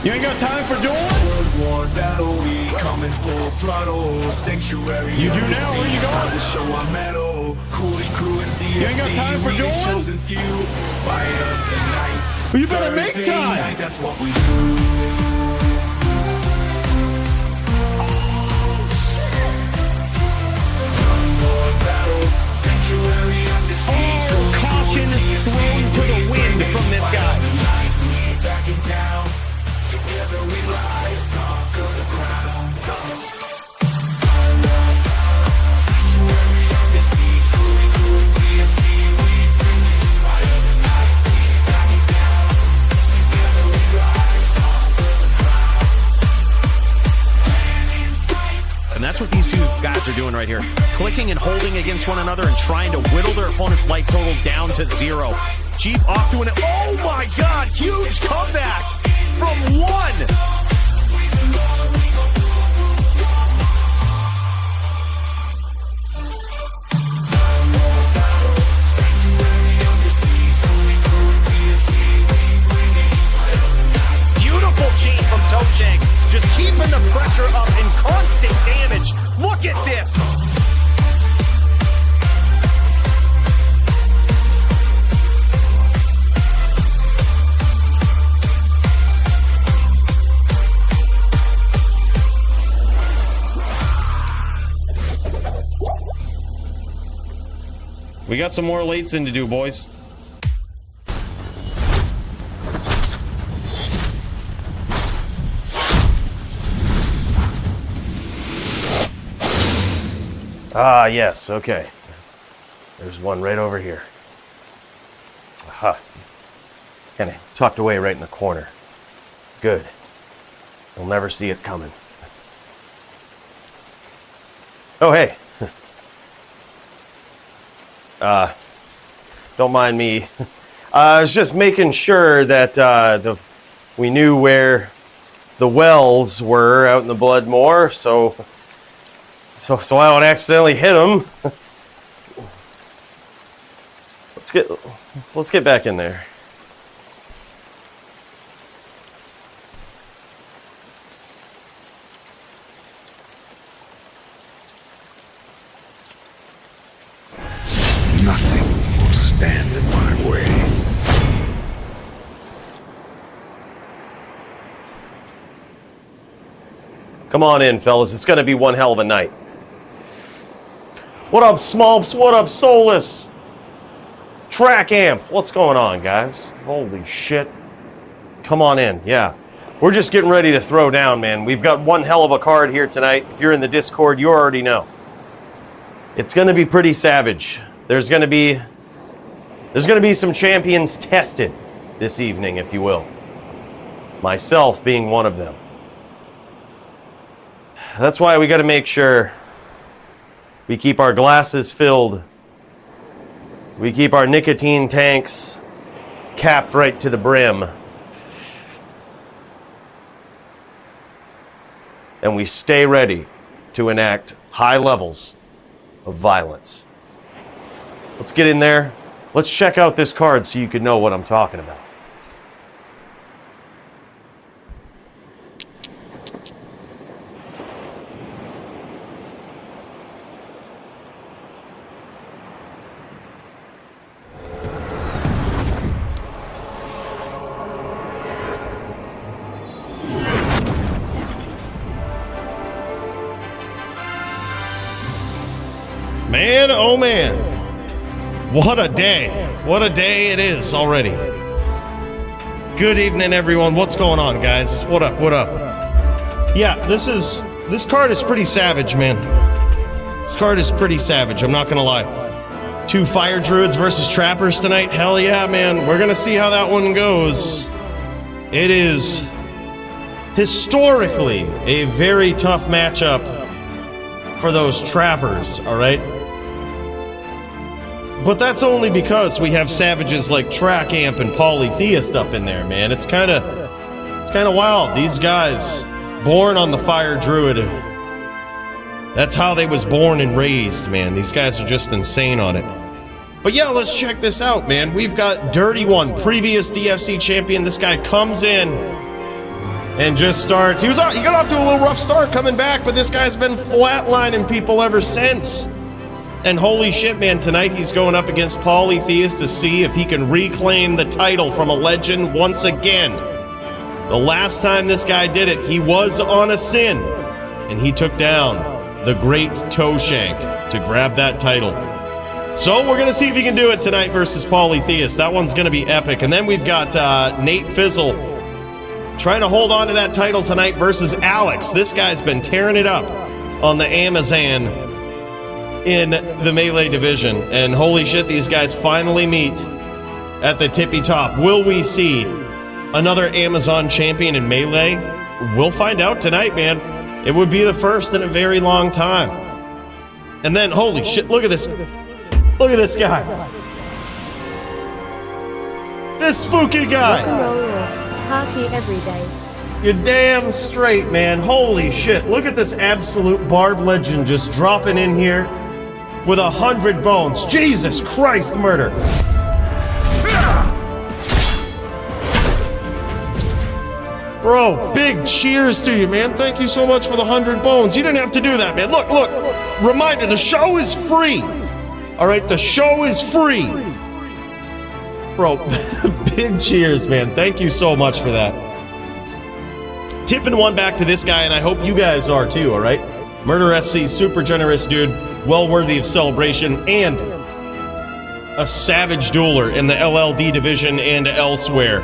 You ain't got time for dueling? World War battle, we coming full throttle. Sanctuary. You do now, where you going? To show our metal. Coolie crew and DFC. You ain't got time for dueling? Chosen few. Fire of the night. Well, you better make Thursday time. Night, that's what we do. Caution thrown to the wind from this guy. And that's what these two guys are doing right here. Clicking and holding against one another and trying to whittle their opponent's life total down to 0. Jeep off doing it. Oh my God, huge comeback from 1. From Toshank, just keeping the pressure up and constant damage. Look at this. We got some more lates in to do, boys. Ah, yes, okay. There's one right over here. Aha. Kind of tucked away right in the corner. Good. You'll never see it coming. Oh, hey. Don't mind me. I was just making sure that we knew where the wells were out in the Bloodmoor, so I don't accidentally hit them. Let's get back in there. Nothing will stand in my way. Come on in, fellas. It's gonna be one hell of a night. What up, Smulps? What up, Solus? Track Amp. What's going on, guys? Holy shit. Come on in, yeah. We're just getting ready to throw down, man. We've got one hell of a card here tonight. If you're in the Discord, you already know. It's gonna be pretty savage. There's gonna be some champions tested this evening, if you will. Myself being one of them. That's why we gotta make sure we keep our glasses filled. We keep our nicotine tanks capped right to the brim. And we stay ready to enact high levels of violence. Let's get in there. Let's check out this card so you can know what I'm talking about. Man, oh man. What a day. What a day it is already. Good evening, everyone. What's going on, guys? What up, what up? Yeah, this card is pretty savage, man. This card is pretty savage, I'm not gonna lie. 2 fire druids versus trappers tonight. Hell yeah, man. We're gonna see how that one goes. It is historically a very tough matchup for those trappers, all right? But that's only because we have savages like Track Amp and Polytheist up in there, man. It's kind of wild. These guys, born on the Fire Druid, that's how they was born and raised, man. These guys are just insane on it. But yeah, let's check this out, man. We've got Dirty One, previous DFC champion. This guy comes in and just starts. He got off to a little rough start coming back, but this guy's been flatlining people ever since. And holy shit, man, tonight he's going up against Polytheist to see if he can reclaim the title from a legend once again. The last time this guy did it, he was on a sin, and he took down the great Toe Shank to grab that title. So we're going to see if he can do it tonight versus Polytheist. That one's going to be epic. And then we've got Nate Fizzle trying to hold on to that title tonight versus Alex. This guy's been tearing it up on the Amazon in the Melee division. And holy shit, these guys finally meet at the tippy top. Will we see another Amazon champion in Melee? We'll find out tonight, man. It would be the first in a very long time. And then, holy shit, look at this. Look at this guy. This spooky guy. Party every day. You're damn straight, man. Holy shit. Look at this absolute barb legend just dropping in here with 100 bones. Jesus Christ, murder. Bro, big cheers to you, man. Thank you so much for the 100 bones. You didn't have to do that, man. Look. Reminder, the show is free. All right, the show is free. Bro, big cheers, man. Thank you so much for that. Tipping one back to this guy, and I hope you guys are too, all right? Murder SC, super generous dude, well worthy of celebration, and a savage dueler in the LLD division and elsewhere.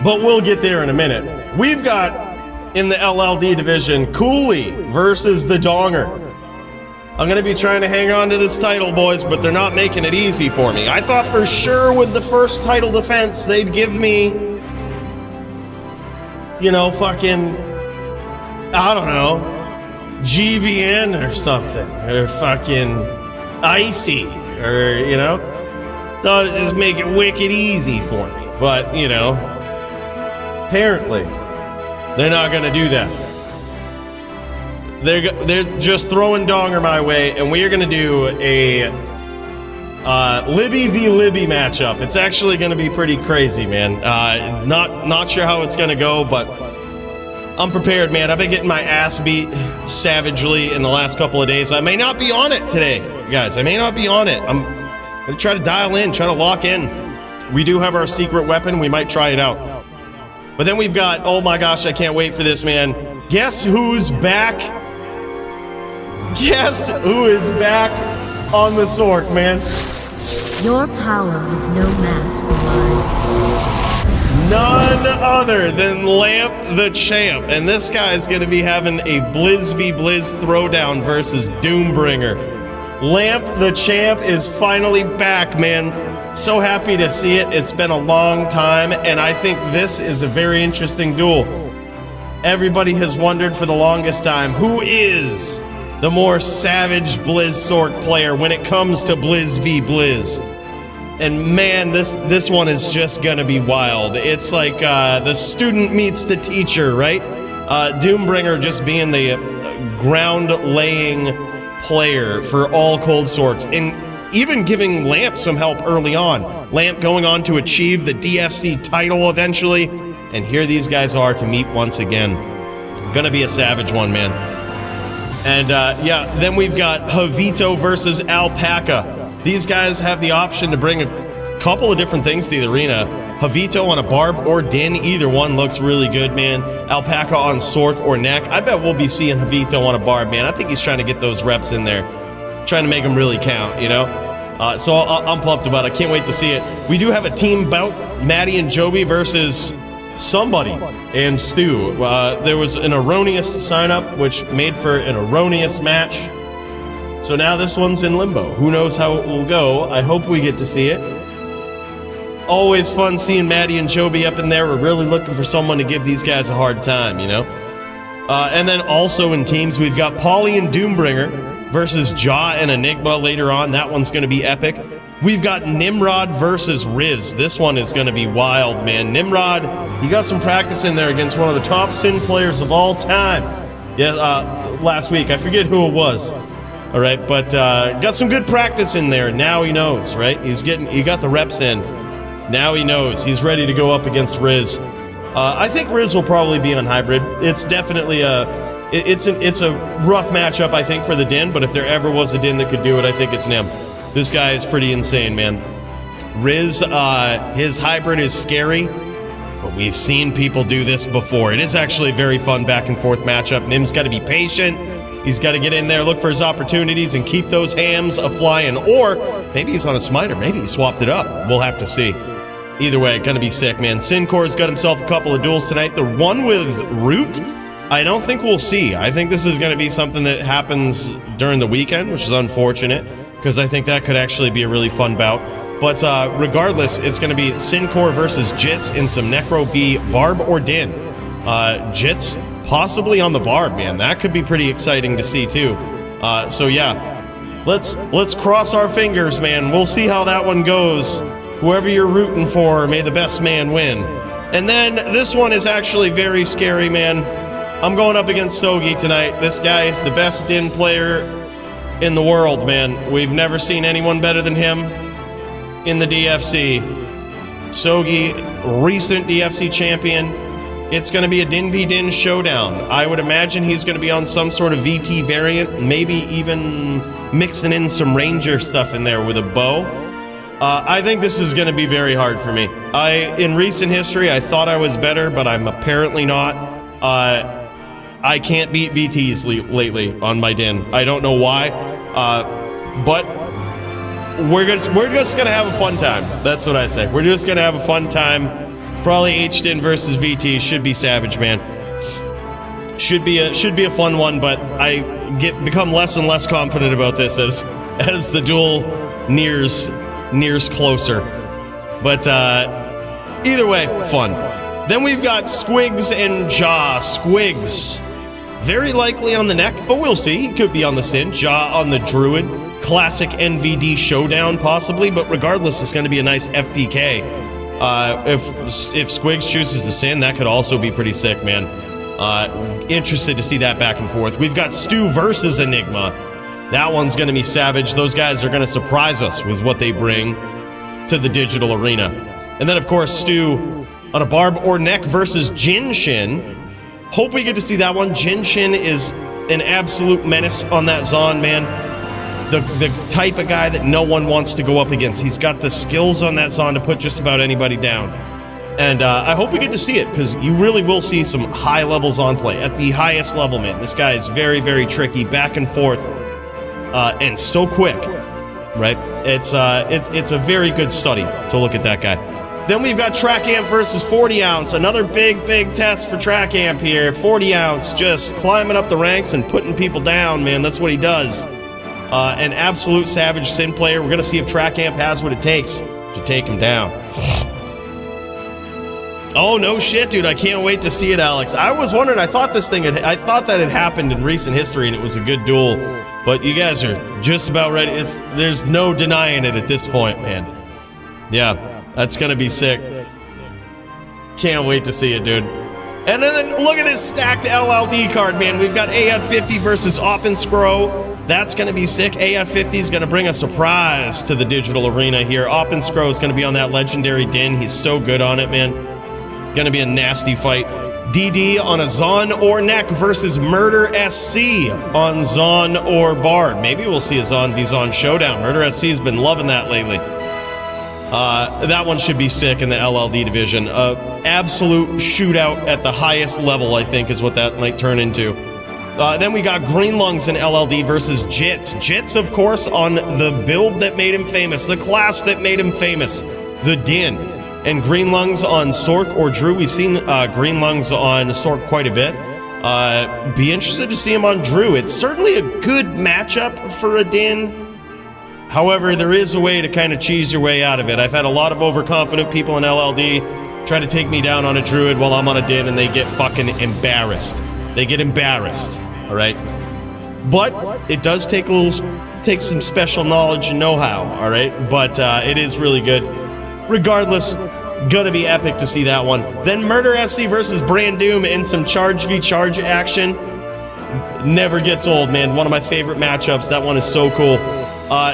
But we'll get there in a minute. We've got, in the LLD division, Coolie versus the Donger. I'm going to be trying to hang on to this title, boys, but they're not making it easy for me. I thought for sure with the first title defense, they'd give me, you know, fucking, I don't know, GVN or something, or fucking Icy, or, you know, thought it'd just make it wicked easy for me. But, you know, apparently, they're not going to do that. They're just throwing Donger my way, and we are going to do a Libby v. Libby matchup. It's actually going to be pretty crazy, man. Not sure how it's going to go, but I'm prepared, man. I've been getting my ass beat savagely in the last couple of days. I may not be on it today, guys. I may not be on it. I'm going to try to dial in, try to lock in. We do have our secret weapon. We might try it out. But then we've got, oh my gosh, I can't wait for this, man. Guess who's back? Guess who is back on the Sork, man? Your power is no match for mine. None other than Lamp the Champ. And this guy is going to be having a Blizz v Blizz throwdown versus Doombringer. Lamp the Champ is finally back, man. So happy to see it. It's been a long time, and I think this is a very interesting duel. Everybody has wondered for the longest time, who is the more savage Blizz Sork player when it comes to Blizz v Blizz? And man, this one is just gonna be wild. It's like the student meets the teacher, right? Doombringer just being the ground-laying player for all Cold Sorks, and even giving Lamp some help early on. Lamp going on to achieve the DFC title eventually, and here these guys are to meet once again. Gonna be a savage one, man. And yeah, then we've got Havito versus Alpaca. These guys have the option to bring a couple of different things to the arena. Havito on a barb or din, either one looks really good, man. Alpaca on Sork or neck. I bet we'll be seeing Havito on a barb, man. I think he's trying to get those reps in there, trying to make them really count, you know? So I'm pumped about it. I can't wait to see it. We do have a team bout, Maddie and Joby versus somebody and Stu. There was an erroneous sign-up, which made for an erroneous match. So now this one's in limbo. Who knows how it will go? I hope we get to see it. Always fun seeing Maddie and Joby up in there. We're really looking for someone to give these guys a hard time, you know? And then also in teams, we've got Poly and Doombringer versus Jaw and Enigma later on. That one's going to be epic. We've got Nimrod versus Riz. This one is going to be wild, man. Nimrod, he got some practice in there against one of the top Sin players of all time. Yeah, last week. I forget who it was. All right, but got some good practice in there. Now he knows, right? He got the reps in. Now he knows. He's ready to go up against Riz. I think Riz will probably be on hybrid. It's definitely it's a rough matchup, I think, for the Din, but if there ever was a Din that could do it, I think it's Nim. This guy is pretty insane, man. Riz, his hybrid is scary, but we've seen people do this before. It is actually a very fun back and forth matchup. Nim's got to be patient. He's got to get in there, look for his opportunities, and keep those hams a-flying. Or maybe he's on a smiter. Maybe he swapped it up. We'll have to see. Either way, gonna be sick, man. Sincor's got himself a couple of duels tonight. The one with Root, I don't think we'll see. I think this is gonna be something that happens during the weekend, which is unfortunate, because I think that could actually be a really fun bout. But regardless, it's gonna be Sincor versus Jits in some Necro v Barb or Din. Jits possibly on the Barb, man. That could be pretty exciting to see too. So yeah, let's cross our fingers, man. We'll see how that one goes. Whoever you're rooting for, may the best man win. And then this one is actually very scary, man. I'm going up against Sogi tonight. This guy is the best Din player in the world, man. We've never seen anyone better than him in the DFC. Sogi, recent DFC champion. It's going to be a Din v Din showdown. I would imagine he's going to be on some sort of VT variant, maybe even mixing in some Ranger stuff in there with a bow. I think this is going to be very hard for me. In recent history, I thought I was better, but I'm apparently not. I can't beat VTs lately on my Din. I don't know why, but we're just going to have a fun time. That's what I say. We're just going to have a fun time. Probably H-Din versus VT. Should be savage, man. Should be a fun one, but I become less and less confident about this as the duel nears closer. But either way, fun. Then we've got Squigs and Jaw. Squigs, very likely on the neck, but we'll see. He could be on the Sin. Jaw on the Druid. Classic NVD showdown, possibly, but regardless, it's going to be a nice FPK. If Squigs chooses the Sin, that could also be pretty sick, man. Interested to see that back and forth. We've got Stu versus Enigma. That one's going to be savage. Those guys are going to surprise us with what they bring to the digital arena. And then, of course, Stu on a Barb or Neck versus Jinshin. Hope we get to see that one. Jinshin is an absolute menace on that Zon, man. The type of guy that no one wants to go up against. He's got the skills on that Zon to put just about anybody down. And I hope we get to see it, because you really will see some high levels on play. At the highest level, man. This guy is very, very tricky, back and forth, and so quick, right? It's a very good study to look at that guy. Then we've got Track Amp versus 40 Ounce. Another big test for Track Amp here. 40 Ounce just climbing up the ranks and putting people down, man. That's what he does. An absolute savage Sin player. We're going to see if Track Amp has what it takes to take him down. Oh, no shit, dude. I can't wait to see it, Alex. I was wondering, I thought that had happened in recent history and it was a good duel. But you guys are just about ready. There's no denying it at this point, man. Yeah, that's going to be sick. Can't wait to see it, dude. And then look at this stacked LLD card, man. We've got AF50 versus Oppenskro. That's going to be sick. AF50 is going to bring a surprise to the digital arena here. Oppenskro is going to be on that legendary Din. He's so good on it, man. Going to be a nasty fight. DD on a Zon or Neck versus Murder SC on Zon or Barb. Maybe we'll see a Zon v Zon showdown. Murder SC has been loving that lately. That one should be sick in the LLD division. Absolute shootout at the highest level, I think, is what that might turn into. Then we got Green Lungs in LLD versus Jits. Jits, of course, on the build that made him famous, the class that made him famous, the Din. And Green Lungs on Sork or Drew. We've seen Green Lungs on Sork quite a bit. Be interested to see him on Drew. It's certainly a good matchup for a Din. However, there is a way to kind of cheese your way out of it. I've had a lot of overconfident people in LLD try to take me down on a Druid while I'm on a Din, and they get fucking embarrassed. They get embarrassed, all right? But it does take some special knowledge and know-how, all right? But it is really good. Regardless, gonna be epic to see that one. Then Murder SC versus Brandoom in some charge v charge action. Never gets old, man. One of my favorite matchups. That one is so cool.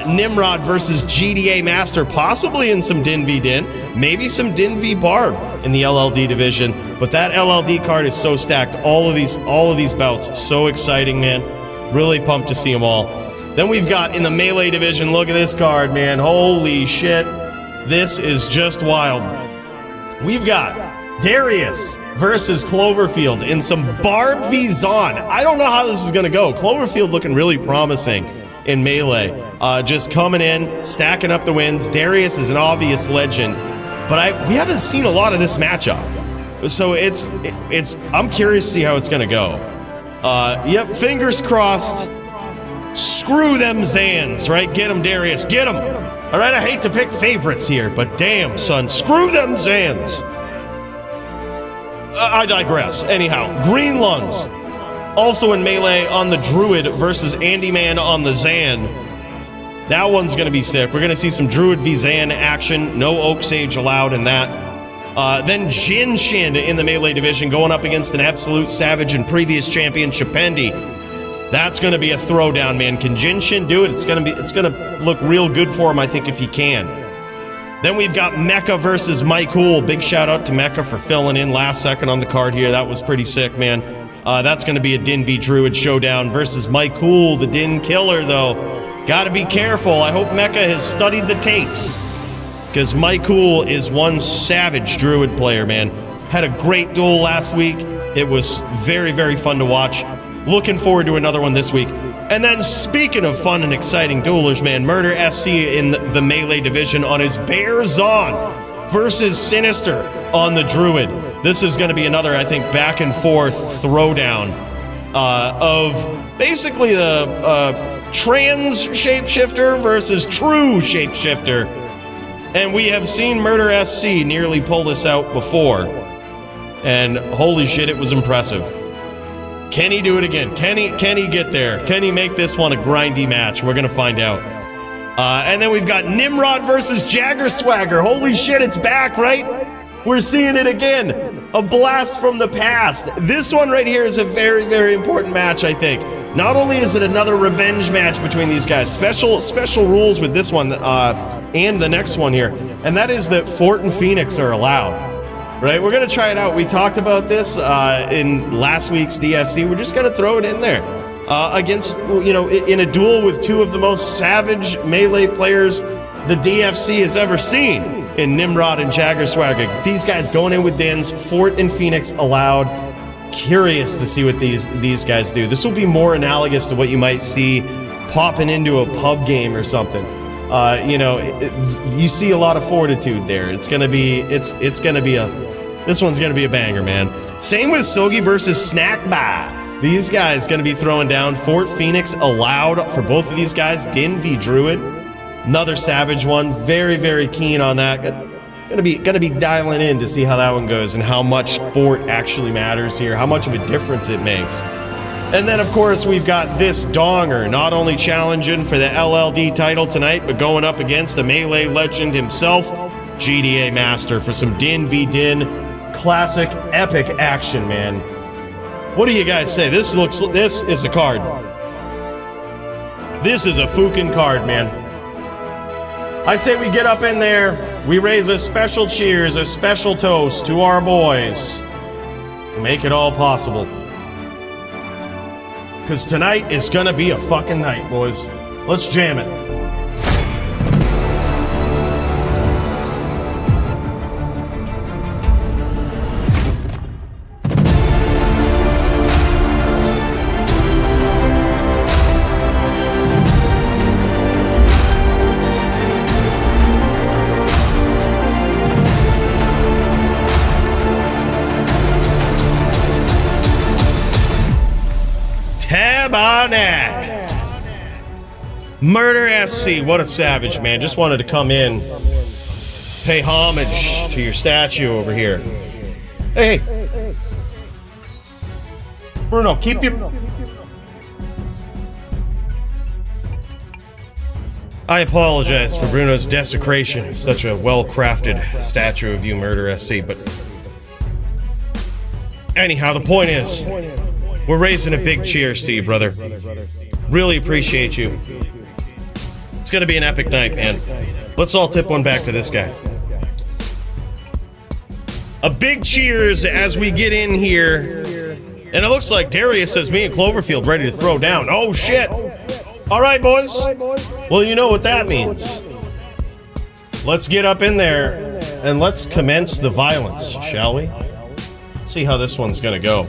Nimrod versus GDA Master, possibly in some Din v Din, maybe some Din v Barb in the LLD division. But that LLD card is so stacked. All of these bouts, so exciting, man. Really pumped to see them all. Then we've got in the Melee division, look at this card, man. Holy shit. This is just wild. We've got Darius versus Cloverfield in some Barb v Zon. I don't know how this is going to go. Cloverfield looking really promising in Melee. Just coming in, stacking up the wins. Darius is an obvious legend, but we haven't seen a lot of this matchup. So I'm curious to see how it's going to go. Yep, fingers crossed. Screw them Zans, right? Get them, Darius, get them. All right, I hate to pick favorites here, but damn, son, screw them Zans. I digress. Anyhow, Green Lungs, also in Melee on the Druid versus Andy Man on the Zan. That one's going to be sick. We're going to see some Druid v Zan action. No Oak Sage allowed in that. Then Jin Shin in the Melee division going up against an absolute savage and previous champion, Chapendi. That's going to be a throwdown, man. Can Jin Shin do it? It's going to look real good for him, I think, if he can. Then we've got Mecca versus Mike Cool. Big shout out to Mecca for filling in last second on the card here. That was pretty sick, man. That's going to be a Din v Druid showdown versus Mike Cool, the Din killer, though. Got to be careful. I hope Mecca has studied the tapes, because Mike Cool is one savage Druid player, man. Had a great duel last week. It was very, very fun to watch. Looking forward to another one this week. And then speaking of fun and exciting duelers, man, Murder SC in the Melee division on his Bear Zon versus Sinister on the Druid. This is going to be another, I think, back and forth throwdown of basically the trans shapeshifter versus true shapeshifter. And we have seen Murder SC nearly pull this out before. And holy shit, it was impressive. Can he do it again? Can he get there? Can he make this one a grindy match? We're going to find out. And then we've got Nimrod versus Jagger Swagger. Holy shit, it's back, right? We're seeing it again. A blast from the past. This one right here is a very, very important match, I think. Not only is it another revenge match between these guys, special rules with this one and the next one here, and that is that Fort and Phoenix are allowed. Right, we're going to try it out. We talked about this in last week's DFC. We're just going to throw it in there against, in a duel with two of the most savage Melee players the DFC has ever seen in Nimrod and Jagger Swagger. These guys going in with Dins, Fort and Phoenix allowed. Curious to see what these guys do. This will be more analogous to what you might see popping into a pub game or something. You see a lot of fortitude there. This one's gonna be a banger, man. Same with Sogi versus Snack Bar. These guys gonna be throwing down. Fort Phoenix allowed for both of these guys. Din v Druid, another savage one. Very, very keen on that. Gonna be dialing in to see how that one goes and how much Fort actually matters here, how much of a difference it makes. And then, of course, we've got this donger, not only challenging for the LLD title tonight, but going up against the Melee legend himself, GDA Master, for some Din v Din classic epic action, man. What do you guys say? This is a card. This is a fucking card, man. I say we get up in there, we raise a special cheers, a special toast to our boys. Make it all possible. Because tonight is gonna be a fucking night, boys. Let's jam it. Murder SC, what a savage, man. Just wanted to come in, pay homage to your statue over here. Hey, Bruno, keep your... I apologize for Bruno's desecration of such a well-crafted statue of you, Murder SC, but... Anyhow, the point is, we're raising a big cheers to you, brother. Really appreciate you. It's gonna be an epic night, man. Let's all tip one back to this guy. A big cheers as we get in here. And it looks like Darius says me and Cloverfield ready to throw down. Oh, shit. All right, boys. Well, you know what that means. Let's get up in there and let's commence the violence, shall we? Let's see how this one's gonna go.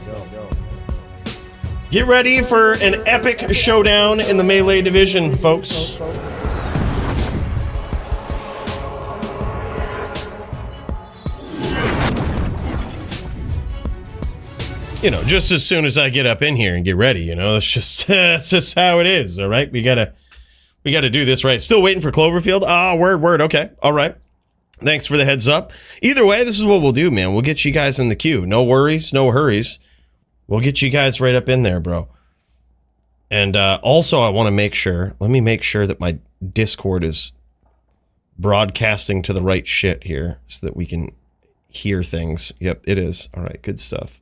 Get ready for an epic showdown in the melee division, folks. You know, just as soon as I get up in here and get ready, you know, that's just how it is, all right? We gotta do this right. Still waiting for Cloverfield? Ah, word, okay, all right. Thanks for the heads up. Either way, this is what we'll do, man. We'll get you guys in the queue. No worries, no hurries. We'll get you guys right up in there, bro. And also, I want to make sure, let me make sure that my Discord is broadcasting to the right shit here so that we can hear things. Yep, it is. All right, good stuff.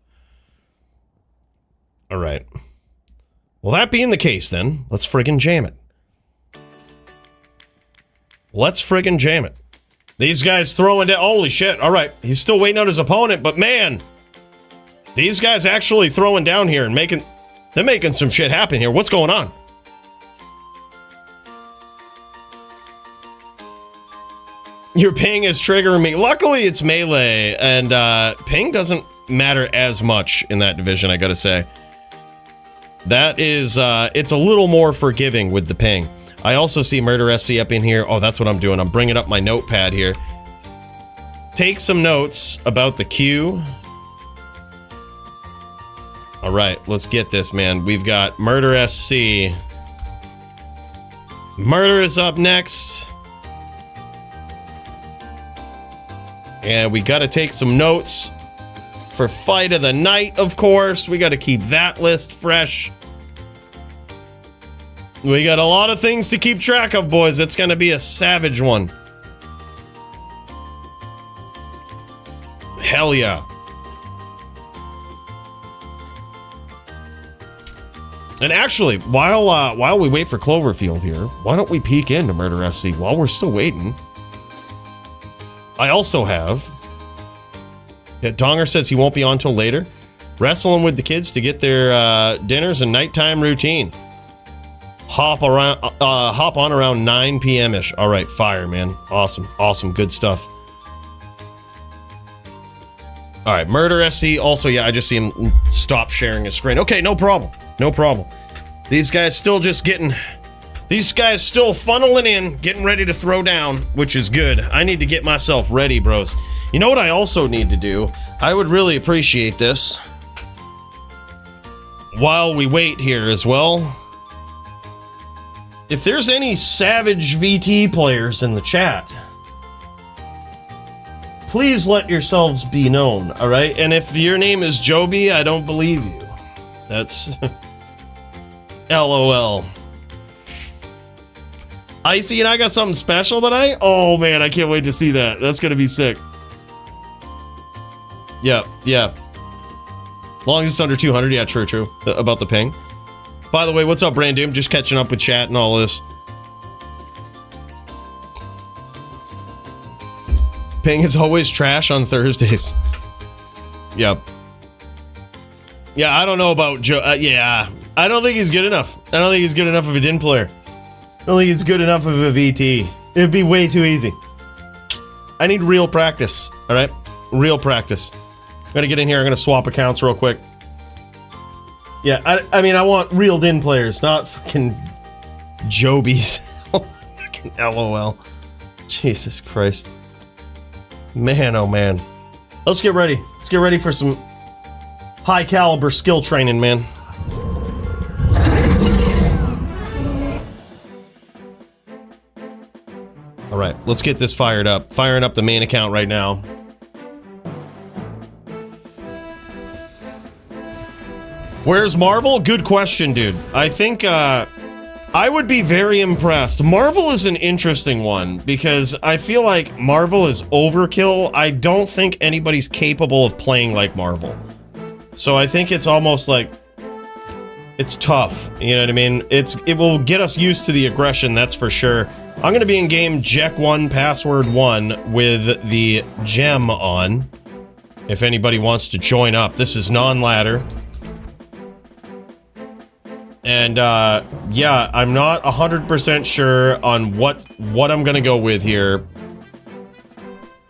All right. Well, that being the case, then, let's friggin' jam it. Let's friggin' jam it. These guys throwing down. Holy shit. All right. He's still waiting on his opponent, but man, these guys actually throwing down here and they're making some shit happen here. What's going on? Your ping is triggering me. Luckily, it's melee, and ping doesn't matter as much in that division, I gotta say. That is, it's a little more forgiving with the ping. I also see Murder SC up in here. Oh, that's what I'm doing. I'm bringing up my notepad here. Take some notes about the queue. All right, let's get this, man. We've got Murder SC. Murder is up next. And we got to take some notes for Fight of the Night, of course. We got to keep that list fresh. We got a lot of things to keep track of, boys. It's going to be a savage one. Hell yeah. And actually, while we wait for Cloverfield here, why don't we peek into Murder SC while we're still waiting? I also have... Yeah, Donger says he won't be on till later. Wrestling with the kids to get their dinners and nighttime routine. Hop on around 9 p.m.-ish. All right, fire, man. Awesome, good stuff. All right, Murder SC. Also, yeah, I just see him stop sharing his screen. Okay, no problem. These guys still funneling in, getting ready to throw down, which is good. I need to get myself ready, bros. You know what I also need to do? I would really appreciate this. While we wait here as well. If there's any savage VT players in the chat, please let yourselves be known, alright? And if your name is Joby, I don't believe you. That's... LOL. Icy and I got something special tonight? Oh man, I can't wait to see that. That's gonna be sick. Yeah. Long as it's under 200, yeah, true. About the ping. By the way, what's up, Brandoom? Just catching up with chat and all this. Ping is always trash on Thursdays. Yep. Yeah, I don't know about Joe. Yeah, I don't think he's good enough. I don't think he's good enough of a DIN player. I don't think he's good enough of a VT. It'd be way too easy. I need real practice, all right? Real practice. I'm gonna get in here. I'm gonna swap accounts real quick. Yeah, I mean, I want real DIN players, not fucking Jobies. Fucking LOL. Jesus Christ. Man, oh man. Let's get ready. Let's get ready for some high caliber skill training, man. All right, let's get this fired up. Firing up the main account right now. Where's Marvel? Good question, dude. I think I would be very impressed. Marvel is an interesting one because I feel like Marvel is overkill. I don't think anybody's capable of playing like Marvel. So I think it's almost like It's tough, you know what I mean? It will get us used to the aggression, that's for sure. I'm gonna be in game Jack1 password 1 with the gem on. If anybody wants to join up, this is non-ladder. And yeah, I'm not 100% sure on what I'm gonna go with here.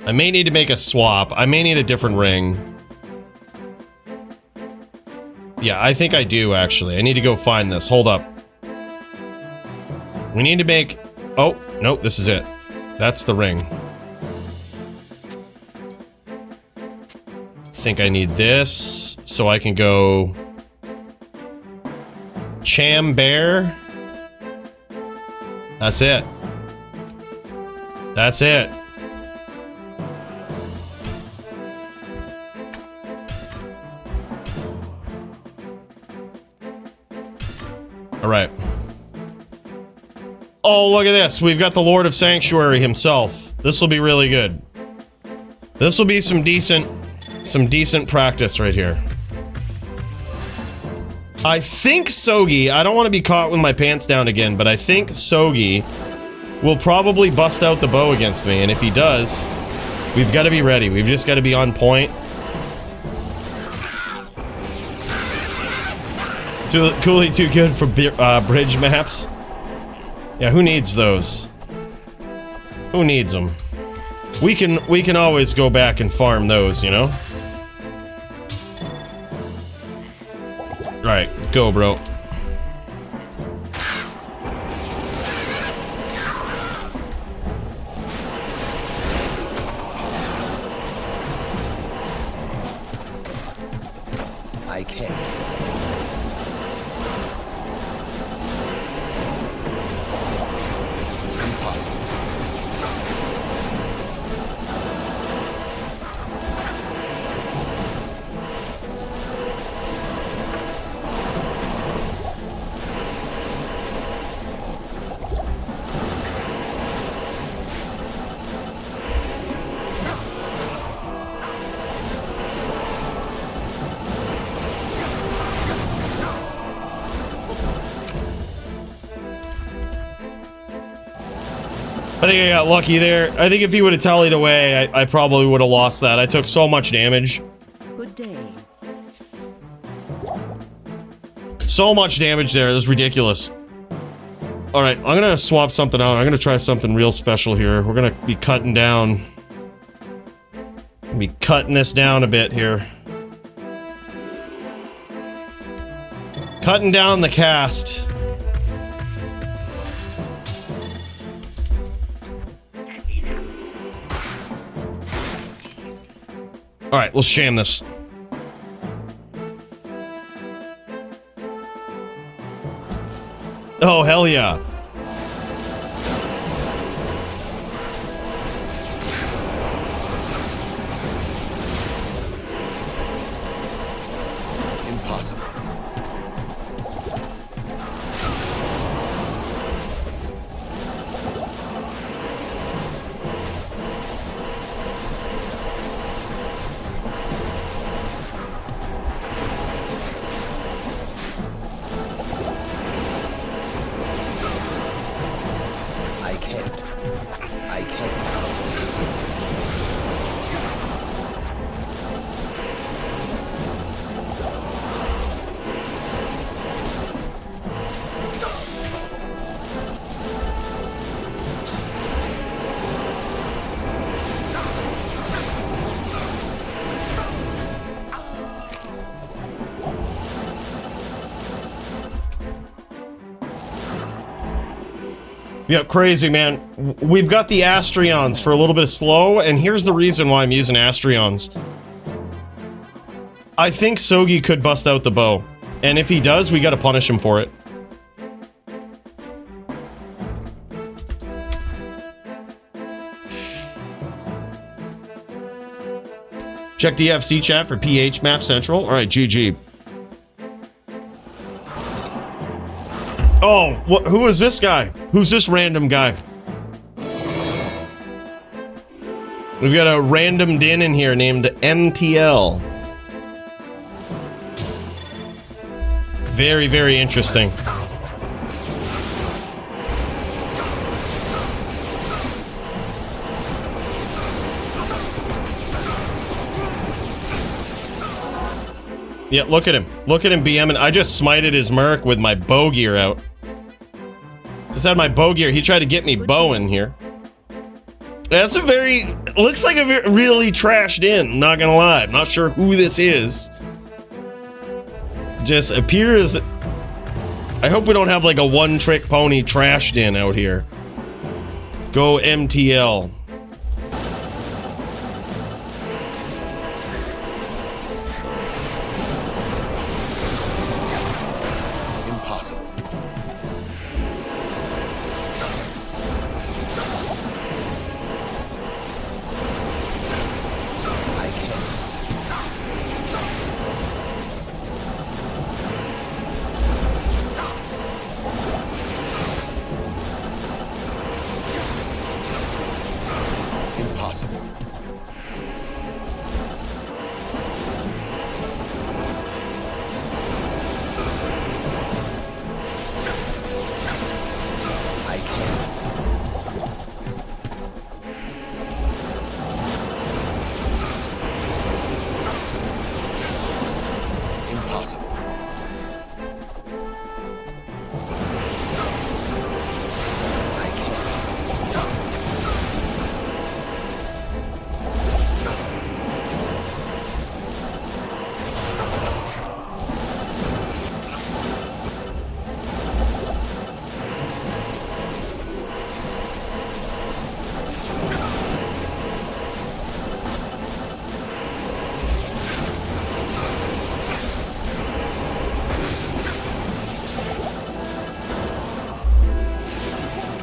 I may need to make a swap. I may need a different ring. Yeah, I think I do, actually. I need to go find this. Hold up. We need to make... Oh, nope, this is it. That's the ring. I think I need this, so I can go... Cham Bear. That's it. That's it. Alright. Oh, look at this. We've got the Lord of Sanctuary himself. This will be really good. This will be some decent practice right here. I think Sogi, I don't want to be caught with my pants down again, but I think Sogi will probably bust out the bow against me, and if he does, we've got to be ready. We've just got to be on point. Coolie too good for bridge maps. Yeah, who needs those? Who needs them? We can always go back and farm those, you know? Right, go, bro. I can't. I think I got lucky there. I think if he would have tallied away, I probably would have lost that. I took so much damage. Good day. So much damage there. That's ridiculous. Alright, I'm gonna swap something out. I'm gonna try something real special here. We're gonna be cutting down. Be cutting this down a bit here. Cutting down the cast. Alright, let's sham this. Oh, hell yeah. Impossible. Yeah, crazy, man. We've got the Astrions for a little bit of slow, and here's the reason why I'm using Astrions. I think Sogi could bust out the bow, and if he does, we gotta punish him for it. Check the FC chat for PH Map Central. Alright, GG. Oh, who is this guy? Who's this random guy? We've got a random din in here named MTL. Very, very interesting. Yeah, look at him. Look at him BMing. I just smited his Merc with my bow gear out. Just had my bow gear. He tried to get me bow in here. That's a very... Looks like a really trashed in. I'm not gonna lie. I'm not sure who this is. Just appears... I hope we don't have like a one-trick pony trashed in out here. Go MTL.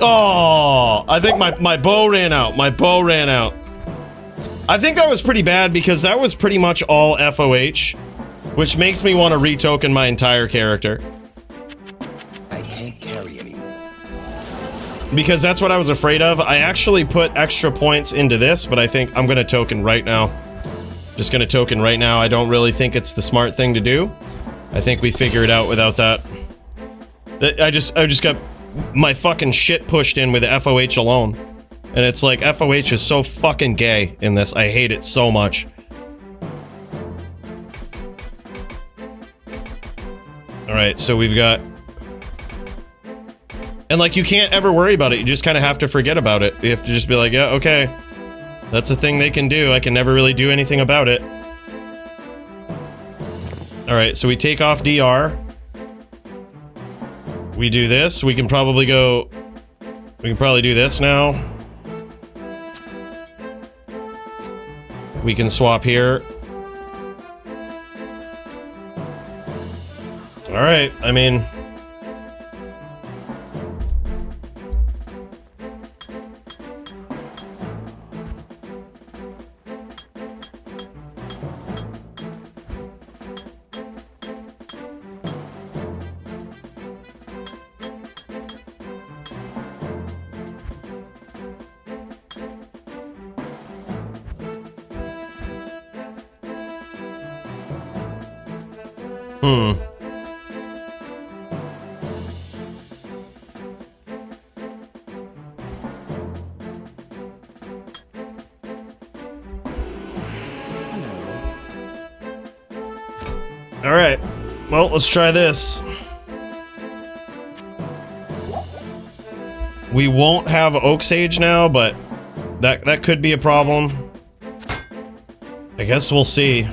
Oh, I think my bow ran out. My bow ran out. I think that was pretty bad because that was pretty much all FOH, which makes me want to retoken my entire character. I can't carry anymore. Because that's what I was afraid of. I actually put extra points into this, but I think I'm going to token right now. Just going to token right now. I don't really think it's the smart thing to do. I think we figure it out without that. I just got my fucking shit pushed in with the FOH alone. And it's like, FOH is so fucking gay in this. I hate it so much. Alright, so we've got... And like, you can't ever worry about it. You just kind of have to forget about it. You have to just be like, yeah, okay. That's a thing they can do. I can never really do anything about it. Alright, so we take off DR. We do this. We can probably go... We can probably do this now. We can swap here. Alright, I mean... Alright. Well, let's try this. We won't have Oak Sage now, but that could be a problem. I guess we'll see.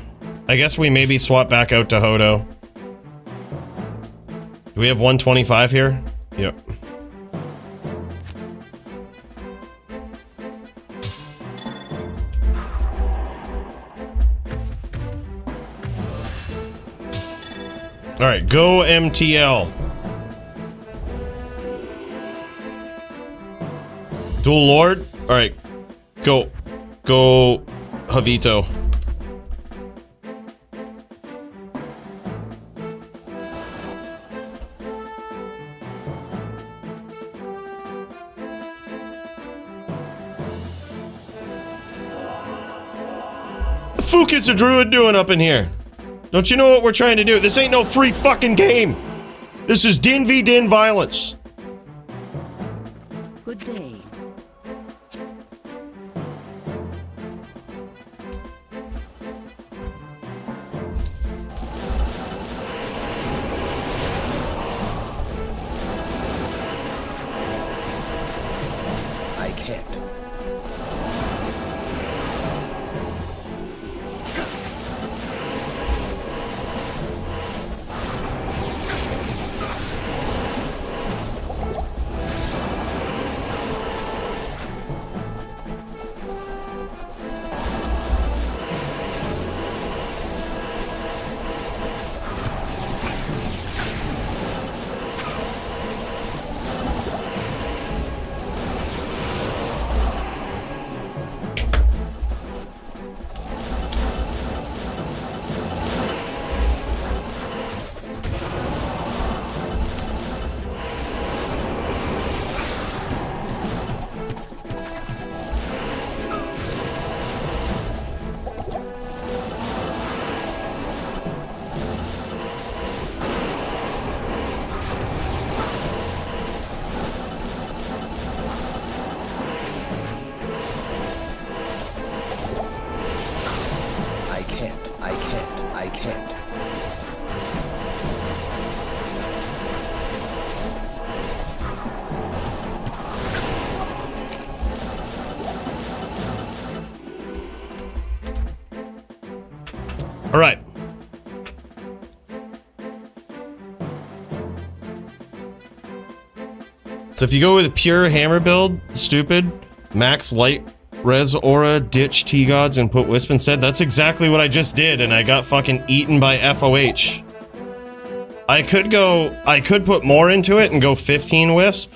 I guess we maybe swap back out to Hodo. Do we have 125 here? Yep. Alright, go MTL. Dual Lord? Alright. Go Havito. The fuck is a druid doing up in here? Don't you know what we're trying to do? This ain't no free fucking game! This is Din v Din violence. Good day. I can't. I can't. All right. So if you go with a pure hammer build, stupid, max light res aura, ditch T-gods, and put Wisp instead, that's exactly what I just did, and I got fucking eaten by FOH. I could put more into it and go 15 Wisp.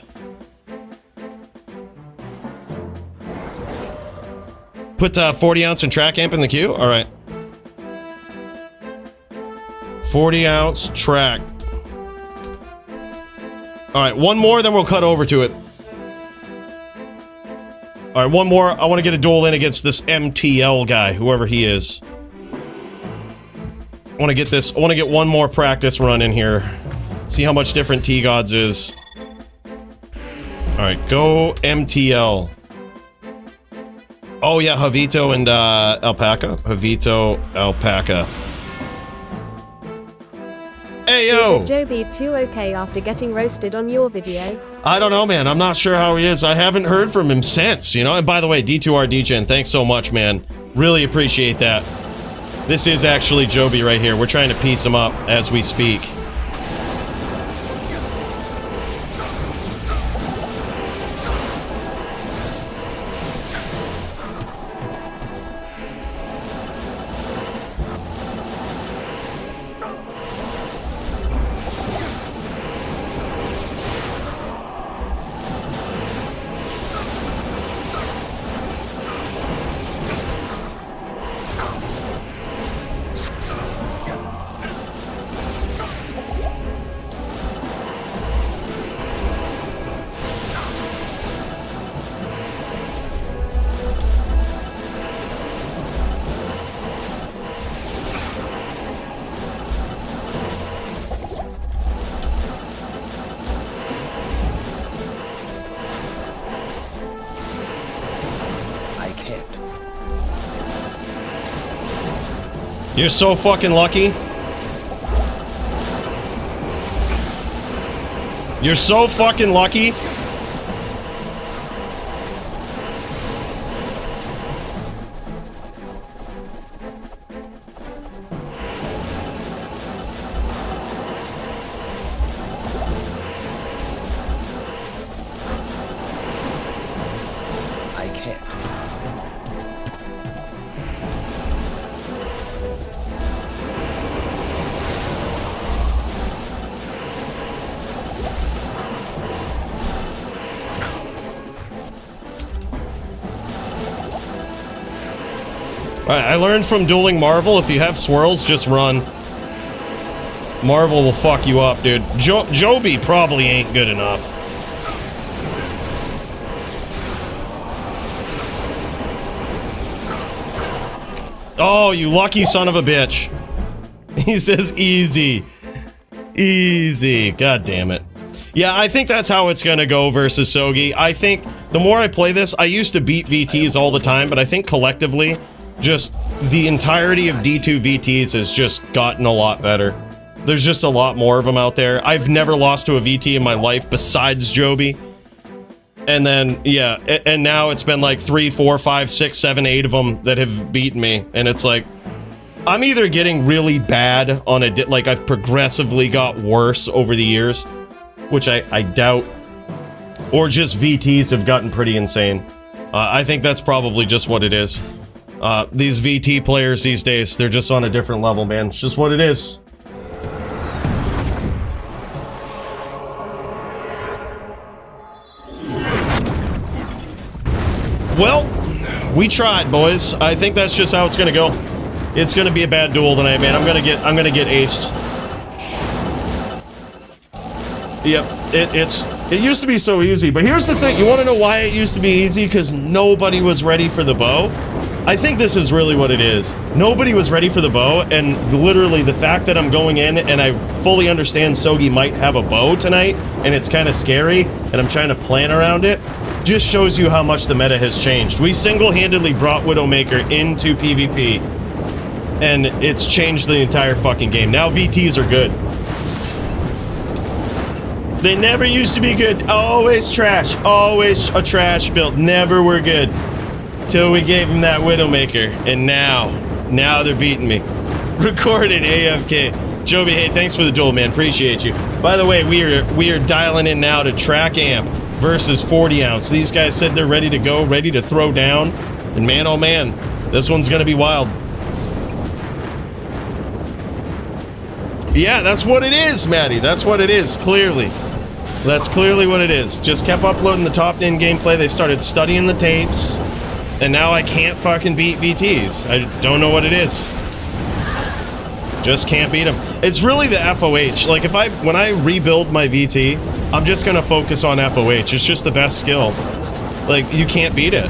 Put 40 ounce and track amp in the queue? Alright. 40 ounce track. Alright, one more, then we'll cut over to it. Alright, one more. I want to get a duel in against this MTL guy, whoever he is. I want to get this. I want to get one more practice run in here. See how much different T-gods is. Alright, go MTL. Oh yeah, Havito and Alpaca. Havito, Alpaca. Hey yo! Is Joby too okay after getting roasted on your video? I don't know, man. I'm not sure how he is. I haven't heard from him since, you know? And by the way, D2R DGen, thanks so much, man. Really appreciate that. This is actually Joby right here. We're trying to piece him up as we speak. You're so fucking lucky. You're so fucking lucky. Alright, I learned from dueling Marvel, if you have swirls, just run. Marvel will fuck you up, dude. Joby probably ain't good enough. Oh, you lucky son of a bitch. He says easy. Easy. God damn it. Yeah, I think that's how it's gonna go versus Sogi. I think the more I play this, I used to beat VTs all the time, but I think collectively, just the entirety of D2 VTs has just gotten a lot better. There's just a lot more of them out there. I've never lost to a VT in my life besides Joby. And then, yeah, and now it's been like 3, 4, 5, 6, 7, 8 of them that have beaten me. And it's like, I'm either getting really bad on a, like I've progressively got worse over the years, which I doubt, or just VTs have gotten pretty insane. I think that's probably just what it is. These VT players these days, they're just on a different level, man. It's just what it is. Well, we tried, boys. I think that's just how it's gonna go. It's gonna be a bad duel tonight, man. I'm gonna get aced. Yep, it used to be so easy, but here's the thing. You want to know why it used to be easy? Because nobody was ready for the bow. I think this is really what it is. Nobody was ready for the bow, and literally the fact that I'm going in and I fully understand Sogi might have a bow tonight, and it's kind of scary, and I'm trying to plan around it, just shows you how much the meta has changed. We single-handedly brought Widowmaker into PvP, and it's changed the entire fucking game. Now VTs are good. They never used to be good. Always trash. Always a trash build. Never were good. Till we gave them that Widowmaker. And now they're beating me. Recorded AFK. Joby, hey, thanks for the duel, man. Appreciate you. By the way, we are dialing in now to Track Amp versus 40 ounce. These guys said they're ready to go, ready to throw down. And man, oh man, this one's gonna be wild. Yeah, that's what it is, Maddie. That's what it is, clearly. That's clearly what it is. Just kept uploading the top-in gameplay. They started studying the tapes. And now I can't fucking beat VTs. I don't know what it is. Just can't beat them. It's really the FOH. Like, when I rebuild my VT, I'm just gonna focus on FOH. It's just the best skill. Like, you can't beat it.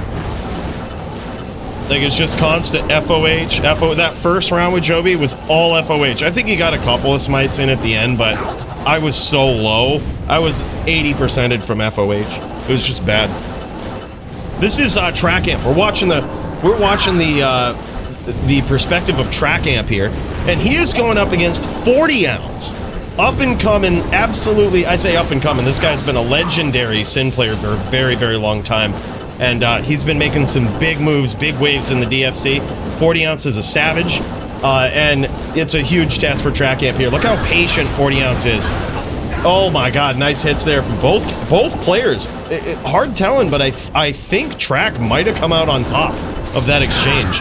Like, it's just constant FOH. That first round with Joby was all FOH. I think he got a couple of smites in at the end, but I was so low. I was 80%ed from FOH. It was just bad. This is Track Amp. We're watching the perspective of Track Amp here, and he is going up against 40 ounce. Up and coming, absolutely. I say up and coming. This guy's been a legendary Sin player for a very, very long time. And he's been making some big moves, big waves in the DFC. 40 ounce is a savage, and it's a huge test for Track Amp here. Look how patient 40 ounce is. Oh my god, nice hits there from both players. Hard telling, but I think Track might have come out on top of that exchange.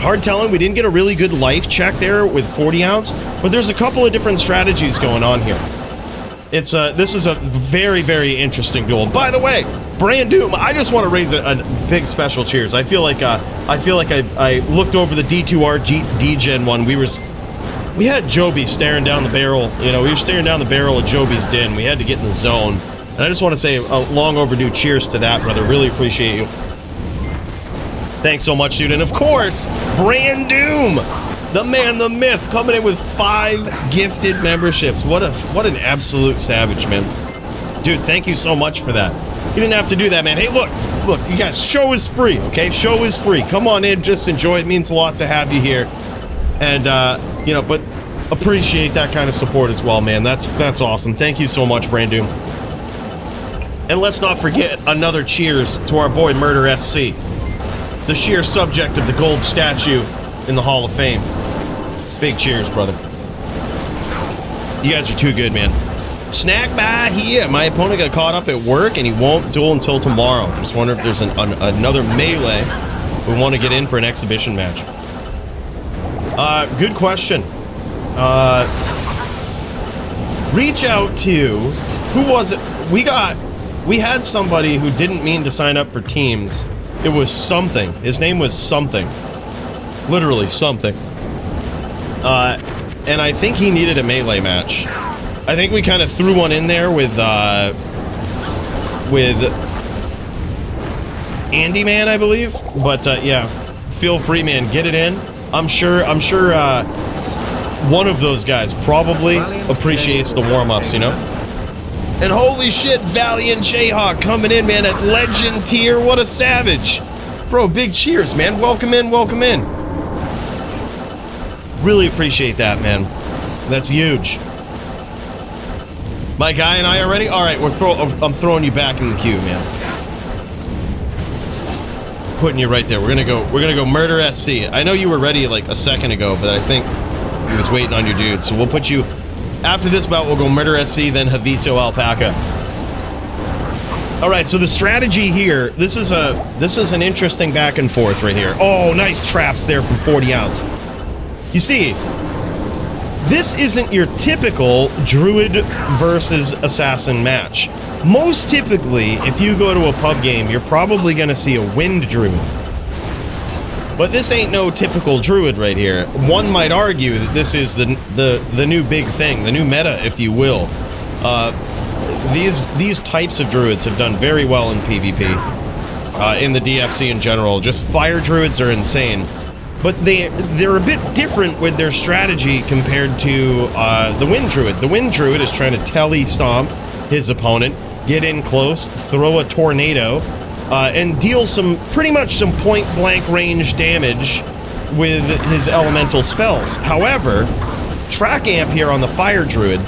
Hard telling, we didn't get a really good life check there with 40 ounce, but there's a couple of different strategies going on here. This is a very, very interesting duel. By the way, Brandoom, I just want to raise a big special cheers. I feel like I looked over the D2R D-Gen one. We had Joby staring down the barrel. You know, we were staring down the barrel of Joby's den. We had to get in the zone. And I just want to say a long overdue cheers to that, brother. Really appreciate you. Thanks so much, dude. And of course, Brandoom, the man, the myth, coming in with 5 gifted memberships. What an absolute savage, man. Dude, thank you so much for that. You didn't have to do that, man. Hey, look, you guys, show is free, okay? Show is free. Come on in, just enjoy. It means a lot to have you here. And, you know, but appreciate that kind of support as well, man. That's awesome. Thank you so much, Brandoom. And let's not forget another cheers to our boy Murder SC, the sheer subject of the gold statue in the Hall of Fame. Big cheers, brother. You guys are too good, man. Snack by here. My opponent got caught up at work and he won't duel until tomorrow. Just wonder if there's another melee we want to get in for an exhibition match. Good question. Reach out to, who was it? We had somebody who didn't mean to sign up for teams. It was something. His name was something. Literally something. And I think he needed a melee match. I think we kind of threw one in there with Andy Man, I believe. But yeah, feel free, man. Get it in. I'm sure one of those guys probably appreciates the warm-ups, you know? And holy shit, Valiant Jayhawk coming in, man, at legend tier. What a savage. Bro, big cheers, man. Welcome in, welcome in. Really appreciate that, man. That's huge. My guy and I are ready? All right, I'm throwing you back in the queue, man. Putting you right there. We're gonna go Murder SC. I know you were ready like a second ago, but I think he was waiting on your dude. So we'll put you after this bout. We'll go Murder SC, then Havito Alpaca. All right. So the strategy here. This is an interesting back and forth right here. Oh, nice traps there from 40 ounce. You see, this isn't your typical Druid versus Assassin match. Most typically, if you go to a pub game, you're probably going to see a Wind Druid. But this ain't no typical Druid right here. One might argue that this is the new big thing, the new meta, if you will. These types of Druids have done very well in PvP, in the DFC in general. Just Fire Druids are insane. But they're a bit different with their strategy compared to the Wind Druid. The Wind Druid is trying to tele-stomp his opponent, get in close, throw a tornado, and deal pretty much some point-blank range damage with his elemental spells. However, Track Amp here on the Fire Druid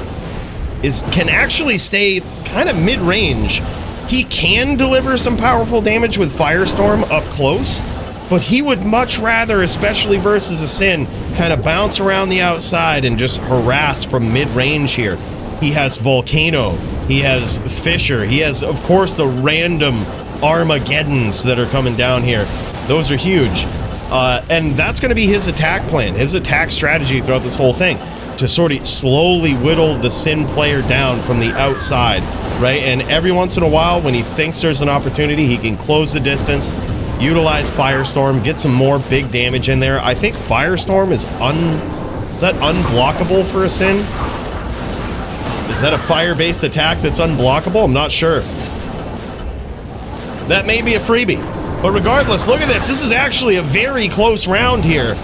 can actually stay kind of mid-range. He can deliver some powerful damage with Firestorm up close, but he would much rather, especially versus a Sin, kind of bounce around the outside and just harass from mid-range here. He has Volcano, he has Fisher, he has, of course, the random Armageddons that are coming down here. Those are huge. And that's going to be his attack plan, his attack strategy throughout this whole thing, to sort of slowly whittle the Sin player down from the outside, right? And every once in a while, when he thinks there's an opportunity, he can close the distance, utilize Firestorm, get some more big damage in there. I think Firestorm is that unblockable for a Sin? Is that a fire-based attack that's unblockable? I'm not sure. That may be a freebie. But regardless, look at this. This is actually a very close round here.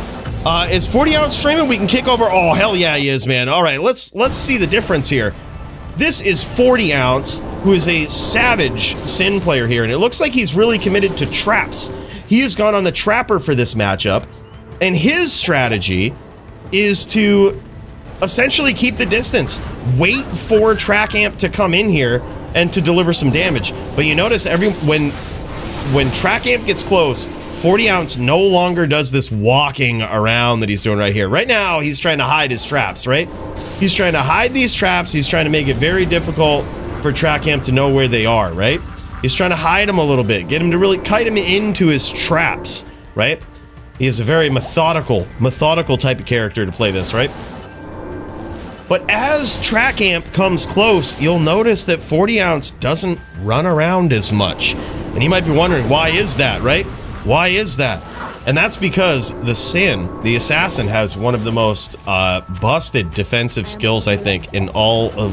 Is 40 ounce streaming? We can kick over. Oh, hell yeah, he is, man. All right, let's see the difference here. This is 40 ounce, who is a savage Sin player here, and it looks like he's really committed to traps. He has gone on the Trapper for this matchup, and his strategy is to essentially keep the distance, wait for Track Amp to come in here and to deliver some damage. But you notice when Track Amp gets close, 40 ounce no longer does this walking around that he's doing right here. Right now, he's trying to hide his traps, right? He's trying to hide these traps. He's trying to make it very difficult for Track Amp to know where they are, right? He's trying to hide them a little bit, get him to really kite him into his traps, right? He is a very methodical type of character to play this, right? But as Track Amp comes close, you'll notice that 40 ounce doesn't run around as much. And you might be wondering, why is that, right? Why is that? And that's because the Sin, the Assassin, has one of the most busted defensive skills, I think, in all of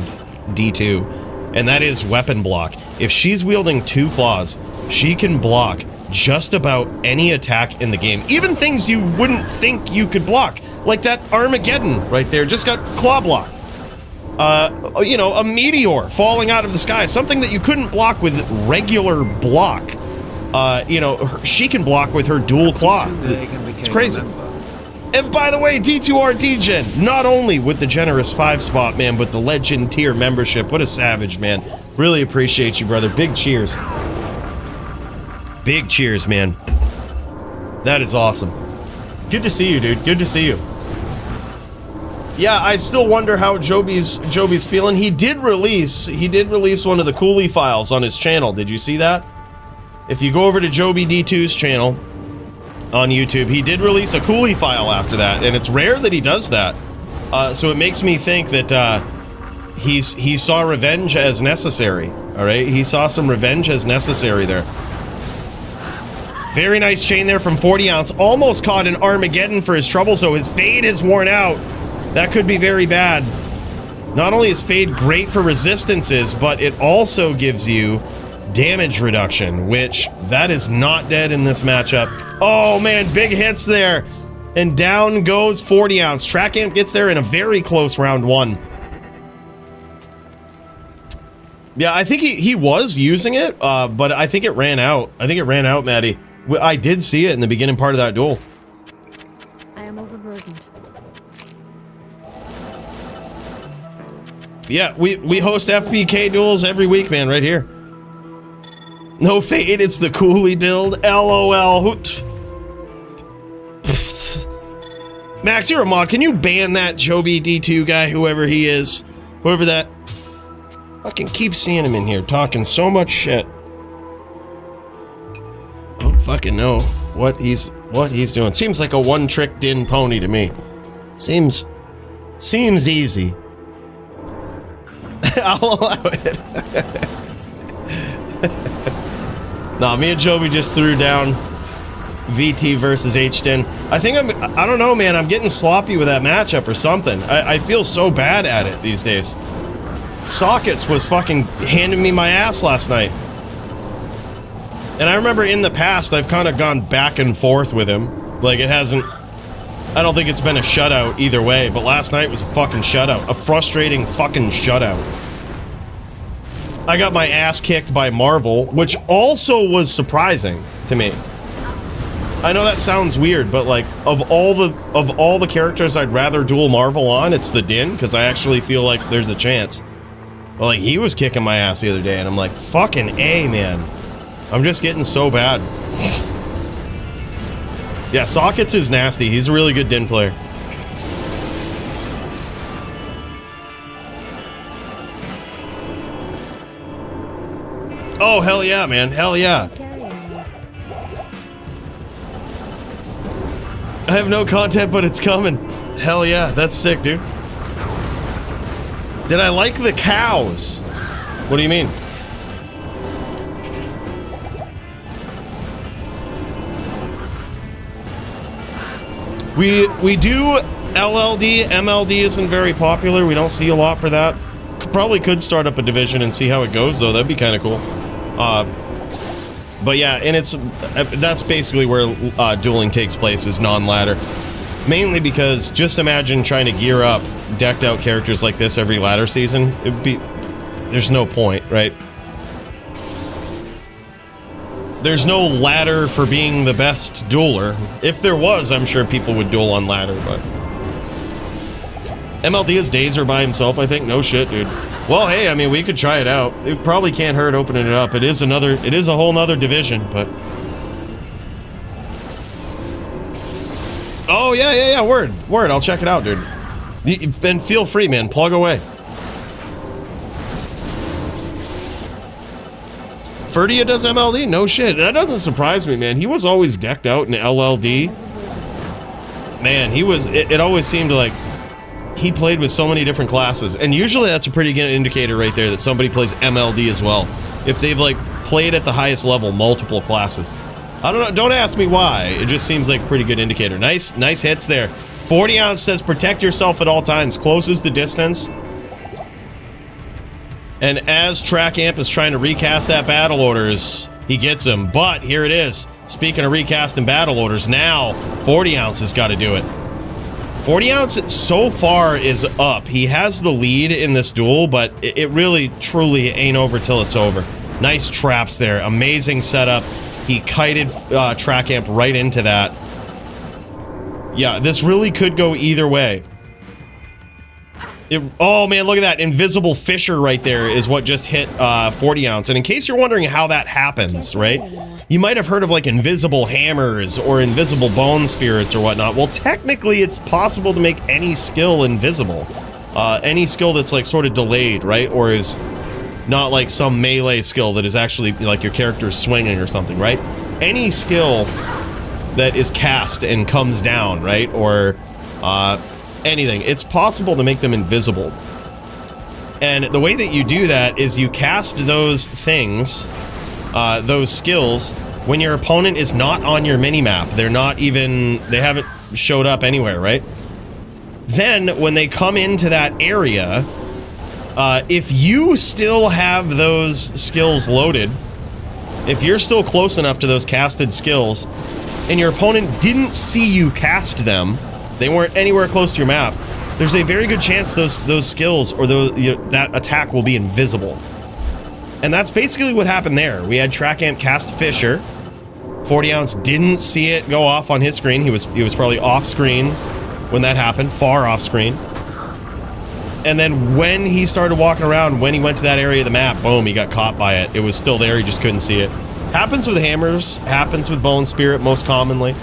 D2. And that is weapon block. If she's wielding 2 claws, she can block just about any attack in the game. Even things you wouldn't think you could block. Like that Armageddon right there just got claw blocked. You know, a meteor falling out of the sky. Something that you couldn't block with regular block. You know, she can block with her dual claw. It's crazy. And by the way, D2R Degen, not only with the generous 5 spot, man, but the legend tier membership. What a savage, man. Really appreciate you, brother. Big cheers. Big cheers, man. That is awesome. Good to see you, dude. Good to see you. Yeah, I still wonder how Joby's feeling. He did release one of the Coolie files on his channel. Did you see that? If you go over to Joby D2's channel on YouTube, he did release a Coolie file after that, and it's rare that he does that. So it makes me think that he saw revenge as necessary. All right, he saw some revenge as necessary there. Very nice chain there from 40 ounce. Almost caught an Armageddon for his trouble, so his fade is worn out. That could be very bad. Not only is fade great for resistances, but it also gives you damage reduction, which that is not dead in this matchup. Oh man, big hits there. And down goes 40 ounce. Track Amp gets there in a very close round 1. Yeah, I think he was using it, but I think it ran out. I think it ran out, Maddie. I did see it in the beginning part of that duel. I am overburdened. Yeah, we host FPK duels every week, man, right here. No fade, it's the Coolie build. LOL. Max, you're a mod. Can you ban that Joby D2 guy, whoever he is? Whoever that... Fucking keep seeing him in here talking so much shit. I don't fucking know what he's doing. Seems like a one-trick din pony to me. Seems easy. I'll allow it. Nah, me and Joby just threw down VT versus H10. I don't know, man. I'm getting sloppy with that matchup or something. I feel so bad at it these days. Sockets was fucking handing me my ass last night. And I remember in the past, I've kind of gone back and forth with him. Like, it hasn't... I don't think it's been a shutout either way, but last night was a fucking shutout. A frustrating fucking shutout. I got my ass kicked by Marvel, which also was surprising to me. I know that sounds weird, but like, of all the characters I'd rather duel Marvel on, it's the Din, because I actually feel like there's a chance. But like, he was kicking my ass the other day, and I'm like, fucking A, man. I'm just getting so bad. Yeah, Sockets is nasty. He's a really good Din player. Oh, hell yeah, man. Hell yeah. I have no content, but it's coming. Hell yeah. That's sick, dude. Did I like the cows? What do you mean? We do LLD. MLD isn't very popular. We don't see a lot for that. Probably could start up a division and see how it goes, though. That'd be kind of cool. But yeah, and that's basically where dueling takes place, is non-ladder. Mainly because just imagine trying to gear up decked out characters like this every ladder season. It'd be... There's no point, right? There's no ladder for being the best dueler. If there was, I'm sure people would duel on ladder, but... MLD is Dazer by himself, I think. No shit, dude. Well, hey, I mean, we could try it out. It probably can't hurt opening it up. It is a whole nother division, but... Oh, yeah, word, I'll check it out, dude. And feel free, man, plug away. Ferdia does MLD? No shit. That doesn't surprise me, man. He was always decked out in LLD. Man, he was... It always seemed like he played with so many different classes. And usually that's a pretty good indicator right there that somebody plays MLD as well. If they've, like, played at the highest level, multiple classes. I don't know. Don't ask me why. It just seems like a pretty good indicator. Nice hits there. 40 ounce says protect yourself at all times. Closes the distance. And as Track Amp is trying to recast that battle orders, he gets him. But here it is. Speaking of recasting battle orders, now 40 ounce has got to do it. 40 ounce so far is up. He has the lead in this duel, but it really, truly ain't over till it's over. Nice traps there. Amazing setup. He kited Track Amp right into that. Yeah, this really could go either way. Oh man, look at that. Invisible Fissure right there is what just hit 40 ounce. And in case you're wondering how that happens, right? You might have heard of like invisible hammers or invisible bone spirits or whatnot. Well, technically it's possible to make any skill invisible. Any skill that's like sort of delayed, right? Or is not like some melee skill that is actually like your character swinging or something, right? Any skill that is cast and comes down, right? Or anything. It's possible to make them invisible. And the way that you do that is you cast those things, those skills, when your opponent is not on your minimap. They're not even, they haven't showed up anywhere, right? Then, when they come into that area, if you still have those skills loaded, if you're still close enough to those casted skills, and your opponent didn't see you cast them, they weren't anywhere close to your map, there's a very good chance those skills or that attack will be invisible. And that's basically what happened there. We had Track Amp cast Fisher. 40 ounce didn't see it go off on his screen. He was probably off screen when that happened, far off screen. And then when he started walking around, when he went to that area of the map, boom, he got caught by it. It was still there, he just couldn't see it. Happens with hammers, happens with Bone Spirit most commonly.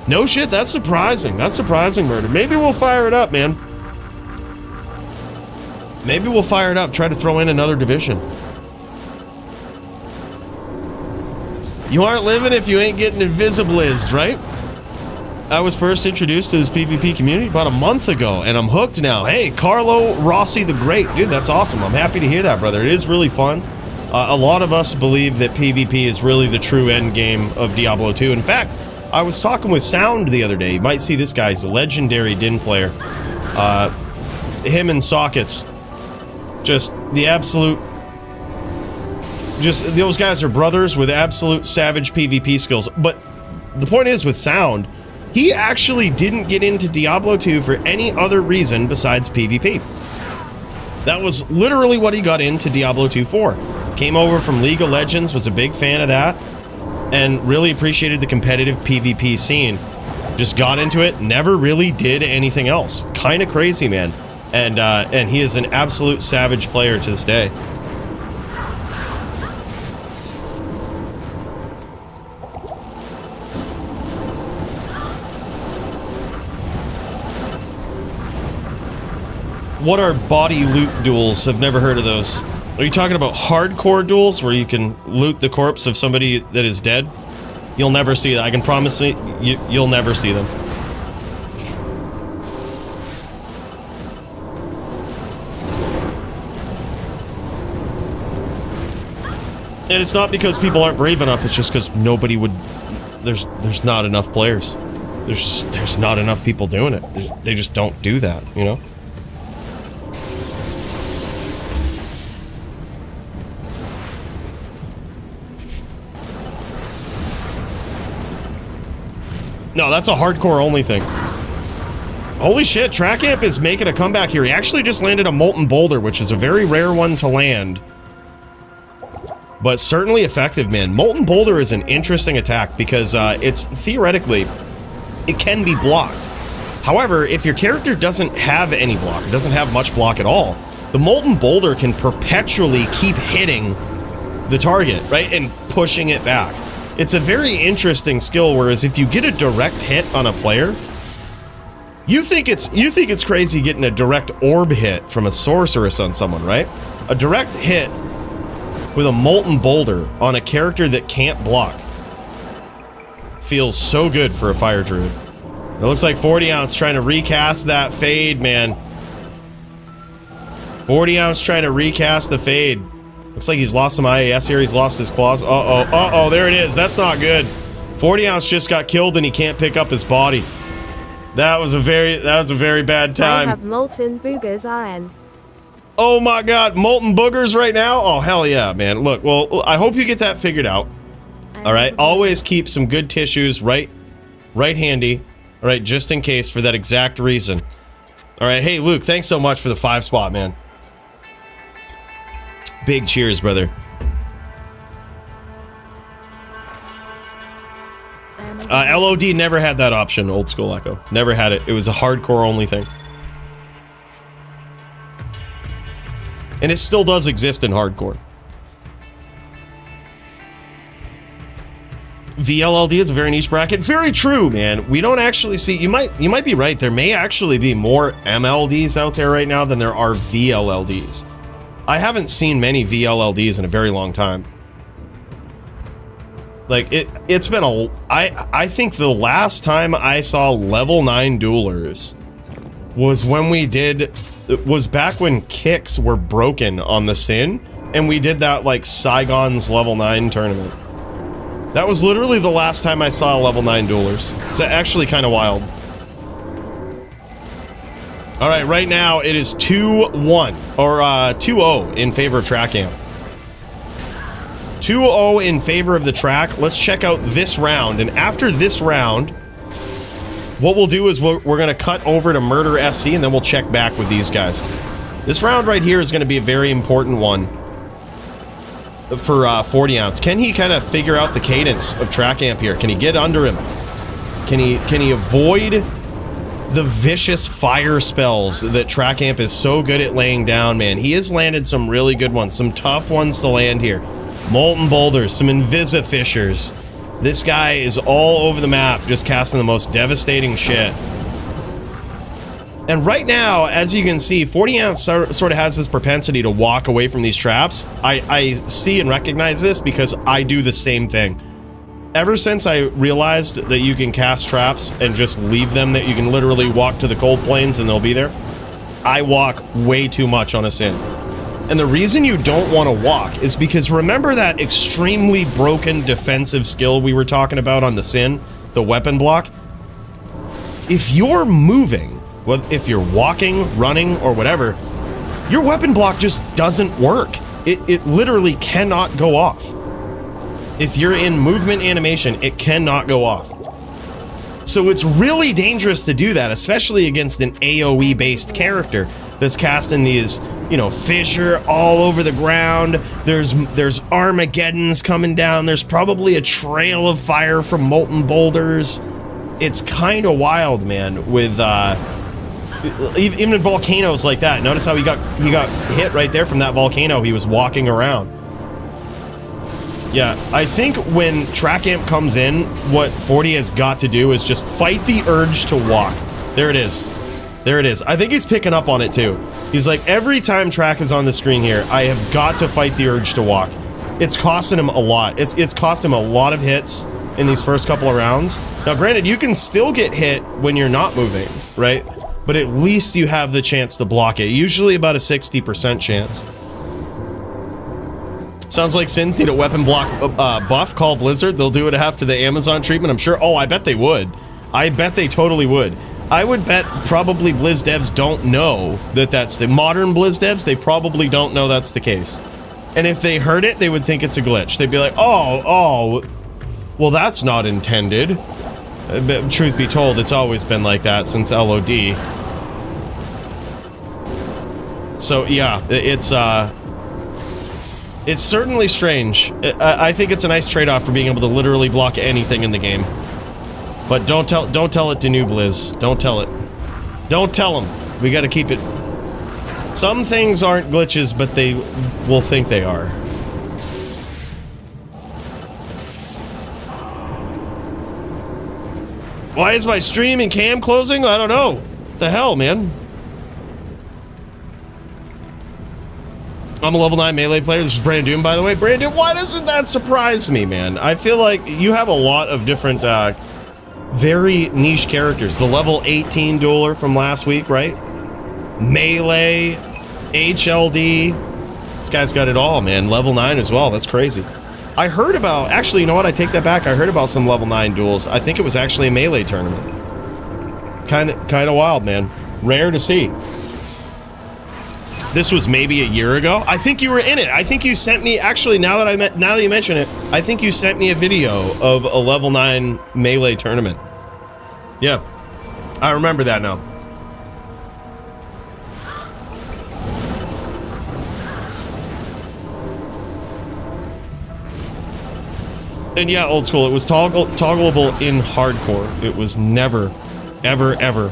No shit, that's surprising. That's surprising, Murder. Maybe we'll fire it up, man. Maybe we'll fire it up, try to throw in another division. You aren't living if you ain't getting invisibilized, right? I was first introduced to this PvP community about a month ago, and I'm hooked now. Hey, Carlo Rossi the Great. Dude, that's awesome. I'm happy to hear that, brother. It is really fun. A lot of us believe that PvP is really the true end game of Diablo 2. In fact, I was talking with Sound the other day. You might see this guy. He's a legendary Din player. Him and Sockets. Just the absolute... Just, those guys are brothers with absolute savage PvP skills. But the point is, with Sound, he actually didn't get into Diablo 2 for any other reason besides PvP. That was literally what he got into Diablo 2 for. Came over from League of Legends, was a big fan of that, and really appreciated the competitive PvP scene. Just got into it, never really did anything else. Kind of crazy, man. And he is an absolute savage player to this day. What are body loot duels? I've never heard of those. Are you talking about hardcore duels where you can loot the corpse of somebody that is dead? You'll never see that. I can promise you, you'll never see them. And it's not because people aren't brave enough, it's just because nobody would... There's not enough players. There's not enough people doing it. They just don't do that, you know? No, that's a hardcore only thing. Holy shit, Track Amp is making a comeback here. He actually just landed a Molten Boulder, which is a very rare one to land. But certainly effective, man. Molten Boulder is an interesting attack because it's theoretically, it can be blocked. However, if your character doesn't have any block, doesn't have much block at all, the Molten Boulder can perpetually keep hitting the target, right? And pushing it back. It's a very interesting skill, whereas if you get a direct hit on a player, you think it's crazy getting a direct orb hit from a sorceress on someone, right? A direct hit with a Molten Boulder on a character that can't block feels so good for a Fire Druid. It looks like 40 ounce trying to recast that fade, man. 40 ounce trying to recast the fade. Looks like he's lost some IAS here. He's lost his claws. Uh-oh, there it is. That's not good. 40 ounce just got killed and he can't pick up his body. That was a very bad time. I have molten boogers RN. Oh my god, molten boogers right now? Oh, hell yeah, man. Look, well, I hope you get that figured out. All right, always keep some good tissues right handy. All right, just in case for that exact reason. All right, hey, Luke, thanks so much for the 5 spot, man. Big cheers, brother. LOD never had that option, Old School Echo. Never had it. It was a hardcore only thing. And it still does exist in hardcore. VLLD is a very niche bracket. Very true, man. We don't actually see... You might be right. There may actually be more MLDs out there right now than there are VLLDs. I haven't seen many VLLDs in a very long time. Like, it's been a... I think the last time I saw level 9 duelers was when we did... It was back when kicks were broken on the Sin, and we did that, like, Saigon's level 9 tournament. That was literally the last time I saw level 9 duelers. It's actually kind of wild. All right, right now it is 2-1, or 2-0 in favor of Track Amp. 2-0 in favor of the track. Let's check out this round. And after this round, what we'll do is we're going to cut over to Murder SC, and then we'll check back with these guys. This round right here is going to be a very important one for 40 ounce. Can he kind of figure out the cadence of track amp here? Can he get under him? Can he avoid the vicious fire spells that track amp is so good at laying down, man? He has landed some really good ones, some tough ones to land here. Molten boulders, some Invisifishers. This guy is all over the map, just casting the most devastating shit. And right now, as you can see, 40 ounce sort of has this propensity to walk away from these traps. I see and recognize this because I do the same thing. Ever since I realized that you can cast traps and just leave them, that you can literally walk to the cold plains and they'll be there, I walk way too much on a Sin. And the reason you don't want to walk is because remember that extremely broken defensive skill we were talking about on the Sin, the weapon block? If you're moving, well, if you're walking, running, or whatever, your weapon block just doesn't work. It literally cannot go off. If you're in movement animation, it cannot go off. So it's really dangerous to do that, especially against an AoE-based character that's casting these, you know, fissure all over the ground. There's Armageddons coming down. There's probably a trail of fire from molten boulders. It's kind of wild, man, with even in volcanoes like that. Notice how he got hit right there from that volcano he was walking around. Yeah, I think when track amp comes in, what 40 has got to do is just fight the urge to walk. There it is. There it is. I think he's picking up on it too. He's like, every time track is on the screen here, I have got to fight the urge to walk. It's costing him a lot. It's cost him a lot of hits in these first couple of rounds. Now, granted, you can still get hit when you're not moving, right? But at least you have the chance to block it. Usually about a 60% chance. Sounds like Sins need a weapon block buff. Call Blizzard. They'll do it after the Amazon treatment, I'm sure. Oh, I bet they would. I bet they totally would. I would bet probably Blizz devs don't know that that's the modern Blizz devs. They probably don't know that's the case. And if they heard it, they would think it's a glitch. They'd be like, oh, well, that's not intended. But truth be told, it's always been like that since LOD. So yeah, it's certainly strange. I think it's a nice trade-off for being able to literally block anything in the game. But don't tell it to New Blizz. Don't tell it. Don't tell them. We got to keep it. Some things aren't glitches, but they will think they are. Why is my stream and cam closing? I don't know. What the hell, man? I'm a level 9 melee player. This is Brandoom, by the way. Brandoom, why doesn't that surprise me, man? I feel like you have a lot of different, very niche characters. The level 18 dueler from last week, right? Melee, HLD. This guy's got it all, man. Level 9 as well. That's crazy. I heard about... Actually, you know what? I take that back. I heard about some level 9 duels. I think it was actually a melee tournament. Kind of wild, man. Rare to see. This was maybe a year ago. I think you were in it. I think you sent me... Actually, now that you mention it, I think you sent me a video of a level 9 melee tournament. Yeah. I remember that now. And yeah, old school, it was toggleable in hardcore. It was never, ever, ever,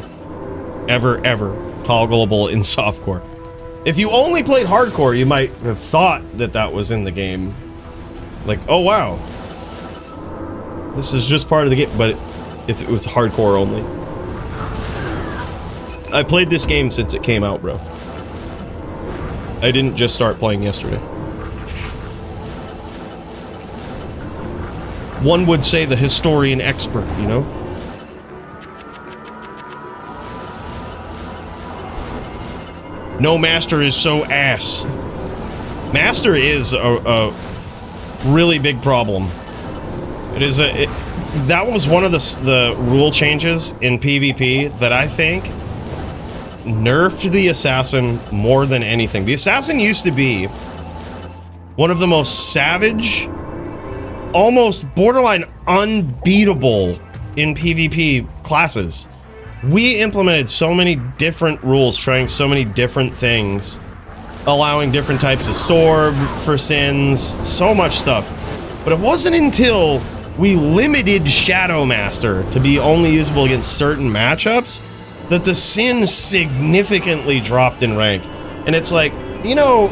ever, ever toggleable in softcore. If you only played hardcore, you might have thought that that was in the game. Like, oh wow, this is just part of the game, but it was hardcore only. I played this game since it came out, bro. I didn't just start playing yesterday. One would say the historian expert, you know? No master is so ass. Master is a really big problem. It is that was one of the rule changes in PvP that I think nerfed the assassin more than anything. The assassin used to be one of the most savage almost borderline unbeatable in PvP classes. We implemented so many different rules, trying so many different things, allowing different types of sword for sins, so much stuff. But it wasn't until we limited Shadow Master to be only usable against certain matchups that the sin significantly dropped in rank. And it's like, you know,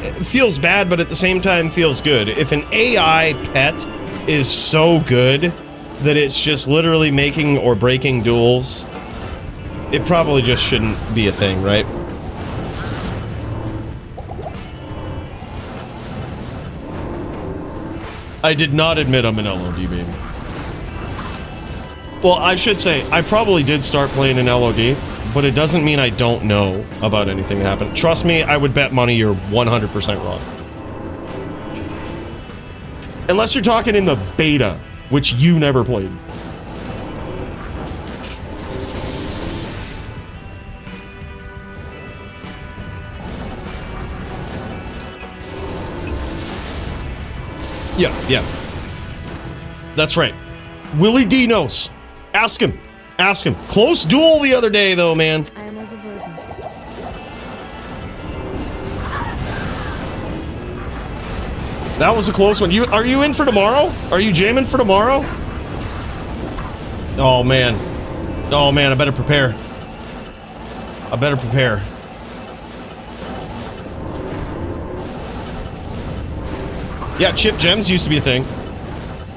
it feels bad, but at the same time feels good. If an AI pet is so good that it's just literally making or breaking duels, it probably just shouldn't be a thing, right? I did not admit I'm an LOD baby. Well, I should say, I probably did start playing in LOD, but it doesn't mean I don't know about anything that happened. Trust me, I would bet money you're 100% wrong. Unless you're talking in the beta, which you never played. Yeah. That's right. Willie D knows. Ask him. Ask him. Close duel the other day, though, man. I am as a virgin. That was a close one. Are you in for tomorrow? Are you jamming for tomorrow? Oh, man. Oh, man, I better prepare. I better prepare. Yeah, chip gems used to be a thing.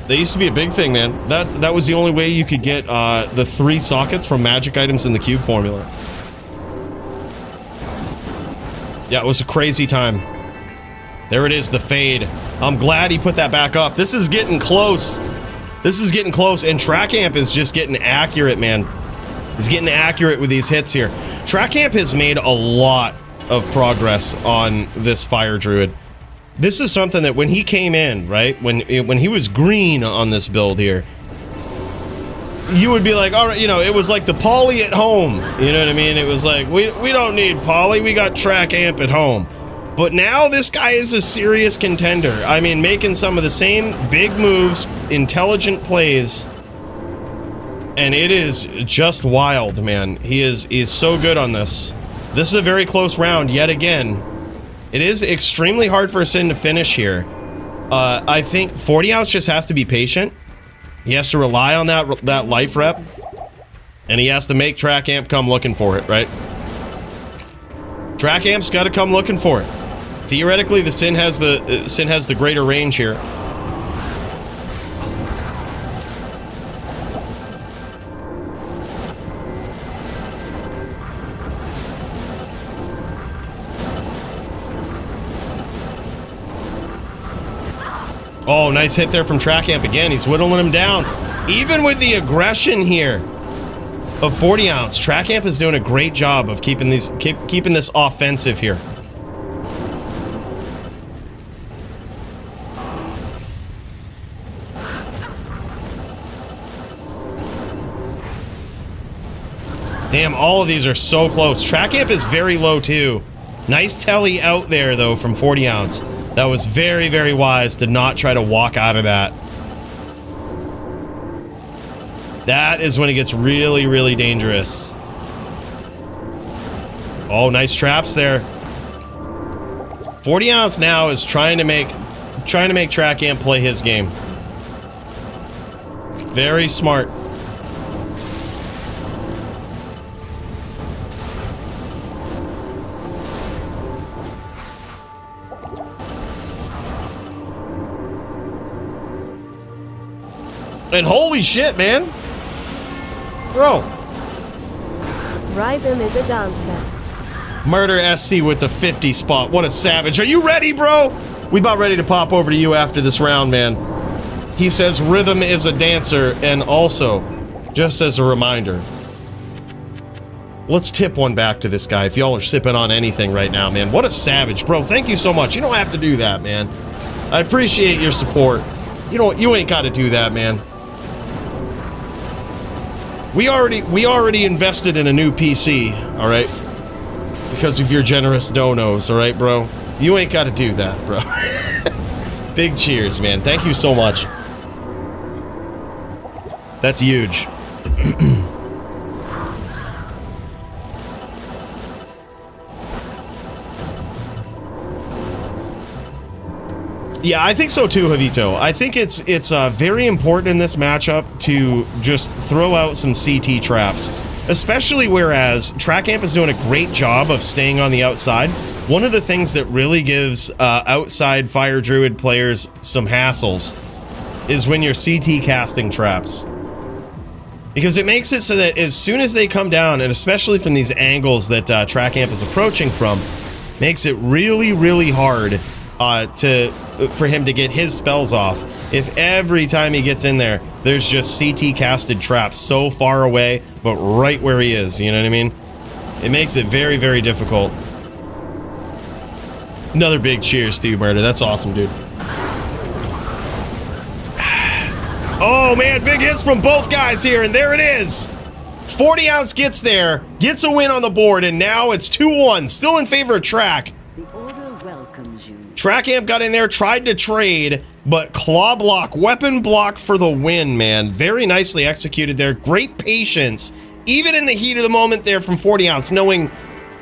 They used to be a big thing, man. That was the only way you could get the 3 sockets from magic items in the cube formula. Yeah, it was a crazy time. There it is, the fade. I'm glad he put that back up. This is getting close. This is getting close, and Track Amp is just getting accurate, man. He's getting accurate with these hits here. Track Amp has made a lot of progress on this Fire Druid. This is something that when he came in, right, when he was green on this build here, you would be like, all right, you know, it was like the Poly at home. You know what I mean? It was like, we don't need Poly, we got Track Amp at home. But now this guy is a serious contender. I mean, making some of the same big moves, intelligent plays, and it is just wild, man. He's so good on this. This is a very close round yet again. It is extremely hard for a Sin to finish here. I think 40 ounce just has to be patient. He has to rely on that life rep, and he has to make Track Amp come looking for it, right? Track Amp's got to come looking for it. Theoretically, the Sin has the greater range here. Oh, nice hit there from Track Amp again. He's whittling him down. Even with the aggression here of 40 ounce, Track Amp is doing a great job of keeping this offensive here. Damn, all of these are so close. Track Amp is very low too. Nice telly out there though from 40 ounce. That was very, very wise to not try to walk out of that. That is when it gets really, really dangerous. Oh, nice traps there. 40 ounce now is trying to make Track Amp play his game. Very smart. And holy shit, man. Bro. Rhythm is a dancer. Murder SC with the 50 spot. What a savage. Are you ready, bro? We about ready to pop over to you after this round, man. He says rhythm is a dancer, and also, just as a reminder, let's tip one back to this guy if y'all are sipping on anything right now, man. What a savage, bro. Thank you so much. You don't have to do that, man. I appreciate your support. You ain't got to do that, man. We already invested in a new PC, all right? Because of your generous donos, all right, bro? You ain't got to do that, bro. Big cheers, man. Thank you so much. That's huge. Yeah, I think so too, Havito. I think it's very important in this matchup to just throw out some CT traps, especially whereas Track Amp is doing a great job of staying on the outside. One of the things that really gives outside Fire Druid players some hassles is when you're CT casting traps. Because it makes it so that as soon as they come down, and especially from these angles that Track Amp is approaching from, makes it really, really hard for him to get his spells off. If every time he gets in there, there's just CT casted traps so far away, but right where he is, you know what I mean? It makes it very, very difficult. Another big cheers to you, Murder. That's awesome, dude. Oh, man, big hits from both guys here, and there it is. 40 ounce gets there, gets a win on the board, and now it's 2-1, still in favor of Track. The order welcomes you. Track Amp got in there, tried to trade, but claw block, weapon block for the win, man. Very nicely executed there. Great patience, even in the heat of the moment there from 40 ounce, knowing,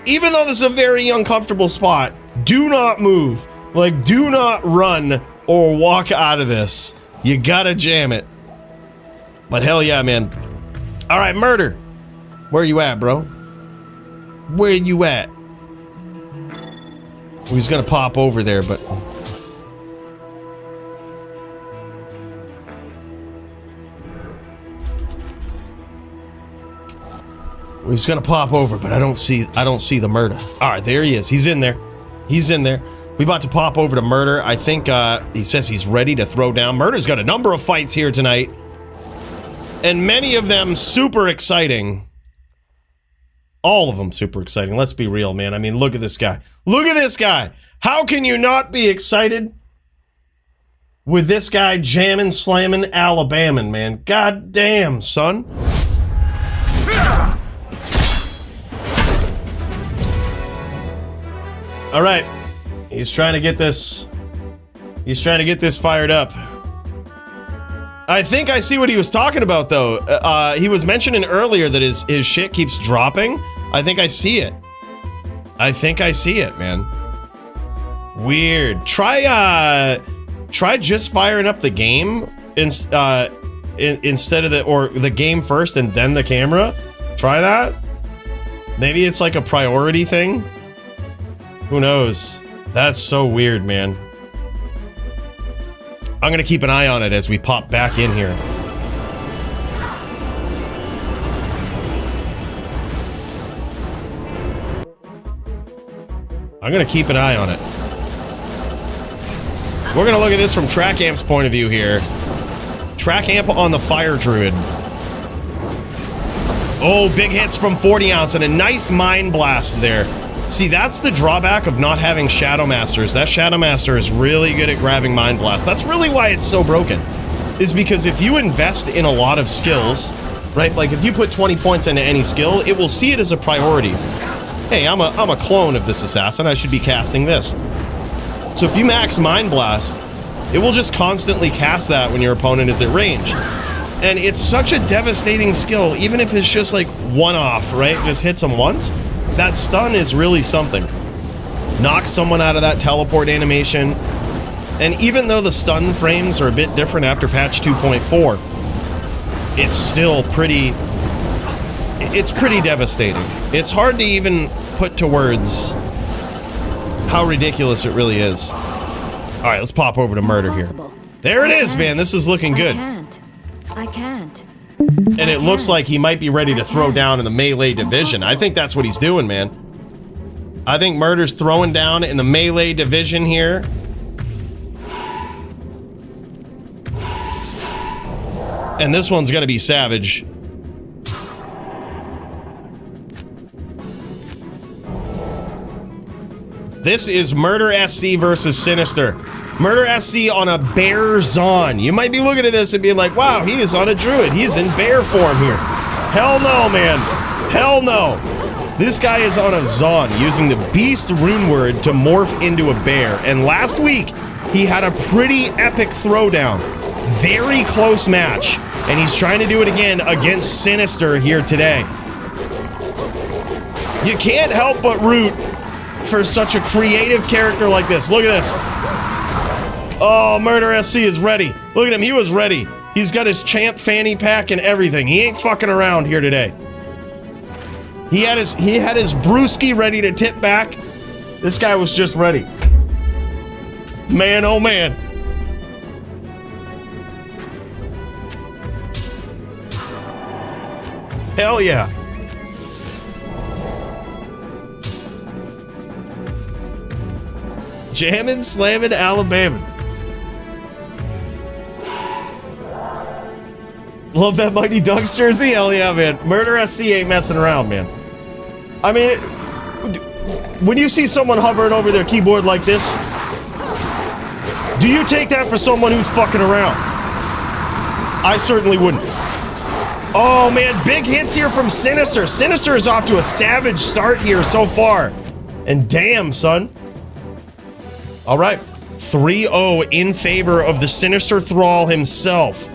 even though this is a very uncomfortable spot, do not move. Like, do not run or walk out of this. You gotta jam it. But hell yeah, man. All right, Murder. Where you at, bro? Where you at? He's gonna pop over there, but... He's gonna pop over, but I don't see the Murder. All right, there he is. He's in there. He's in there. We about to pop over to Murder. I think he says he's ready to throw down. Murder's got a number of fights here tonight, and many of them super exciting. All of them super exciting. Let's be real, man. I mean, look at this guy. Look at this guy. How can you not be excited with this guy jamming, slamming, Alabaman, man? God damn, son. All right. He's trying to get this. He's trying to get this fired up. I think I see what he was talking about, though. He was mentioning earlier that his shit keeps dropping. I think I see it. I think I see it, man. Weird. Try just firing up the game instead of the game first and then the camera. Try that. Maybe it's like a priority thing. Who knows? That's so weird, man. I'm gonna keep an eye on it as we pop back in here. I'm gonna keep an eye on it. We're gonna look at this from Track Amp's point of view here. Track Amp on the Fire Druid. Oh, big hits from 40 ounce and a nice Mind Blast there. See, that's the drawback of not having Shadow Masters. That Shadow Master is really good at grabbing Mind Blast. That's really why it's so broken. Is because if you invest in a lot of skills, right? Like if you put 20 points into any skill, it will see it as a priority. Hey, I'm a clone of this assassin. I should be casting this. So if you max Mind Blast, it will just constantly cast that when your opponent is at range. And it's such a devastating skill, even if it's just like one-off, right? Just hits them once. That stun is really something. Knocks someone out of that teleport animation. And even though the stun frames are a bit different after patch 2.4, it's still pretty... It's pretty devastating. It's hard to even put to words how ridiculous it really is. Alright, let's pop over to Murder here. There it is, man. This is looking good. I can't. And it looks like he might be ready to throw down in the melee division. I think that's what he's doing, man. I think Murder's throwing down in the melee division here. And this one's gonna be savage. This is Murder SC versus Sinister. Murder SC on a bear Zon. You might be looking at this and being like, wow, he is on a druid. He's in bear form here. Hell no, man. Hell no. This guy is on a Zon using the beast rune word to morph into a bear. And last week, he had a pretty epic throwdown. Very close match. And he's trying to do it again against Sinister here today. You can't help but root for such a creative character like this. Look at this. Oh, Murder SC is ready. Look at him. He was ready. He's got his champ fanny pack and everything. He ain't fucking around here today. He had his brewski ready to tip back. This guy was just ready. Man, oh man. Hell yeah. Jammin', slammin', Alabama. Love that Mighty Ducks jersey? Hell yeah, man. Murder SC ain't messing around, man. I mean, when you see someone hovering over their keyboard like this, do you take that for someone who's fucking around? I certainly wouldn't. Oh man, big hits here from Sinister. Sinister is off to a savage start here so far. And damn, son. All right, 3-0 in favor of the Sinister Thrall himself.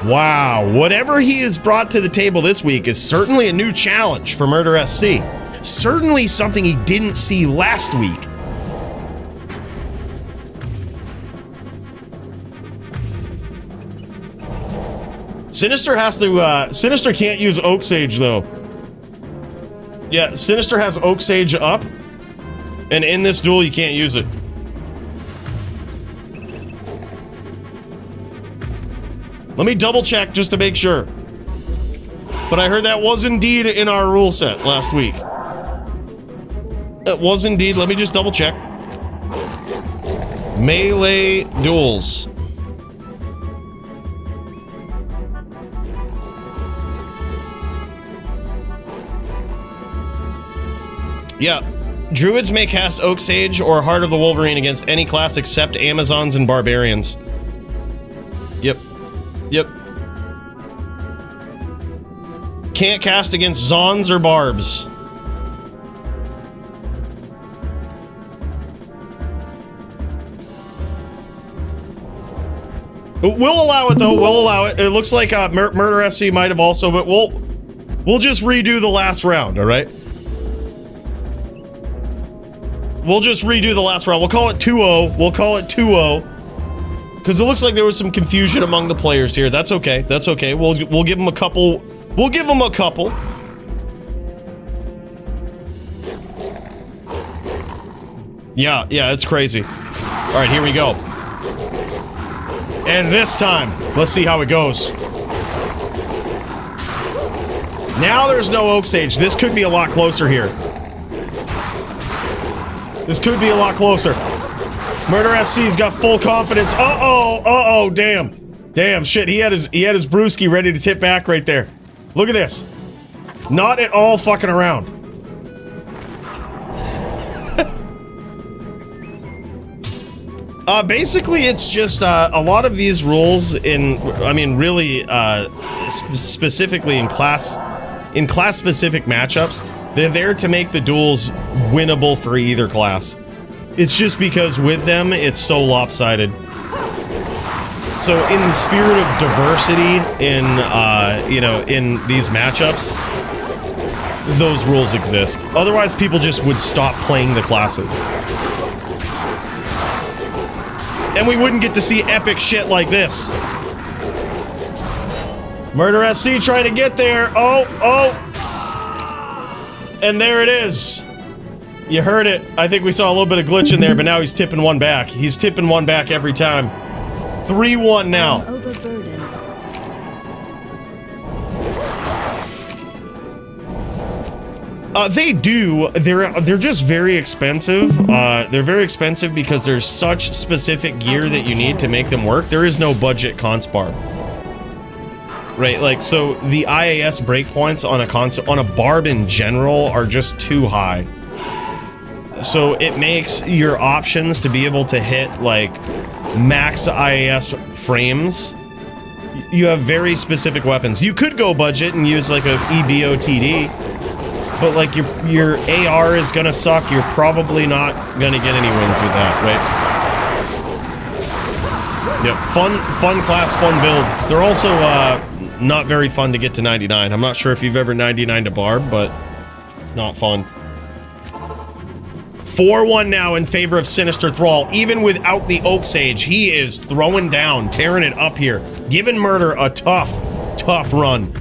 Wow, whatever he has brought to the table this week is certainly a new challenge for Murder SC. Certainly something he didn't see last week. Sinister has to, Sinister can't use Oak Sage though. Yeah, Sinister has Oak Sage up, and in this duel you can't use it. Let me double check just to make sure. But I heard that was indeed in our rule set last week. It was indeed. Let me just double check. Melee duels. Yeah. Druids may cast Oak Sage or Heart of the Wolverine against any class except Amazons and Barbarians. Yep. Yep. Can't cast against Zons or Barbs. We'll allow it though. We'll allow it. It looks like Murder SC might have also, but we'll just redo the last round. All right. We'll just redo the last round. We'll call it 2-0. We'll call it 2-0. Because it looks like there was some confusion among the players here. That's okay. That's okay. We'll give them a couple. We'll give them a couple. Yeah, it's crazy. All right, here we go. And this time, let's see how it goes. Now there's no Oak Sage. This could be a lot closer here. This could be a lot closer. Murder SC's got full confidence. Uh-oh, damn. Damn, shit, he had his brewski ready to tip back right there. Look at this. Not at all fucking around. Basically, it's just a lot of these rules really specifically in class-specific matchups, they're there to make the duels winnable for either class. It's just because with them, it's so lopsided. So in the spirit of diversity in these matchups, those rules exist. Otherwise, people just would stop playing the classes. And we wouldn't get to see epic shit like this. Murder SC trying to get there. Oh. And there it is. You heard it. I think we saw a little bit of glitch in there, but now he's tipping one back. He's tipping one back every time. 3-1 now. Overburdened. They do. They're just very expensive. They're very expensive because there's such specific gear that you need to make them work. There is no budget const bar. Right, like, so the IAS breakpoints on a barb in general are just too high. So it makes your options to be able to hit, like, max IAS frames. You have very specific weapons. You could go budget and use, like, a EBOTD, but, like, your AR is gonna suck. You're probably not gonna get any wins with that, right? Yep, fun class, fun build. They're also not very fun to get to 99. I'm not sure if you've ever 99 to Barb, but not fun. 4-1 now in favor of Sinister Thrall. Even without the Oak Sage, he is throwing down, tearing it up here, giving Murder a tough run.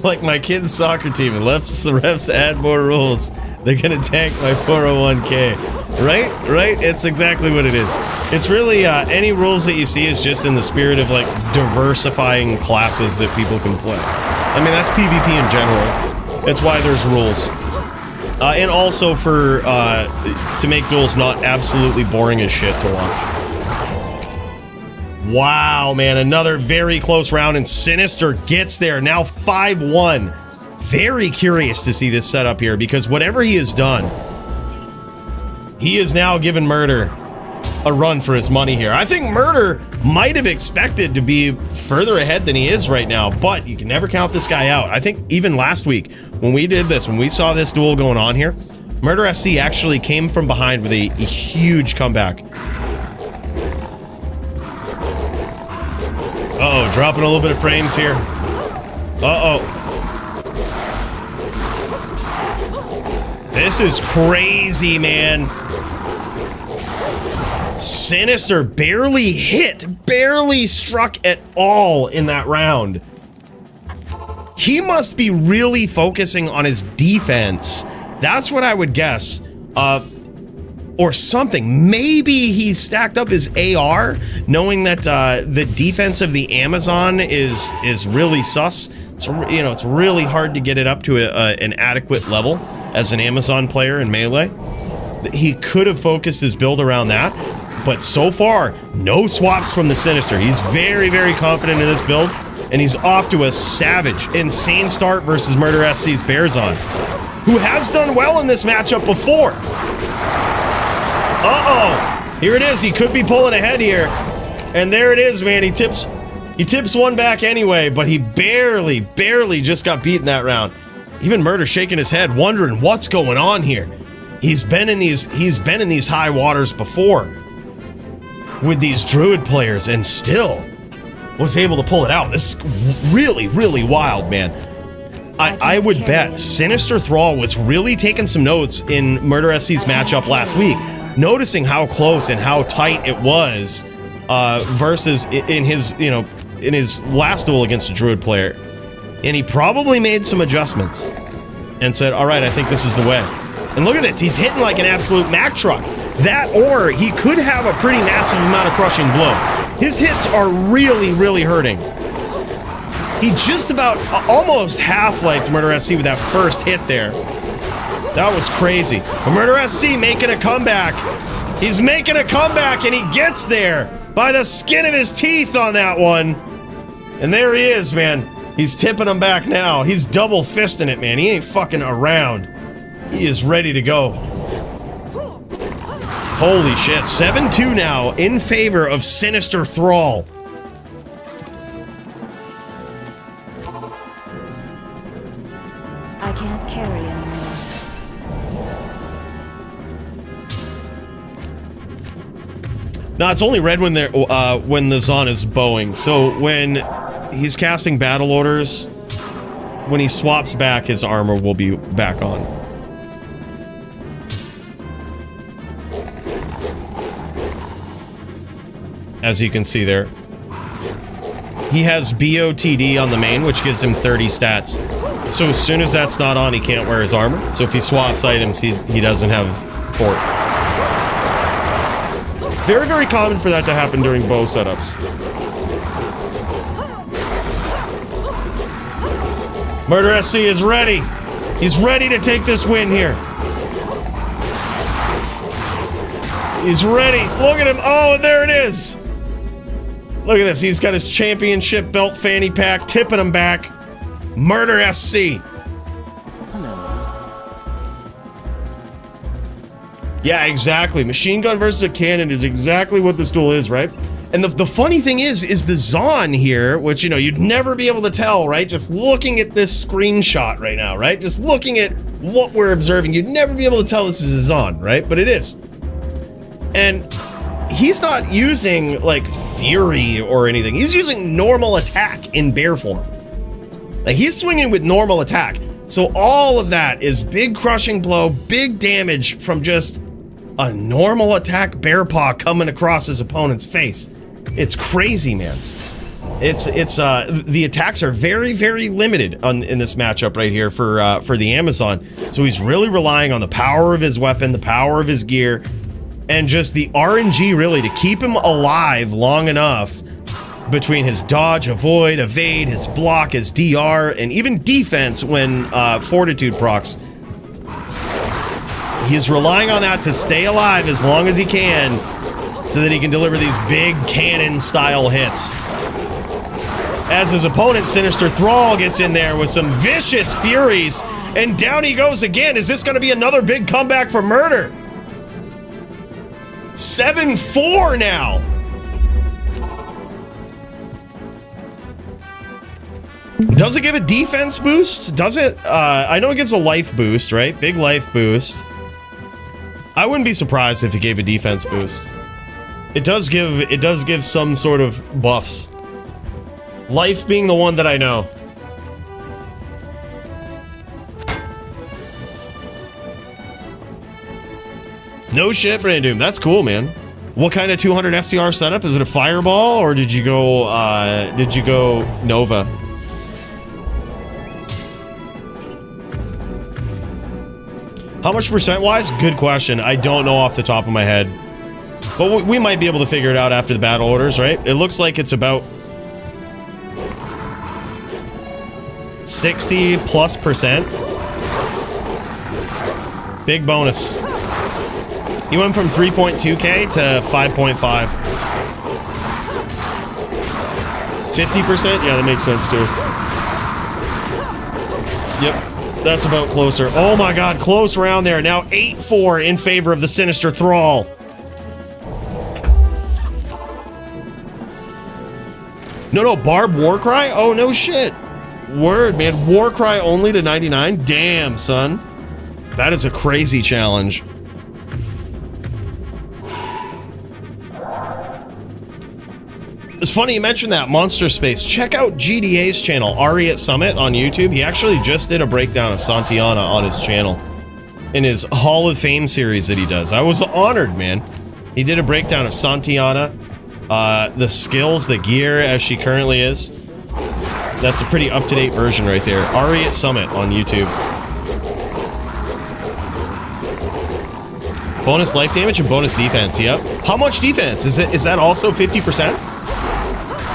Like my kid's soccer team, unless the refs add more rules, they're gonna tank my 401k. Right? It's exactly what it is. It's really, any rules that you see is just in the spirit of, like, diversifying classes that people can play. I mean, that's PvP in general. That's why there's rules. And also for, to make duels not absolutely boring as shit to watch. Wow, man, another very close round, and Sinister gets there, now 5-1. Very curious to see this setup here, because whatever he has done, he is now giving Murder a run for his money here. I think Murder might have expected to be further ahead than he is right now, but you can never count this guy out. I think even last week, when we did this, when we saw this duel going on here, Murder SC actually came from behind with a huge comeback. Uh-oh, dropping a little bit of frames here. Uh-oh. This is crazy, man. Sinister barely hit, barely struck at all in that round. He must be really focusing on his defense. That's what I would guess. Or something. Maybe he stacked up his AR, knowing that the defense of the Amazon is really sus. It's, you know, it's really hard to get it up to an adequate level as an Amazon player in Melee. He could have focused his build around that, but so far, no swaps from the Sinister. He's very, very confident in this build, and he's off to a savage, insane start versus Murder SC's Bearzon, who has done well in this matchup before. Uh-oh! Here it is. He could be pulling ahead here. And there it is, man. He tips one back anyway, but he barely just got beaten that round. Even Murder shaking his head, wondering what's going on here. He's been in these high waters before with these Druid players and still was able to pull it out. This is really, really wild, man. I would bet Sinister Thrall was really taking some notes in Murder SC's matchup last week, noticing how close and how tight it was versus in his last duel against a Druid player. And he probably made some adjustments and said, all right, I think this is the way. And look at this, he's hitting like an absolute Mack truck. That, or he could have a pretty massive amount of crushing blow. His hits are really, really hurting. He just about almost half-lifed Murder SC with that first hit there. That was crazy. But Murder SC making a comeback. He's making a comeback, and he gets there by the skin of his teeth on that one. And there he is, man. He's tipping him back now. He's double fisting it, man. He ain't fucking around. He is ready to go. Holy shit. 7-2 now in favor of Sinister Thrall. I can't carry anymore. No, it's only red when the Zon is bowing. So when he's casting battle orders, when he swaps back, his armor will be back on. As you can see there. He has BOTD on the main, which gives him 30 stats. So as soon as that's not on, he can't wear his armor. So if he swaps items, he doesn't have fort. Very, very common for that to happen during bow setups. Murder SC is ready. He's ready to take this win here. He's ready. Look at him. Oh, there it is. Look at this. He's got his championship belt fanny pack, tipping him back. Murder SC. Yeah, exactly. Machine gun versus a cannon is exactly what this duel is, right? And the funny thing is the Zon here, which, you know, you'd never be able to tell, right? Just looking at this screenshot right now, right? Just looking at what we're observing, you'd never be able to tell this is a Zon, right? But it is. And he's not using, like, Fury or anything. He's using normal attack in bear form. Like, he's swinging with normal attack. So all of that is big crushing blow, big damage from just a normal attack bear paw coming across his opponent's face. It's crazy, man. The attacks are very, very limited in this matchup right here for the Amazon. So he's really relying on the power of his weapon, the power of his gear, and just the RNG really to keep him alive long enough between his dodge, avoid, evade, his block, his DR, and even defense when Fortitude procs. He's relying on that to stay alive as long as he can so that he can deliver these big cannon-style hits. As his opponent, Sinister Thrall, gets in there with some vicious furies, and down he goes again. Is this going to be another big comeback for Murder? 7-4 now. Does it give a defense boost? Does it? I know it gives a life boost, right? Big life boost. I wouldn't be surprised if it gave a defense boost. It does give some sort of buffs. Life being the one that I know. No shit, Brandoom. That's cool, man. What kind of 200 FCR setup? Is it a fireball or did you go Nova? How much percent-wise? Good question. I don't know off the top of my head. But we might be able to figure it out after the battle orders, right? It looks like it's about 60+%. Big bonus. He went from 3.2k to 5.5. 50%? Yeah, that makes sense too. Yep. That's about closer. Oh my god, close round there. Now 8-4 in favor of the Sinister Thrall. No, Barb Warcry? Oh, no shit. Word, man. Warcry only to 99? Damn, son. That is a crazy challenge. It's funny you mentioned that, Monster Space. Check out GDA's channel, Ari at Summit on YouTube. He actually just did a breakdown of Santiana on his channel in his Hall of Fame series that he does. I was honored, man. He did a breakdown of Santiana, the skills, the gear as she currently is. That's a pretty up-to-date version right there. Ari at Summit on YouTube. Bonus life damage and bonus defense, yep. How much defense? Is that also 50%?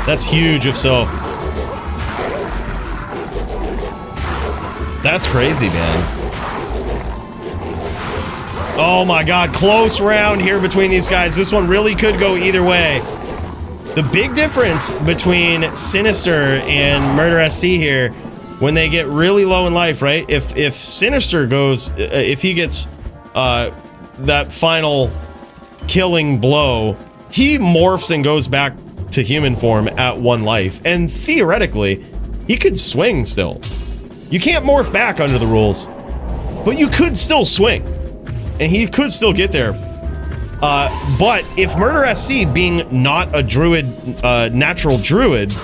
That's huge if so. That's crazy, man. Oh my god, close round here between these guys. This one really could go either way. The big difference between Sinister and Murder SC here, when they get really low in life, right? If Sinister goes, if he gets that final killing blow, he morphs and goes back to human form at 1 life. And theoretically, he could swing still. You can't morph back under the rules, but you could still swing. And he could still get there. But if Murder SC, being not a druid, natural druid,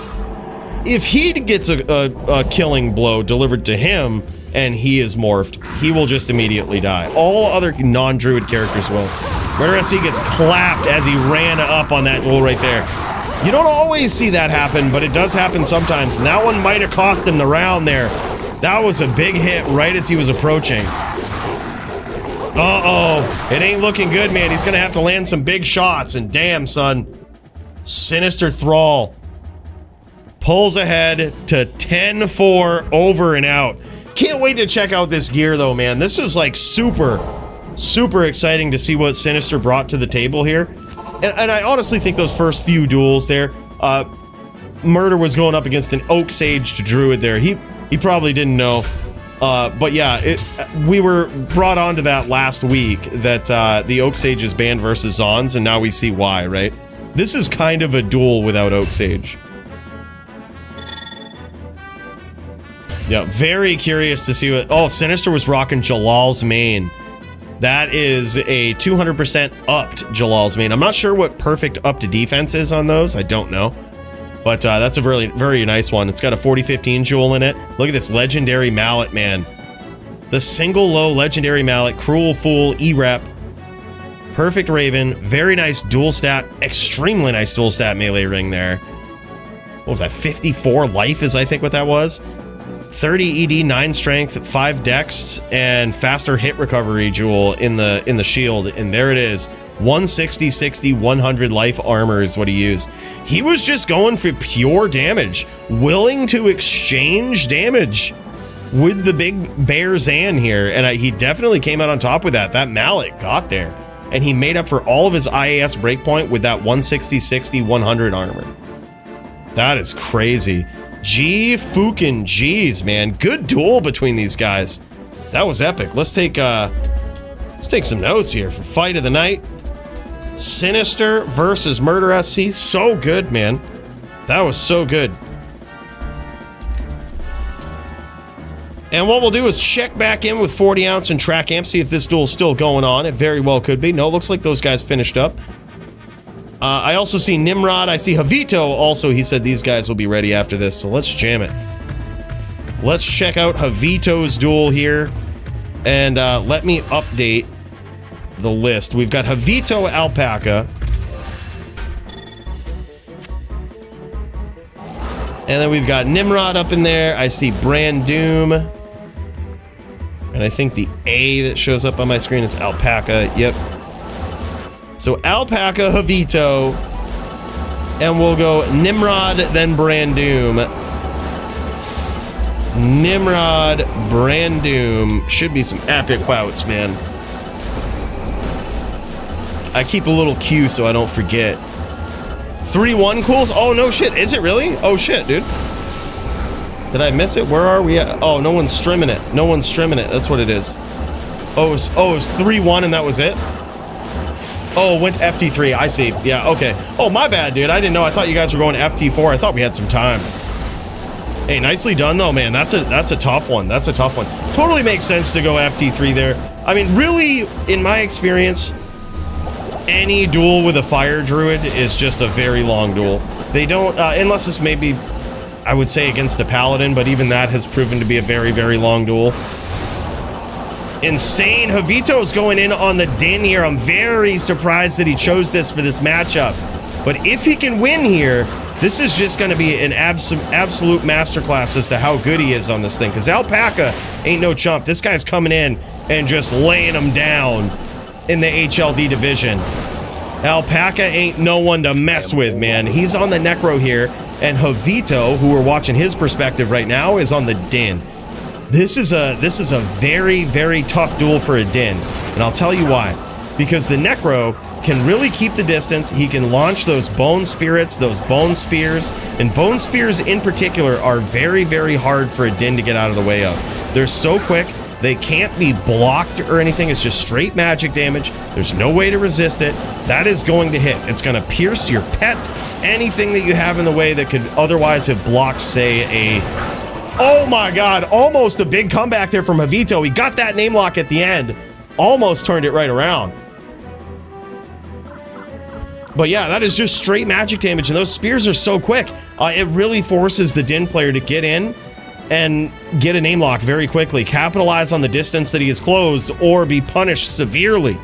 if he gets a killing blow delivered to him and he is morphed, he will just immediately die. All other non-druid characters will. Murder SC gets clapped as he ran up on that duel right there. You don't always see that happen, but it does happen sometimes. And that one might have cost him the round there. That was a big hit right as he was approaching. Uh-oh. It ain't looking good, man. He's gonna have to land some big shots, and damn, son. Sinister Thrall pulls ahead to 10-4 over and out. Can't wait to check out this gear, though, man. This is, like, super exciting to see what Sinister brought to the table here. And I honestly think those first few duels there, Murder was going up against an Oak Sage Druid there. He probably didn't know. But yeah, we were brought onto that last week that the Oak Sage is banned versus Zons, and now we see why, right? This is kind of a duel without Oak Sage. Yeah, very curious to see what... Oh, Sinister was rocking Jalal's main. That is a 200% upped Jalal's main. I'm not sure what perfect up to defense is on those. I don't know. But that's a very, very nice one. It's got a 40-15 jewel in it. Look at this legendary mallet, man. The single low legendary mallet. Cruel Fool, E-Rep. Perfect Raven. Very nice dual stat. Extremely nice dual stat melee ring there. What was that? 54 life is I think what that was. 30 ED, 9 strength, 5 dex, and faster hit recovery jewel in the shield. And there it is. 160, 60, 100 life armor is what he used. He was just going for pure damage. Willing to exchange damage with the big bear Zan here. And he definitely came out on top with that. That mallet got there. And he made up for all of his IAS breakpoint with that 160, 60, 100 armor. That is crazy. G fucking G's, man. Good duel between these guys. That was epic. Let's take some notes here for fight of the night. Sinister versus Murder SC. So good, man. That was so good. And what we'll do is check back in with 40 ounce and track amp, see if this duel's still going on. It very well could be. No, it looks like those guys finished up. I also see Nimrod. I see Havito also. He said these guys will be ready after this, so let's jam it. Let's check out Havito's duel here. And let me update the list. We've got Havito Alpaca. And then we've got Nimrod up in there. I see Brandoom. And I think the A that shows up on my screen is Alpaca. Yep. So Alpaca, Havito, and we'll go Nimrod, then Brandoom. Nimrod, Brandoom. Should be some epic bouts, man. I keep a little queue so I don't forget. 3-1 cools? Oh, no shit. Is it really? Oh, shit, dude. Did I miss it? Where are we at? Oh, no one's streaming it. No one's streaming it. That's what it is. Oh, it was 3-1 and that was it? Oh, went to FT3. I see. Yeah, okay. Oh, my bad, dude. I didn't know. I thought you guys were going to FT4. I thought we had some time. Hey, nicely done, though, man. That's a tough one. That's a tough one. Totally makes sense to go FT3 there. I mean, really, in my experience, any duel with a fire druid is just a very long duel. They don't, unless it's maybe, I would say, against a paladin, but even that has proven to be a very, very long duel. Insane. Havito's going in on the Din here. I'm very surprised that he chose this for this matchup. But if he can win here, this is just going to be an absolute masterclass as to how good he is on this thing. Because Alpaca ain't no chump. This guy's coming in and just laying him down in the HLD division. Alpaca ain't no one to mess with, man. He's on the Necro here. And Havito, who we're watching his perspective right now, is on the Din. This is a very, very tough duel for a Din, and I'll tell you why. Because the Necro can really keep the distance. He can launch those Bone Spirits, those Bone Spears, and Bone Spears in particular are very, very hard for a Din to get out of the way of. They're so quick, they can't be blocked or anything. It's just straight magic damage. There's no way to resist it. That is going to hit. It's going to pierce your pet, anything that you have in the way that could otherwise have blocked, say, a... Oh my god, almost a big comeback there from Havito. He got that name lock at the end. Almost turned it right around. But yeah, that is just straight magic damage, and those spears are so quick. It really forces the Din player to get in and get a name lock very quickly, capitalize on the distance that he is closed, or be punished severely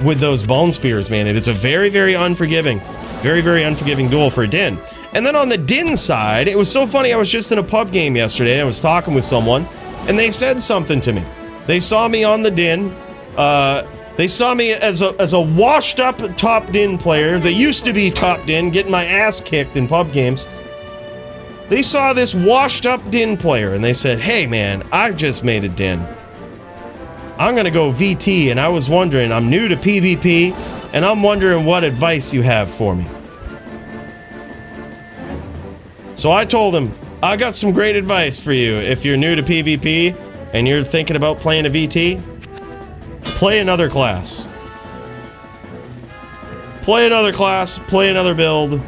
with those Bone Spears, man. It's a very, very unforgiving duel for a Din. And then on the Din side, it was so funny. I was just in a pub game yesterday, and I was talking with someone, and they said something to me. They saw me on the Din. They saw me as a washed-up top Din player that used to be top Din, getting my ass kicked in pub games. They saw this washed-up Din player, and they said, "Hey, man, I've just made a Din. I'm going to go VT, and I was wondering, I'm new to PvP, and I'm wondering what advice you have for me." So I told him, I got some great advice for you. If you're new to PvP and you're thinking about playing a VT, play another class. Play another class, play another build.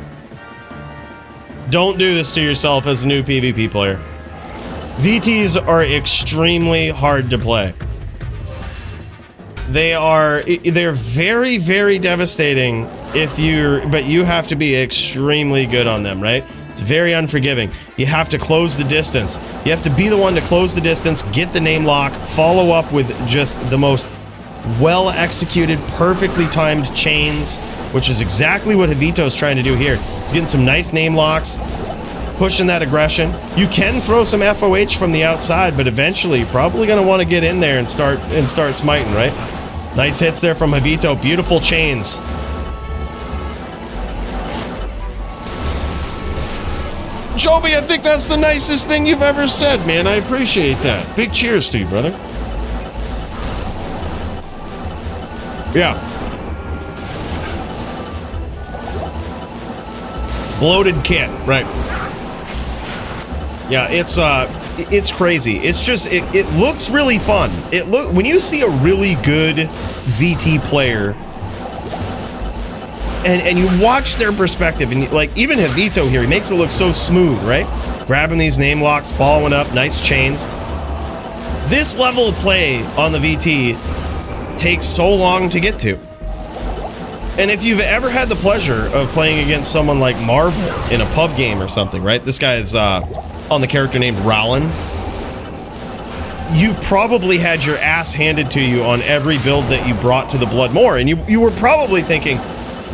Don't do this to yourself as a new PvP player. VTs are extremely hard to play. They're very, very devastating but you have to be extremely good on them, right? It's very unforgiving. You have to close the distance. You have to be the one to close the distance, get the name lock, follow up with just the most well-executed, perfectly timed chains, which is exactly what Havito's trying to do here. He's getting some nice name locks, pushing that aggression. You can throw some FOH from the outside, but eventually you're probably going to want to get in there and start smiting, right? Nice hits there from Havito. Beautiful chains. Joby, I think that's the nicest thing you've ever said, man. I appreciate that. Big cheers to you, brother. Yeah. Bloated kit, right. Yeah, it's crazy. It's just, it looks really fun. When you see a really good VT player and you watch their perspective, and like even Havito here, he makes it look so smooth, right? Grabbing these name locks, following up, nice chains. This level of play on the VT takes so long to get to. And if you've ever had the pleasure of playing against someone like Marvel in a pub game or something, right? This guy is on the character named Rowland. You probably had your ass handed to you on every build that you brought to the Bloodmore, and you were probably thinking,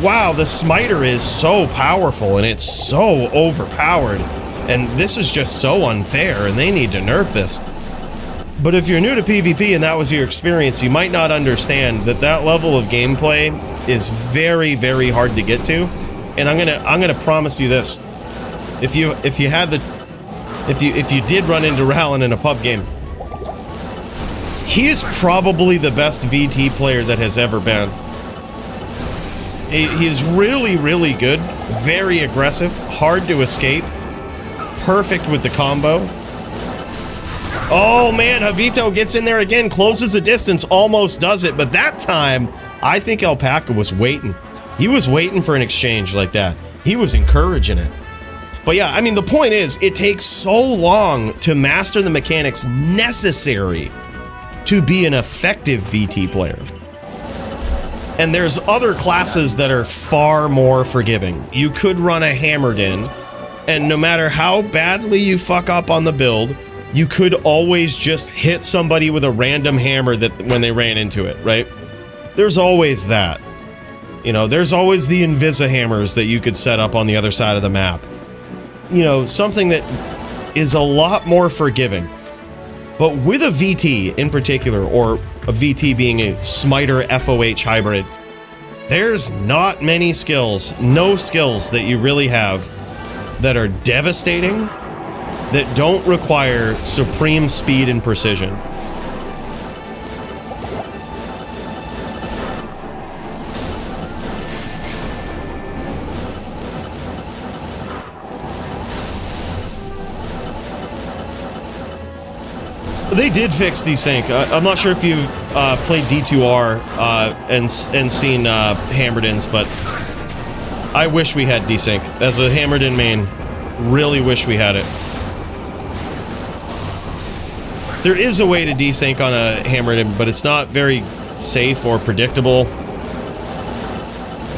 wow, the smiter is so powerful and it's so overpowered, and this is just so unfair, and they need to nerf this. But if you're new to PvP and that was your experience, you might not understand that level of gameplay is very, very hard to get to. And I'm gonna promise you this: if you did run into Rowland in a pub game, he's probably the best VT player that has ever been. He's really, really good, very aggressive, hard to escape, perfect with the combo. Oh man, Havito gets in there again, closes the distance, almost does it, but that time, I think Alpaca was waiting. He was waiting for an exchange like that. He was encouraging it. But yeah, I mean, the point is, it takes so long to master the mechanics necessary to be an effective VT player. And there's other classes that are far more forgiving. You could run a Hammered in, and no matter how badly you fuck up on the build, you could always just hit somebody with a random hammer that when they ran into it, right? There's always that. You know, there's always the Invisa hammers that you could set up on the other side of the map. You know, something that is a lot more forgiving. But with a VT in particular, or a VT being a smiter FOH hybrid, there's not many skills, no skills that you really have that are devastating, that don't require supreme speed and precision. They did fix desync. I'm not sure if you've played D2R and seen Hammered-ins, but I wish we had desync. As a Hammered-in main, really wish we had it. There is a way to desync on a Hammered-in, but it's not very safe or predictable.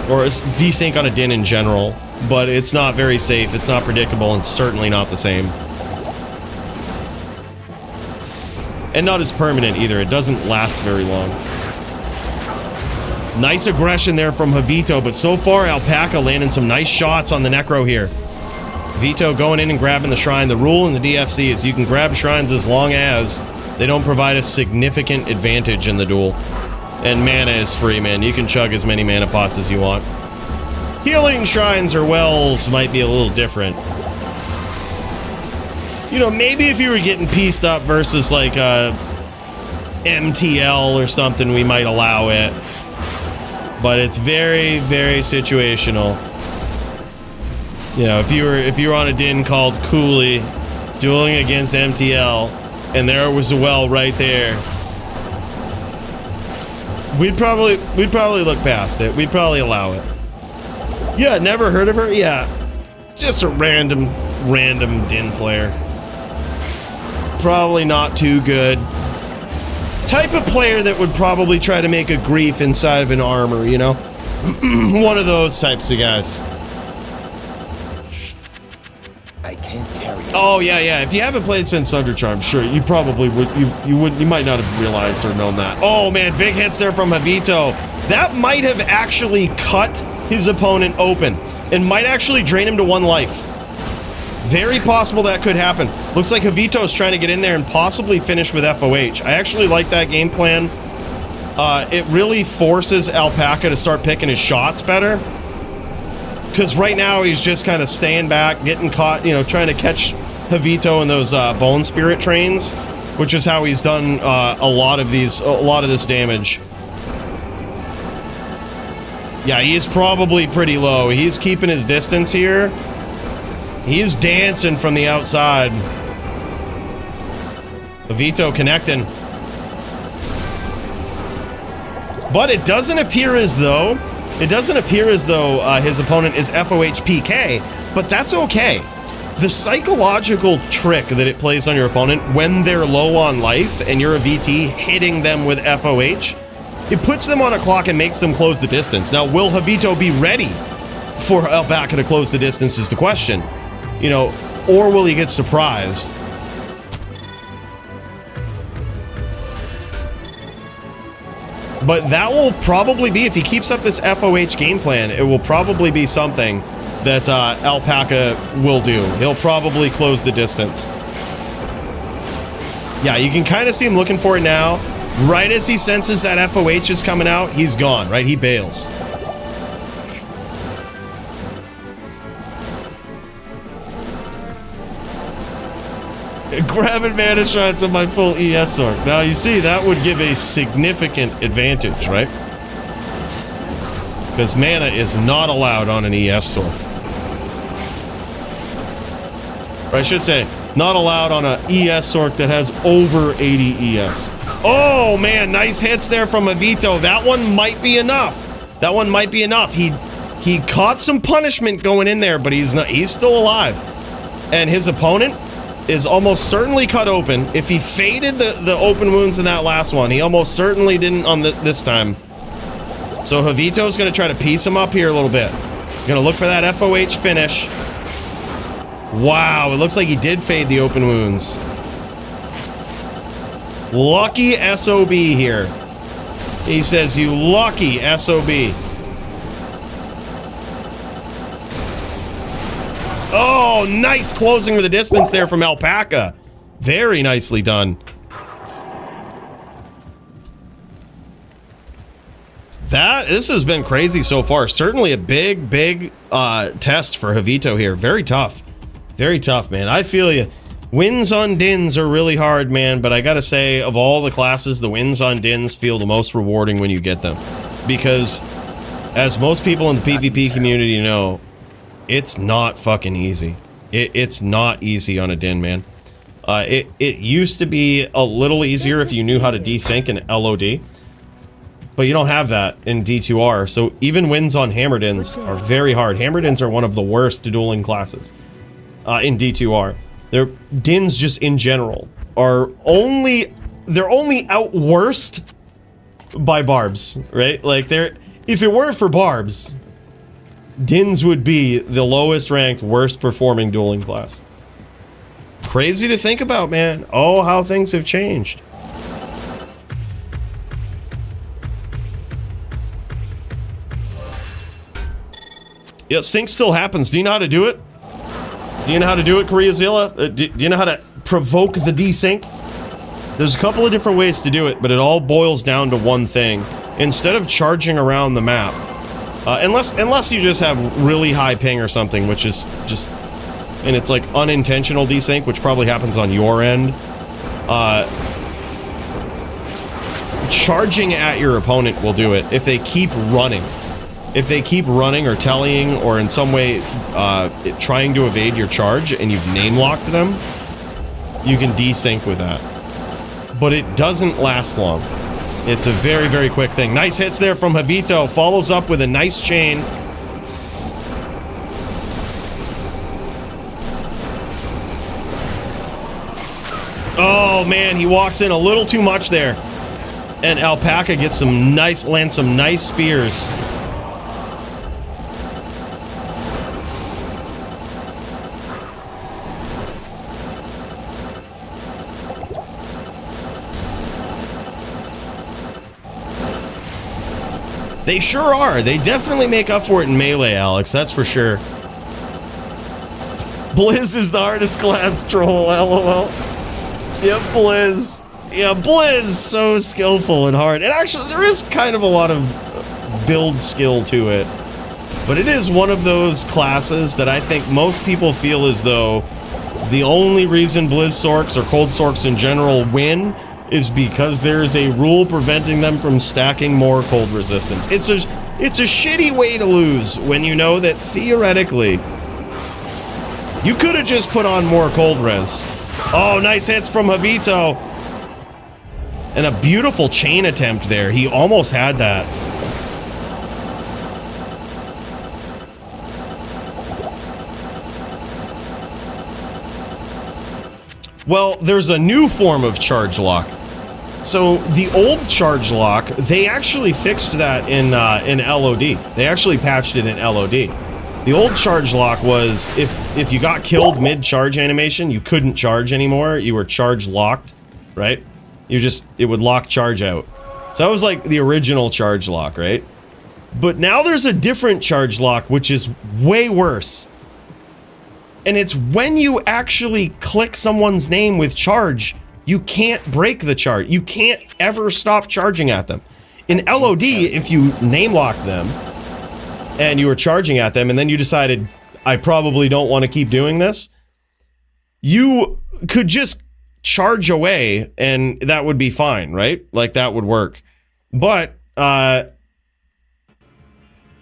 Or it's desync on a Din in general, but it's not very safe, it's not predictable, and certainly not the same. And not as permanent either. It doesn't last very long. Nice aggression there from Havito, but so far Alpaca landing some nice shots on the Necro here. Havito going in and grabbing the shrine. The rule in the DFC is you can grab shrines as long as they don't provide a significant advantage in the duel. And mana is free, man. You can chug as many mana pots as you want. Healing shrines or wells might be a little different. You know, maybe if you were getting pieced up versus like a MTL or something, we might allow it. But it's very, very situational. You know, if you were on a din called Coooley, dueling against MTL, and there was a well right there, we'd probably look past it. We'd probably allow it. Yeah, never heard of her? Yeah. Just a random Din player. Probably not too good. Type of player that would probably try to make a grief inside of an armor, you know? One of those types of guys. I can't carry. Oh yeah. If you haven't played since Thundercharm, sure, you probably would. You might not have realized or known that. Oh man, big hits there from Havito. That might have actually cut his opponent open and might actually drain him to 1 life. Very possible that could happen. Looks like Havito's trying to get in there and possibly finish with FOH. I actually like that game plan. It really forces Alpaca to start picking his shots better. Because right now he's just kind of staying back, getting caught, you know, trying to catch Havito in those Bone Spirit trains, which is how he's done a lot of this damage. Yeah, he's probably pretty low. He's keeping his distance here. He's dancing from the outside. Havito connecting. But it doesn't appear as though his opponent is FOH PK, but that's okay. The psychological trick that it plays on your opponent when they're low on life and you're a VT hitting them with FOH, it puts them on a clock and makes them close the distance. Now, will Havito be ready for Alpaca to close the distance is the question. You know, or will he get surprised? But that will probably be, if he keeps up this FOH game plan, it will probably be something that Alpaca will do. He'll probably close the distance. Yeah, you can kind of see him looking for it now. Right as he senses that FOH is coming out, he's gone, right? He bails. Grabbing mana shots on my full ES sword. Now you see that would give a significant advantage, right? Because mana is not allowed on an ES sword. Or I should say, not allowed on an ES sword that has over 80 ES. Oh man, nice hits there from Havito. That one might be enough. That one might be enough. He caught some punishment going in there, but he's still alive. And his opponent is almost certainly cut open. If he faded the open wounds in that last one, he almost certainly didn't on this time. So Havito's going to try to piece him up here a little bit. He's going to look for that FOH finish. Wow, it looks like he did fade the open wounds. Lucky SOB here. He says, you lucky SOB. Oh, nice closing with the distance there from Alpaca. Very nicely done. This has been crazy so far. Certainly a big test for Havito here. Very tough. Very tough, man. I feel you. Wins on Dins are really hard, man, but I gotta say, of all the classes, the wins on Dins feel the most rewarding when you get them. Because, as most people in the PvP community know, it's not fucking easy. It's not easy on a Din, man. It used to be a little easier if you knew how to desync an LOD. But you don't have that in D2R, so even wins on Hammer Dins are very hard. Hammer Dins are one of the worst dueling classes in D2R. Their Dins just in general are they're only out worst by Barbs, right? Like if it weren't for Barbs, Dins would be the lowest ranked, worst performing dueling class. Crazy to think about, man. Oh, how things have changed. Yeah, sync still happens. Do you know how to do it? Do you know how to do it, KoreaZilla? Do you know how to provoke the desync? There's a couple of different ways to do it, but it all boils down to one thing. Instead of charging around the map, unless you just have really high ping or something, which is just, and it's like unintentional desync, which probably happens on your end. Charging at your opponent will do it if they keep running. If they keep running or tellying or in some way trying to evade your charge and you've name-locked them, you can desync with that. But it doesn't last long. It's a very, very quick thing. Nice hits there from Havito. Follows up with a nice chain. Oh man, he walks in a little too much there. And Alpaca gets lands some nice spears. They sure are. They definitely make up for it in melee, Alex. That's for sure. Blizz is the hardest class troll, lol. Yep, Blizz. Yeah, Blizz, so skillful and hard. And actually, there is kind of a lot of build skill to it. But it is one of those classes that I think most people feel as though the only reason Blizz Sorks or Cold Sorks in general win is because there's a rule preventing them from stacking more cold resistance. It's a shitty way to lose when you know that theoretically you could have just put on more cold res. Oh, nice hits from Havito. And a beautiful chain attempt there. He almost had that. Well, there's a new form of charge lock. So the old charge lock, they actually fixed that in LOD. They actually patched it in LOD. The old charge lock was if you got killed mid-charge animation, you couldn't charge anymore. You were charge locked, right? It would lock charge out. So that was like the original charge lock, right? But now there's a different charge lock, which is way worse. And it's when you actually click someone's name with charge, you can't break the charge. You can't ever stop charging at them. In LOD, if you name lock them and you were charging at them and then you decided, I probably don't want to keep doing this, you could just charge away and that would be fine, right? Like that would work. But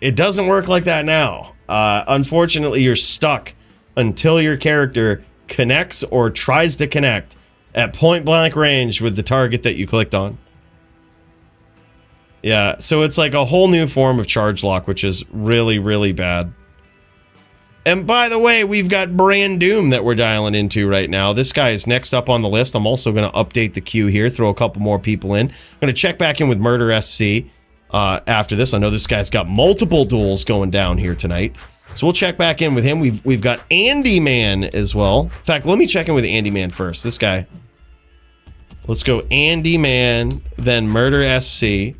it doesn't work like that now. Unfortunately, you're stuck until your character connects or tries to connect at point blank range with the target that you clicked on. Yeah, so it's like a whole new form of charge lock, which is really, really bad. And by the way, we've got Brandoom that we're dialing into right now. This guy is next up on the list. I'm also going to update the queue here, throw a couple more people in. I'm going to check back in with Murder SC after this. I know this guy's got multiple duels going down here tonight. So we'll check back in with him. We've got Andy Man as well. In fact, let me check in with Andy Man first. This guy. Let's go Andy Man, then Murder SC.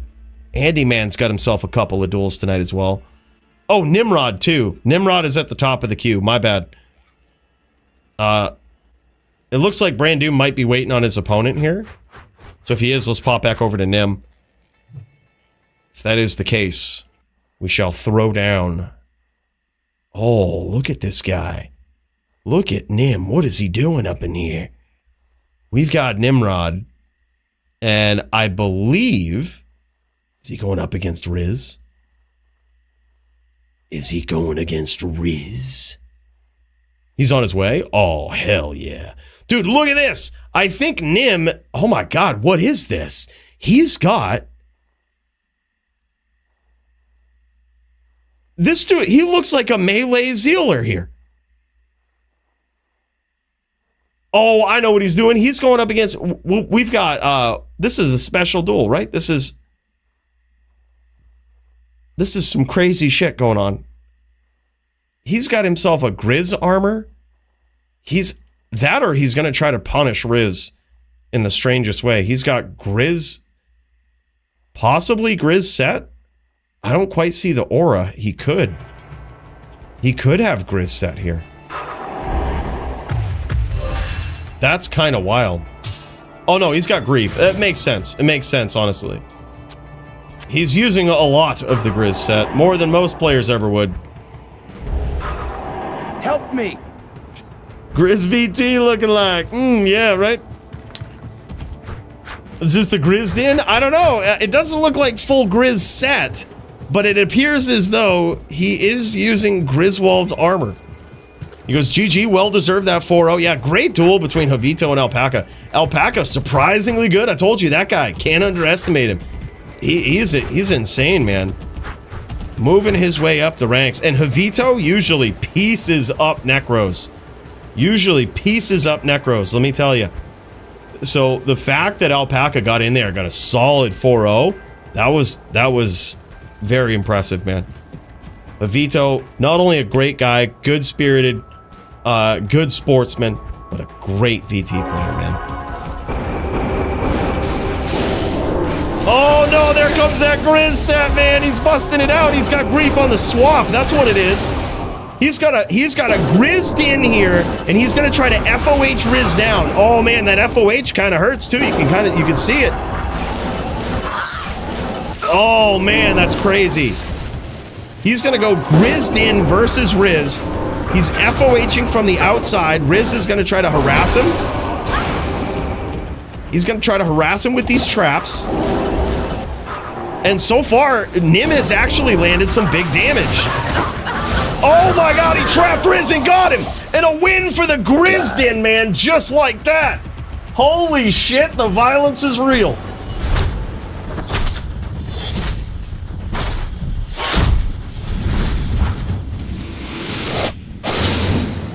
Andy Man's got himself a couple of duels tonight as well. Oh, Nimrod too. Nimrod is at the top of the queue. My bad. It looks like Brandoom might be waiting on his opponent here. So if he is, let's pop back over to Nim. If that is the case, we shall throw down. Oh, look at this guy. Look at Nim. What is he doing up in here? We've got Nimrod. And I believe... Is he going up against Riz? Is he going against Riz? He's on his way? Oh, hell yeah. Dude, look at this. I think Nim... Oh my god, what is this? He's got... This dude, he looks like a melee Zealer here. Oh, I know what he's doing. He's going up against... We've got... this is a special duel, right? This is some crazy shit going on. He's got himself a Grizz armor. He's going to try to punish Riz in the strangest way. He's got Grizz... Possibly Grizz set? I don't quite see the aura. He could. He could have Grizz set here. That's kind of wild. Oh no, he's got Grief. It makes sense. It makes sense, honestly. He's using a lot of the Grizz set. More than most players ever would. Help me! Grizz VT looking like. Yeah, right? Is this the Grizz in? I don't know. It doesn't look like full Grizz set. But it appears as though he is using Griswold's armor. He goes, GG, well deserved that 4-0. Yeah, great duel between Havito and Alpaca. Alpaca, surprisingly good. I told you, that guy, can't underestimate him. He's insane, man. Moving his way up the ranks. And Havito usually pieces up Necros. Let me tell you. So the fact that Alpaca got in there, got a solid 4-0, that was very impressive, man. Havito, not only a great guy, good spirited, good sportsman, but a great VT player, man. Oh no, there comes that Grizz set, man. He's busting it out. He's got grief on the swap. That's what it is. He's got a Grizzed in here, and he's gonna try to FOH Riz down. Oh man, that FOH kind of hurts too. You can see it. Oh man, that's crazy. He's gonna go Grizzed in versus Riz. He's FOHing from the outside. Riz is gonna try to harass him. He's gonna try to harass him with these traps. And so far, Nim has actually landed some big damage. Oh my god, he trapped Riz and got him! And a win for the Grizzed in, man, just like that! Holy shit, the violence is real.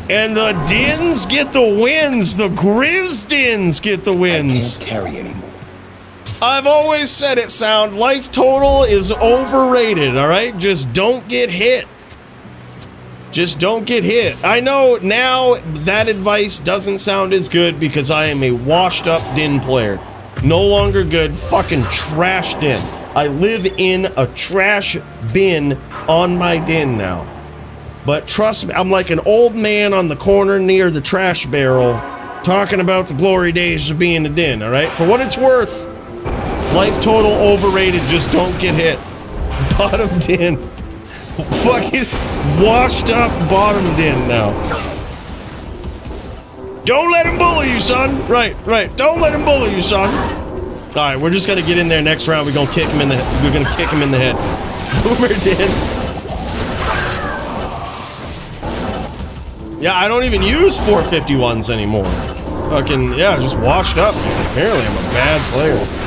And the Dins get the wins. The Grizzed Dins get the wins. I can't carry anymore. I've always said it, Sound. Life total is overrated, all right? Just don't get hit. Just don't get hit. I know now that advice doesn't sound as good because I am a washed up Din player. No longer good, fucking trash Din. I live in a trash bin on my Din now. But trust me, I'm like an old man on the corner near the trash barrel talking about the glory days of being a Din, all right? For what it's worth, life total overrated, just don't get hit. Bottom Din. Fucking washed up bottom Din now. Don't let him bully you, son. Right. Don't let him bully you, son. All right, we're just gonna get in there next round. We're gonna kick him in the head. Boomer Din. Yeah, I don't even use 451s anymore. Fucking, yeah, just washed up. Apparently I'm a bad player.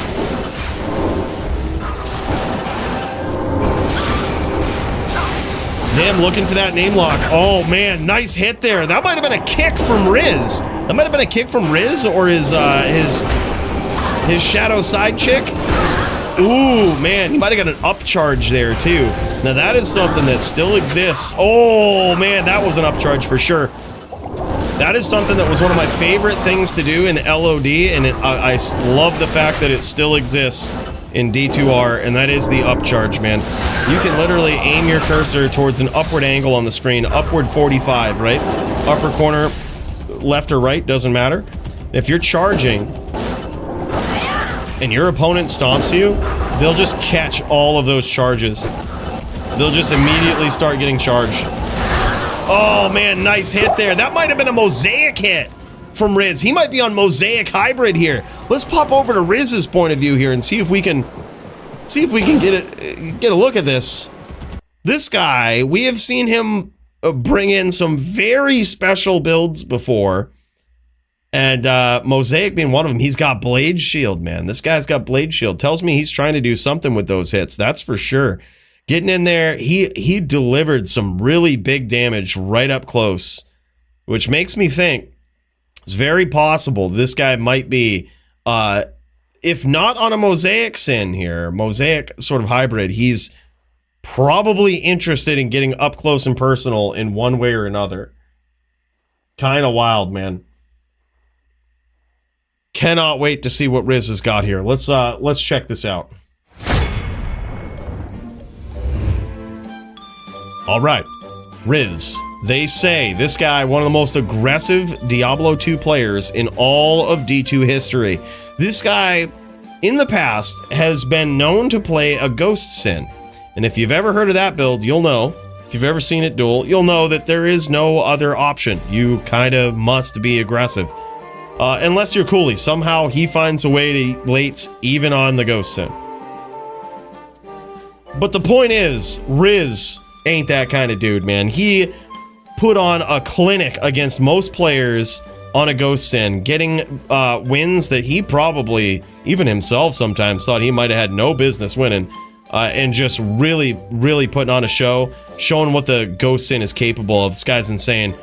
Damn, looking for that name lock. Oh man, nice hit there. That might have been a kick from Riz. That might have been a kick from Riz or his shadow side chick. Ooh, man, he might have got an upcharge there too. Now that is something that still exists. Oh man, that was an upcharge for sure. That is something that was one of my favorite things to do in LOD, and I love the fact that it still exists in D2R, and that is the upcharge, man. You can literally aim your cursor towards an upward angle on the screen, upward 45, right? Upper corner, left or right, doesn't matter. If you're charging and your opponent stomps you, they'll just catch all of those charges. They'll just immediately start getting charged. Oh man, nice hit there. That might have been a Mosaic hit from Riz. He might be on Mosaic Hybrid here. Let's pop over to Riz's point of view here and see if we can get a look at this. This guy, we have seen him bring in some very special builds before, and Mosaic being one of them. He's got Blade Shield, man. This guy's got Blade Shield. Tells me he's trying to do something with those hits. That's for sure. Getting in there, he delivered some really big damage right up close, which makes me think it's very possible this guy might be, if not on a Mosaic Sin here, Mosaic sort of hybrid, he's probably interested in getting up close and personal in one way or another. Kind of wild, man. Cannot wait to see what Riz has got here. Let's check this out. All right, Riz. They say this guy, one of the most aggressive Diablo 2 players in all of D2 history. This guy, in the past, has been known to play a Ghost Sin. And if you've ever heard of that build, you'll know. If you've ever seen it duel, you'll know that there is no other option. You kind of must be aggressive. Unless you're Coolie. Somehow he finds a way to late even on the Ghost Sin. But the point is, Riz ain't that kind of dude, man. He put on a clinic against most players on a Ghost Sin, getting wins that he probably, even himself sometimes, thought he might have had no business winning, and just really putting on a show, showing what the Ghost Sin is capable of. This guy's insane.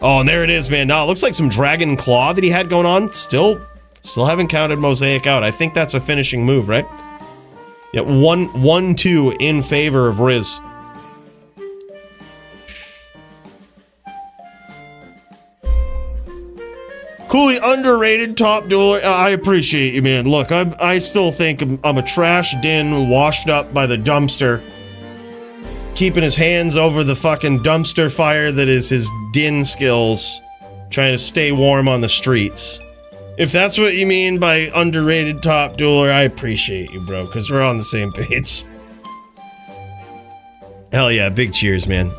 Oh, and there it is, man. Now, it looks like some Dragon Claw that he had going on. Still Still haven't counted Mosaic out. I think that's a finishing move, right? Yeah, 1-2 in favor of Riz. Coolie, underrated top dueler. I appreciate you, man. Look, I still think I'm a trash din washed up by the dumpster. Keeping his hands over the fucking dumpster fire that is his din skills. Trying to stay warm on the streets. If that's what you mean by underrated top dueler, I appreciate you, bro, because we're on the same page. Hell yeah, big cheers, man.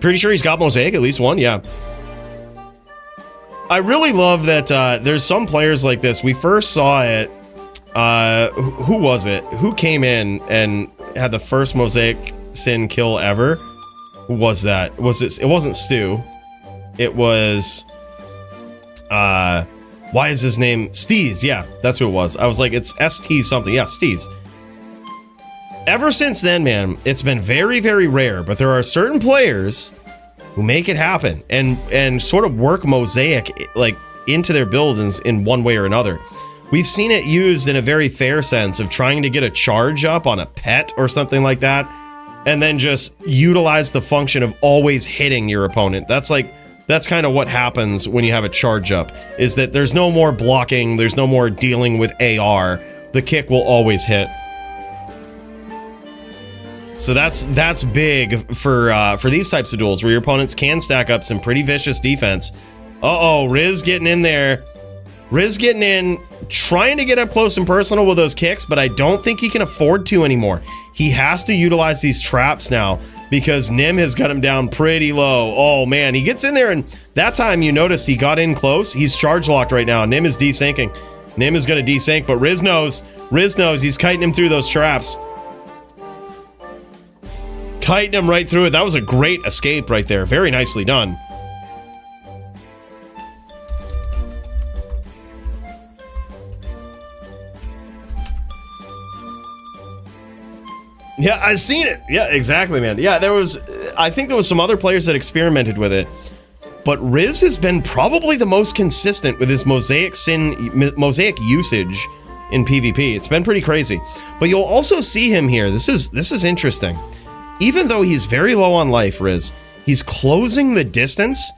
Pretty sure he's got Mosaic, at least one, yeah. I really love that there's some players like this. We first saw it, who was it? Who came in and had the first Mosaic Sin kill ever? Who was that? It wasn't Stu. It was, why is his name? Steez, yeah, that's who it was. I was like, it's ST something. Yeah, Steez. Ever since then, man, it's been very, very rare, but there are certain players who make it happen and sort of work Mosaic like into their builds in one way or another. We've seen it used in a very fair sense of trying to get a charge up on a pet or something like that, and then just utilize the function of always hitting your opponent. That's kind of what happens when you have a charge up, is that there's no more blocking, there's no more dealing with AR. The kick will always hit. So that's big for these types of duels where your opponents can stack up some pretty vicious defense. Uh-oh, Riz getting in there. Riz getting in, trying to get up close and personal with those kicks, but I don't think he can afford to anymore. He has to utilize these traps now because Nim has got him down pretty low. Oh man, he gets in there, and that time you noticed he got in close. He's charge locked right now. Nim is desyncing. Nim is going to desync, but Riz knows he's kiting him through those traps. Kiting him right through it. That was a great escape right there. Very nicely done. Yeah, I've seen it. Yeah, exactly, man. Yeah, I think there was some other players that experimented with it, but Riz has been probably the most consistent with his Mosaic usage in PvP. It's been pretty crazy. But you'll also see him here. This is interesting. Even though he's very low on life, Riz, he's closing the distance,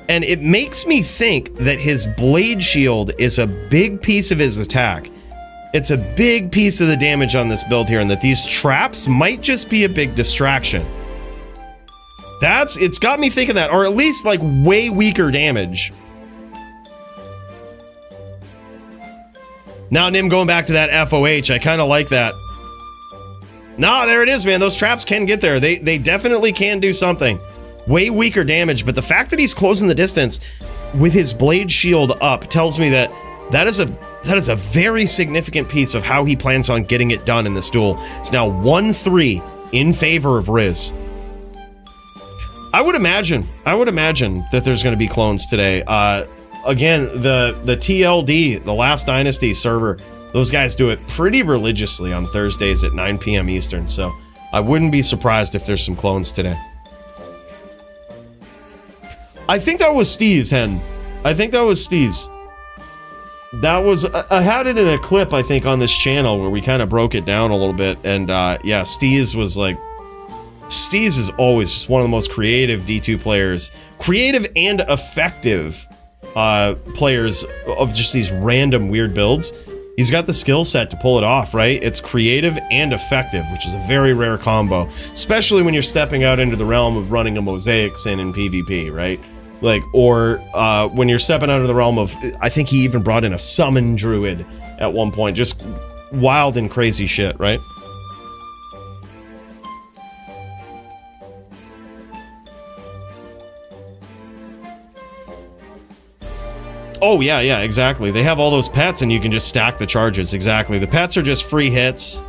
and it makes me think that his blade shield is a big piece of his attack. It's a big piece of the damage on this build here, and that these traps might just be a big distraction. It's got me thinking that, or at least like way weaker damage. Now Nim going back to that FOH, I kind of like that. No, there it is, man. Those traps can get there. They definitely can do something. Way weaker damage, but the fact that he's closing the distance with his blade shield up tells me that that is a very significant piece of how he plans on getting it done in this duel. It's now 1-3 in favor of Riz. I would imagine that there's going to be clones today. Again, the TLD, the Last Dynasty server, those guys do it pretty religiously on Thursdays at 9 p.m. Eastern, so I wouldn't be surprised if there's some clones today. I think that was Steez, Hen. I think that was Steez. That was, I had it in a clip, I think, on this channel where we kind of broke it down a little bit, and yeah, Steez was like, Steez is always just one of the most creative D2 players, creative and effective players of just these random weird builds. He's got the skill set to pull it off, right? It's creative and effective, which is a very rare combo, especially when you're stepping out into the realm of running a Mosaic Sin in PvP, right? Like, or when you're stepping out of the realm of, I think he even brought in a summon druid at one point. Just wild and crazy shit, right? Oh, yeah, exactly. They have all those pets and you can just stack the charges. Exactly. The pets are just free hits.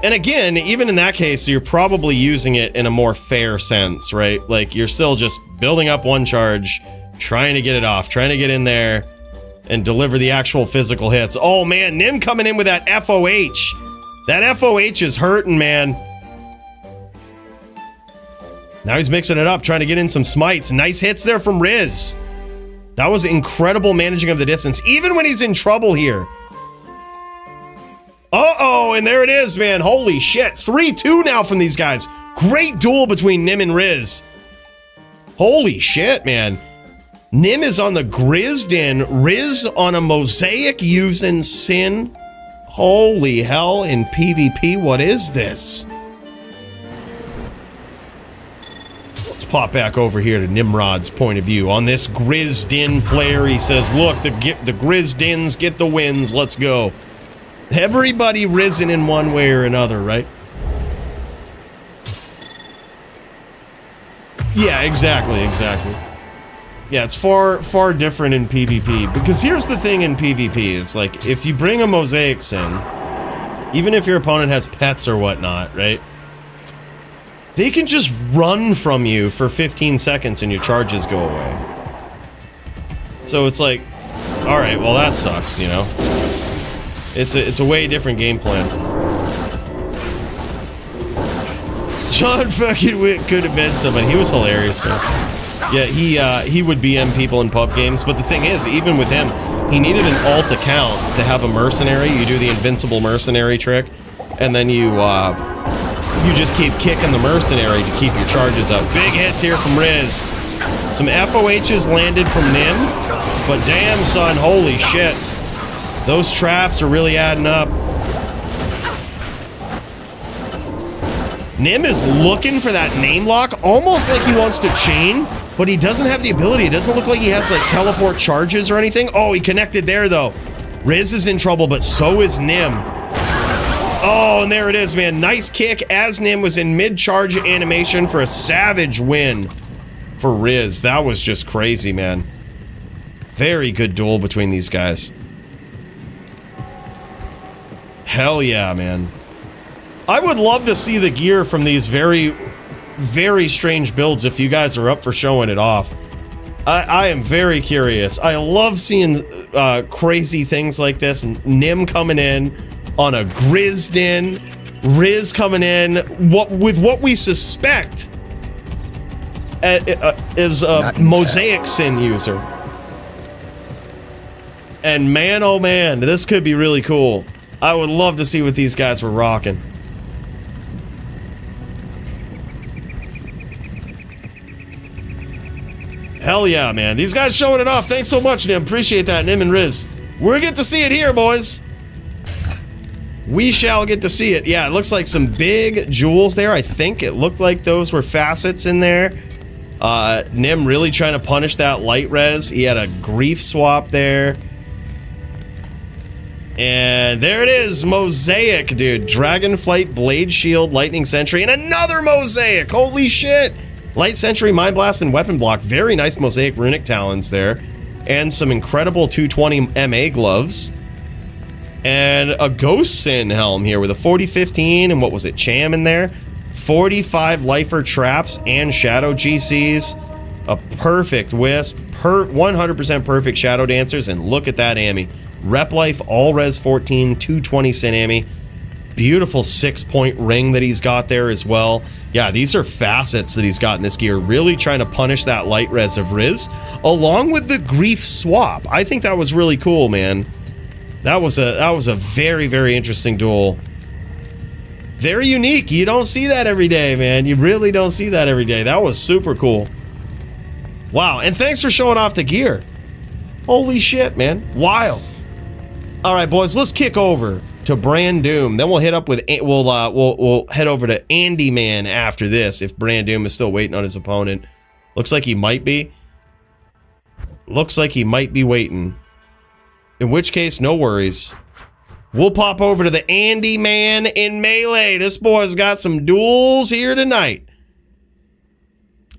And again, even in that case, you're probably using it in a more fair sense, right? Like, you're still just building up one charge, trying to get it off, trying to get in there and deliver the actual physical hits. Oh, man, Nim coming in with that FOH. That FOH is hurting, man. Now he's mixing it up, trying to get in some smites. Nice hits there from Riz. That was incredible managing of the distance, even when he's in trouble here. Uh-oh, and there it is, man. Holy shit. 3-2 now from these guys. Great duel between Nim and Riz. Holy shit, man. Nim is on the Grizdin, Riz on a Mosaic using Sin. Holy hell, in PvP, what is this? Let's pop back over here to Nimrod's point of view. On this Grizdin player, he says, look, the Grizdins get the wins, let's go. Everybody risen in one way or another, right? Yeah, exactly. Yeah, it's far different in PvP. Because here's the thing in PvP. It's like, if you bring a Mosaic Sin, even if your opponent has pets or whatnot, right? They can just run from you for 15 seconds and your charges go away. So it's like, alright, well that sucks, you know? It's a way different game plan. John fucking Wick could have been somebody. He was hilarious, man. Yeah, he would BM people in pub games, but the thing is, even with him, he needed an alt account to have a mercenary. You do the invincible mercenary trick, and then you just keep kicking the mercenary to keep your charges up. Big hits here from Riz. Some FOHs landed from Nim, but damn, son, holy shit. Those traps are really adding up. Nim is looking for that name lock, almost like he wants to chain, but he doesn't have the ability. It doesn't look like he has, like, teleport charges or anything. Oh, he connected there, though. Riz is in trouble, but so is Nim. Oh, and there it is, man. Nice kick as Nim was in mid-charge animation for a savage win for Riz. That was just crazy, man. Very good duel between these guys. Hell yeah, man. I would love to see the gear from these very, very strange builds if you guys are up for showing it off. I am very curious. I love seeing crazy things like this. Nim coming in on a Grizdin, Riz coming in with what we suspect is a Mosaic Sin user. And man, oh man, this could be really cool. I would love to see what these guys were rocking. Hell yeah, man. These guys showing it off. Thanks so much, Nim. Appreciate that, Nim and Riz. We'll get to see it here, boys. We shall get to see it. Yeah, it looks like some big jewels there. I think it looked like those were facets in there. Nim really trying to punish that light res. He had a grief swap there. And there it is. Mosaic, dude. Dragonflight, Blade Shield, Lightning Sentry, and another Mosaic. Holy shit. Light Sentry, Mind Blast, and Weapon Block. Very nice Mosaic Runic Talons there. And some incredible 220 MA gloves. And a Ghost Sin helm here with a 40-15 and what was it, Cham in there? 45 Lifer Traps and Shadow GCs. A perfect Wisp. 100% perfect Shadow Dancers. And look at that Ami. Rep Life, All Res 14, 220 Sin Ami. Beautiful 6-point ring that he's got there as well. Yeah, these are facets that he's got in this gear. Really trying to punish that light res of Riz. Along with the grief swap. I think that was really cool, man. That was a very, very interesting duel. Very unique. You don't see that every day, man. You really don't see that every day. That was super cool. Wow, and thanks for showing off the gear. Holy shit, man. Wild. All right, boys, let's kick over to Brandoom. Then we'll hit up with we'll head over to Andy Man after this if Brandoom is still waiting on his opponent. Looks like he might be. Looks like he might be waiting. In which case, no worries. We'll pop over to the Andy Man in Melee. This boy's got some duels here tonight.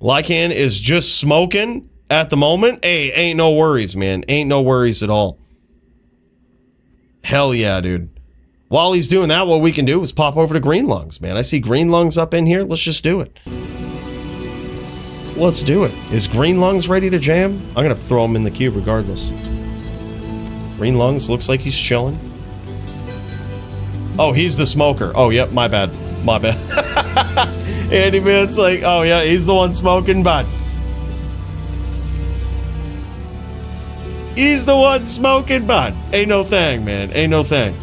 Lycan is just smoking at the moment. Hey, ain't no worries, man. Ain't no worries at all. Hell yeah, dude. While he's doing that, what we can do is pop over to Green Lungs, man. I see Green Lungs up in here. Let's just do it. Let's do it. Is Green Lungs ready to jam? I'm going to throw him in the queue regardless. Green Lungs looks like he's chilling. Oh, he's the smoker. Oh, yep, my bad. My bad. Andy Man's like, oh yeah, he's the one smoking, but He's the one smoking bud. Ain't no thing, man. Ain't no thing.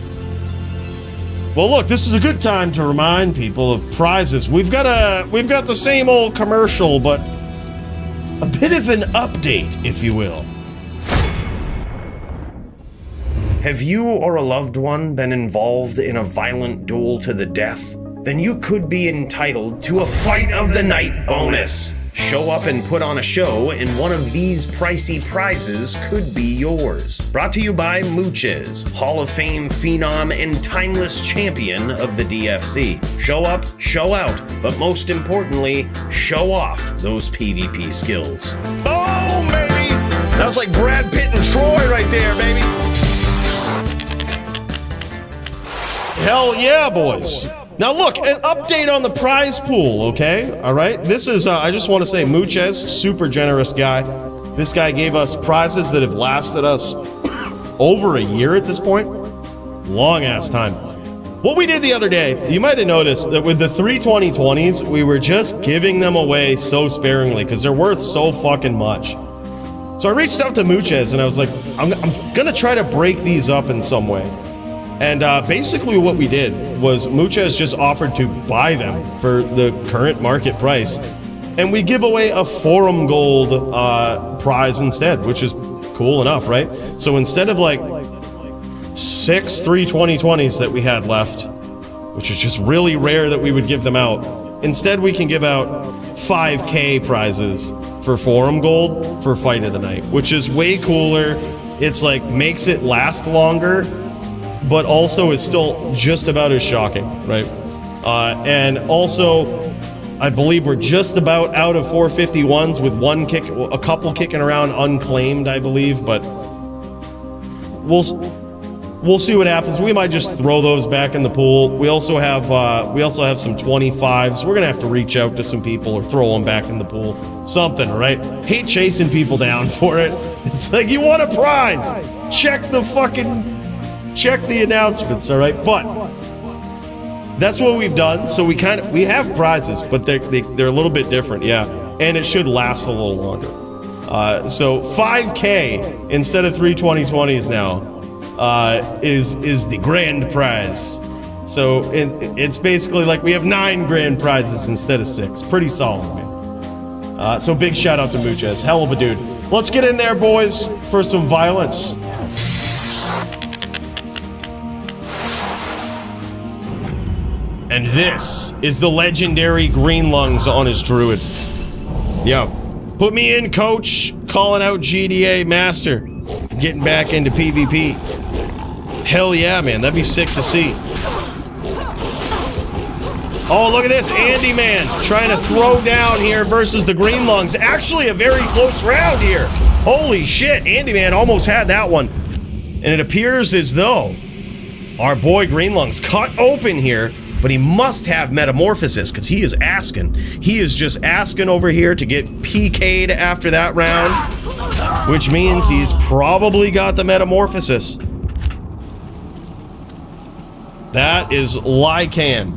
Well, look, this is a good time to remind people of prizes. We've got the same old commercial, but a bit of an update, if you will. Have you or a loved one been involved in a violent duel to the death? Then you could be entitled to a Fight of the Night bonus. Show up and put on a show, and one of these pricey prizes could be yours. Brought to you by Mooches, Hall of Fame phenom and timeless champion of the DFC. Show up, show out, but most importantly, show off those PvP skills. Boom, baby! That was like Brad Pitt and Troy right there, baby. Hell yeah, boys. Now look, an update on the prize pool, okay? All right, this is, I just want to say, Mooches, super generous guy. This guy gave us prizes that have lasted us over a year at this point. Long ass time. What we did the other day, you might have noticed that with the 3 2020s, we were just giving them away so sparingly because they're worth so fucking much. So I reached out to Mooches and I was like, I'm gonna try to break these up in some way. And basically what we did was Mooches just offered to buy them for the current market price. And we give away a Forum Gold prize instead, which is cool enough, right? So instead of like 6 3 2020s that we had left, which is just really rare that we would give them out, instead we can give out 5K prizes for Forum Gold for Fight of the Night, which is way cooler. It's like makes it last longer, but also is still just about as shocking, right? And also, I believe we're just about out of 451s with a couple kicking around unclaimed, I believe, but we'll see what happens. We might just throw those back in the pool. We also have some 25s. We're gonna have to reach out to some people or throw them back in the pool. Something, right? Hate chasing people down for it. It's like, you want a prize? Check the announcements, all right? But that's what we've done. So we have prizes, but they're a little bit different, yeah. And it should last a little longer. So 5K instead of 3 2020s now is the grand prize. So it's basically like we have 9 grand prizes instead of 6. Pretty solid, man. So big shout out to Mooches, hell of a dude. Let's get in there, boys, for some violence. And this is the legendary green lungs on his druid. Yo, put me in, coach. Calling out GDA master. Getting back into PvP. Hell yeah, man. That'd be sick to see. Oh, look at this. Andy Man trying to throw down here versus the green lungs. Actually a very close round here. Holy shit. Andy Man almost had that one. And it appears as though our boy green lungs cut open here. But he must have Metamorphosis, because he is asking. He is just asking over here to get PK'd after that round, which means he's probably got the Metamorphosis. That is Lycan.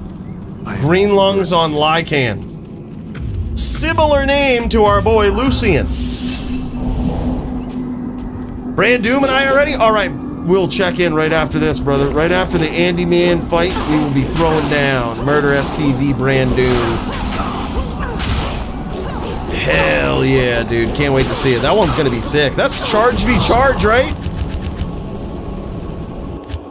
Green lungs on Lycan. Similar name to our boy Lucian. Brandoom and I already? Alright. We'll check in right after this, brother. Right after the Andy Man fight, we will be throwing down Murder SCV Brandoom. Hell yeah, dude. Can't wait to see it. That one's gonna be sick. That's charge v charge, right?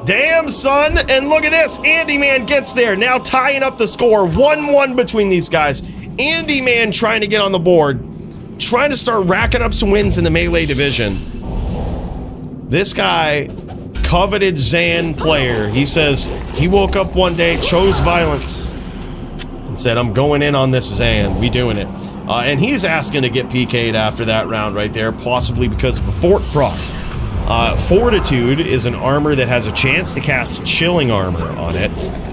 Damn, son. And look at this. Andy Man gets there. Now tying up the score. 1-1 between these guys. Andy Man trying to get on the board. Trying to start racking up some wins in the melee division. This guy, coveted Zan player, he says he woke up one day, chose violence, and said, I'm going in on this Zan. We doing it. And he's asking to get PK'd after that round right there, possibly because of a fort proc. Fortitude is an armor that has a chance to cast chilling armor on it.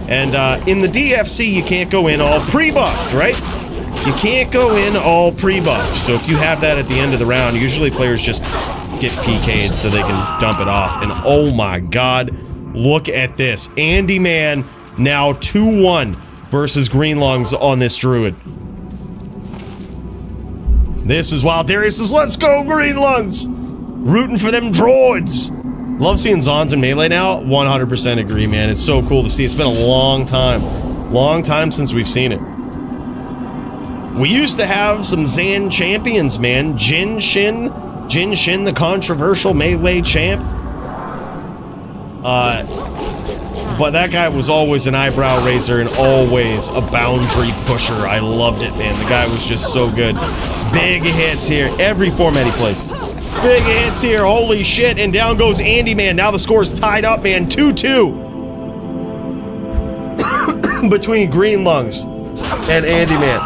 And in the DFC, you can't go in all pre-buffed, right? You can't go in all pre-buffed. So if you have that at the end of the round, usually players just get PK'd so they can dump it off. And oh my god, look at this. Andy Man now 2-1 versus green lungs on this druid. This is wild. Darius says, let's go green lungs. Rooting for them droids. Love seeing Zons in Melee now. 100% agree, man. It's so cool to see. It's been a long time. Long time since we've seen it. We used to have some Zan champions, man. Jin Shin, the controversial Melee champ. But that guy was always an eyebrow raiser and always a boundary pusher. I loved it, man. The guy was just so good. Big hits here. Every format he plays. Big hits here. Holy shit. And down goes Andy, man. Now the score's tied up, man. 2-2. Between Green Lungs and Andy, man.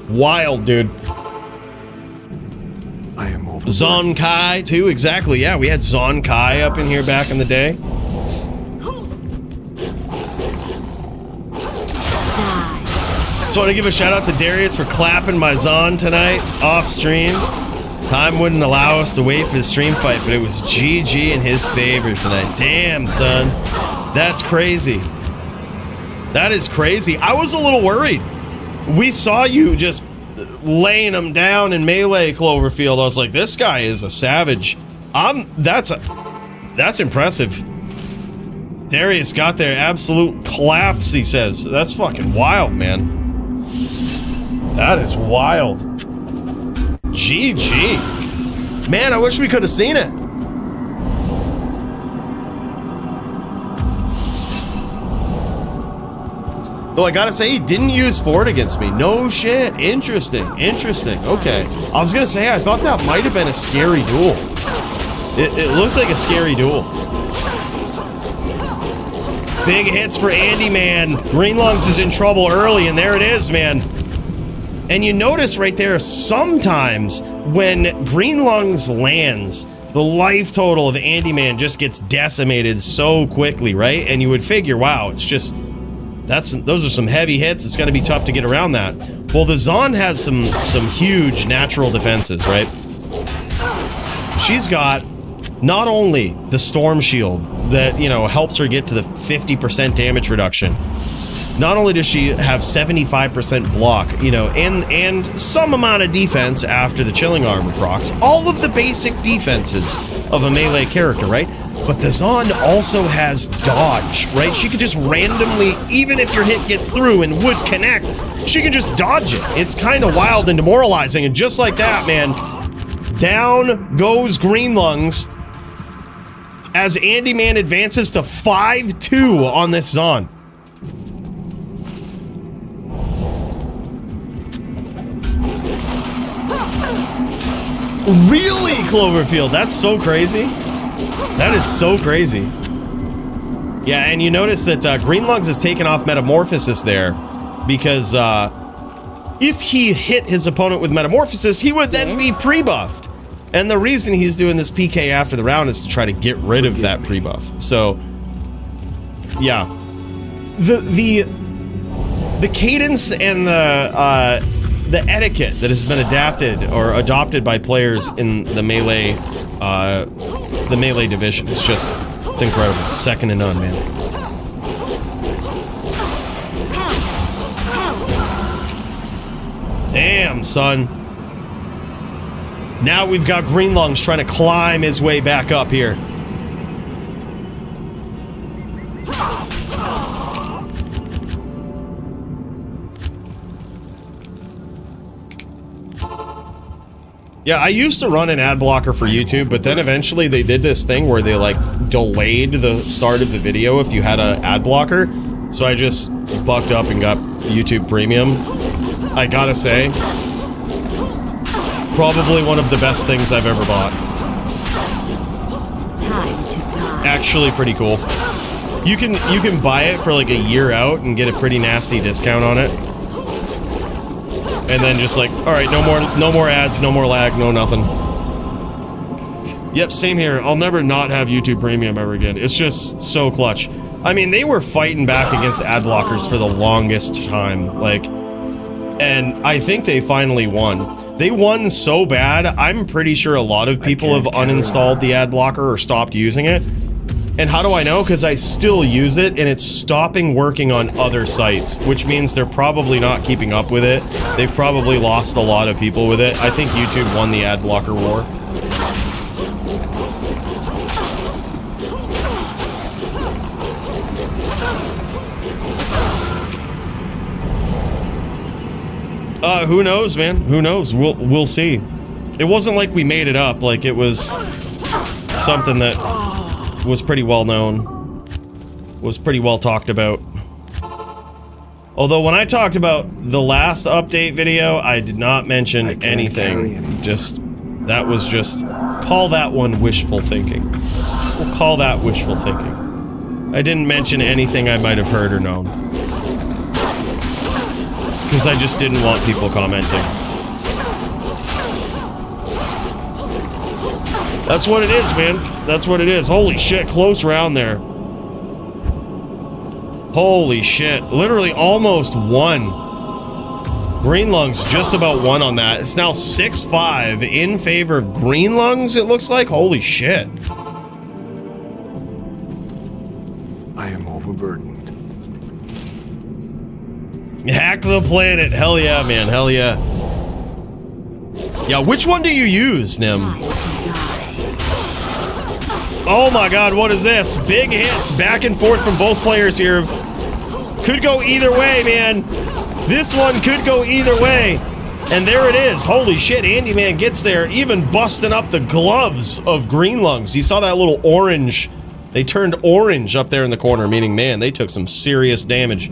Wild, dude. I am over. Zon Kai, too, exactly. Yeah, we had Zon Kai up in here back in the day. Just want to give a shout out to Darius for clapping my Zon tonight off stream. Time wouldn't allow us to wait for the stream fight, but it was GG in his favor tonight. Damn, son. That's crazy. That is crazy. I was a little worried. We saw you just laying him down in Melee, Cloverfield. I was like, this guy is a savage. That's impressive. Darius got there. Absolute collapse, he says. That's fucking wild, man. That is wild. GG. Man, I wish we could have seen it. Though I gotta say, he didn't use Ford against me. No shit. Interesting. Interesting. Okay. I was gonna say, I thought that might have been a scary duel. It looked like a scary duel. Big hits for Andy, man. Green Lungs is in trouble early, and there it is, man. And you notice right there, sometimes when Green Lungs lands, the life total of Andy, man, just gets decimated so quickly, right? And you would figure, wow, it's just... those are some heavy hits. It's going to be tough to get around that. Well, the Zon has some huge natural defenses, right? She's got not only the Storm Shield that, you know, helps her get to the 50% damage reduction. Not only does she have 75% block, you know, and some amount of defense after the Chilling Armor procs. All of the basic defenses of a melee character, right? But the Zon also has dodge, right? She could just randomly, even if your hit gets through and would connect, she can just dodge it. It's kind of wild and demoralizing. And just like that, man, down goes Green Lungs as Andy Man advances to 5-2 on this Zon. Really, Cloverfield? That's so crazy. That is so crazy. Yeah, and you notice that Green Lungs has taken off Metamorphosis there because if he hit his opponent with Metamorphosis, he would then be pre-buffed. And the reason he's doing this PK after the round is to try to get rid of that pre-buff. So, yeah. The cadence and the etiquette that has been adopted by players in the melee division. It's incredible. Second to none, man. Damn, son. Now we've got Green Lungs trying to climb his way back up here. Yeah, I used to run an ad blocker for YouTube, but then eventually they did this thing where they, like, delayed the start of the video if you had an ad blocker. So I just bucked up and got YouTube Premium. I gotta say, probably one of the best things I've ever bought. Time to die. Actually pretty cool. You can buy it for like a year out and get a pretty nasty discount on it. And then just like, all right, no more ads, no more lag, no nothing. Yep, same here. I'll never not have YouTube Premium ever again. It's just so clutch. I mean, they were fighting back against ad blockers for the longest time, like, and I think they finally won. They won so bad, I'm pretty sure a lot of people have uninstalled the ad blocker or stopped using it. And how do I know? Because I still use it, and it's stopping working on other sites, which means they're probably not keeping up with it. They've probably lost a lot of people with it. I think YouTube won the ad blocker war. Who knows, man? Who knows? We'll see. It wasn't like we made it up. Like, it was something that was pretty well known. Was pretty well talked about. Although when I talked about the last update video, I did not mention anything. Just, that was just, call that one wishful thinking. We'll call that wishful thinking. I didn't mention anything I might have heard or known. Because I just didn't want people commenting. That's what it is, man. That's what it is. Holy shit, close round there. Holy shit. Literally almost won. Green Lungs just about won on that. It's now 6-5 in favor of Green Lungs, it looks like. Holy shit. I am overburdened. Hack the planet. Hell yeah, man. Hell yeah. Yeah, which one do you use, Nim? Oh my god, what is this? Big hits back and forth from both players here. Could go either way, man. This one could go either way. And there it is. Holy shit, Andy Man gets there, even busting up the gloves of Green Lungs. You saw that little orange. They turned orange up there in the corner, meaning, man, they took some serious damage.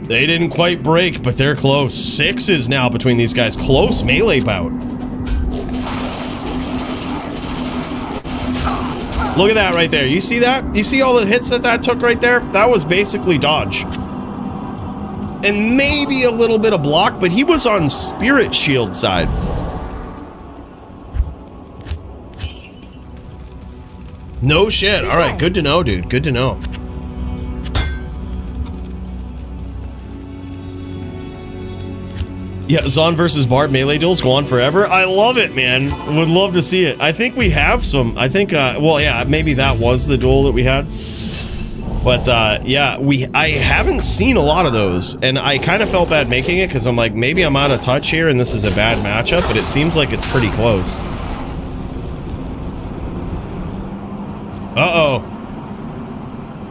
They didn't quite break, but they're close. 6 now between these guys. Close melee bout. Look at that right there. You see that? You see all the hits that took right there? That was basically dodge. And maybe a little bit of block, but he was on Spirit Shield side. No shit. All right, good to know, dude. Good to know. Yeah, Zon versus Bard melee duels go on forever. I love it, man. Would love to see it. I think we have some. I think, well, yeah, maybe that was the duel that we had. But, yeah, I haven't seen a lot of those. And I kind of felt bad making it because I'm like, maybe I'm out of touch here and this is a bad matchup, but it seems like it's pretty close. Uh-oh.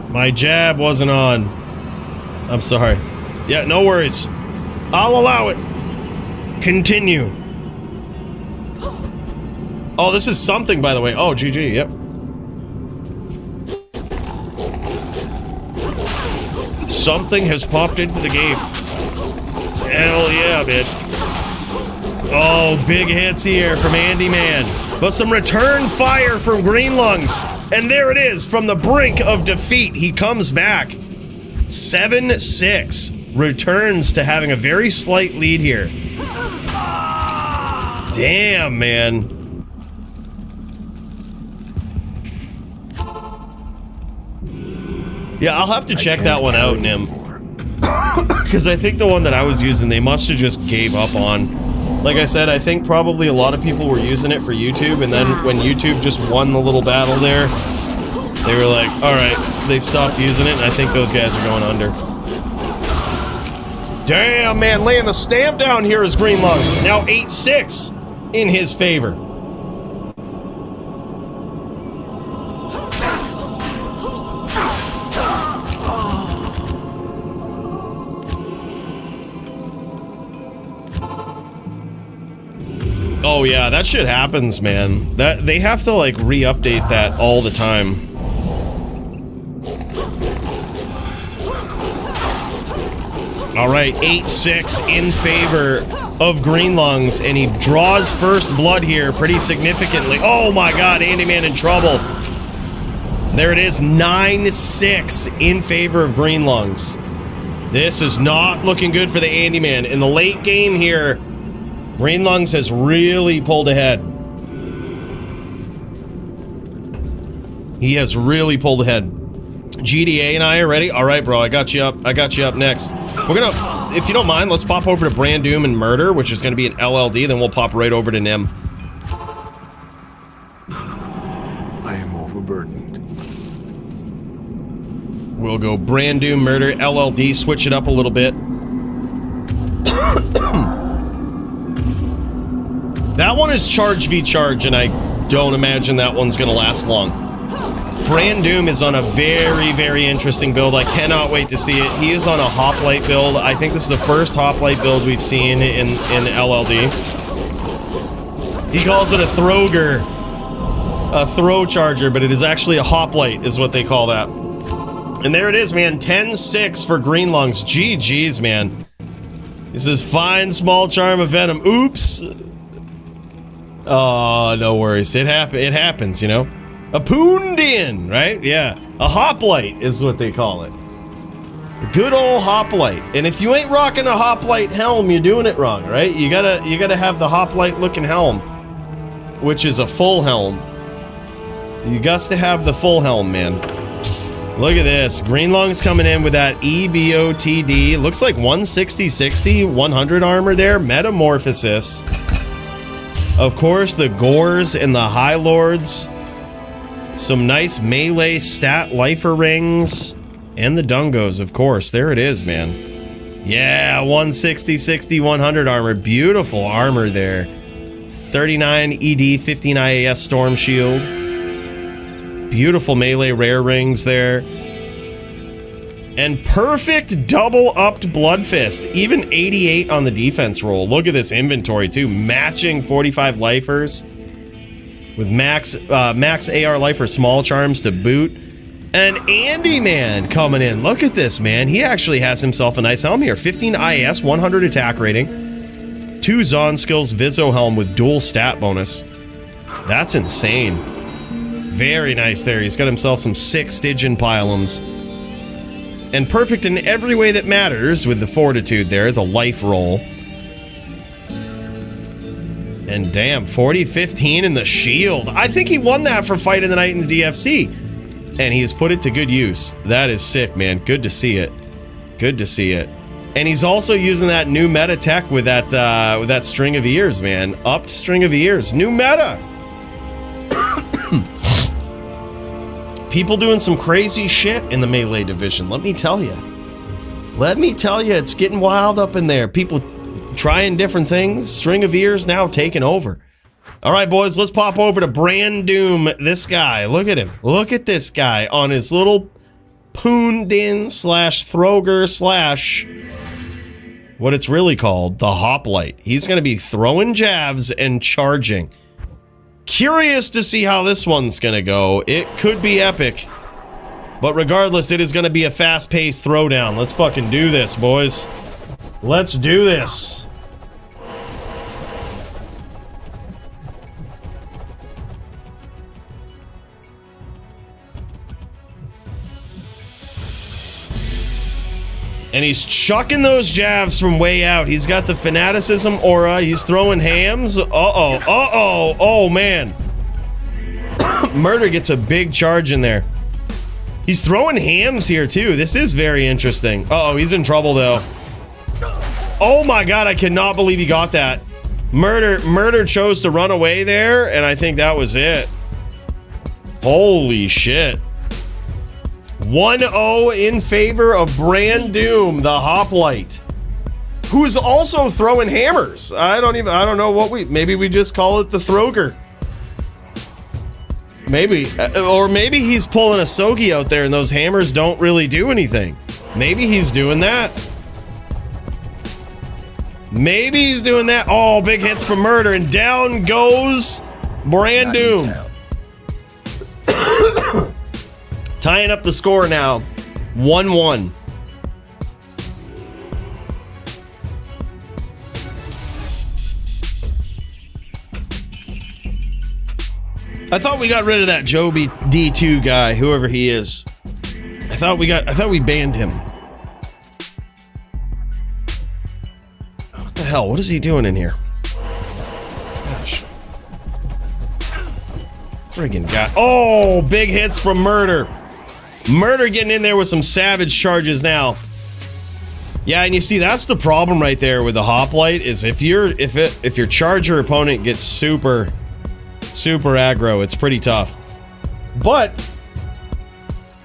My jab wasn't on. I'm sorry. Yeah, no worries. I'll allow it. Continue. Oh, this is something, by the way. Oh, GG, yep. Something has popped into the game. Hell yeah, man. Oh, big hits here from Andy Man. But some return fire from Green Lungs. And there it is, from the brink of defeat, he comes back. 7-6. Returns to having a very slight lead here. Damn, man. Yeah, I'll have to check that one out, Nim. Because I think the one that I was using, they must have just gave up on. Like I said, I think probably a lot of people were using it for YouTube, and then when YouTube just won the little battle there, they were like, alright, they stopped using it, and I think those guys are going under. Damn, man, laying the stamp down here is Green Lungs. Now 8-6 in his favor. Oh yeah, that shit happens, man. That they have to like re-update that all the time. All right, 8-6 in favor of Green Lungs, and he draws first blood here pretty significantly. Oh my god, Andy Man in trouble. There it is, 9-6 in favor of Green Lungs. This is not looking good for the Andy Man. In the late game here, Green Lungs has really pulled ahead. He has really pulled ahead. GDA and I are ready. All right, bro, I got you up. I got you up next. We're gonna, if you don't mind, let's pop over to Brandoom and Murder, which is gonna be an LLD, then we'll pop right over to Nim. I am overburdened. We'll go Brandoom, Murder, LLD, switch it up a little bit. That one is charge v charge, and I don't imagine that one's gonna last long. Brandoom is on a very, very interesting build. I cannot wait to see it. He is on a hoplite build. I think this is the first hoplite build we've seen in LLD. He calls it a Throger, a throw charger, but it is actually a hoplite is what they call that. And there it is, man. 10-6 for Green Lungs. GG's, man. He says, fine small charm of venom. Oops. Oh, no worries. It happens, you know? A Poondin, right? Yeah. A hoplite is what they call it. A good old hoplite. And if you ain't rocking a hoplite helm, you're doing it wrong, right? You gotta have the hoplite looking helm, which is a full helm. You got to have the full helm, man. Look at this. Green Lungs coming in with that EBOTD. Looks like 160-60, 100 armor there. Metamorphosis. Of course, the Gores and the High Lords. Some nice melee stat lifer rings. And the Dungos, of course. There it is, man. Yeah, 160-60, 100 armor. Beautiful armor there. 39 ED, 15 IAS Storm Shield. Beautiful melee rare rings there. And perfect double-upped Blood Fist. Even 88 on the defense roll. Look at this inventory, too. Matching 45 lifers. With max AR lifer small charms to boot. And Andy, man, coming in. Look at this, man. He actually has himself a nice helm here. 15 IAS, 100 attack rating. 2 Zon skills Vizzo helm with dual stat bonus. That's insane. Very nice there. He's got himself some sick Stygian Pylums. And perfect in every way that matters with the Fortitude there, the life roll. And damn, 40-15 in the shield. I think he won that for Fight in the Night in the DFC. And he's put it to good use. That is sick, man. Good to see it. Good to see it. And he's also using that new meta tech with that string of ears, man. Upped string of ears. New meta. People doing some crazy shit in the melee division, let me tell you. Let me tell you, it's getting wild up in there. People trying different things. String of ears now taking over. All right, boys, let's pop over to Brandoom. This guy, look at him. Look at this guy on his little Poondin slash Throger slash what it's really called, the Hoplite. He's going to be throwing jabs and charging. Curious to see how this one's gonna go. It could be epic. But regardless, it is gonna be a fast-paced throwdown. Let's fucking do this, boys. Let's do this. And he's chucking those jabs from way out. He's got the fanaticism aura. He's throwing hams. Oh, man. Murder gets a big charge in there. He's throwing hams here, too. This is very interesting. He's in trouble, though. Oh, my God. I cannot believe he got that. Murder chose to run away there, and I think that was it. Holy shit. 1-0 in favor of Brandoom, the Hoplite, who's also throwing hammers. I don't know what maybe we just call it the Throger. Maybe, or maybe he's pulling a Sogi out there and those hammers don't really do anything. Maybe he's doing that. Maybe he's doing that. Oh, big hits from Murder, and down goes Brandoom. Tying up the score now, 1-1. I thought we got rid of that Joby D2 guy, whoever he is. I thought we banned him. What the hell? What is he doing in here? Gosh. Friggin' guy. Oh, big hits from Murder. Murder getting in there with some savage charges now. Yeah, and you see, that's the problem right there with the Hoplite, is if your charger opponent gets super aggro, it's pretty tough. But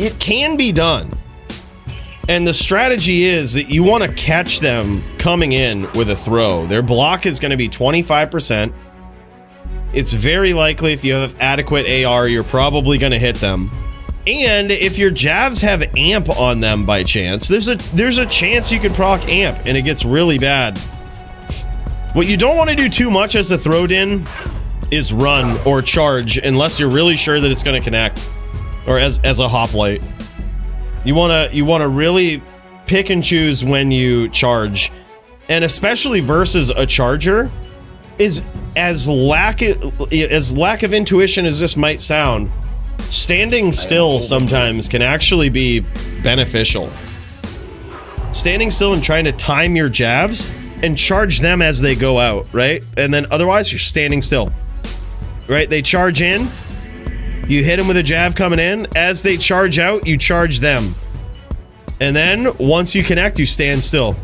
it can be done. And the strategy is that you want to catch them coming in with a throw. Their block is going to be 25%. It's very likely if you have adequate AR, you're probably going to hit them. And if your jabs have amp on them by chance, there's a chance you could proc amp and it gets really bad. What you don't want to do too much as a throw-in is run or charge unless you're really sure that it's going to connect, or as a hoplite. You want to really pick and choose when you charge, and especially versus a charger, is as lack of intuition as this might sound, standing still sometimes can actually be beneficial. Standing still and trying to time your jabs and charge them as they go out, right? And then otherwise you're standing still, right? They charge in, you hit them with a jab coming in. As they charge out, you charge them. And then once you connect, you stand still,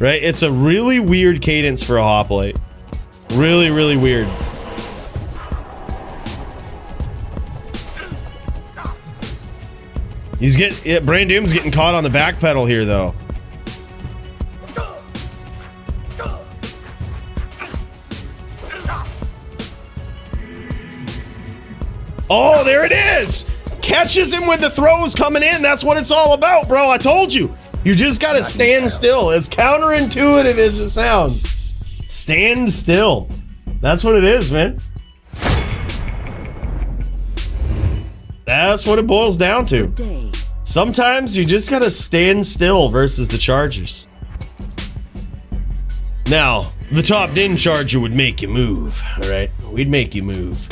right? It's a really weird cadence for a hoplite. Really, really weird. Brandoom's getting caught on the back pedal here, though. Oh, there it is! Catches him with the throws coming in. That's what it's all about, bro. I told you. You just gotta stand still. As counterintuitive as it sounds. Stand still. That's what it is, man. That's what it boils down to. Sometimes you just gotta stand still versus the chargers. Now, the top din charger would make you move, alright? We'd make you move.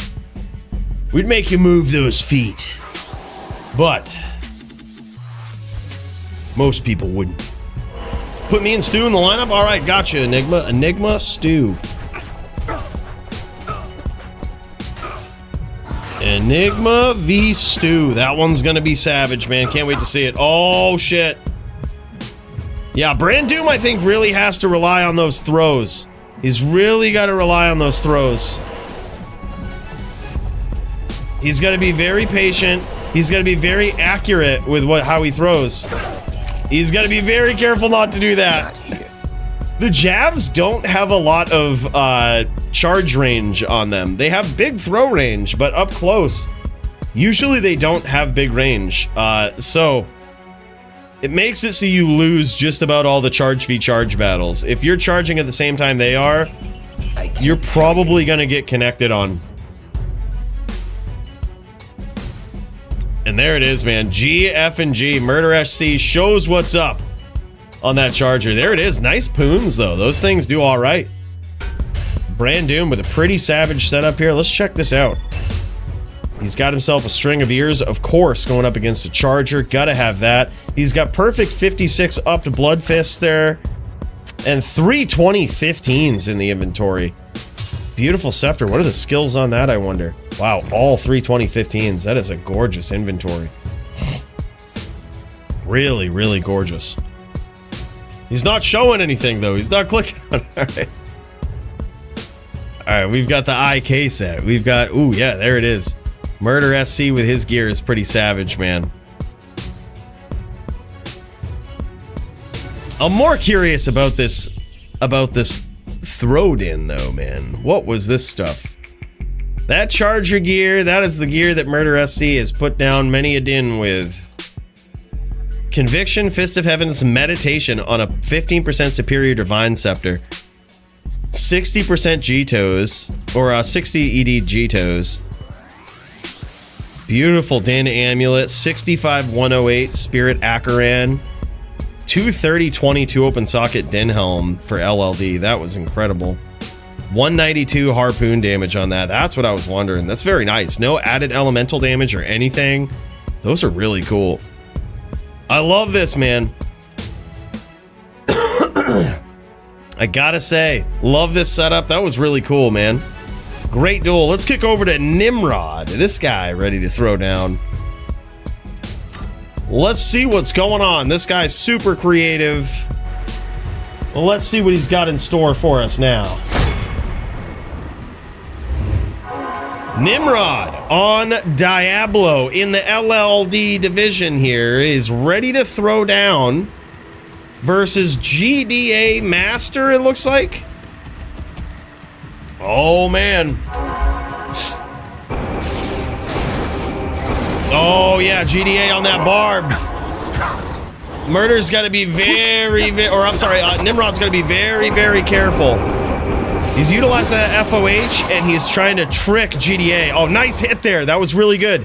We'd make you move those feet. But most people wouldn't. Put me and Stu in the lineup? Alright, gotcha, Enigma. Enigma, Stu. Enigma v Stu. That one's gonna be savage, man. Can't wait to see it. Oh, shit. Yeah, Brandoom, I think, really has to rely on those throws. He's really got to rely on those throws. He's got to be very patient. He's got to be very accurate with how he throws. He's got to be very careful not to do that. The jabs don't have a lot of charge range on them. They have big throw range, but up close, usually they don't have big range. So it makes it so you lose just about all the charge v charge battles. If you're charging at the same time they are, you're probably going to get connected on. And there it is, man. G, F, and G. Murder SC shows what's up on that charger. There it is. Nice poons, though. Those things do all right. Brandoom with a pretty savage setup here. Let's check this out. He's got himself a string of ears, of course, going up against a charger. Gotta have that. He's got perfect 56 upped blood fists there. And 320 15s in the inventory. Beautiful scepter. What are the skills on that, I wonder? Wow, all 320 15s. That is a gorgeous inventory. Really, really gorgeous. He's not showing anything, though. He's not clicking on it. All right. All right, we've got the IK set. We've got... Ooh, yeah, there it is. Murder SC with his gear is pretty savage, man. I'm more curious about this throwed-in, though, man. What was this stuff? That charger gear, that is the gear that Murder SC has put down many a din with. Conviction, Fist of Heaven's meditation on a 15% superior divine scepter. 60% G-toes, or 60 ED G-toes. Beautiful Din amulet. 65 108 Spirit Akaran. 230 22 open socket Din helm for LLD. That was incredible. 192 harpoon damage on that. That's what I was wondering. That's very nice. No added elemental damage or anything. Those are really cool. I love this, man. I gotta say, love this setup. That was really cool, man. Great duel. Let's kick over to Nimrod. This guy ready to throw down. Let's see what's going on. This guy's super creative. Well, let's see what he's got in store for us now. Nimrod on Diablo in the LLD division here is ready to throw down versus GDA Master, it looks like. Oh, man. Oh, yeah, GDA on that barb. Murder's got to be Nimrod's got to be very, very careful. He's utilizing that FOH, and he's trying to trick GDA. Oh, nice hit there. That was really good.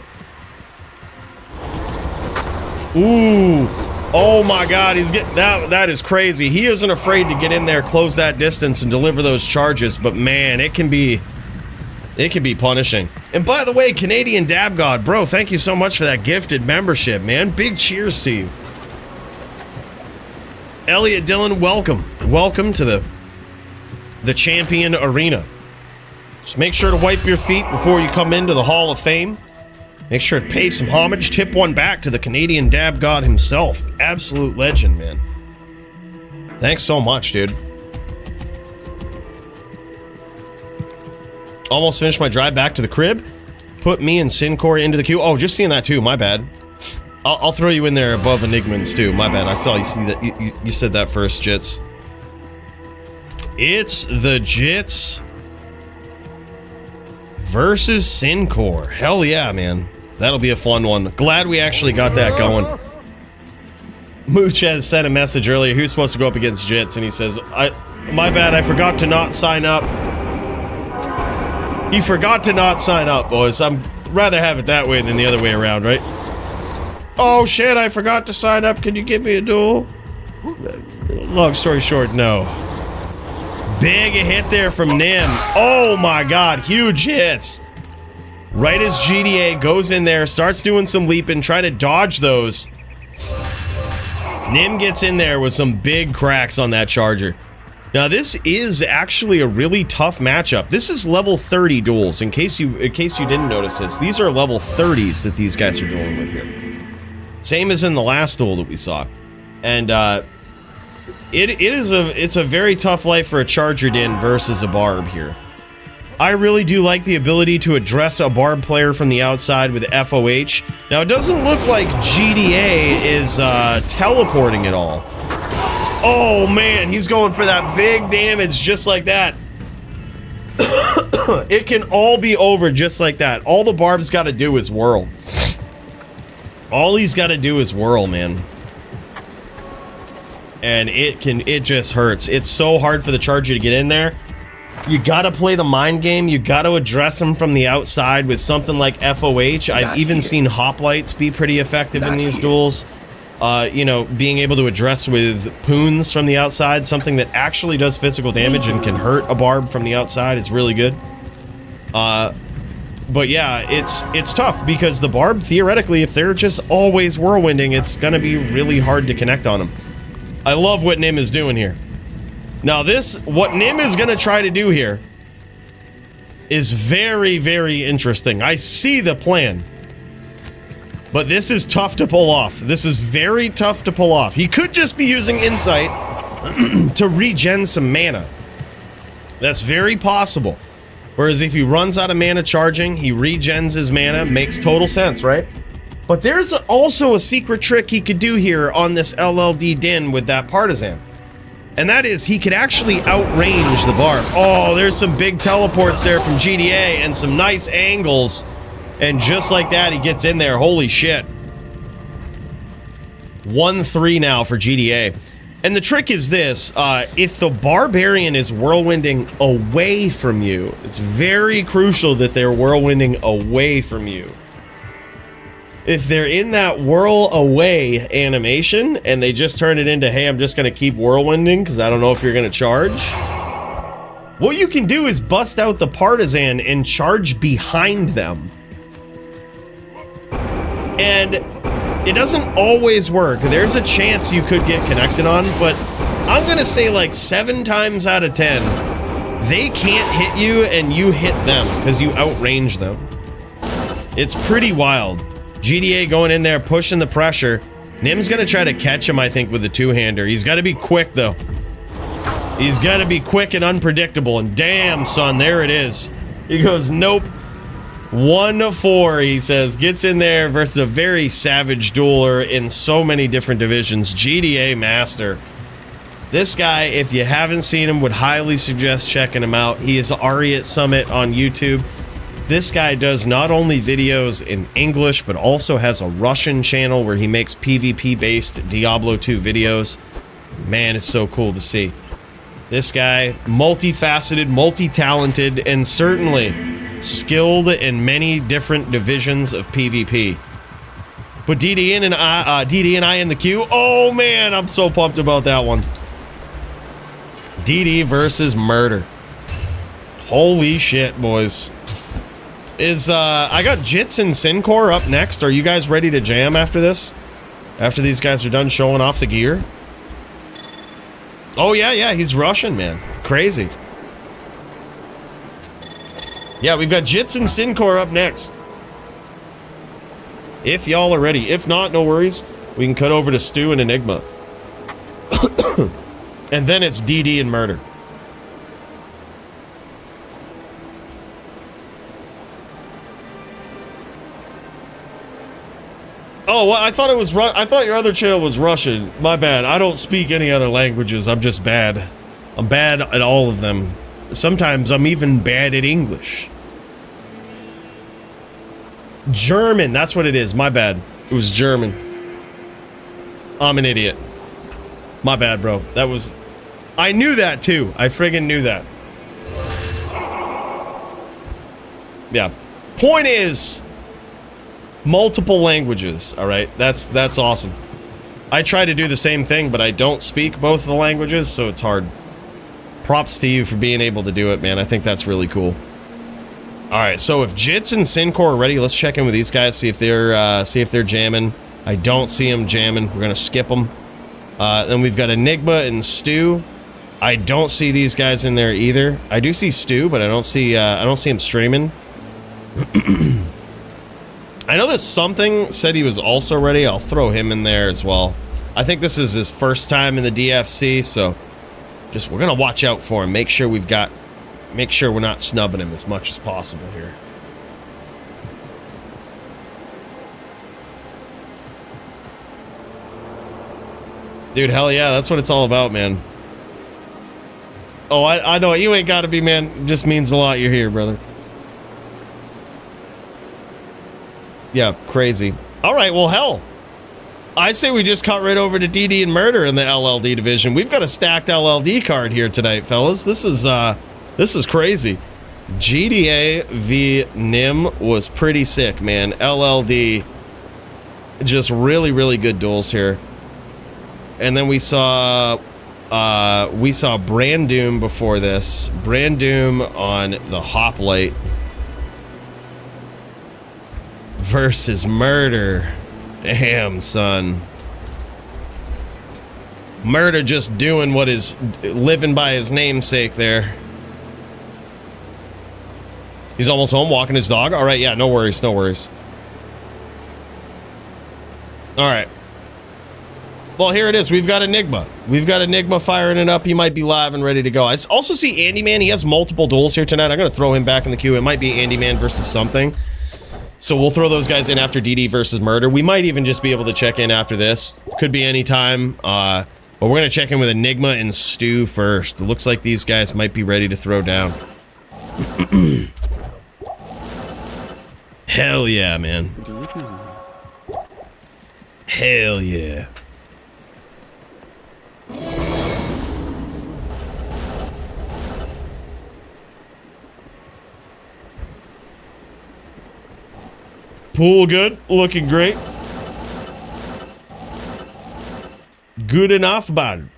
Ooh. Oh, my God. He's getting that is crazy. He isn't afraid to get in there, close that distance, and deliver those charges. But, man, it can be punishing. And by the way, Canadian Dab God, bro, thank you so much for that gifted membership, man. Big cheers to you. Elliot Dillon, welcome. Welcome to the champion arena. Just make sure to wipe your feet before you come into the Hall of Fame. Make sure to pay some homage. Tip one back to the Canadian Dab God himself. Absolute legend, man. Thanks so much, dude. Almost finished my drive back to the crib. Put me and Sinor into the queue. Oh, just seeing that too. My bad. I'll throw you in there above Enigmans too. My bad. I saw you see that. You said that first, Jits. It's the Jits versus Sinor. Hell yeah, man. That'll be a fun one. Glad we actually got that going. Mooch has sent a message earlier. He was supposed to go up against Jits, and he says, my bad, I forgot to not sign up. He forgot to not sign up, boys. I'd rather have it that way than the other way around, right? Oh, shit, I forgot to sign up. Can you give me a duel? Long story short, no. Big a hit there from Nim. Oh my God, huge hits. Right as GDA goes in there, starts doing some leaping, trying to dodge those. Nim gets in there with some big cracks on that charger. Now this is actually a really tough matchup. This is level 30 duels, in case you didn't notice this. These are level 30s that these guys are dueling with here. Same as in the last duel that we saw. And it's a very tough life for a charger din versus a barb here. I really do like the ability to address a barb player from the outside with FOH. Now it doesn't look like GDA is teleporting at all. Oh man, he's going for that big damage just like that. It can all be over just like that. All the barb's got to do is whirl. All he's got to do is whirl, man. And it just hurts. It's so hard for the charger to get in there. You gotta play the mind game. You gotta address him from the outside with something like FOH. I've even seen hoplites be pretty effective in these duels. You know, being able to address with poons from the outside, something that actually does physical damage and can hurt a barb from the outside. It's really good. But yeah, it's tough because the barb, theoretically, if they're just always whirlwinding, it's gonna be really hard to connect on them. I love what Nim is doing here. Now what Nim is gonna try to do here is very, very interesting. I see the plan. But this is tough to pull off. This is very tough to pull off. He could just be using Insight to regen some mana. That's very possible. Whereas if he runs out of mana charging, he regens his mana. Makes total sense, right? But there's also a secret trick he could do here on this LLD din with that Partisan. And that is he could actually outrange the barb. Oh, there's some big teleports there from GDA and some nice angles. And just like that, he gets in there. Holy shit. 1-3 now for GDA. And the trick is this. If the Barbarian is whirlwinding away from you, it's very crucial that they're whirlwinding away from you. If they're in that whirl away animation and they just turn it into, hey, I'm just going to keep whirlwinding because I don't know if you're going to charge. What you can do is bust out the Partisan and charge behind them. And it doesn't always work. There's a chance you could get connected on, but I'm going to say like 7 times out of 10, they can't hit you and you hit them because you outrange them. It's pretty wild. GDA going in there, pushing the pressure. Nim's going to try to catch him, I think, with the two-hander. He's got to be quick, though. He's got to be quick and unpredictable. And damn, son, there it is. He goes, nope. 1-4, he says, gets in there versus a very savage dueler in so many different divisions. GDA Master. This guy, if you haven't seen him, would highly suggest checking him out. He is Ariat Summit on YouTube. This guy does not only videos in English, but also has a Russian channel where he makes PvP-based Diablo 2 videos. Man, it's so cool to see. This guy, multifaceted, multi-talented, and certainly skilled in many different divisions of PvP. Put DD and I in the queue. Oh man, I'm so pumped about that one. DD versus Murder. Holy shit, boys. I got Jits and Sinor up next. Are you guys ready to jam after this? After these guys are done showing off the gear? Oh yeah, he's Russian, man. Crazy. Yeah, we've got Jits and Sinor up next. If y'all are ready. If not, no worries. We can cut over to Stu and Enigma. And then it's DD and Murder. Oh, well, I thought your other channel was Russian. My bad. I don't speak any other languages. I'm just bad. I'm bad at all of them. Sometimes I'm even bad at English. German, that's what it is. My bad. It was German. I'm an idiot. My bad, bro. That was... I knew that, too. I friggin' knew that. Yeah. Point is... multiple languages, all right? That's awesome. I try to do the same thing, but I don't speak both of the languages, so it's hard. Props to you for being able to do it, man. I think that's really cool. All right, so if Jits and Sinor are ready, let's check in with these guys, see if they're jamming. I don't see them jamming. We're gonna skip them. Then we've got Enigma and Stu. I don't see these guys in there either. I do see Stu, but I don't see him streaming. I know that something said he was also ready. I'll throw him in there as well. I think this is his first time in the DFC, so we're gonna watch out for him. Make sure we're not snubbing him as much as possible here. Dude, hell yeah, that's what it's all about, man. Oh, I know, you ain't gotta be, man. It just means a lot you're here, brother. Yeah, crazy. All right, well, hell. I say we just cut right over to DD and Murder in the LLD division. We've got a stacked LLD card here tonight, fellas. This is crazy. GDA v Nim was pretty sick, man. LLD, just really, really good duels here. And then we saw Brandoom before this. Brandoom on the Hoplite versus Murder. Damn, son. Murder just doing what is living by his namesake there. He's almost home walking his dog. All right, yeah, no worries, no worries. All right. Well, here it is. We've got Enigma. We've got Enigma firing it up. He might be live and ready to go. I also see Andy Man. He has multiple duels here tonight. I'm going to throw him back in the queue. It might be Andy Man versus something. So we'll throw those guys in after DD versus Murder. We might even just be able to check in after this. Could be any time. But we're going to check in with Enigma and Stu first. It looks like these guys might be ready to throw down. Hell yeah, man. Hell yeah. Pool good, looking great. Good enough, bud.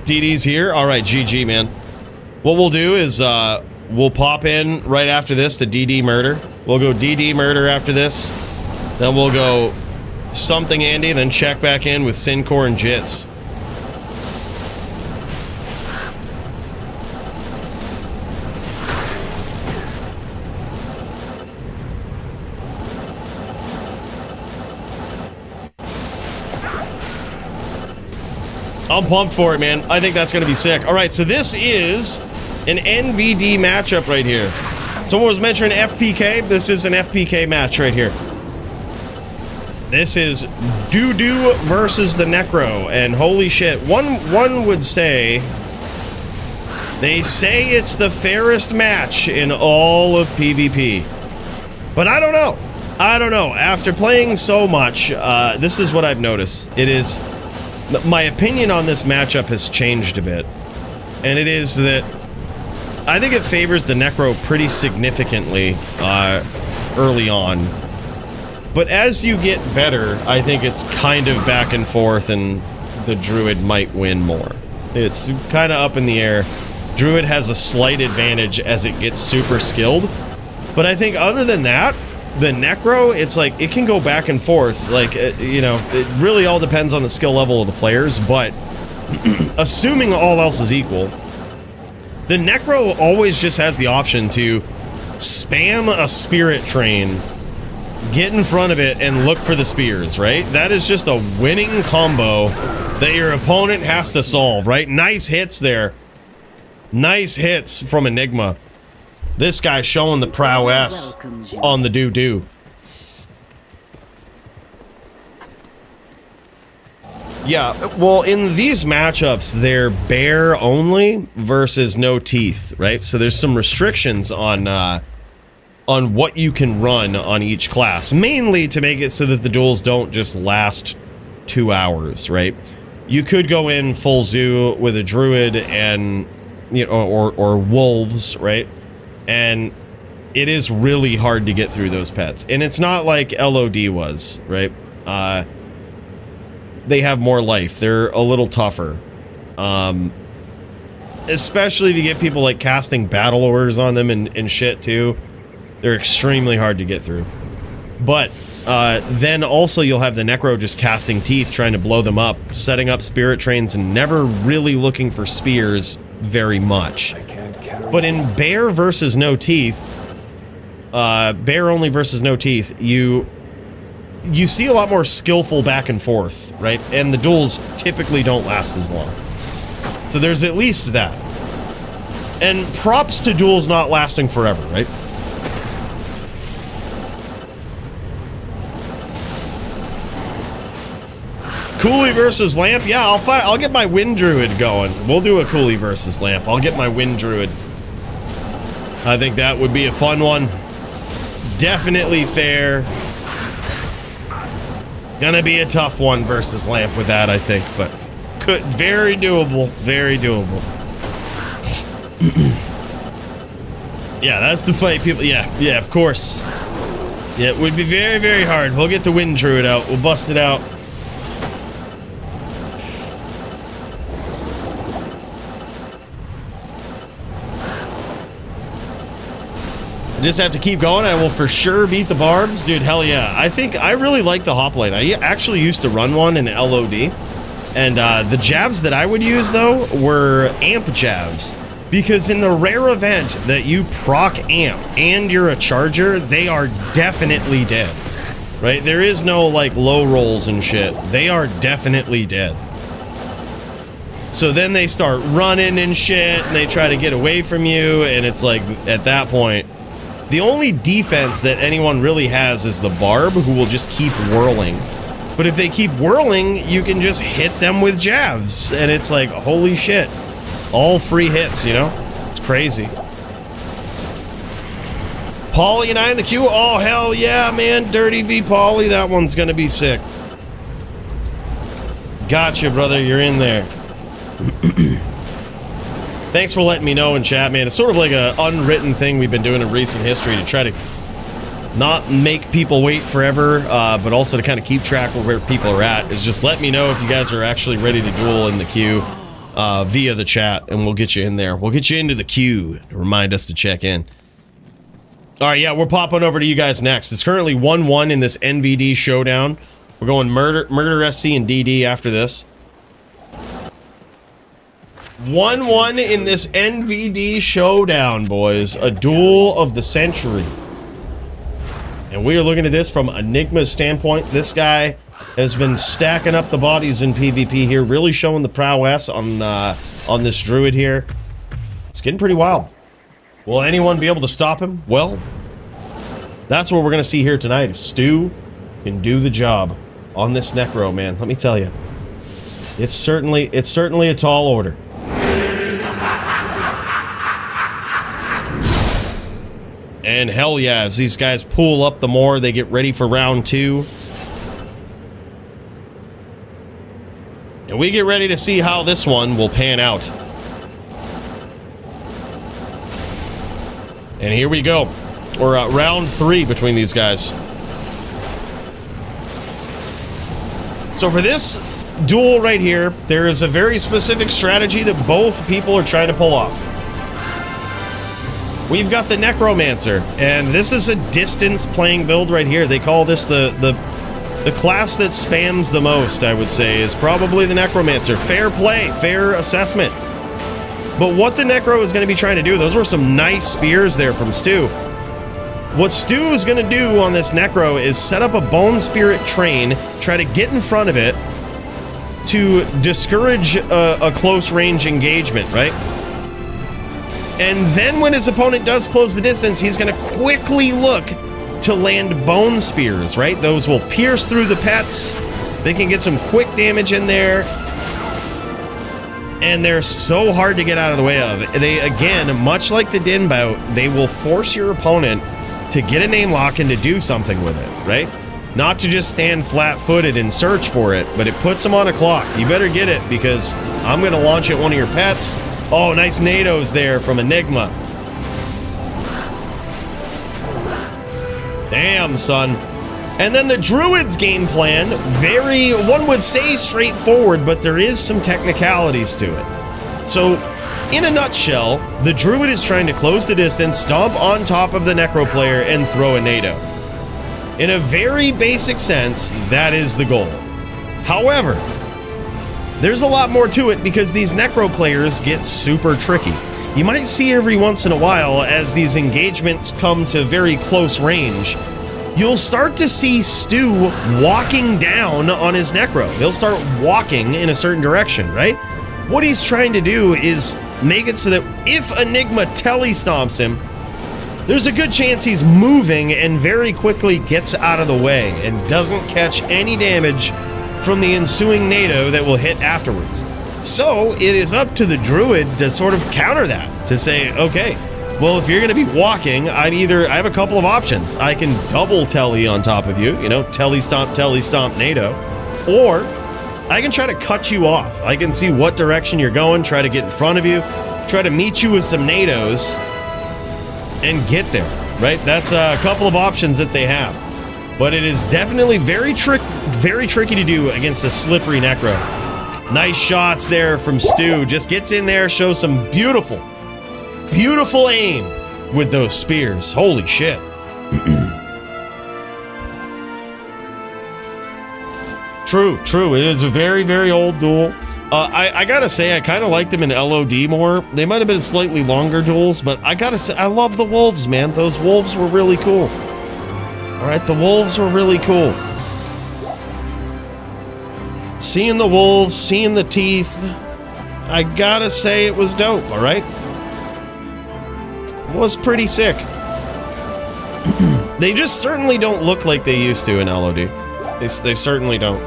DD's here. All right, GG, man. What we'll do is we'll pop in right after this to DD Murder. We'll go DD Murder after this. Then we'll go something Andy, then check back in with Sinor and Jits. I'm pumped for it, man. I think that's going to be sick. All right, so this is An NVD matchup right here. Someone was mentioning FPK. This is an FPK match right here. This is Doo-Doo versus the Necro. And holy shit, one would say... They say it's the fairest match in all of PvP. But I don't know. I don't know. After playing so much, this is what I've noticed. It is... My opinion on this matchup has changed a bit. And it is that... I think it favors the Necro pretty significantly early on. But as you get better, I think it's kind of back and forth and the Druid might win more. It's kind of up in the air. Druid has a slight advantage as it gets super skilled. But I think other than that, the Necro, it's like, it can go back and forth. Like, you know, it really all depends on the skill level of the players. But assuming all else is equal, the Necro always just has the option to spam a Spirit Train, get in front of it, and look for the spears, right? That is just a winning combo that your opponent has to solve, right? Nice hits there. Nice hits from Enigma. This guy showing the prowess on the doo-doo. Yeah, well, in these matchups, they're bear only versus no teeth, right? So there's some restrictions on what you can run on each class, mainly to make it so that the duels don't just last 2 hours, right? You could go in full zoo with a druid and, you know, or wolves, right? And it is really hard to get through those pets. And it's not like LOD was, right? They have more life. They're a little tougher. Especially if you get people like casting battle orders on them and shit too. They're extremely hard to get through. But then also you'll have the Necro just casting teeth, trying to blow them up, setting up spirit trains, and never really looking for spears very much. But in bear versus no teeth, bear only versus no teeth, you see a lot more skillful back and forth, right? And the duels typically don't last as long. So there's at least that. And props to duels not lasting forever, right? Coolie versus Lamp? Yeah, I'll get my Wind Druid going. We'll do a Coolie versus Lamp. I'll get my Wind Druid. I think that would be a fun one. Definitely fair. Gonna be a tough one versus Lamp with that, I think, but very doable. Very doable. Yeah, that's the fight people. Yeah, of course. Yeah, it would be very, very hard. We'll get the Wind Druid out. We'll bust it out. I just have to keep going. I will for sure beat the barbs. Dude, hell yeah. I really like the hoplite. I actually used to run one in LOD. And the jabs that I would use, though, were amp jabs. Because in the rare event that you proc amp and you're a charger, they are definitely dead. Right? There is no, like, low rolls and shit. They are definitely dead. So then they start running and shit, and they try to get away from you, and it's like, at that point... The only defense that anyone really has is the barb, who will just keep whirling. But if they keep whirling, you can just hit them with jabs. And it's like, holy shit. All free hits, you know? It's crazy. Polly and I in the queue? Oh, hell yeah, man. Dirty v Polly. That one's gonna be sick. Gotcha, brother. You're in there. Thanks for letting me know in chat, man. It's sort of like an unwritten thing we've been doing in recent history to try to not make people wait forever, but also to kind of keep track of where people are at. Is just let me know if you guys are actually ready to duel in the queue via the chat, and we'll get you in there. We'll get you into the queue to remind us to check in. All right, yeah, we're popping over to you guys next. It's currently 1-1 in this NVD showdown. We're going Murder SC and DD after this. 1-1 in this NVD showdown, boys. A duel of the century. And we are looking at this from Enigma's standpoint. This guy has been stacking up the bodies in PvP here, really showing the prowess on this druid here. It's getting pretty wild. Will anyone be able to stop him? Well, that's what we're going to see here tonight. If Stu can do the job on this Necro, man, let me tell you. It's certainly a tall order. And hell yeah, as these guys pull up the more, they get ready for round 2. And we get ready to see how this one will pan out. And here we go. We're at round 3 between these guys. So for this duel right here, there is a very specific strategy that both people are trying to pull off. We've got the Necromancer, and this is a distance playing build right here. They call this the class that spams the most, I would say, is probably the Necromancer. Fair play, fair assessment. But what the Necro is going to be trying to do, those were some nice spears there from Stu. What Stu is going to do on this Necro is set up a Bone Spirit train, try to get in front of it to discourage a close range engagement, right? And then when his opponent does close the distance, he's going to quickly look to land Bone Spears, right? Those will pierce through the pets. They can get some quick damage in there. And they're so hard to get out of the way of. They, again, much like the Din Bout, they will force your opponent to get a name lock and to do something with it, right? Not to just stand flat-footed and search for it, but it puts them on a clock. You better get it, because I'm going to launch at one of your pets. Oh, nice NATOs there from Enigma. Damn, son. And then the Druid's game plan, very, one would say straightforward, but there is some technicalities to it. So, in a nutshell, the Druid is trying to close the distance, stomp on top of the Necro player, and throw a NATO. In a very basic sense, that is the goal. However, there's a lot more to it because these Necro players get super tricky. You might see every once in a while, as these engagements come to very close range, you'll start to see Stu walking down on his Necro. He'll start walking in a certain direction, right? What he's trying to do is make it so that if Enigma telestomps him, there's a good chance he's moving and very quickly gets out of the way and doesn't catch any damage from the ensuing NATO that will hit afterwards. So it is up to the Druid to sort of counter that, to say, okay, well, if you're going to be walking, I have a couple of options. I can double telly on top of you, telestomp, NATO, or I can try to cut you off. I can see what direction you're going, try to get in front of you, try to meet you with some NATOs, and get there, right? That's a couple of options that they have. But it is definitely very tricky to do against a slippery Necro. Nice shots there from Stu. Just gets in there, shows some beautiful aim with those spears. Holy shit. True. It is a very, very old duel. I gotta say, I kind of liked them in LOD more. They might have been slightly longer duels, but I gotta say, I love the wolves, man. Those wolves were really cool. All right, the wolves were really cool. Seeing the wolves, seeing the teeth, I gotta say it was dope, all right? It was pretty sick. They just certainly don't look like they used to in LOD. They certainly don't.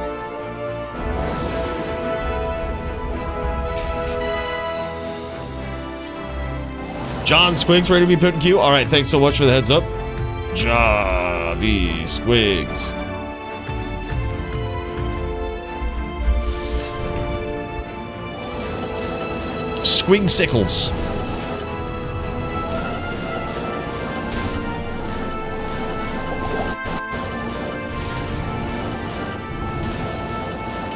John Squigs ready to be put in queue? All right, thanks so much for the heads up. Javi Squigs. Squigsickles.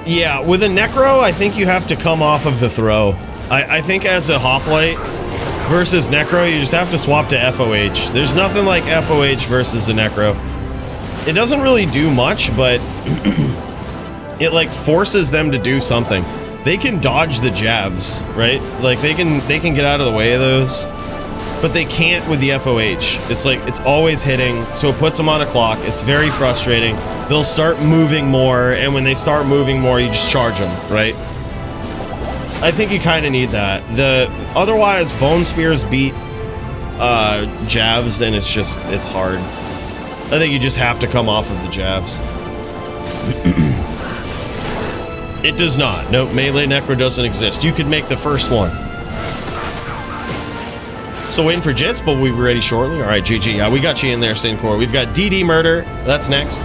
Yeah, with a Necro, I think you have to come off of the throw. I think as a hoplite versus Necro, you just have to swap to FOH. There's nothing like FOH versus a Necro. It doesn't really do much, but it like forces them to do something. They can dodge the jabs, right? Like they can get out of the way of those, but they can't with the FOH. It's like it's always hitting, so it puts them on a clock. It's very frustrating. They'll start moving more, and when they start moving more, you just charge them, right? I think you kind of need that. Otherwise, Bone Spears beat Javs, then it's hard. I think you just have to come off of the Javs. It does not. No, melee Necro doesn't exist. You could make the first one. So waiting for Jits, but we'll be ready shortly. All right, GG. Yeah, we got you in there, Sincor. We've got DD Murder. That's next.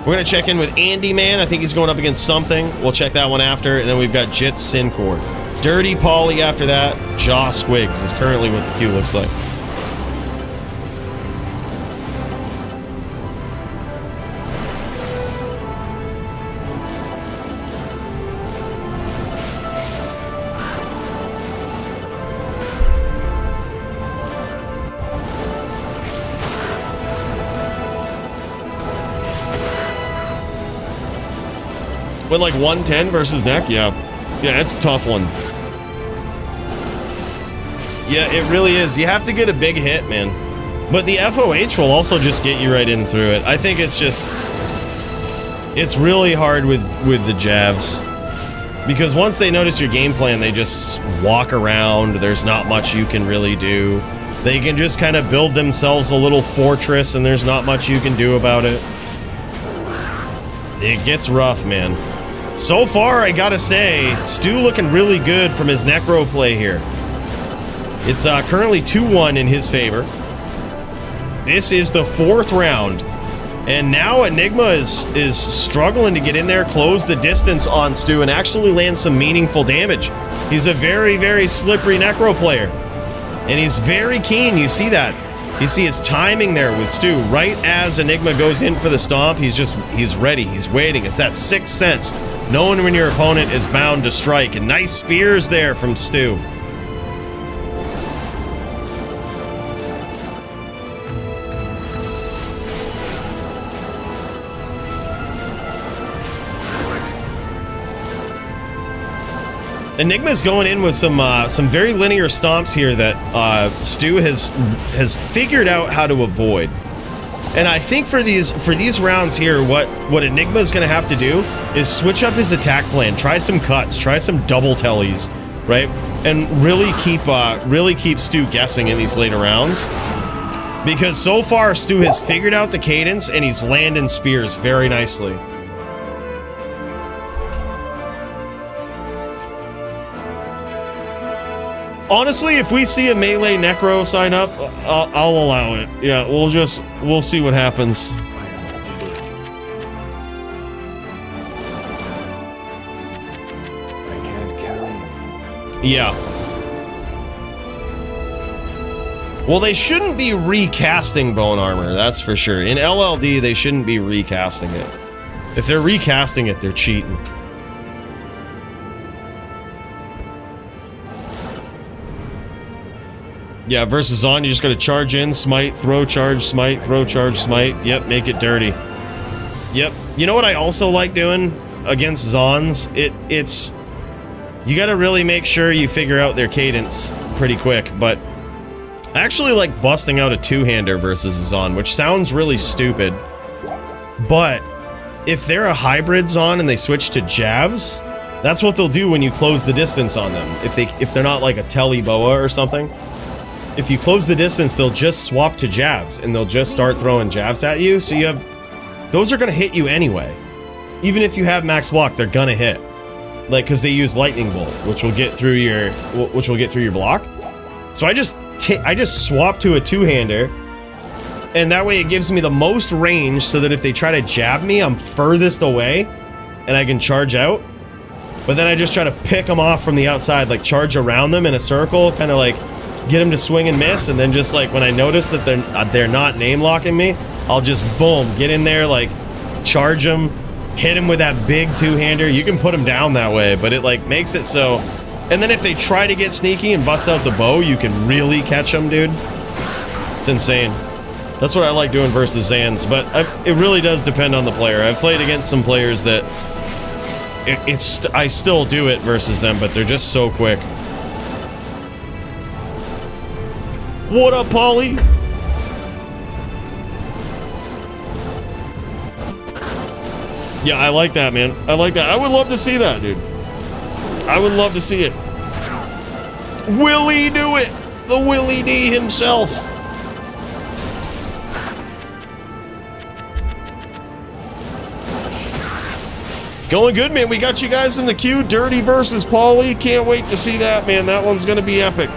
We're going to check in with Andy Man. I think he's going up against something. We'll check that one after. And then we've got Jits Sincor. Dirty Polly after that. Jaw Squigs is currently what the queue looks like. With like 110 versus Neck? Yeah, it's a tough one. Yeah, it really is. You have to get a big hit, man. But the FOH will also just get you right in through it. I think it's just... It's really hard with the Javs. Because once they notice your game plan, they just walk around. There's not much you can really do. They can just kind of build themselves a little fortress, and there's not much you can do about it. It gets rough, man. So far, I gotta say, Stu looking really good from his Necro play here. It's currently 2-1 in his favor. This is the 4th round. And now Enigma is struggling to get in there, close the distance on Stu, and actually land some meaningful damage. He's a very, very slippery Necro player. And he's very keen, you see that. You see his timing there with Stu. Right as Enigma goes in for the stomp, he's ready, he's waiting. It's that 6th sense. Knowing when your opponent is bound to strike. And nice spears there from Stu. Enigma's going in with some very linear stomps here that Stu has figured out how to avoid. And I think for these rounds here, what Enigma's going to have to do is switch up his attack plan, try some cuts, try some double tellies, right? And really keep Stu guessing in these later rounds. Because so far, Stu has figured out the cadence and he's landing spears very nicely. Honestly, if we see a melee Necro sign up, I'll allow it. Yeah, we'll see what happens. I can't carry. Yeah. Well, they shouldn't be recasting Bone Armor, that's for sure. In LLD, they shouldn't be recasting it. If they're recasting it, they're cheating. Yeah, versus Zon, you just gotta charge in, smite, throw, charge, smite, throw, charge, smite. Yep, make it dirty. Yep. You know what I also like doing against Zons? It's... You gotta really make sure you figure out their cadence pretty quick, but... I actually like busting out a two-hander versus a Zon, which sounds really stupid. But, if they're a hybrid Zon and they switch to Javs, that's what they'll do when you close the distance on them. If they're not like a Telly Boa or something. If you close the distance, they'll just swap to Javs, and they'll just start throwing Javs at you, so you have... Those are gonna hit you anyway. Even if you have max block, they're gonna hit. Like, because they use Lightning Bolt, which will get through your... block. So I just swap to a two-hander, and that way it gives me the most range, so that if they try to jab me, I'm furthest away, and I can charge out. But then I just try to pick them off from the outside, like charge around them in a circle, kind of like... Get him to swing and miss, and then just like when I notice that they're not name locking me, I'll just boom, get in there, like charge him, hit him with that big two-hander. You can put him down that way, but it like makes it so. And then if they try to get sneaky and bust out the bow, you can really catch them, dude. It's insane. That's what I like doing versus Zans, but it really does depend on the player. I've played against some players that I still do it versus them, but they're just so quick. What up, Polly? Yeah, I like that, man. I like that. I would love to see that, dude. I would love to see it. Will he do it? The Willie D himself. Going good, man. We got you guys in the queue. Dirty versus Poly. Can't wait to see that, man. That one's going to be epic.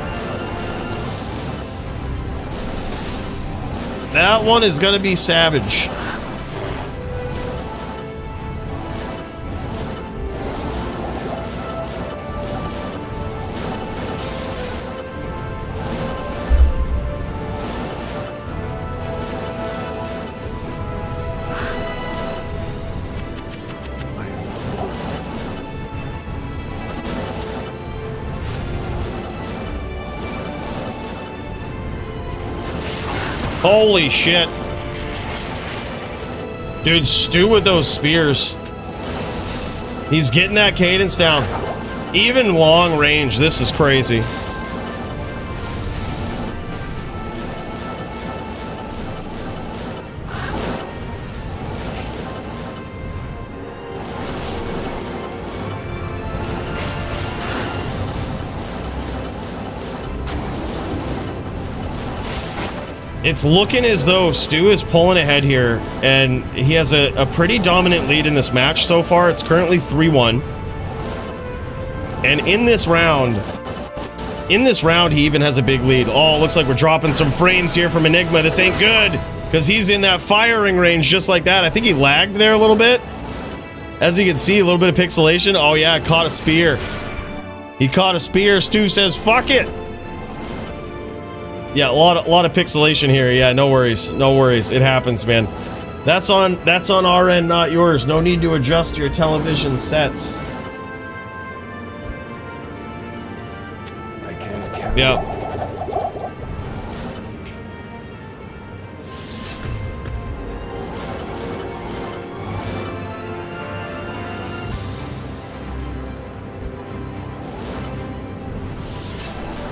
That one is going to be savage. Holy shit. Dude, Stu with those spears. He's getting that cadence down. Even long range, this is crazy. It's looking as though Stu is pulling ahead here, and he has a pretty dominant lead in this match so far. It's currently 3-1. And in this round, he even has a big lead. Oh, looks like we're dropping some frames here from Enigma. This ain't good, because he's in that firing range just like that. I think he lagged there a little bit. As you can see, a little bit of pixelation. Oh yeah, caught a spear. He caught a spear. Stu says, fuck it. Yeah, a lot of pixelation here. Yeah, no worries. No worries. It happens, man. That's on our end, not yours. No need to adjust your television sets. I can't carry. Yeah.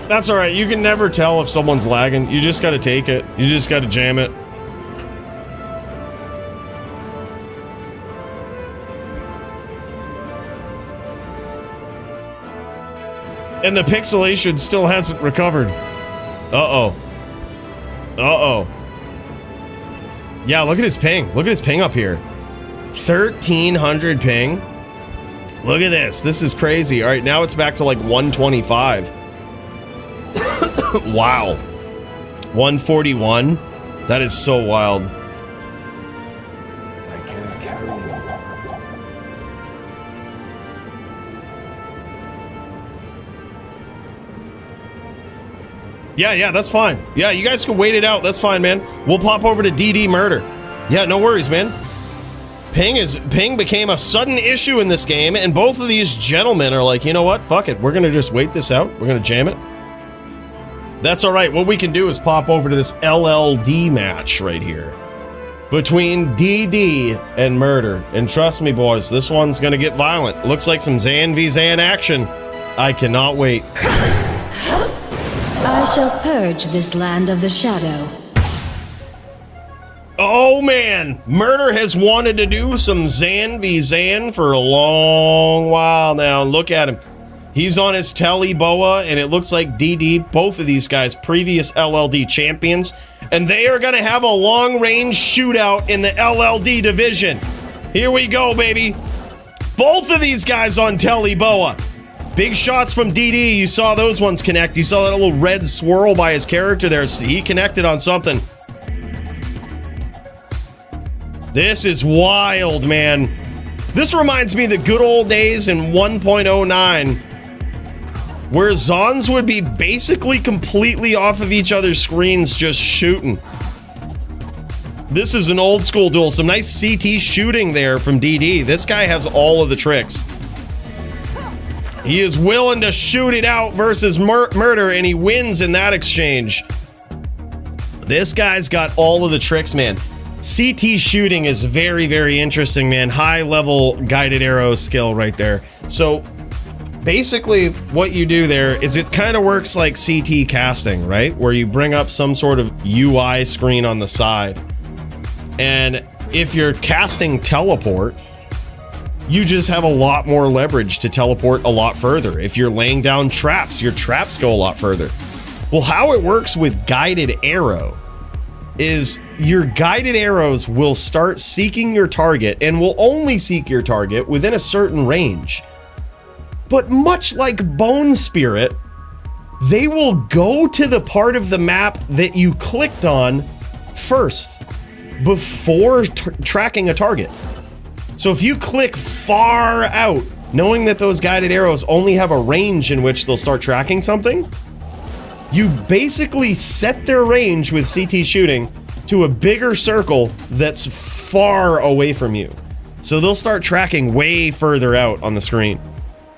That's alright, you can never tell if someone's lagging. You just gotta take it. You just gotta jam it. And the pixelation still hasn't recovered. Uh-oh. Uh-oh. Yeah, look at his ping. Look at his ping up here. 1300 ping. Look at this. This is crazy. Alright, now it's back to like 125. Wow. 141? That is so wild. I can't carry anymore. Yeah, that's fine. Yeah, you guys can wait it out. That's fine, man. We'll pop over to DD Murder. Yeah, no worries, man. Ping became a sudden issue in this game, and both of these gentlemen are like, you know what? Fuck it. We're gonna just wait this out. We're gonna jam it. That's alright. What we can do is pop over to this LLD match right here between DD and Murder. And trust me, boys, this one's gonna get violent. Looks like some Zan v Zan action. I cannot wait. I shall purge this land of the shadow. Oh man, Murder has wanted to do some Zan v Zan for a long while now. Look at him. He's on his telly boa, and it looks like DD, both of these guys, previous LLD champions, and they are gonna have a long-range shootout in the LLD division. Here we go, baby. Both of these guys on telly boa. Big shots from DD. You saw those ones connect. You saw that little red swirl by his character there. So he connected on something. This is wild, man. This reminds me of the good old days in 1.09. where Zons would be basically completely off of each other's screens just shooting. This is an old school duel. Some nice CT shooting there from DD. This guy has all of the tricks. He is willing to shoot it out versus Murder, and he wins in that exchange. This guy's got all of the tricks, man. CT shooting is very, very interesting, man. High level guided arrow skill right there. So basically what you do there is it kind of works like CT casting, right? Where you bring up some sort of UI screen on the side. And if you're casting teleport, you just have a lot more leverage to teleport a lot further. If you're laying down traps, your traps go a lot further. Well, how it works with guided arrow is your guided arrows will start seeking your target and will only seek your target within a certain range. But much like Bone Spirit, they will go to the part of the map that you clicked on first before tracking a target. So if you click far out, knowing that those guided arrows only have a range in which they'll start tracking something, you basically set their range with CT shooting to a bigger circle that's far away from you. So they'll start tracking way further out on the screen.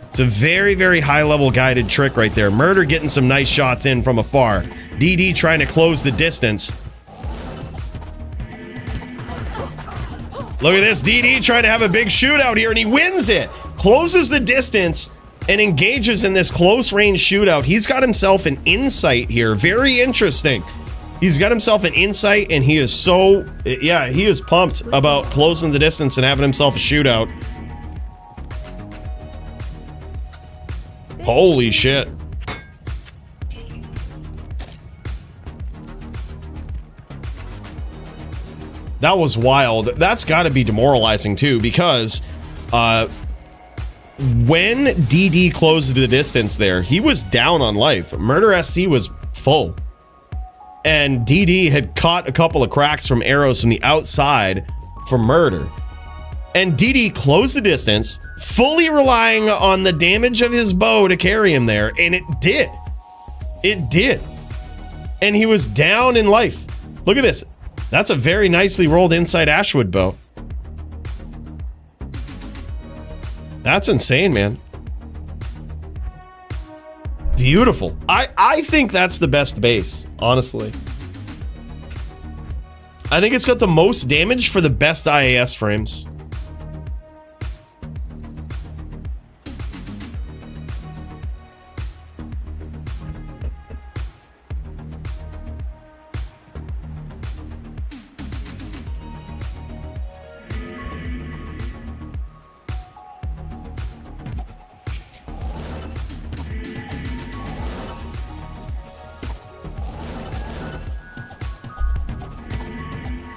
It's a very, very high level guided trick right there. Murder getting some nice shots in from afar. DD trying to close the distance. Look at this, DD trying to have a big shootout here, and he wins it. Closes the distance and engages in this close range shootout. He's got himself an insight here. Very interesting. He's got himself an insight, and he is so, yeah, he is pumped about closing the distance and having himself a shootout. Holy shit. That was wild. That's got to be demoralizing too, because when DD closed the distance there, he was down on life. Murder SC was full. And DD had caught a couple of cracks from arrows from the outside for Murder. And DD closed the distance, fully relying on the damage of his bow to carry him there, and it did. It did. And he was down in life. Look at this. That's a very nicely rolled inside Ashwood bow. That's insane, man. Beautiful. I think that's the best base, honestly. I think it's got the most damage for the best IAS frames.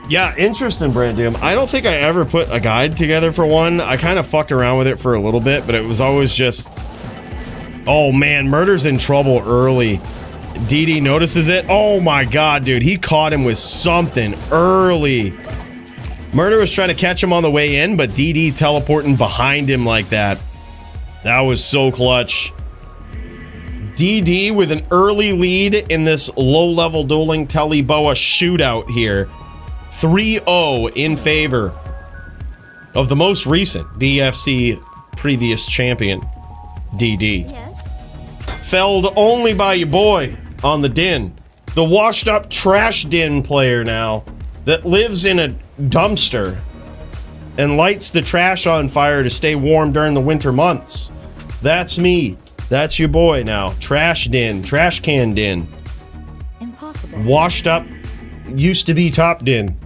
Yeah, interesting, Brandoom. I don't think I ever put a guide together for one. I kind of fucked around with it for a little bit, but it was always just... Oh man, Murder's in trouble early. DD notices it. Oh my god, dude. He caught him with something early. Murder was trying to catch him on the way in, but DD teleporting behind him like that. That was so clutch. DD with an early lead in this low-level dueling Telly Boa shootout here. 3-0 in favor of the most recent DFC previous champion, DD. Yes. Felled only by your boy on the Din. The washed up trash Din player now that lives in a dumpster and lights the trash on fire to stay warm during the winter months. That's me. That's your boy now. Trash Din. Trash can Din. Impossible. Washed up. Used to be top Din.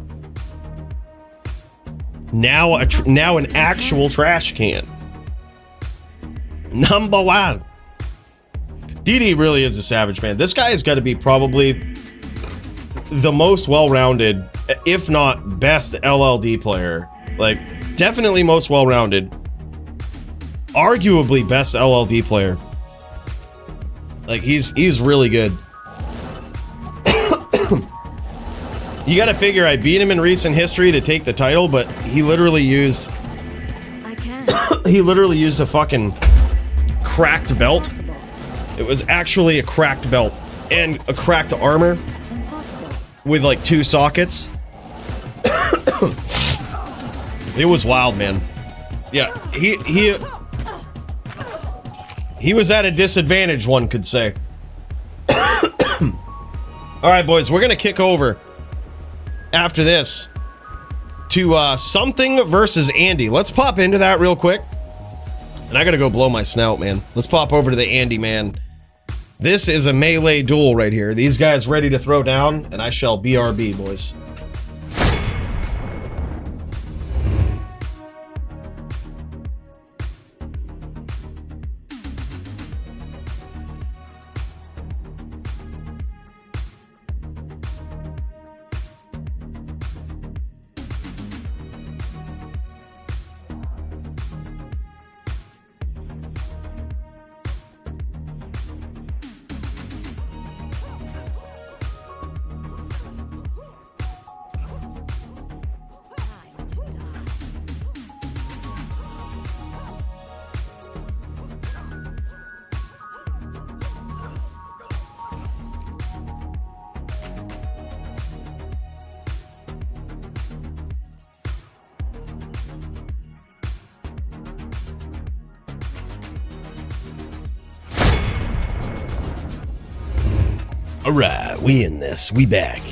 Now an actual trash can. Number one. DD really is a savage, man. This guy has got to be probably the most well-rounded, if not best LLD player. Like, definitely most well-rounded. Arguably best LLD player. Like, he's really good. You gotta figure I beat him in recent history to take the title, but he literally used... I can. He literally used a fucking cracked belt. Impossible. It was actually a cracked belt and a cracked armor Impossible. with like 2 sockets. It was wild, man. Yeah, he was at a disadvantage, one could say. All right, boys, we're gonna kick over after this to something versus Andy. Let's pop into that real quick. And I gotta go blow my snout, man. Let's pop over to the Andy, man. This is a melee duel right here. These guys ready to throw down, and I shall BRB, boys. Alright, we in this. We back.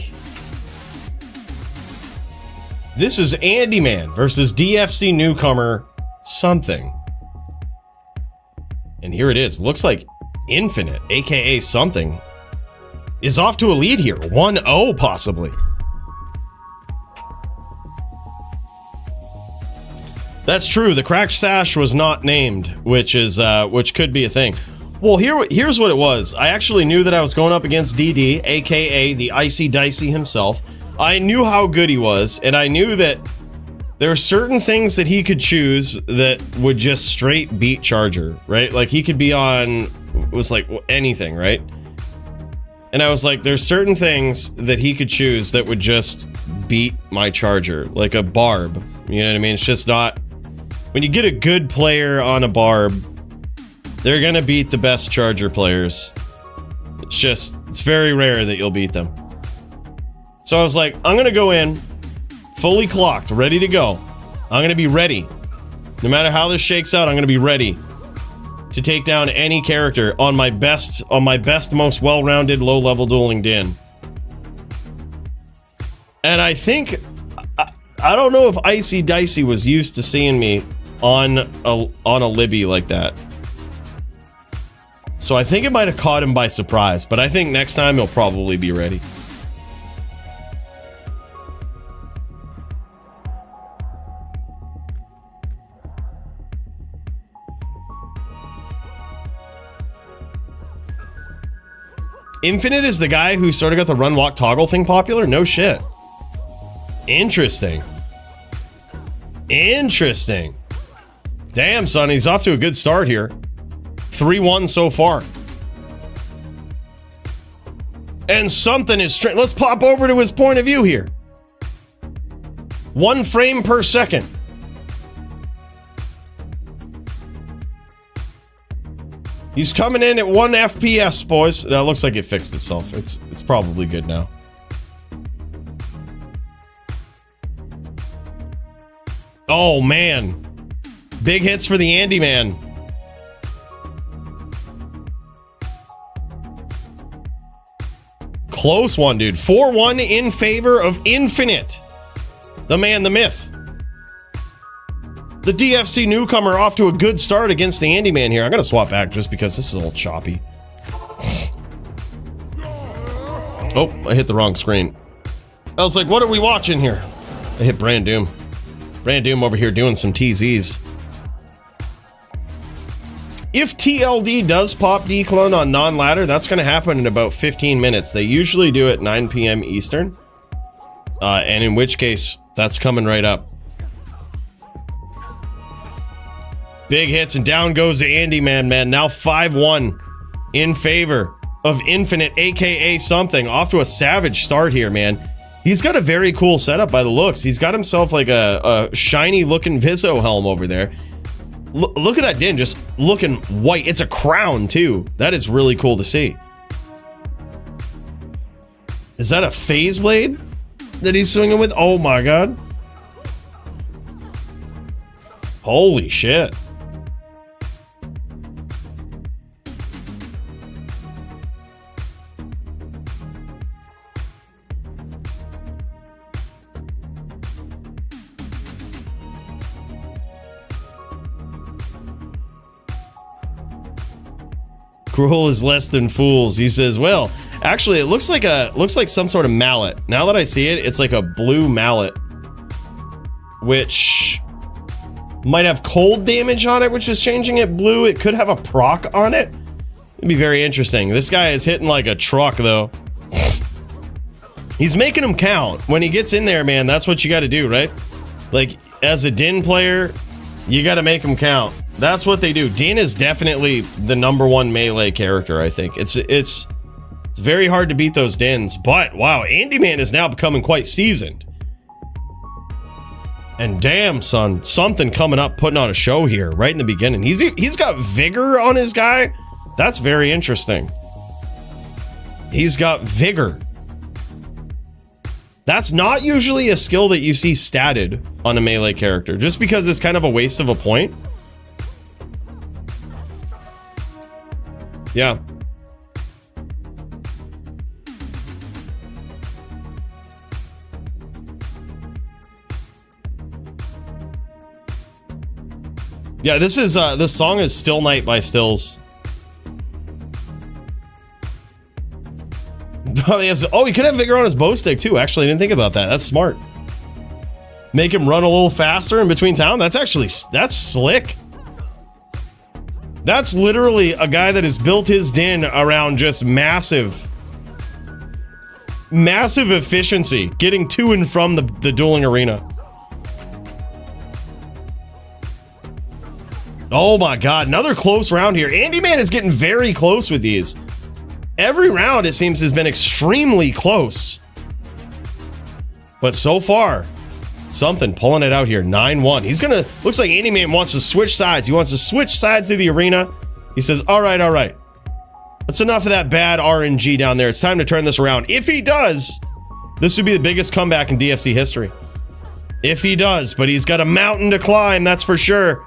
This is Andy Man versus DFC newcomer something. And here it is. Looks like Infinite, aka something, is off to a lead here. 1-0 possibly. That's true. The cracked sash was not named, which could be a thing. Well, here's what it was. I actually knew that I was going up against DD, aka the Icy Dicey himself. I knew how good he was, and I knew that there are certain things that he could choose that would just straight beat Charger, right? Like he could be on, was like anything, right? And I was like, there's certain things that he could choose that would just beat my Charger, like a Barb. You know what I mean? It's just not. When you get a good player on a Barb, they're gonna beat the best Charger players. It's very rare that you'll beat them. So I was like, I'm gonna go in, fully clocked, ready to go. I'm gonna be ready. No matter how this shakes out, I'm gonna be ready to take down any character on my best, most well-rounded, low-level dueling Din. And I think, I don't know if Icy Dicey was used to seeing me on a Libby like that. So I think it might have caught him by surprise, but I think next time he'll probably be ready. Infinite is the guy who sort of got the run walk toggle thing popular? No shit. Interesting. Interesting. Damn, son, he's off to a good start here. 3-1 so far. And something is straight. Let's pop over to his point of view here. 1 frame per second. He's coming in at 1 FPS, boys. That looks like it fixed itself. It's probably good now. Oh, man. Big hits for the Andy Man. Close one, dude. 4-1 in favor of Infinite. The man, the myth. The DFC newcomer off to a good start against the Andy Man here. I'm going to swap back just because this is a little choppy. Oh, I hit the wrong screen. I was like, what are we watching here? I hit Brandoom. Brandoom over here doing some TZs. If TLD does pop declone on non-ladder, that's going to happen in about 15 minutes. They usually do it 9 p.m. Eastern. And in which case, that's coming right up. Big hits and down goes the Andy Man. Now 5-1 in favor of Infinite, aka something. Off to a savage start here, man. He's got a very cool setup by the looks. He's got himself like a shiny looking Fizzle helm over there. Look at that Din, just looking white. It's a crown too. That is really cool to see. Is that a phase blade that he's swinging with? Oh my god. Holy shit. Cruel is less than fools. He says, well, actually it looks like some sort of mallet. Now that I see it, it's like a blue mallet, which might have cold damage on it, which is changing it blue. It could have a proc on it. It'd be very interesting. This guy is hitting like a truck though. He's making them count. When he gets in there, man, that's what you got to do, right? Like as a Din player, you got to make them count. That's what they do. Din is definitely the #1 melee character, I think. It's very hard to beat those Dins, but wow, Andy Man is now becoming quite seasoned. And damn, son, something coming up, putting on a show here right in the beginning. He's got vigor on his guy. That's very interesting. He's got vigor. That's not usually a skill that you see statted on a melee character, just because it's kind of a waste of a point. Yeah. Yeah, this song is Still Night by Stills. Oh, he could have Vigor on his bow stick too. Actually, I didn't think about that. That's smart. Make him run a little faster in between town. That's slick. That's literally a guy that has built his din around just massive efficiency, getting to and from the dueling arena. Oh my god, another close round here. Andy Man is getting very close with these. Every round, it seems, has been extremely close. But so far, something pulling it out here. 9-1. Looks like Andy Man wants to switch sides. He wants to switch sides of the arena. He says, all right. That's enough of that bad RNG down there. It's time to turn this around. If he does, this would be the biggest comeback in DFC history. If he does, but he's got a mountain to climb, that's for sure.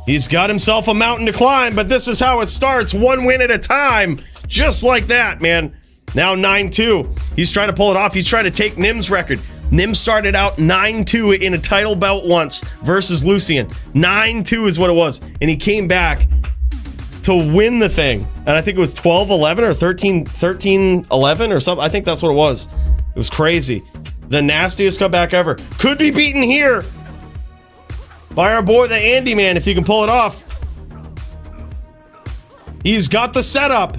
He's got himself a mountain to climb, but this is how it starts. One win at a time. Just like that, man. Now 9-2. He's trying to pull it off. He's trying to take Nim's record. Nim started out 9-2 in a title bout once versus Lucian. 9-2 is what it was. And he came back to win the thing. And I think it was 12-11 or 13-11 or something. I think that's what it was. It was crazy. The nastiest comeback ever. Could be beaten here by our boy, the Andy Man, if he can pull it off. He's got the setup.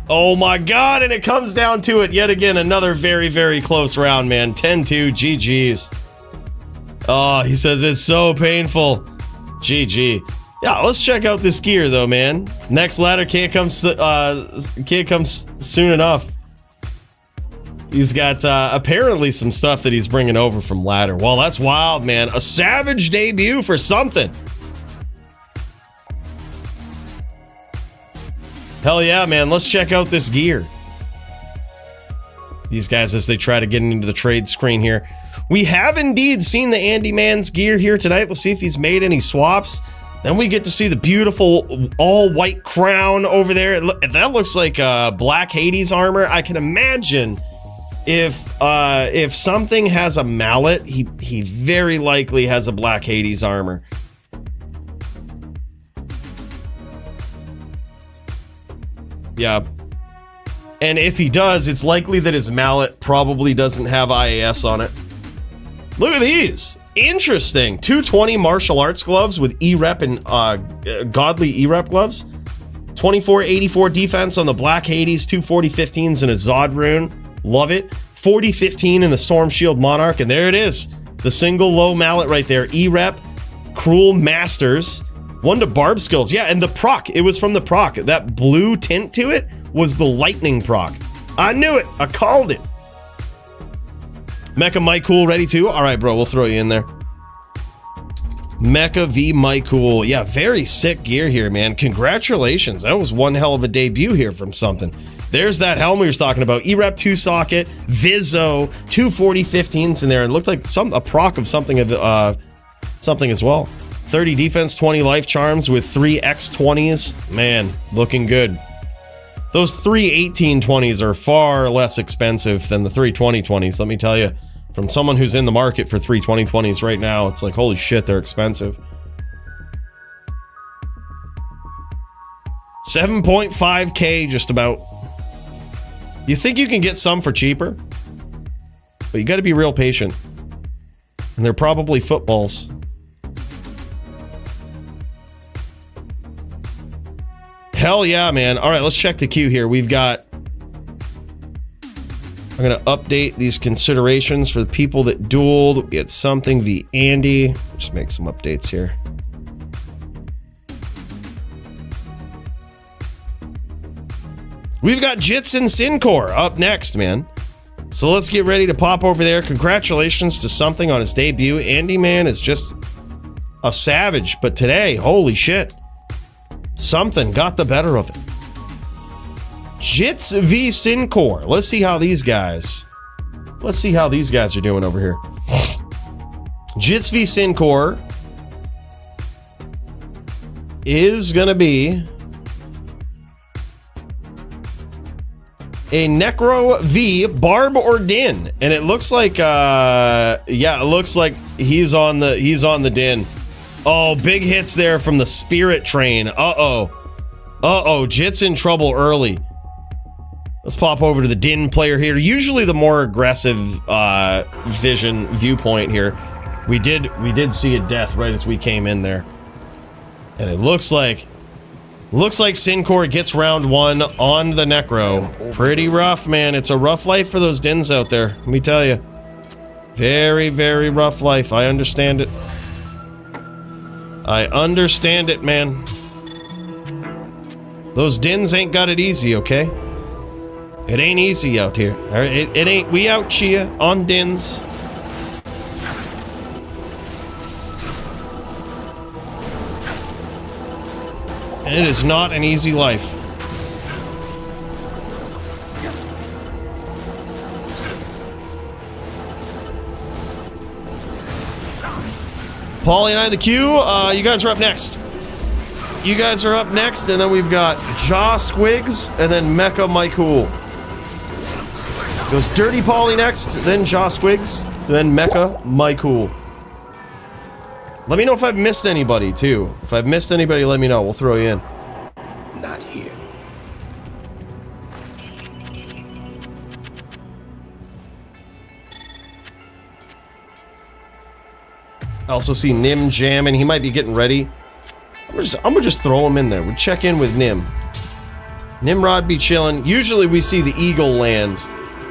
Oh my god, and it comes down to it yet again. Another very, very close round, man. 10-2, GG's. Oh, he says it's so painful. GG. Yeah, let's check out this gear though, man. Next ladder can't come soon enough. He's got apparently some stuff that he's bringing over from ladder. Well, that's wild, man. A savage debut for something. Hell yeah, man. Let's check out this gear. These guys, as they try to get into the trade screen here. We have indeed seen the Andy Man's gear here tonight. Let's see if he's made any swaps. Then we get to see the beautiful all-white crown over there. That looks like Black Hades armor. I can imagine if something has a mallet, he very likely has a Black Hades armor. Yeah. And if he does, it's likely that his mallet probably doesn't have IAS on it. Look at these. Interesting. 220 martial arts gloves with E-Rep and godly E-Rep gloves. 2484 defense on the Black Hades, 240 15s and a Zod rune. Love it. 40-15 in the Storm Shield Monarch, and there it is. The single low mallet right there. E-Rep, Cruel Masters, 1 to Barb skills. Yeah, and the proc. It was from the proc. That blue tint to it was the lightning proc. I knew it. I called it. Mecca Mike Cool ready too? All right, bro. We'll throw you in there. Mecca v Mike Cool. Yeah, very sick gear here, man. Congratulations. That was one hell of a debut here from something. There's that helm we were talking about. E-Rep 2 socket, Vizzo, 240 15s in there. It looked like a proc of something as well. 30 defense, 20 life charms with 3 X20s. Man, looking good. Those 3 1820s are far less expensive than the 3 2020s, let me tell you. From someone who's in the market for 3 2020s right now, it's like, holy shit, they're expensive. 7.5K just about. You think you can get some for cheaper? But you gotta be real patient. And they're probably footballs. Hell yeah, man. All right, let's check the queue here. We've got... I'm going to update these considerations for the people that dueled. We had something v Andy. Just make some updates here. We've got Jits and Sinor up next, man. So let's get ready to pop over there. Congratulations to something on his debut. Andy Man is just a savage, but today, holy shit. Something got the better of it. Jits v Sinor. Let's see how these guys are doing over here. Jits v Sinor is gonna be a Necro V, Barb or Din, and it looks like yeah, it looks like he's on the Din. Oh, big hits there from the Spirit Train. Uh-oh, Jits in trouble early. Let's pop over to the Din player here. Usually the more aggressive viewpoint here. We did see a death right as we came in there. And it looks like Sinor gets round 1 on the Necro. Pretty rough, man. It's a rough life for those Dins out there. Let me tell you. Very, very rough life. I understand it. I understand it, man. Those Dins ain't got it easy, okay? It ain't easy out here. It ain't. We out chia on Dins. And it is not an easy life. Paulie and I, the Q, you guys are up next. You guys are up next, and then we've got Squigs, and then Mecca Cool. Goes Dirty Paulie next, then Squigs, then Mecca Cool. Let me know if I've missed anybody, too. If I've missed anybody, let me know. We'll throw you in. Not here. I also see Nim jamming. He might be getting ready. I'm gonna just throw him in there. We'll check in with Nim. Nimrod be chilling. Usually we see the eagle land.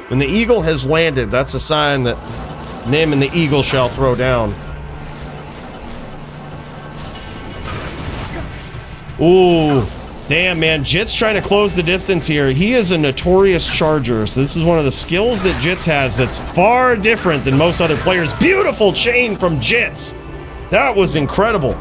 When the eagle has landed, that's a sign that Nim and the eagle shall throw down. Ooh, damn, man. Jits trying to close the distance here. He is a notorious charger, so this is one of the skills that Jits has that's far different than most other players. Beautiful chain from Jits. That was incredible.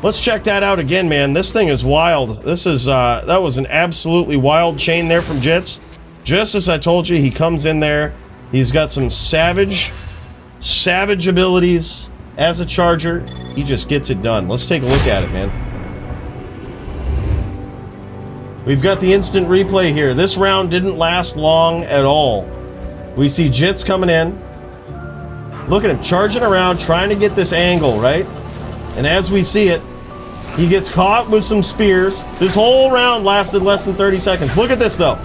Let's check that out again, man. This thing is wild. This is, that was an absolutely wild chain there from Jits. Just as I told you, he comes in there. He's got some savage abilities as a charger. He just gets it done. Let's take a look at it, man. We've got the instant replay here. This round didn't last long at all. We see Jits coming in. Look at him charging around, trying to get this angle, right? And as we see it, he gets caught with some spears. This whole round lasted less than 30 seconds. Look at this, though.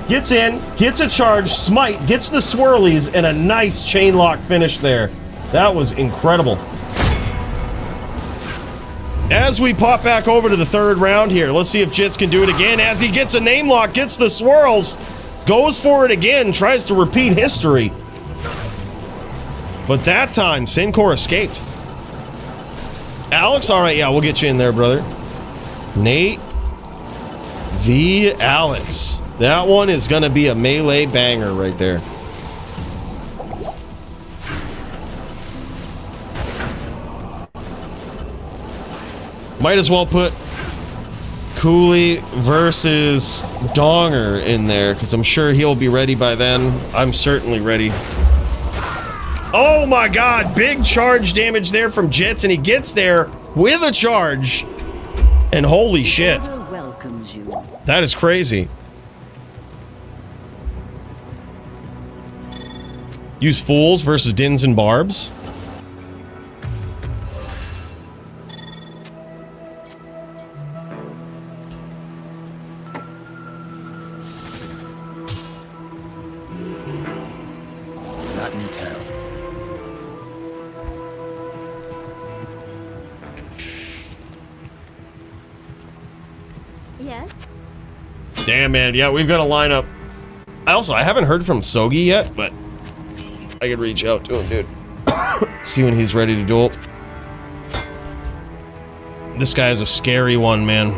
Gets in, gets a charge, smite, gets the swirlies, and a nice chain lock finish there. That was incredible. As we pop back over to the third round here, let's see if Jits can do it again. As he gets a name lock, gets the swirls, goes for it again, tries to repeat history. But that time, Sinor escaped. Alex, all right, yeah, we'll get you in there, brother. Nate v. Alex. That one is going to be a melee banger right there. Might as well put Coolie versus Donger in there, because I'm sure he'll be ready by then. I'm certainly ready. Oh my god, big charge damage there from Jits, and he gets there with a charge. And holy shit. That is crazy. Use Fools versus Dins and Barbs. Not in town. Yes? Damn, man. Yeah, we've got a lineup. I haven't heard from Sogi yet, but I could reach out to him, dude. See when he's ready to duel. This guy is a scary one, man.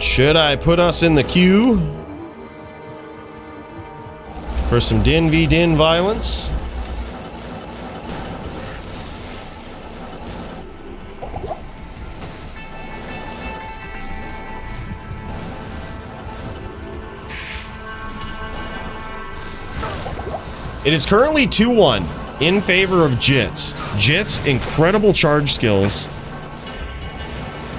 Should I put us in the queue for some Din v Din violence? It is currently 2-1 in favor of Jits. Jits, incredible charge skills.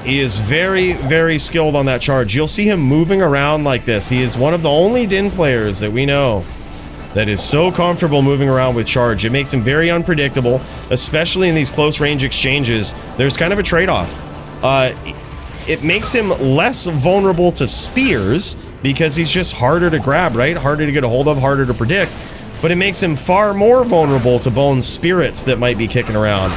He is very, very skilled on that charge. You'll see him moving around like this. He is one of the only Din players that we know that is so comfortable moving around with charge. It makes him very unpredictable, especially in these close range exchanges. There's kind of a trade-off. It makes him less vulnerable to spears because he's just harder to grab, right? Harder to get a hold of, harder to predict. But it makes him far more vulnerable to bone spirits that might be kicking around.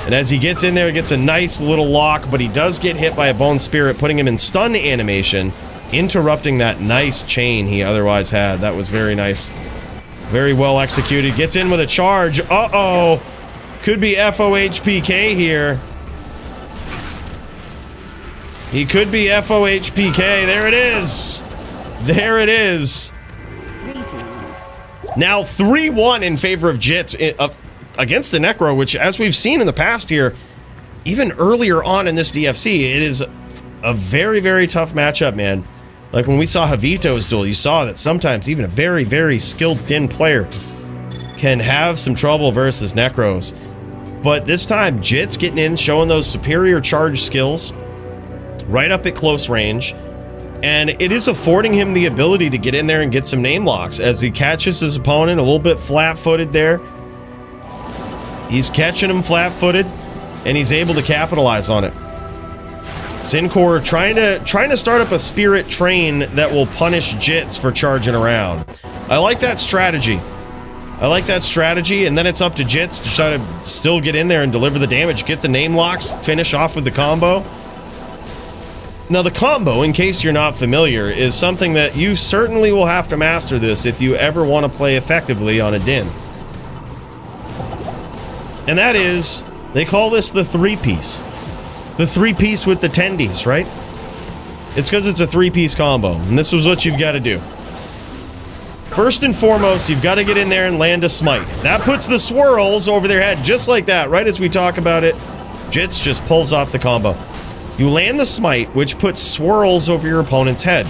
And as he gets in there, he gets a nice little lock, but he does get hit by a bone spirit, putting him in stun animation, interrupting that nice chain he otherwise had. That was very nice. Very well executed. Gets in with a charge. Uh-oh. Could be FOHPK here. He could be FOHPK. There it is. There it is. Now 3-1 in favor of Jits against the Necro, which, as we've seen in the past here, even earlier on in this DFC, it is a very, very tough matchup, man. Like when we saw Havito's duel, you saw that sometimes even a very, very skilled Din player can have some trouble versus Necros. But this time, Jits getting in, showing those superior charge skills right up at close range. And it is affording him the ability to get in there and get some name locks as he catches his opponent a little bit flat-footed there. He's catching him flat-footed, and he's able to capitalize on it. Sinor trying to start up a spirit train that will punish Jits for charging around. I like that strategy. I like that strategy, and then it's up to Jits to try to still get in there and deliver the damage, get the name locks, finish off with the combo. Now, the combo, in case you're not familiar, is something that you certainly will have to master this if you ever want to play effectively on a Din. And that is, they call this the three-piece. The three-piece with the tendies, right? It's because it's a three-piece combo, and this is what you've got to do. First and foremost, you've got to get in there and land a smite. That puts the swirls over their head, just like that, right as we talk about it. Jits just pulls off the combo. You land the smite, which puts swirls over your opponent's head.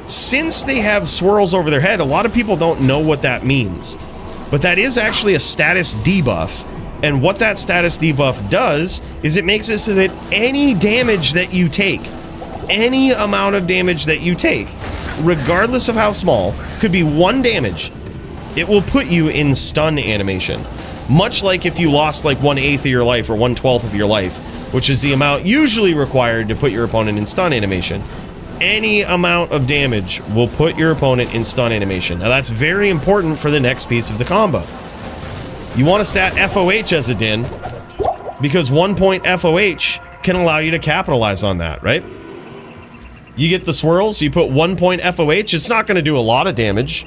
Since they have swirls over their head, a lot of people don't know what that means. But that is actually a status debuff. And what that status debuff does is it makes it so that any damage that you take, any amount of damage that you take, regardless of how small, could be 1 damage, it will put you in stun animation. Much like if you lost like 1/8 of your life or 1/12 of your life, which is the amount usually required to put your opponent in stun animation. Any amount of damage will put your opponent in stun animation. Now that's very important for the next piece of the combo. You want to stat FOH as a Din, because 1 point FOH can allow you to capitalize on that, right? You get the swirls, you put 1 point FOH, it's not going to do a lot of damage,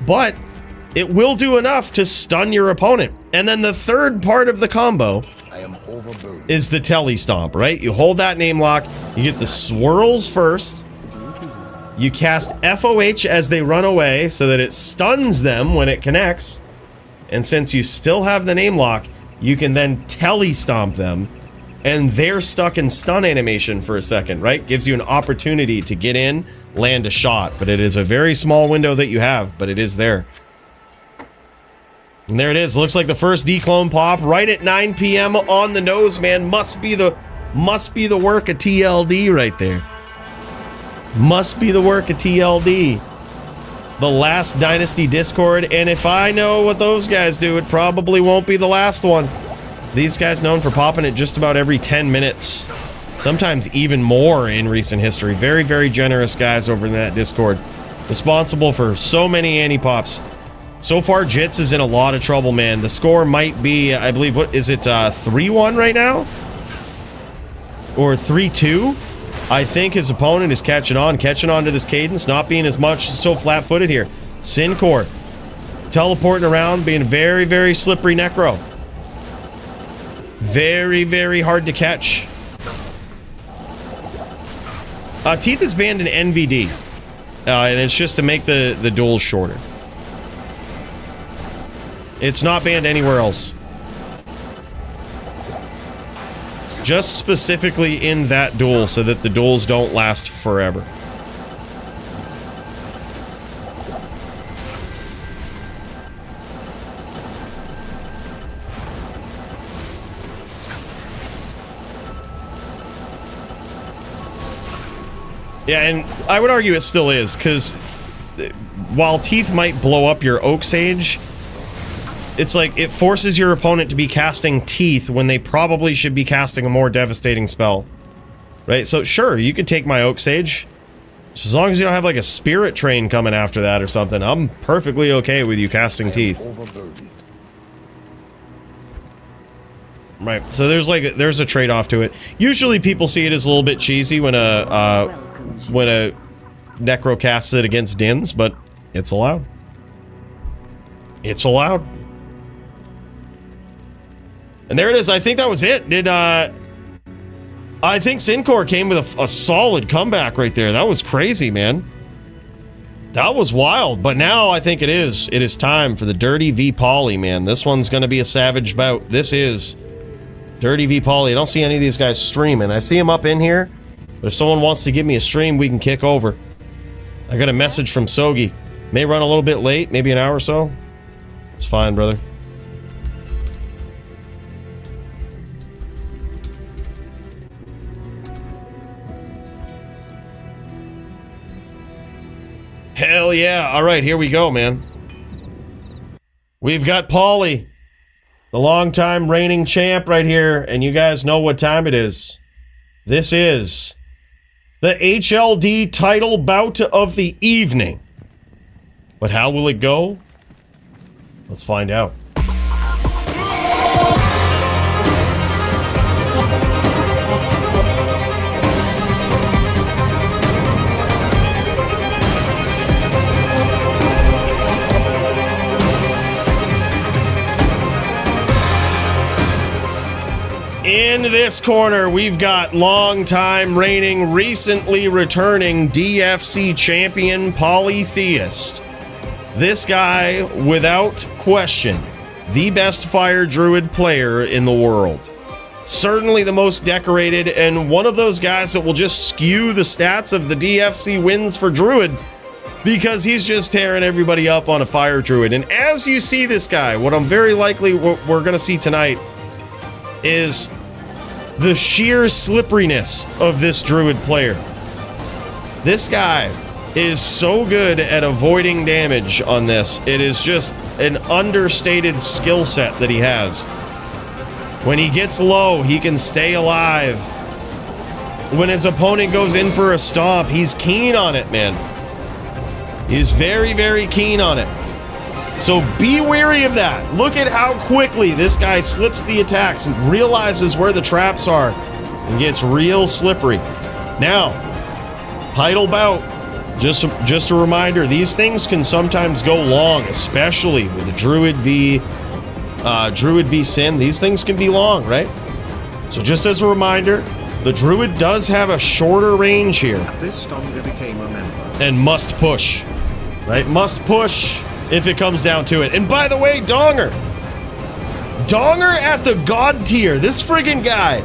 but it will do enough to stun your opponent. And then the third part of the combo is the telly stomp, right? You hold that name lock, you get the swirls first, you cast FOH as they run away so that it stuns them when it connects, and since you still have the name lock, you can then telly stomp them, and they're stuck in stun animation for a second, right? Gives you an opportunity to get in, land a shot, but it is a very small window that you have, but it is there. And there it is. Looks like the first declone pop right at 9 p.m. on the nose, man. Must be the work of TLD right there. Must be the work of TLD. The last Dynasty Discord, and if I know what those guys do, it probably won't be the last one. These guys known for popping it just about every 10 minutes. Sometimes even more in recent history. Very, very generous guys over in that Discord. Responsible for so many anti-pops. So far, Jits is in a lot of trouble, man. The score might be, I believe, what is it, 3-1 right now? Or 3-2? I think his opponent is catching on to this cadence, not being as much so flat-footed here. Sinor teleporting around, being very, very slippery Necro. Very, very hard to catch. Teeth is banned in NVD, and it's just to make the duels shorter. It's not banned anywhere else. Just specifically in that duel so that the duels don't last forever. Yeah, and I would argue it still is, because while Teeth might blow up your Oak Sage, it's like it forces your opponent to be casting Teeth when they probably should be casting a more devastating spell. Right? So sure, you could take my Oak Sage. Just as long as you don't have like a Spirit Train coming after that or something, I'm perfectly okay with you casting Teeth. Right, so there's a trade-off to it. Usually people see it as a little bit cheesy when a Necro casts it against Dins, but it's allowed. It's allowed. And there it is. I think that was it. I think Sincor came with a solid comeback right there. That was crazy, man. That was wild. But now I think it is time for the Dirty v Poly, man. This one's going to be a savage bout. This is Dirty v Poly. I don't see any of these guys streaming. I see them up in here. But if someone wants to give me a stream, we can kick over. I got a message from Sogi. May run a little bit late, maybe an hour or so. It's fine, brother. Hell yeah. All right, here we go, man. We've got Poly, the longtime reigning champ right here, and you guys know what time it is. This is the HLD title bout of the evening. But how will it go? Let's find out. In this corner, we've got longtime reigning, recently returning DFC champion Polytheist. This guy, without question, the best fire druid player in the world. Certainly the most decorated, and one of those guys that will just skew the stats of the DFC wins for druid because he's just tearing everybody up on a fire druid. And as you see this guy, what I'm very likely we're going to see tonight is the sheer slipperiness of this druid player. This guy is so good at avoiding damage on this. It is just an understated skill set that he has. When he gets low, he can stay alive. When his opponent goes in for a stomp, he's keen on it, man. He's very, very keen on it. So be wary of that. Look at how quickly this guy slips the attacks and realizes where the traps are and gets real slippery. Now, title bout. Just a reminder, these things can sometimes go long, especially with the Druid v Sin. These things can be long, right? So just as a reminder, the Druid does have a shorter range here. This Donger became a member. And must push, right? Must push if it comes down to it. And by the way, Donger at the God tier. This friggin' guy.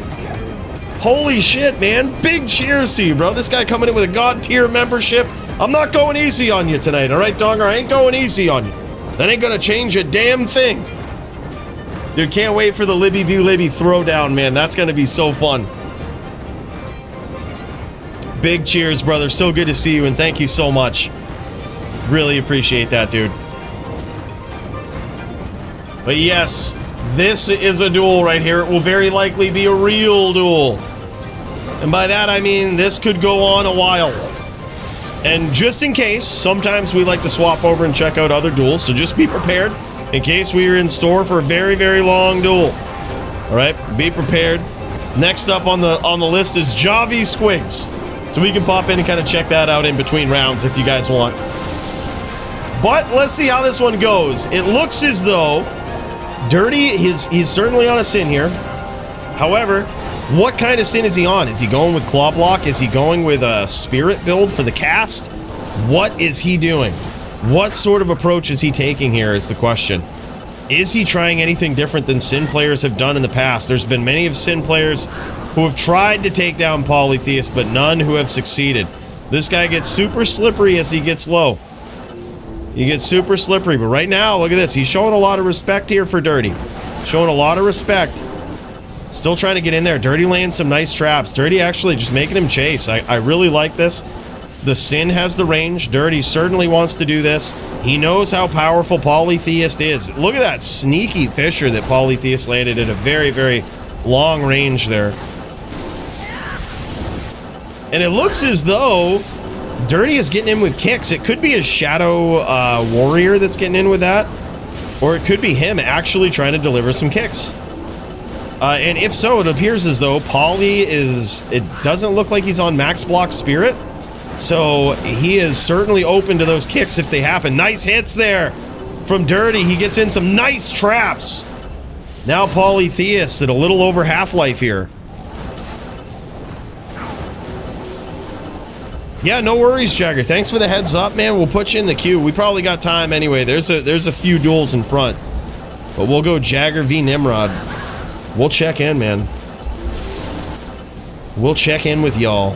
Holy shit, man. Big cheers to you, bro. This guy coming in with a God tier membership. I'm not going easy on you tonight, all right, Donger? I ain't going easy on you. That ain't gonna change a damn thing. Dude, can't wait for the Libby v Libby throwdown, man. That's gonna be so fun. Big cheers, brother. So good to see you, and thank you so much. Really appreciate that, dude. But yes, this is a duel right here. It will very likely be a real duel. And by that, I mean this could go on a while. And just in case, sometimes we like to swap over and check out other duels, so just be prepared in case we are in store for a very, very long duel. All right, be prepared. Next up on the list is Javi Squigs. So we can pop in and kind of check that out in between rounds if you guys want. But let's see how this one goes. It looks as though Dirty, he's certainly on a sin here. However, what kind of sin is he on? Is he going with Claw Block? Is he going with a Spirit build for the cast? What is he doing? What sort of approach is he taking here is the question. Is he trying anything different than Sin players have done in the past? There's been many of Sin players who have tried to take down Polytheist, but none who have succeeded. This guy gets super slippery as he gets low. He gets super slippery, but right now, look at this. He's showing a lot of respect here for Dirty. Showing a lot of respect. Still trying to get in there. Dirty laying some nice traps. Dirty actually just making him chase. I really like this. The Sin has the range. Dirty certainly wants to do this. He knows how powerful Polytheist is. Look at that sneaky Fisher that Polytheist landed at a very, very long range there. And it looks as though Dirty is getting in with kicks. It could be a Shadow Warrior that's getting in with that. Or it could be him actually trying to deliver some kicks. And if so, it appears as though Poly is... It doesn't look like he's on max block spirit. So he is certainly open to those kicks if they happen. Nice hits there from Dirty. He gets in some nice traps. Now Polytheist at a little over half-life here. Yeah, no worries, Jagger. Thanks for the heads up, man. We'll put you in the queue. We probably got time anyway. There's a few duels in front. But we'll go Jagger v Nimrod. We'll check in, man. We'll check in with y'all.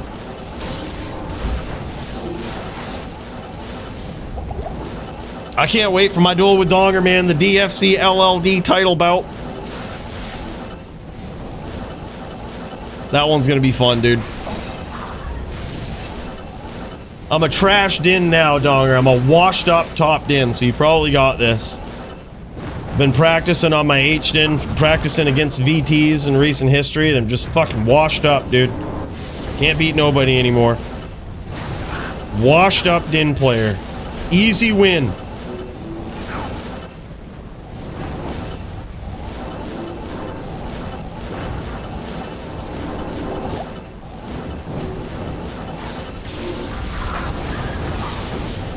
I can't wait for my duel with Donger, man. The DFC LLD title bout. That one's gonna be fun, dude. I'm a trash din now, Donger. I'm a washed up top din, so you probably got this. Been practicing on my H-din, practicing against VTs in recent history, and I'm just fucking washed up, dude. Can't beat nobody anymore. Washed up din player. Easy win.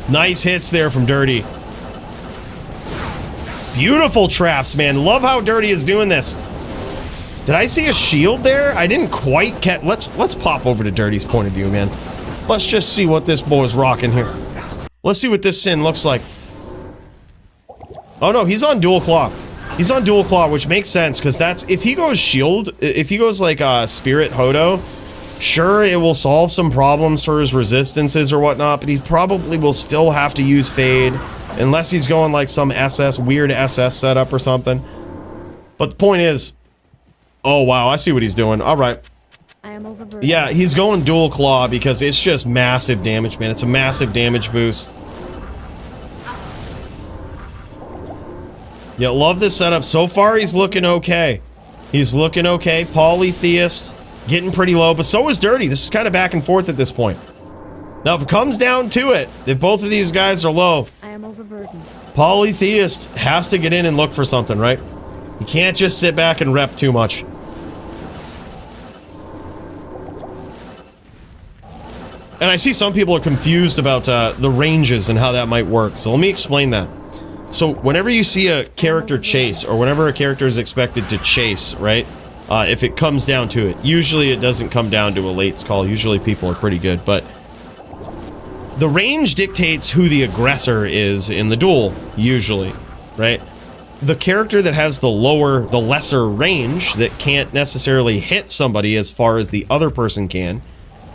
Nice hits there from Dirty. Beautiful traps, man. Love how Dirty is doing this. Did I see a shield there? I didn't quite catch... Let's pop over to Dirty's point of view, man. Let's just see what this boy is rocking here. Let's see what this Sin looks like. Oh no, he's on dual claw. He's on dual claw, which makes sense, because that's... If he goes shield... If he goes like Spirit Hodo... Sure, it will solve some problems for his resistances or whatnot, but he probably will still have to use Fade, unless he's going like some weird SS setup or something. But the point is... Oh, wow, I see what he's doing. Alright. I am overburdened. Yeah, he's going dual claw because it's just massive damage, man. It's a massive damage boost. Yeah, love this setup. So far, he's looking okay. He's looking okay. Polytheist... Getting pretty low, but so is Dirty. This is kind of back and forth at this point. Now, if it comes down to it, if both of these guys are low, I am overburdened. Polytheist has to get in and look for something, right? You can't just sit back and rep too much. And I see some people are confused about the ranges and how that might work, so let me explain that. So, whenever you see a character chase, or whenever a character is expected to chase, right? If it comes down to it. Usually it doesn't come down to a late's call. Usually people are pretty good, but the range dictates who the aggressor is in the duel, usually, right? The character that has the lesser range, that can't necessarily hit somebody as far as the other person can,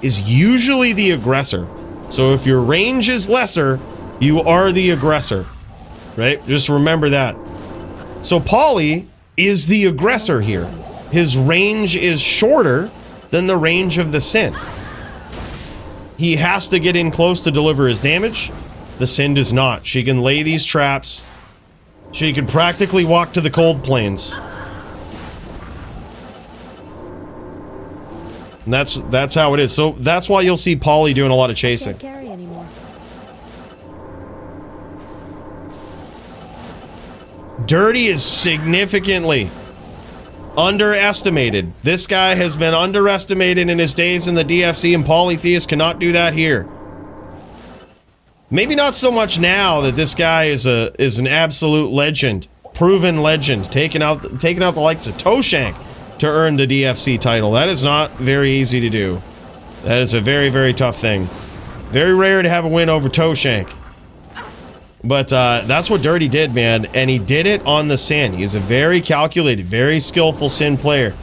is usually the aggressor. So if your range is lesser, you are the aggressor, right? Just remember that. So Poly is the aggressor here. His range is shorter than the range of the Sin. He has to get in close to deliver his damage. The Sin does not. She can lay these traps. She can practically walk to the cold plains. And that's how it is. So that's why you'll see Poly doing a lot of chasing. Can't carry anymore. Dirty is significantly underestimated. This guy has been underestimated in his days in the DFC, and Polytheist cannot do that here. Maybe not so much now that this guy is an absolute legend, proven legend, taking out the likes of Toshank to earn the DFC title. That is not very easy to do. That is a very, very tough thing. Very rare to have a win over Toshank. But that's what Dirty did, man, and he did it on the Sin. He's a very calculated, very skillful Sin player,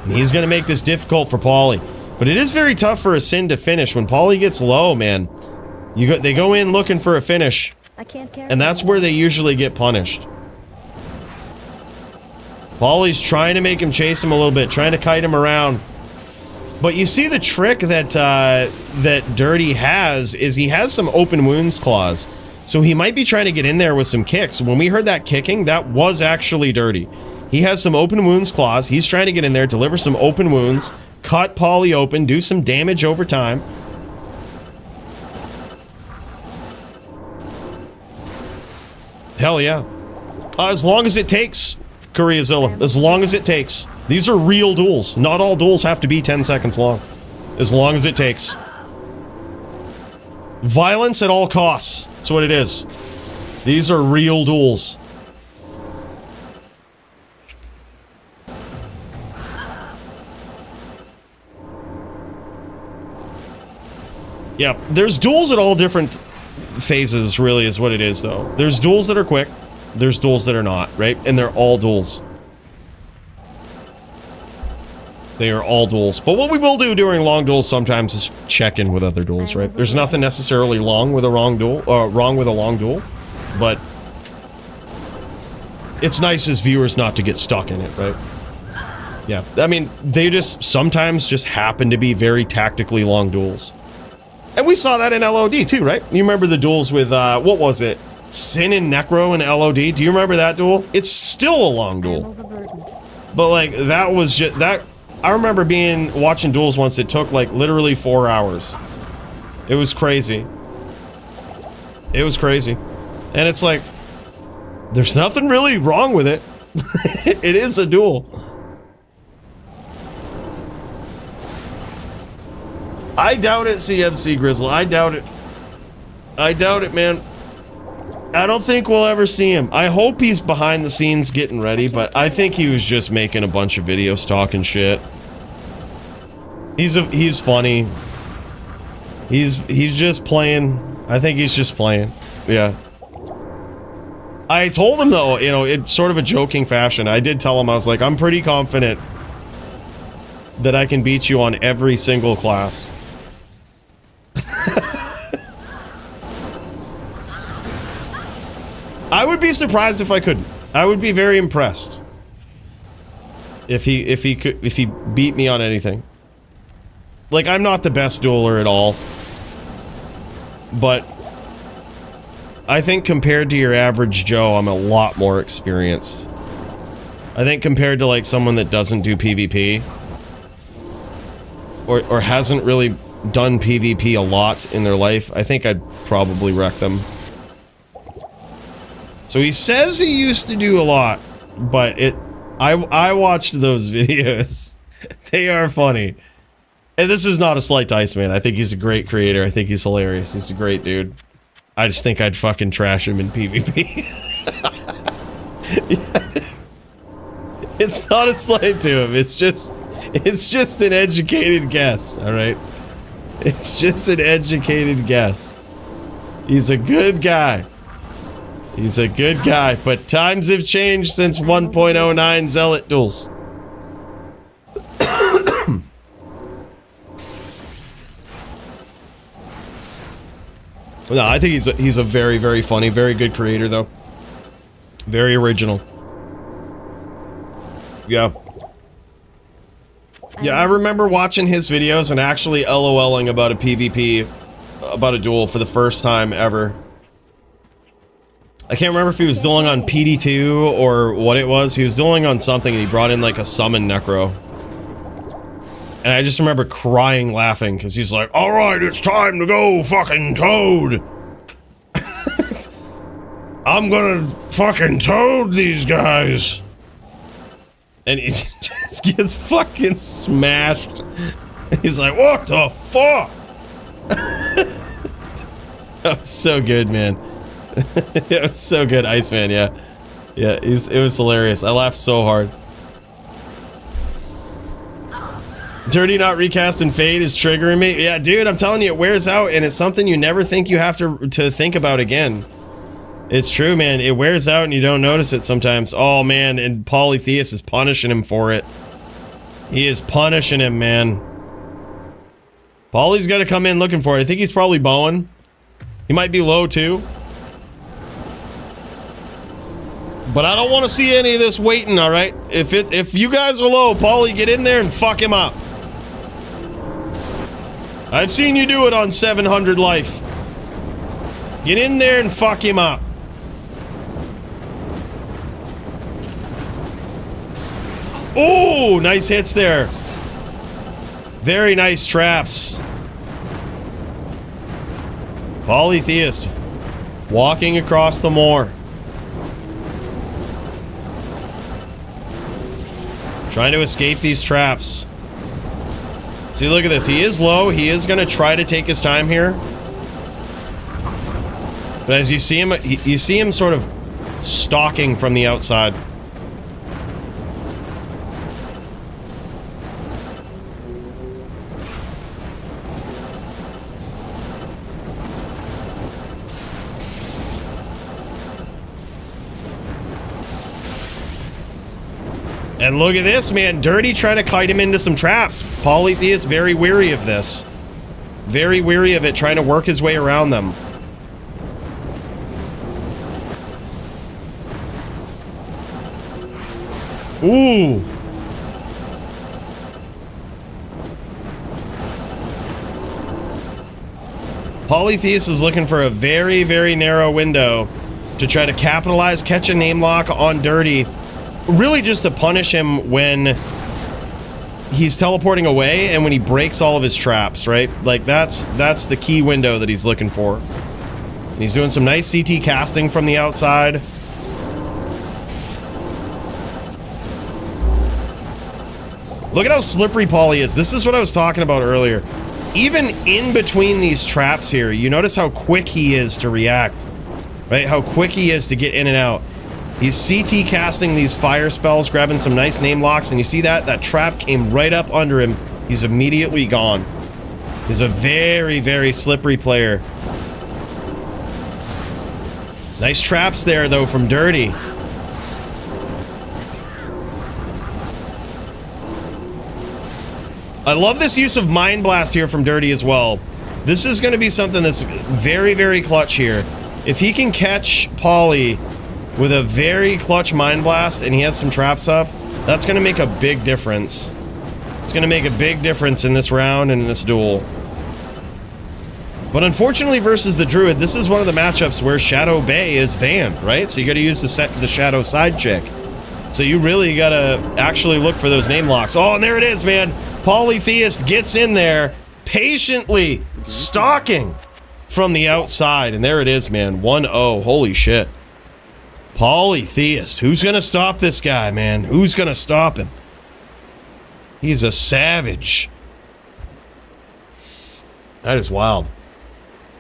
and he's going to make this difficult for Poly. But it is very tough for a Sin to finish. When Poly gets low, man, they go in looking for a finish, I can't carry and that's where they usually get punished. Poly's trying to make him chase him a little bit, trying to kite him around. But you see the trick that that Dirty has is he has some open wounds claws. So he might be trying to get in there with some kicks. When we heard that kicking, that was actually Dirty. He has some open wounds claws. He's trying to get in there, deliver some open wounds, cut Poly open, do some damage over time. Hell yeah. As long as it takes, Koreazilla. As long as it takes. These are real duels. Not all duels have to be 10 seconds long. As long as it takes. Violence at all costs. That's what it is. These are real duels. Yeah, there's duels at all different phases, really, is what it is, though. There's duels that are quick. There's duels that are not, right? And they're all duels. They are all duels. But what we will do during long duels sometimes is check in with other duels, right? There's nothing necessarily wrong with a long duel, but it's nice as viewers not to get stuck in it, right? Yeah, I mean, they just sometimes just happen to be very tactically long duels. And we saw that in LOD too, right? You remember the duels with, what was it? Sin and Necro in LOD? Do you remember that duel? It's still a long duel. But like, that was just, that, I remember watching duels once that took like literally 4 hours. It was crazy. It was crazy. And it's like, there's nothing really wrong with it. It is a duel. I doubt it, CMC Grizzle. I doubt it. I doubt it, man. I don't think we'll ever see him. I hope he's behind the scenes getting ready, but I think he was just making a bunch of videos talking shit. He's funny. He's just playing. I think he's just playing. Yeah. I told him though, you know, it's sort of a joking fashion. I did tell him, I was like, I'm pretty confident that I can beat you on every single class. I would be surprised if I couldn't. I would be very impressed if he beat me on anything. Like, I'm not the best dueler at all, but I think compared to your average Joe, I'm a lot more experienced. I think compared to like someone that doesn't do PvP or hasn't really done PvP a lot in their life, I think I'd probably wreck them. So he says he used to do a lot, but I watched those videos. They are funny. And this is not a slight to Iceman. I think he's a great creator. I think he's hilarious. He's a great dude. I just think I'd fucking trash him in PvP. Yeah. It's not a slight to him. It's just an educated guess, all right? It's just an educated guess. He's a good guy. He's a good guy, but times have changed since 1.09 Zealot duels. No, I think he's a very, very funny, very good creator, though. Very original. Yeah. Yeah, I remember watching his videos and actually LOLing about a PvP, about a duel for the first time ever. I can't remember if he was dueling on PD2 or what it was. He was dueling on something and he brought in like a summon Necro. And I just remember crying laughing because he's like, alright, it's time to go, fucking Toad! I'm gonna fucking Toad these guys! And he just gets fucking smashed. He's like, what the fuck? That was so good, man. It was so good, Iceman, yeah. Yeah, it was hilarious. I laughed so hard. Dirty not recast and Fade is triggering me. Yeah, dude, I'm telling you, it wears out, and it's something you never think you have to think about again. It's true, man. It wears out, and you don't notice it sometimes. Oh, man, and Polytheist is punishing him for it. He is punishing him, man. Poly's got to come in looking for it. I think he's probably bowing. He might be low, too. But I don't want to see any of this waiting, all right? If you guys are low, Poly, get in there and fuck him up. I've seen you do it on 700 life. Get in there and fuck him up. Oh, nice hits there. Very nice traps. Polytheist walking across the moor. Trying to escape these traps. See, look at this. He is low. He is going to try to take his time here. But as you see him, you see him sort of stalking from the outside. And look at this, man. Dirty trying to kite him into some traps. Polytheist very weary of this. Very weary of it, trying to work his way around them. Ooh. Polytheist is looking for a very, very narrow window to try to capitalize, catch a name lock on Dirty. Really just to punish him when he's teleporting away and when he breaks all of his traps, right? Like, that's the key window that he's looking for. And he's doing some nice CT casting from the outside. Look at how slippery Poly is. This is what I was talking about earlier. Even in between these traps here, you notice how quick he is to react, right? How quick he is to get in and out. He's CT casting these fire spells, grabbing some nice name locks, and you see that? That trap came right up under him. He's immediately gone. He's a very, very slippery player. Nice traps there, though, from Dirty. I love this use of Mind Blast here from Dirty as well. This is going to be something that's very, very clutch here. If he can catch Poly with a very clutch Mind Blast and he has some traps up, that's going to make a big difference. It's going to make a big difference in this round and in this duel. But unfortunately versus the Druid, this is one of the matchups where Shadow Bay is banned, right? So you got to use the Shadow side chick. So you really got to actually look for those name locks. Oh, and there it is, man. Polytheist gets in there, patiently stalking from the outside. And there it is, man. 1-0. Holy shit. Polytheist. Who's going to stop this guy, man? Who's going to stop him? He's a savage. That is wild.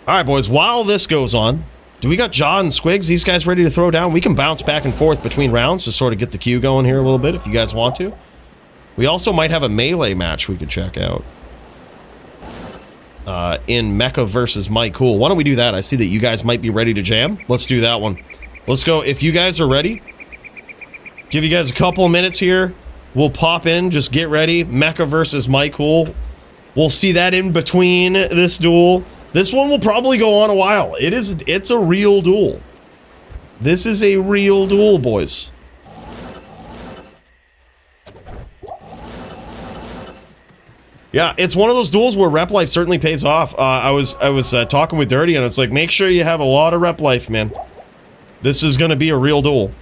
All right, boys. While this goes on, do we got Jaw and Squigs? These guys ready to throw down? We can bounce back and forth between rounds to sort of get the queue going here a little bit if you guys want to. We also might have a melee match we could check out. In Mecca versus Mike Cool. Why don't we do that? I see that you guys might be ready to jam. Let's do that one. Let's go. If you guys are ready, give you guys a couple of minutes here. We'll pop in. Just get ready. Mecca versus Mike Cool. We'll see that in between this duel. This one will probably go on a while. It's a real duel. This is a real duel, boys. Yeah, it's one of those duels where rep life certainly pays off. I was talking with Dirty, and it's like, make sure you have a lot of rep life, man. This is going to be a real duel.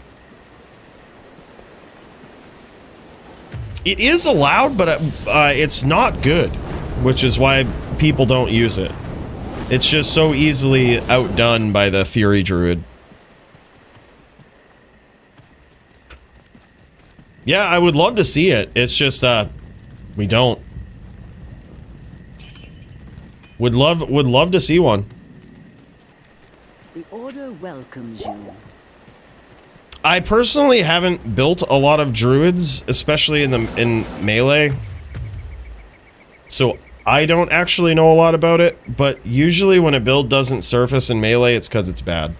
It is allowed, but it's not good, which is why people don't use it. It's just so easily outdone by the Fury Druid. Yeah, I would love to see it. It's just, we don't. Would love to see one. The Order welcomes you. I personally haven't built a lot of druids, especially in melee. So I don't actually know a lot about it, but usually when a build doesn't surface in melee, it's because it's bad.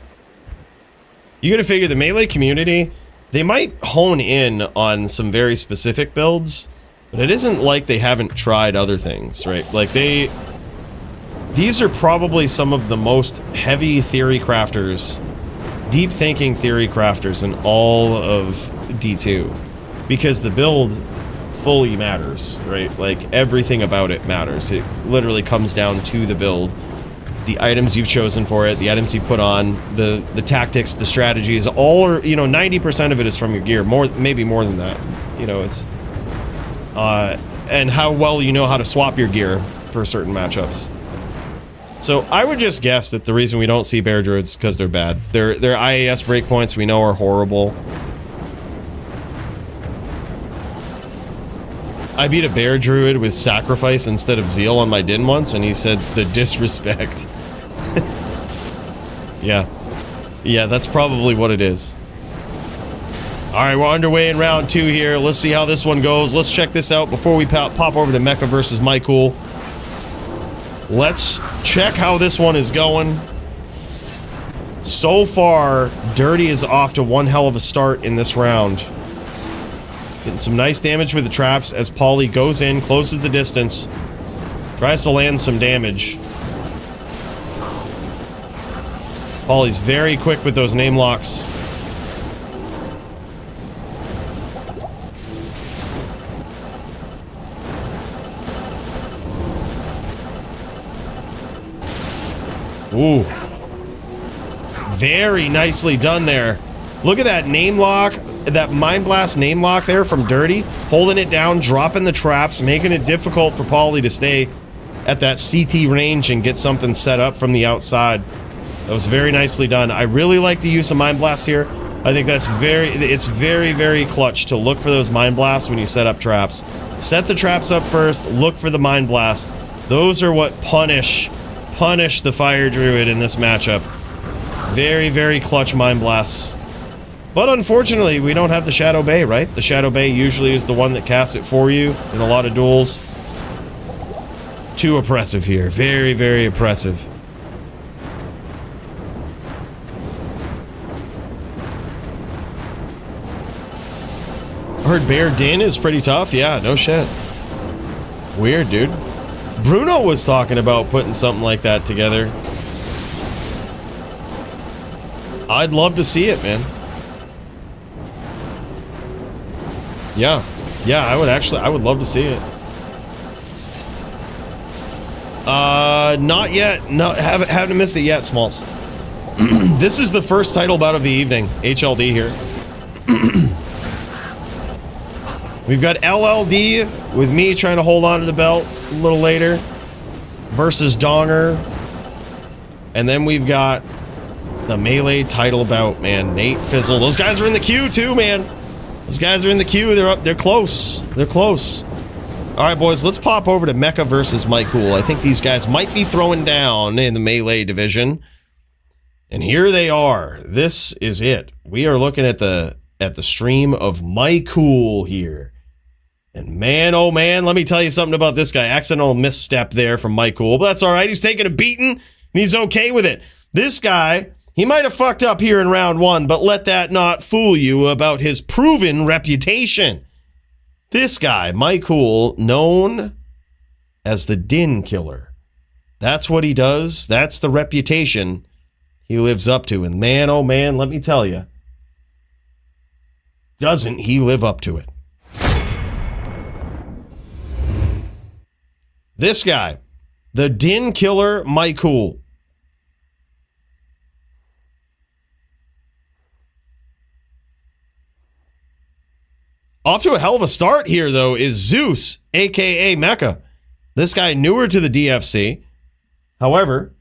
You gotta figure the melee community, they might hone in on some very specific builds, but it isn't like they haven't tried other things, right? Like these are probably some of the most heavy theory crafters, deep thinking theory crafters in all of D2. Because the build fully matters, right? Like, everything about it matters. It literally comes down to the build. The items you've chosen for it, the items you put on, the tactics, the strategies, all, you know, 90% of it is from your gear. Maybe more than that. You know, it's... and how well you know how to swap your gear for certain matchups. So I would just guess that the reason we don't see bear druids is because they're bad. Their IAS breakpoints we know are horrible. I beat a bear druid with sacrifice instead of zeal on my din once, and he said the disrespect. Yeah, that's probably what it is. Alright, we're underway in round 2 here. Let's see how this one goes. Let's check this out before we pop over to Mecca versus Michael. Let's check how this one is going. So far, Dirty is off to one hell of a start in this round. Getting some nice damage with the traps as Poly goes in, closes the distance, tries to land some damage. Poly's very quick with those name locks. Ooh. Very nicely done there. Look at that name lock, that Mind Blast name lock there from Dirty. Holding it down, dropping the traps, making it difficult for Poly to stay at that CT range and get something set up from the outside. That was very nicely done. I really like the use of Mind Blast here. I think that's very clutch to look for those Mind Blasts when you set up traps. Set the traps up first, look for the Mind Blast. Those are what punish the Fire Druid in this matchup. Very clutch Mind Blasts. But unfortunately, we don't have the Shadow Bay, right? The Shadow Bay usually is the one that casts it for you in a lot of duels. Too oppressive here. Very oppressive. I heard Bear Din is pretty tough. Yeah, no shit. Weird, dude. Bruno was talking about putting something like that together. I'd love to see it, man. Yeah, I would love to see it. Not yet. No, haven't missed it yet, Smalls. This is the first title bout of the evening. HLD here. We've got LLD with me trying to hold on to the belt a little later versus Donger. And then we've got the melee title bout, man. Nate, Fizzle. Those guys are in the queue too, man. Those guys are in the queue. They're up. They're close. They're close. All right, boys. Let's pop over to Mecca versus Michael. I think these guys might be throwing down in the melee division. And here they are. This is it. We are looking at the stream of Michael here. And man, oh man, let me tell you something about this guy. Accidental misstep there from Michael, but that's all right. He's taking a beating, and he's okay with it. This guy, he might have fucked up here in round 1, but let that not fool you about his proven reputation. This guy, Michael, known as the Din Killer. That's what he does. That's the reputation he lives up to. And man, oh man, let me tell you, doesn't he live up to it? This guy, the Din Killer, Michael. Off to a hell of a start here, though, is Zeus, a.k.a. Mecca. This guy newer to the DFC. However,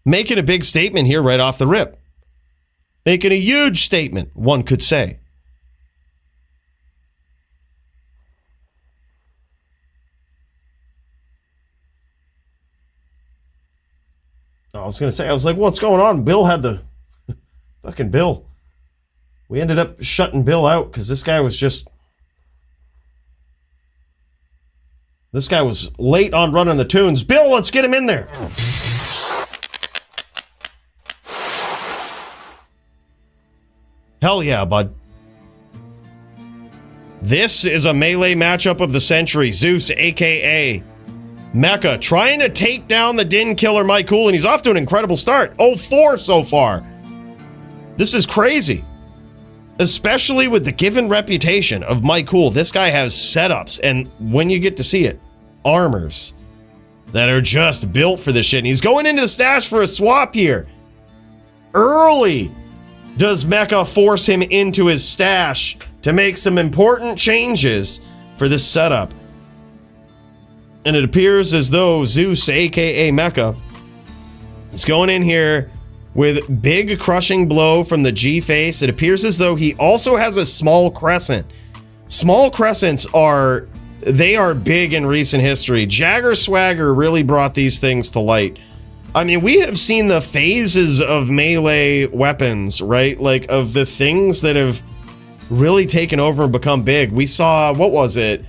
making a big statement here right off the rip. Making a huge statement, one could say. I was going to say, I was like, what's going on? Bill had the... Fucking Bill. We ended up shutting Bill out because this guy was just... This guy was late on running the tunes. Bill, let's get him in there. Hell yeah, bud. This is a melee matchup of the century. Zeus, a.k.a. Mecca, trying to take down the Din Killer Michael, and he's off to an incredible start. 0-4 so far. This is crazy. Especially with the given reputation of Mike Cool, this guy has setups, and when you get to see it, armors that are just built for this shit. And he's going into the stash for a swap here. Early does Mecca force him into his stash to make some important changes for this setup. And it appears as though Zeus, aka Mecca, is going in here with big crushing blow from the G face. It appears as though he also has a small crescent. Small crescents are big in recent history. Jagger Swagger really brought these things to light. I mean, we have seen the phases of melee weapons, right? Like, of the things that have really taken over and become big. We saw, what was it?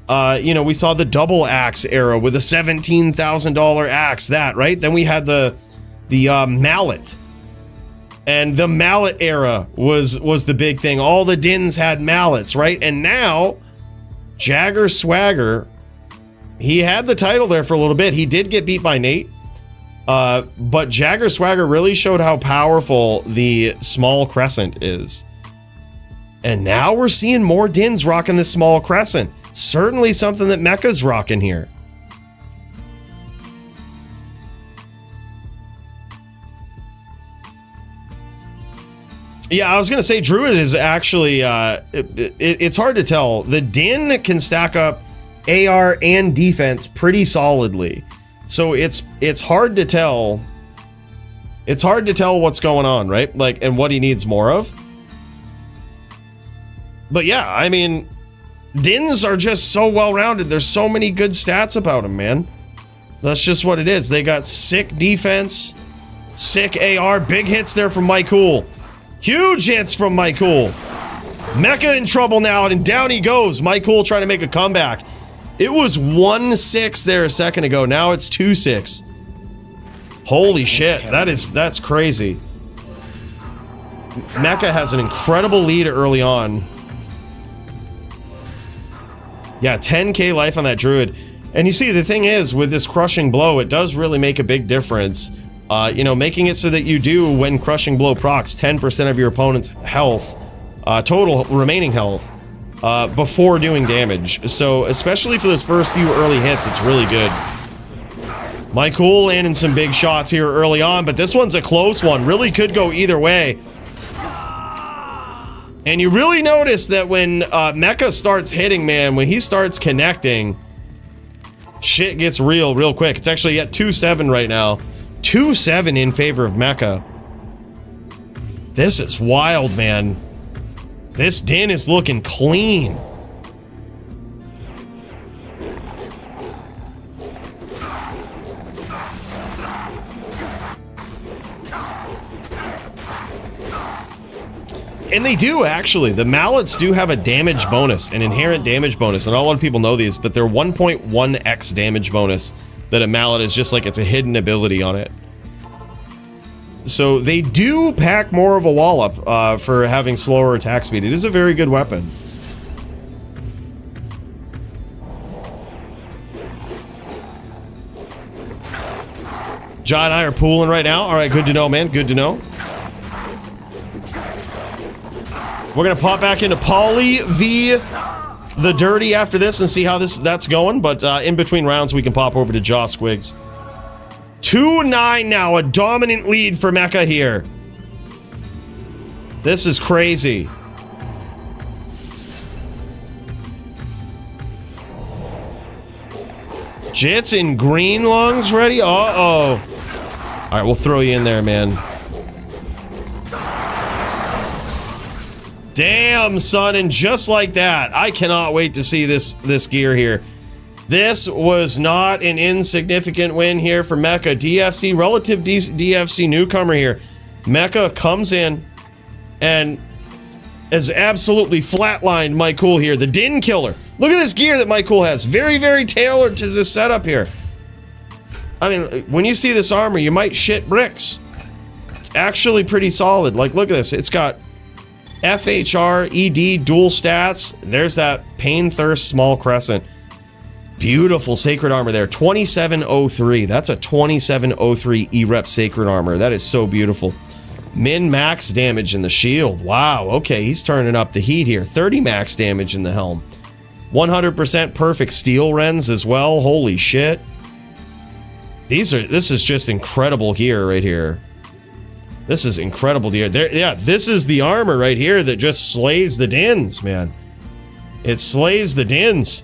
We saw the double axe era with a $17,000 axe, that, right? Then we had the mallet. And the mallet era was the big thing. All the Dins had mallets, right? And now, Jagger Swagger, he had the title there for a little bit. He did get beat by Nate. But Jagger Swagger really showed how powerful the small crescent is. And now we're seeing more Dins rocking the small crescent. Certainly something that Mecca's rocking here. Yeah, I was going to say Druid is actually, it's hard to tell. The Din can stack up AR and defense pretty solidly. So it's hard to tell. It's hard to tell what's going on, right? Like, and what he needs more of. But yeah, I mean, Dins are just so well-rounded. There's so many good stats about them, man. That's just what it is. They got sick defense, sick AR, big hits there from Mike Cool. Huge hits from Mike Cool. Mecca in trouble now, and down he goes. Mike Cool trying to make a comeback. It was 1-6 there a second ago. Now it's 2-6. Holy shit, that's crazy. Mecca has an incredible lead early on. Yeah, 10k life on that Druid. And you see, the thing is, with this crushing blow, it does really make a big difference. Making it so that you do, when crushing blow procs, 10% of your opponent's health, total remaining health, before doing damage. So, especially for those first few early hits, it's really good. Mike Cool landing some big shots here early on, but this one's a close one. Really could go either way. And you really notice that when Mecca starts hitting, man, when he starts connecting, shit gets real quick. It's actually at 2-7 right now. 2-7 in favor of Mecca. This is wild, man. This Din is looking clean. And they do, actually. The mallets do have a damage bonus, an inherent damage bonus. And not a lot of people know these, but they're 1.1x damage bonus that a mallet is, just like it's a hidden ability on it. So they do pack more of a wallop for having slower attack speed. It is a very good weapon. John and I are pooling right now. All right, good to know, man. Good to know. We're going to pop back into Poly v. The Dirty after this and see how that's going. But in between rounds, we can pop over to Jaw Squigs. 2-9 now, a dominant lead for Mecca here. This is crazy. Jits in green lungs ready? Uh-oh. All right, we'll throw you in there, man. Damn, son, and just like that, I cannot wait to see this gear here. This was not an insignificant win here for Mecca. DFC, relative DFC newcomer here. Mecca comes in and has absolutely flatlined Mike Cool here. The Din Killer. Look at this gear that Mike Cool has. Very, very tailored to this setup here. I mean, when you see this armor, you might shit bricks. It's actually pretty solid. Like, look at this. It's got FHR, ED, dual stats. There's that Pain Thirst Small Crescent. Beautiful Sacred Armor there. 2703. That's a 2703 E-Rep Sacred Armor. That is so beautiful. Min max damage in the shield. Wow, okay, he's turning up the heat here. 30 max damage in the helm. 100% perfect steel rends as well. Holy shit. This is just incredible gear right here. This is incredible gear. Yeah, this is the armor right here that just slays the dins, man. It slays the dins.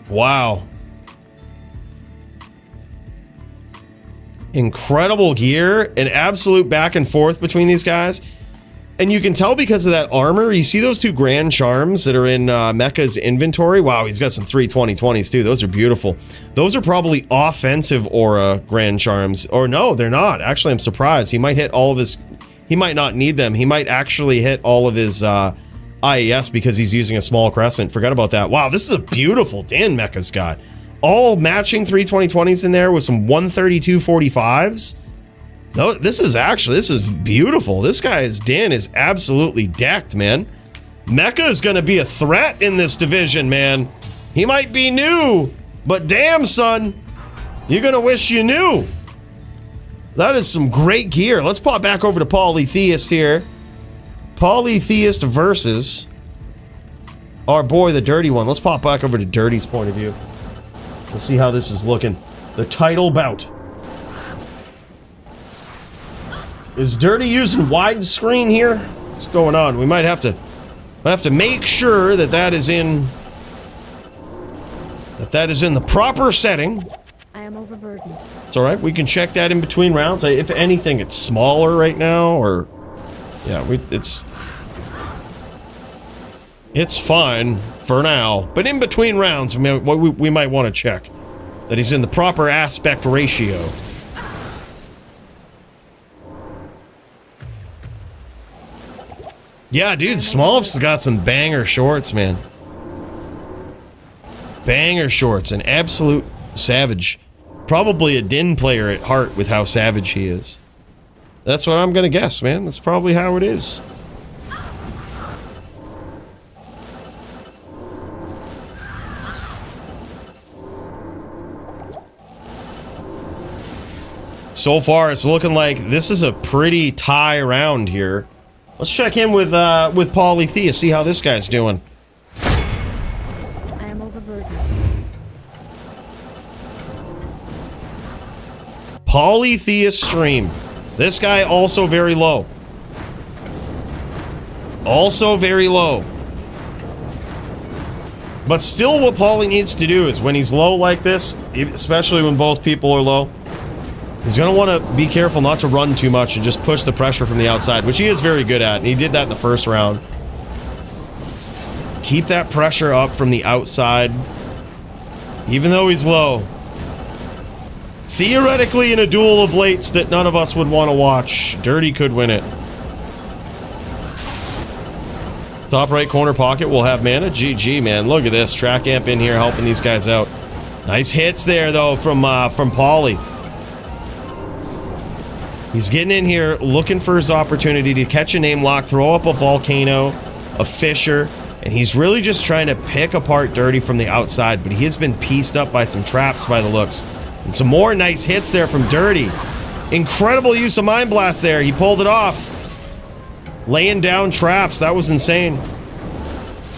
Wow. Incredible gear, an absolute back and forth between these guys. And you can tell because of that armor. You see those two grand charms that are in Mecca's inventory? Wow, he's got some 320/20s too. Those are beautiful. Those are probably offensive aura grand charms. Or no, they're not. Actually, I'm surprised. He might hit all of his... He might not need them. He might actually hit all of his IAS because he's using a small crescent. Forgot about that. Wow, this is a beautiful din Mecca's got. All matching 320/20s in there with some 132/45s. This is beautiful. This guy's din is absolutely decked, man. Mecca is going to be a threat in this division, man. He might be new, but damn, son, you're going to wish you knew. That is some great gear. Let's pop back over to Polytheist here. Polytheist versus our boy, the Dirty One. Let's pop back over to Dirty's point of view. We'll see how this is looking. The title bout. Is Dirty using widescreen here? What's going on? We might have to make sure that is in the proper setting. I am overburdened. It's all right. We can check that in between rounds. If anything, it's smaller right now, or yeah, it's fine for now. But in between rounds, we might want to check that he's in the proper aspect ratio. Yeah, dude, Smolf's got some banger shorts, man. Banger shorts, an absolute savage. Probably a din player at heart with how savage he is. That's what I'm gonna guess, man. That's probably how it is. So far, it's looking like this is a pretty tie round here. Let's check in with Polytheist, see how this guy's doing. I am overburdened. Polytheist stream. This guy also very low. Also very low. But still, what Paulie needs to do is when he's low like this, especially when both people are low, he's going to want to be careful not to run too much and just push the pressure from the outside, which he is very good at, and he did that in the first round. Keep that pressure up from the outside, even though he's low. Theoretically, in a duel of lates that none of us would want to watch, Dirty could win it. Top right corner pocket will have mana. GG, man. Look at this. Track amp in here helping these guys out. Nice hits there, though, from Paulie. He's getting in here, looking for his opportunity to catch a name lock, throw up a volcano, a fissure, and he's really just trying to pick apart Dirty from the outside, but he has been pieced up by some traps by the looks. And some more nice hits there from Dirty. Incredible use of Mind Blast there. He pulled it off. Laying down traps. That was insane.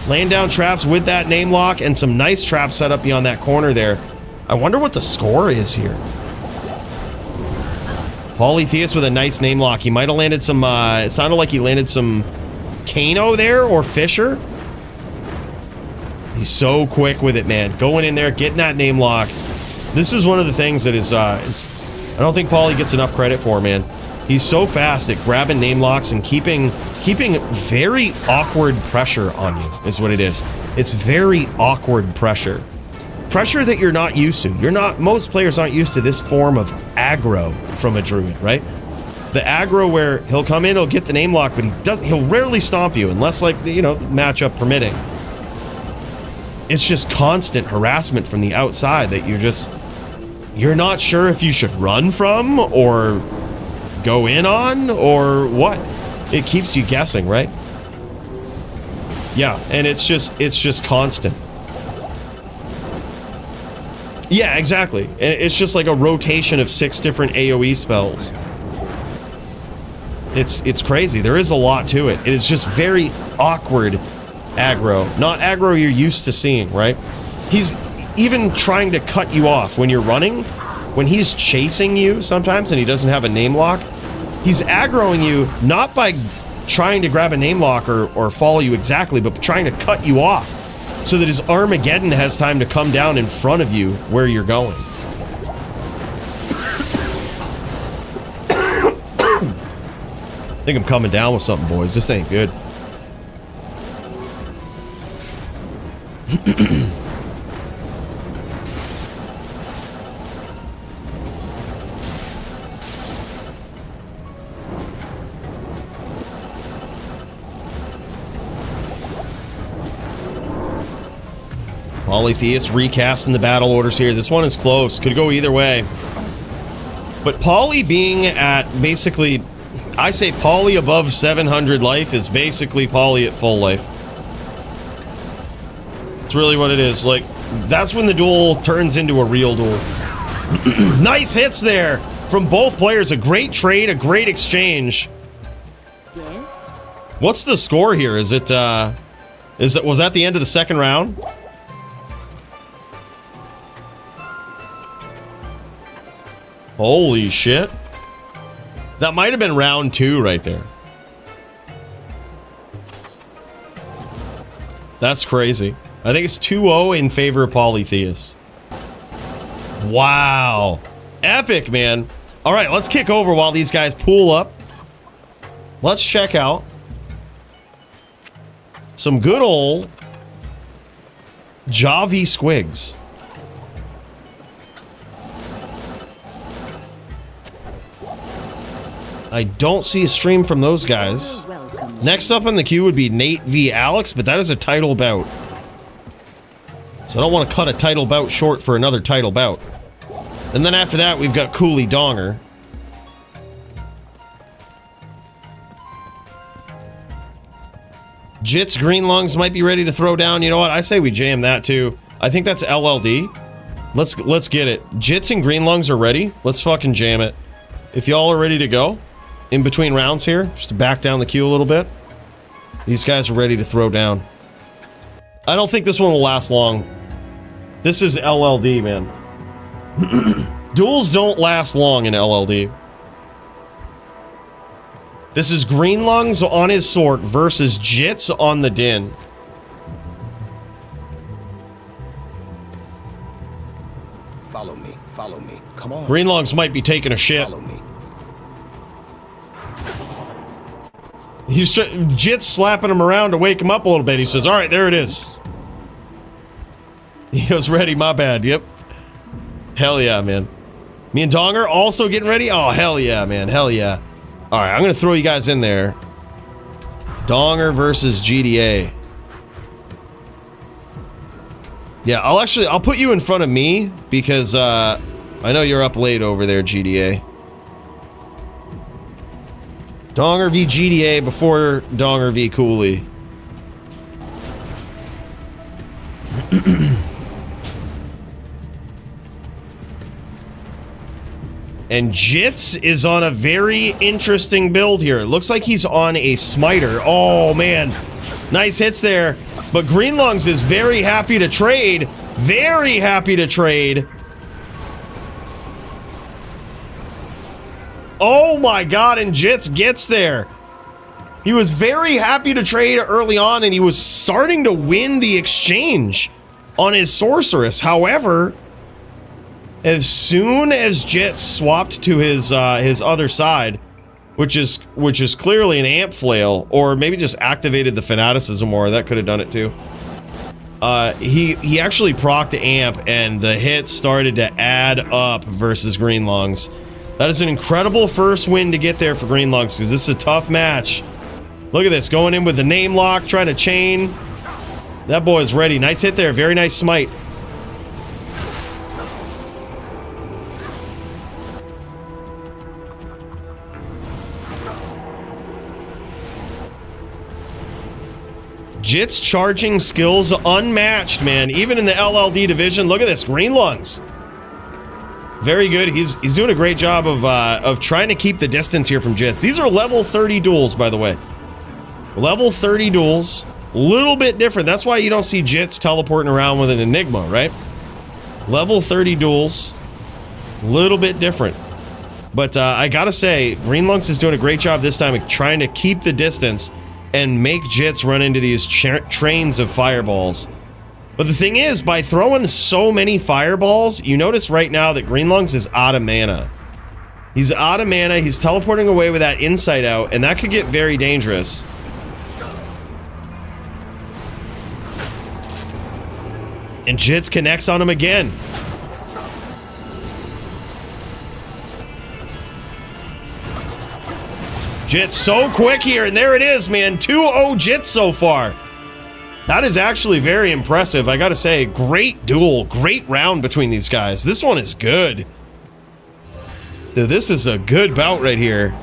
Laying down traps with that name lock and some nice traps set up beyond that corner there. I wonder what the score is here. Polytheist with a nice name lock. He might have landed some, it sounded like he landed some Kano there, or Fisher. He's so quick with it, man. Going in there, getting that name lock. This is one of the things that is, I don't think Paulie gets enough credit for, man. He's so fast at grabbing name locks and keeping very awkward pressure on you, is what it is. It's very awkward pressure. Pressure that you're not used to. Most players aren't used to this form of aggro from a druid, right? The aggro where he'll come in, he'll get the name lock, but he'll rarely stomp you unless, like, the matchup permitting. It's just constant harassment from the outside that you're not sure if you should run from or go in on or what. It keeps you guessing, right? Yeah, and it's just constant. Yeah, exactly. And it's just like a rotation of 6 different AoE spells. It's crazy. There is a lot to it. It is just very awkward aggro. Not aggro you're used to seeing, right? He's even trying to cut you off when you're running. When he's chasing you sometimes and he doesn't have a name lock, he's aggroing you not by trying to grab a name lock or follow you exactly, but trying to cut you off so that his Armageddon has time to come down in front of you where you're going. I think I'm coming down with something, boys. This ain't good. Polytheist recasting the battle orders here. This one is close. Could go either way. But Poly being at basically, I say Poly above 700 life is basically Poly at full life. It's really what it is. Like, that's when the duel turns into a real duel. Nice hits there from both players. A great trade, a great exchange. Yes? What's the score here? Was that the end of the second round? Holy shit. That might have been round 2 right there. That's crazy. I think it's 2-0 in favor of Polytheist. Wow. Epic, man. All right, let's kick over while these guys pool up. Let's check out some good old Javi Squigs. I don't see a stream from those guys. Next up in the queue would be Nate v. Alex, but that is a title bout. So I don't want to cut a title bout short for another title bout. And then after that, we've got Coolie Donger. Jits Green Lungs might be ready to throw down. You know what? I say we jam that too. I think that's LLD. Let's get it. Jits and Green Lungs are ready. Let's fucking jam it. If y'all are ready to go in between rounds here, just to back down the queue a little bit. These guys are ready to throw down. I don't think this one will last long. This is LLD, man. Duels don't last long in LLD. This is Green Lungs on his sword versus Jits on the Din. Follow me, follow me. Come on. Green Lungs might be taking a shit. Follow me. He's Jits slapping him around to wake him up a little bit. He says, all right, there it is. He goes, ready, my bad. Yep. Hell yeah, man. Me and Donger also getting ready? Oh, hell yeah, man. Hell yeah. All right, I'm going to throw you guys in there. Donger versus GDA. Yeah, I'll put you in front of me because I know you're up late over there, GDA. Donger v GDA before Donger v Coooley. And Jits is on a very interesting build here. It looks like he's on a smiter. Oh, man. Nice hits there. But Green Lungs is very happy to trade. Very happy to trade. Oh my god, and Jits gets there. He was very happy to trade early on, and he was starting to win the exchange on his Sorceress. However, as soon as Jits swapped to his other side, which is clearly an amp flail, or maybe just activated the fanaticism more, that could have done it too. He actually procced the amp, and the hits started to add up versus Green Lungs. That is an incredible first win to get there for Green Lungs, because this is a tough match. Look at this, going in with the name lock, trying to chain. That boy is ready. Nice hit there, very nice smite. Jits charging skills unmatched, man. Even in the LLD division, look at this, Green Lungs. Very good. He's doing a great job of trying to keep the distance here from Jits. These are level 30 duels, by the way. Level 30 duels. Little bit different. That's why you don't see Jits teleporting around with an Enigma, right? Level 30 duels. Little bit different. But I gotta say, Greenlunks is doing a great job this time of trying to keep the distance and make Jits run into these trains of fireballs. But the thing is, by throwing so many fireballs, you notice right now that Greenlungs is out of mana. He's out of mana, he's teleporting away with that Inside Out, and that could get very dangerous. And Jits connects on him again. Jits so quick here, and there it is, man. 2-0 Jits so far. That is actually very impressive. I gotta say, great duel, great round between these guys. This one is good. Dude, this is a good bout right here.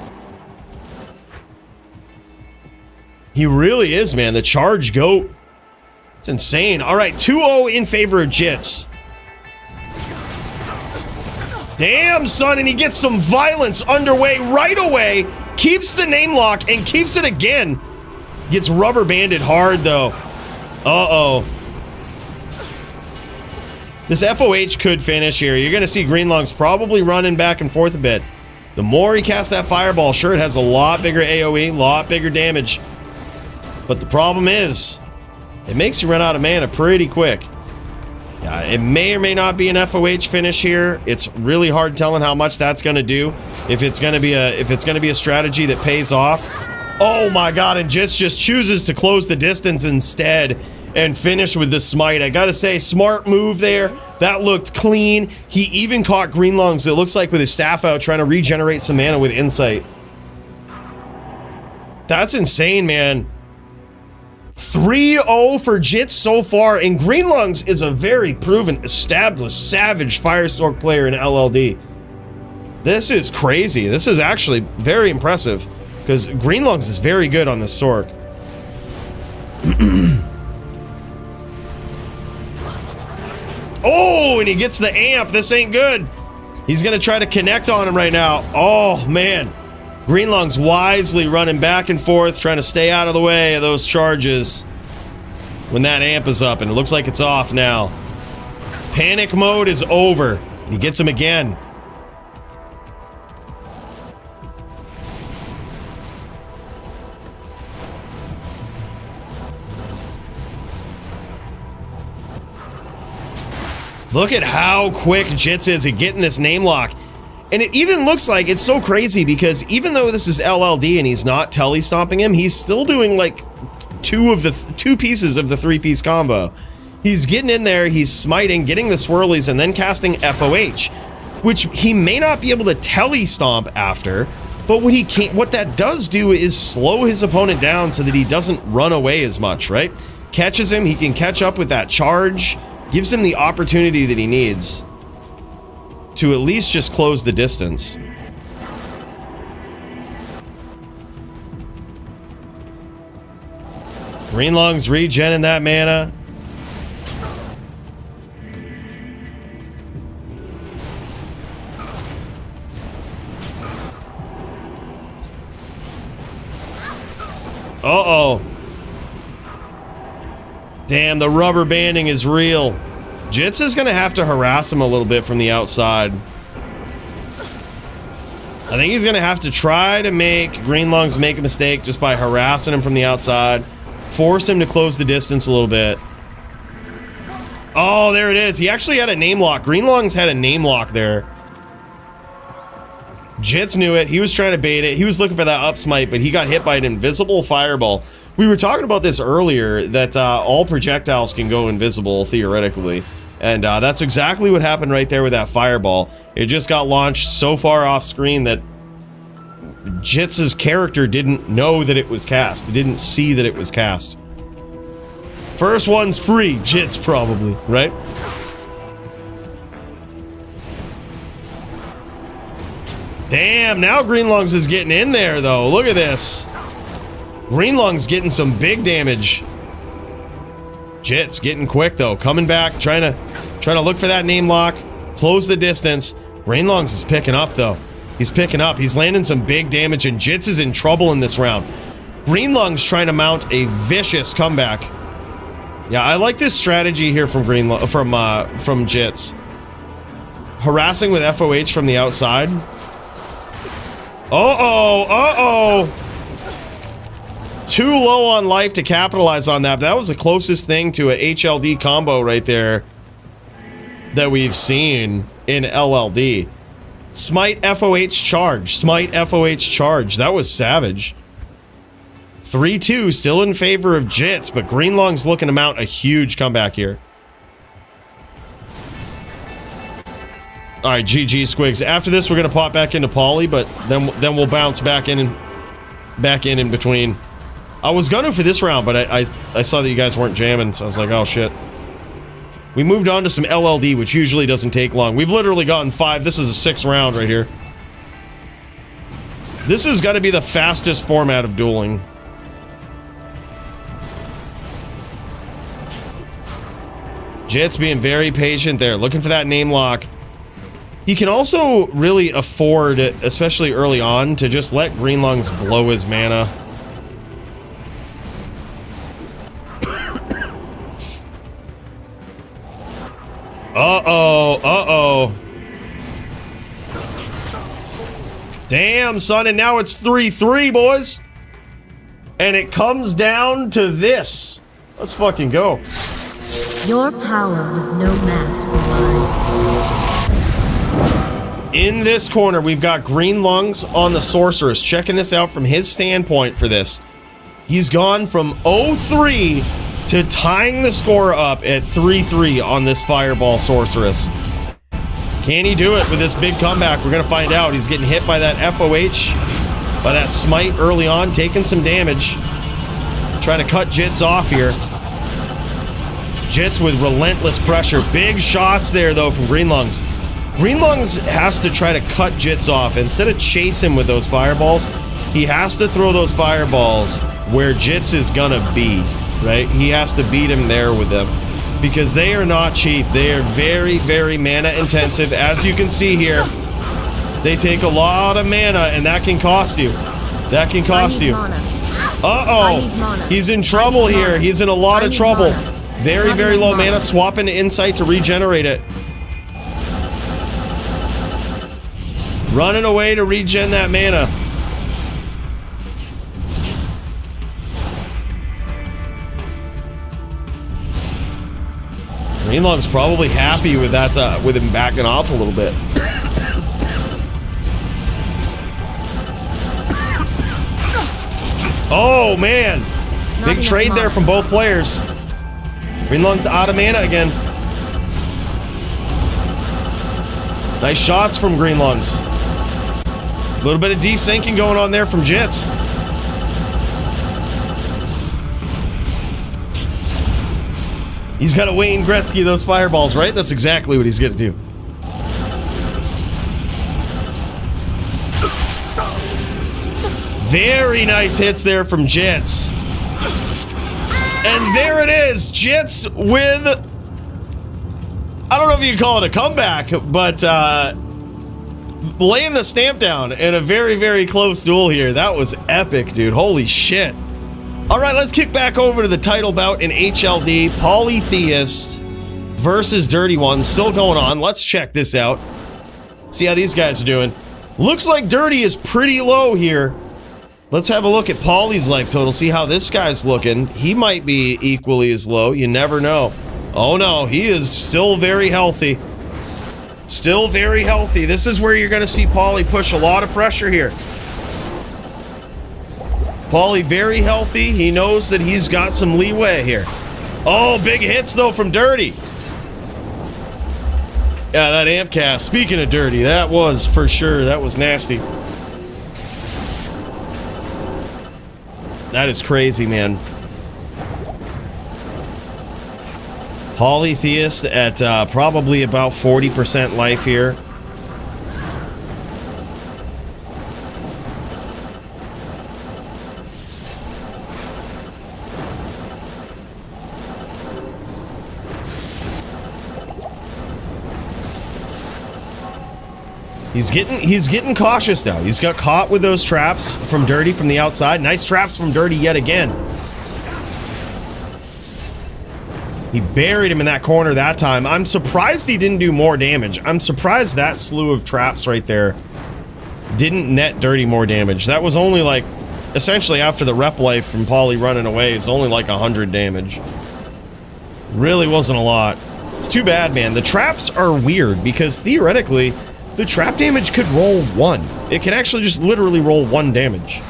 He really is, man. The charge goat. It's insane. All right, 2-0 in favor of Jits. Damn, son, and he gets some violence underway right away. Keeps the name lock and keeps it again. Gets rubber banded hard, though. Uh-oh. This FOH could finish here. You're going to see Greenlungs probably running back and forth a bit. The more he casts that fireball, sure, it has a lot bigger AoE, lot bigger damage. But the problem is, it makes you run out of mana pretty quick. Yeah, it may or may not be an FOH finish here. It's really hard telling how much that's going to do. If it's going to be a strategy that pays off. Oh my god, and Jits just chooses to close the distance instead and finish with the smite. I gotta say, smart move there. That looked clean. He even caught Greenlungs, it looks like, with his staff out, trying to regenerate some mana with Insight. That's insane, man. 3-0 for Jits so far, and Greenlungs is a very proven, established, savage Firestork player in LLD. This is crazy. This is actually very impressive, because Greenlungs is very good on this Sork. Oh, and he gets the amp. This ain't good. He's going to try to connect on him right now. Oh, man. Greenlungs wisely running back and forth, trying to stay out of the way of those charges when that amp is up, and it looks like it's off now. Panic mode is over. He gets him again. Look at how quick Jits is at getting this name lock. And it even looks like it's so crazy because even though this is LLD and he's not tele-stomping him, he's still doing like two pieces of the three-piece combo. He's getting in there, he's smiting, getting the swirlies, and then casting FOH, which he may not be able to tele-stomp after, but what that does do is slow his opponent down so that he doesn't run away as much, right? Catches him, he can catch up with that charge, gives him the opportunity that he needs to at least just close the distance. Greenlungs regenning that mana. Uh-oh. Damn, the rubber banding is real. Jits is going to have to harass him a little bit from the outside. I think he's going to have to try to make Greenlungs make a mistake just by harassing him from the outside. Force him to close the distance a little bit. Oh, there it is. He actually had a name lock. Greenlungs had a name lock there. Jits knew it. He was trying to bait it. He was looking for that up smite, but he got hit by an invisible fireball. We were talking about this earlier, that all projectiles can go invisible, theoretically. And that's exactly what happened right there with that fireball. It just got launched so far off screen that Jits' character didn't know that it was cast. He didn't see that it was cast. First one's free. Jits, probably, right? Damn, now Greenlungs is getting in there, though. Look at this. Greenlungs getting some big damage. Jits getting quick, though. Coming back, trying to look for that name lock. Close the distance. Rainlongs is picking up, though. He's picking up. He's landing some big damage, and Jits is in trouble in this round. Greenlung's trying to mount a vicious comeback. Yeah, I like this strategy here from from Jits. Harassing with FOH from the outside. Uh-oh! Too low on life to capitalize on that. That was the closest thing to a HLD combo right there that we've seen in LLD. Smite FOH charge. Smite FOH charge. That was savage. 3-2 still in favor of Jits, but Greenlung's looking to mount a huge comeback here. Alright, GG Squigs. After this, we're gonna pop back into Poly, but then we'll bounce back in between. I was gunning for this round, but I saw that you guys weren't jamming, so I was like, oh shit. We moved on to some LLD, which usually doesn't take long. We've literally gotten 5. This is a 6th round right here. This is gonna be the fastest format of dueling. Jits being very patient there, looking for that name lock. He can also really afford, especially early on, to just let Greenlungs blow his mana. Uh-oh. Damn, son, and now it's 3-3, boys. And it comes down to this. Let's fucking go. Your power was no match for mine. In this corner, we've got Greenlungs on the Sorceress. Checking this out from his standpoint for this. He's gone from 0-3 to tying the score up at 3-3 on this Fireball Sorceress. Can he do it with this big comeback? We're going to find out. He's getting hit by that FOH, by that Smite early on, taking some damage. Trying to cut Jits off here. Jits with relentless pressure. Big shots there, though, from Greenlungs. Greenlungs has to try to cut Jits off. Instead of chase him with those fireballs, he has to throw those fireballs where Jits is gonna be, right? He has to beat him there with them. Because they are not cheap. They are very, very mana intensive. As you can see here, they take a lot of mana, and that can cost you. That can cost you. Uh-oh! He's in trouble here. He's in a lot of trouble. Very, very low mana. Swapping to Insight to regenerate it. Running away to regen that mana. Greenlung's probably happy with that, with him backing off a little bit. Oh, man. Big trade there from both players. Greenlung's out of mana again. Nice shots from Greenlungs. A little bit of desyncing going on there from Jits. He's got to Wayne Gretzky those fireballs, right? That's exactly what he's going to do. Very nice hits there from Jits. And there it is, Jits with, I don't know if you can call it a comeback, but laying the stamp down in a very, very close duel here. That was epic, dude. Holy shit. All right, let's kick back over to the title bout in HLD. Polytheist versus Dirty One. Still going on. Let's check this out. See how these guys are doing. Looks like Dirty is pretty low here. Let's have a look at Poly's life total. See how this guy's looking. He might be equally as low. You never know. Oh no, he is still very healthy. Still very healthy. This is where you're going to see Poly push a lot of pressure here. Poly very healthy. He knows that he's got some leeway here. Oh, big hits though from Dirty. Yeah, that amp cast. Speaking of Dirty, that was for sure. That was nasty. That is crazy, man. Polytheist at probably about 40% life here. He's getting cautious now. He's got caught with those traps from Dirty from the outside. Nice traps from Dirty yet again. He buried him in that corner that time. I'm surprised he didn't do more damage. I'm surprised that slew of traps right there didn't net Dirty more damage. That was only like, essentially after the rep life from Poly running away, is only like 100 damage. Really wasn't a lot. It's too bad, man. The traps are weird because theoretically, the trap damage could roll 1. It can actually just literally roll 1 damage.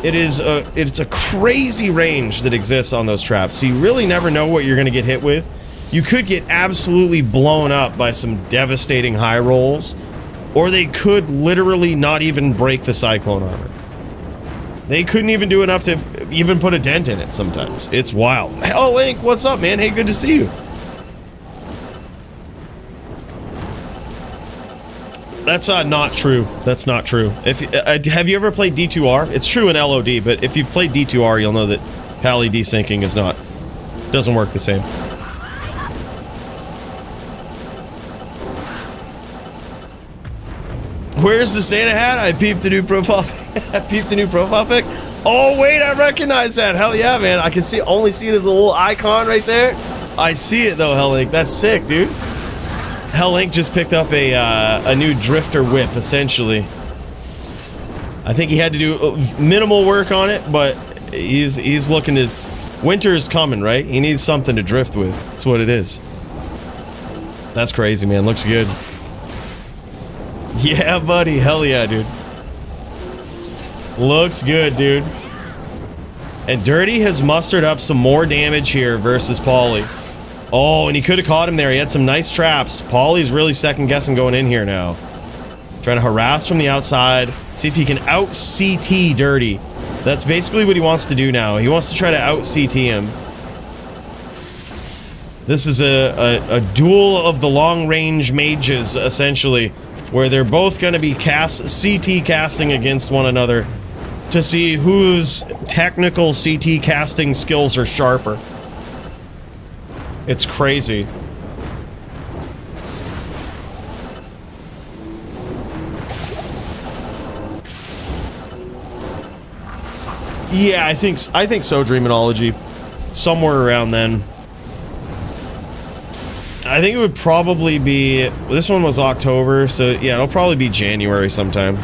It's a crazy range that exists on those traps, so you really never know what you're going to get hit with. You could get absolutely blown up by some devastating high rolls, or they could literally not even break the Cyclone armor. They couldn't even do enough to even put a dent in it sometimes. It's wild. Oh, Link, what's up, man? Hey, good to see you. That's not true. That's not true. If have you ever played D2R? It's true in LOD, but if you've played D2R, you'll know that Pally desyncing is not, doesn't work the same. Where's the Santa hat? I peeped the new profile. I peeped the new profile pic. Oh wait, I recognize that. Hell yeah, man! I can see, only see it as a little icon right there. I see it though, Hellink. That's sick, dude. Hellink just picked up a new drifter whip, essentially. I think he had to do minimal work on it, but he's looking to. Winter is coming, right? He needs something to drift with. That's what it is. That's crazy, man. Looks good. Yeah, buddy. Hell yeah, dude. Looks good, dude. And Dirty has mustered up some more damage here versus Poly. Oh, and he could have caught him there. He had some nice traps. Poly's really second-guessing going in here now. Trying to harass from the outside. See if he can out-CT Dirty. That's basically what he wants to do now. He wants to try to out-CT him. This is a duel of the long-range mages, essentially, where they're both going to be CT casting against one another to see whose technical CT casting skills are sharper. It's crazy. Yeah, I think so, Dreamology. Somewhere around then. I think it would probably be... This one was October, so yeah, it'll probably be January sometime.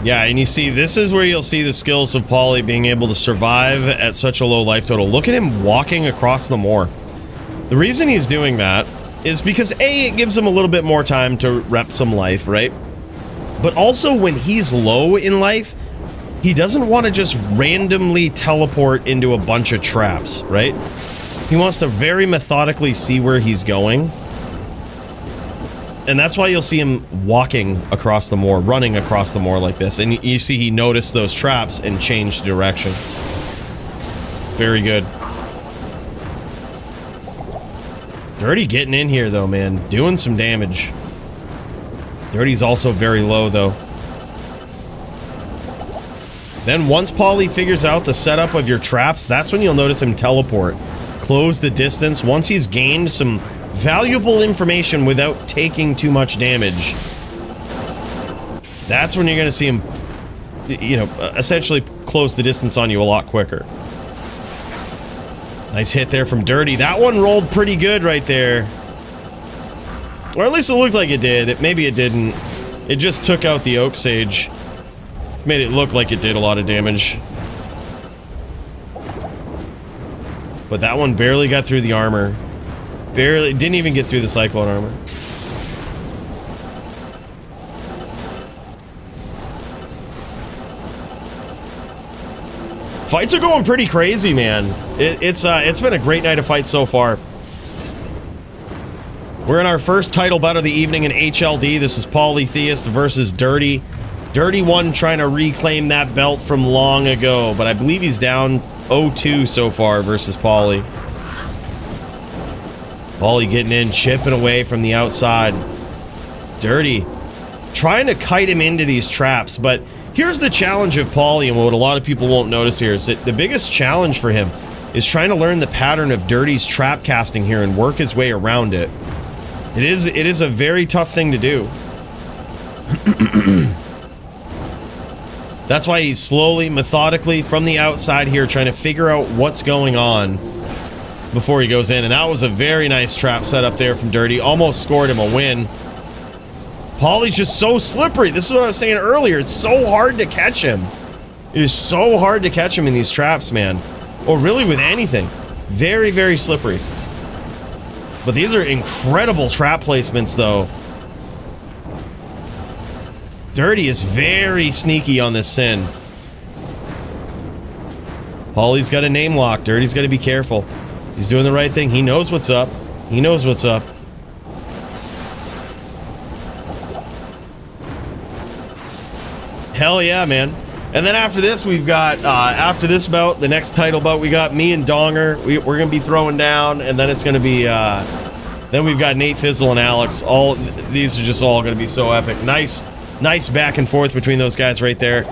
Yeah, and you see, this is where you'll see the skills of Poly being able to survive at such a low life total. Look at him walking across the moor. The reason he's doing that is because A, it gives him a little bit more time to rep some life, right? But also when he's low in life, he doesn't want to just randomly teleport into a bunch of traps, right? He wants to very methodically see where he's going. And that's why you'll see him walking across the moor, running across the moor like this. And you see he noticed those traps and changed direction. Very good. Dirty getting in here, though, man. Doing some damage. Dirty's also very low, though. Then once Poly figures out the setup of your traps, that's when you'll notice him teleport. Close the distance. Once he's gained some valuable information without taking too much damage, that's when you're going to see him, you know, essentially close the distance on you a lot quicker. Nice hit there from Dirty. That one rolled pretty good right there. Or at least it looked like it did. Maybe it didn't. It just took out the Oak Sage. Made it look like it did a lot of damage. But that one barely got through the armor. Barely, didn't even get through the Cyclone armor. Fights are going pretty crazy, man. It's been a great night of fights so far. We're in our first title bout of the evening in HLD. This is Polytheist versus Dirty. Dirty one trying to reclaim that belt from long ago, but I believe he's down 0-2 so far versus Poly. Polly getting in, chipping away from the outside. Dirty. Trying to kite him into these traps, but here's the challenge of Polly, and what a lot of people won't notice here is that the biggest challenge for him is trying to learn the pattern of Dirty's trap casting here and work his way around it. It is a very tough thing to do. That's why he's slowly, methodically, from the outside here, trying to figure out what's going on before he goes in. And that was a very nice trap set up there from Dirty. Almost scored him a win. Polly's just so slippery. This is what I was saying earlier. It's so hard to catch him. It is so hard to catch him in these traps, man. Or really with anything. Very, very slippery. But these are incredible trap placements, though. Dirty is very sneaky on this Sin. Polly's got a name lock. Dirty's got to be careful. He's doing the right thing. He knows what's up. He knows what's up. Hell yeah, man. And then after this, we've got, after this bout, the next title bout, we got me and Donger. We're going to be throwing down, and then it's going to be, then we've got Nate, Fizzle, and Alex. All these are just all going to be so epic. Nice back and forth between those guys right there.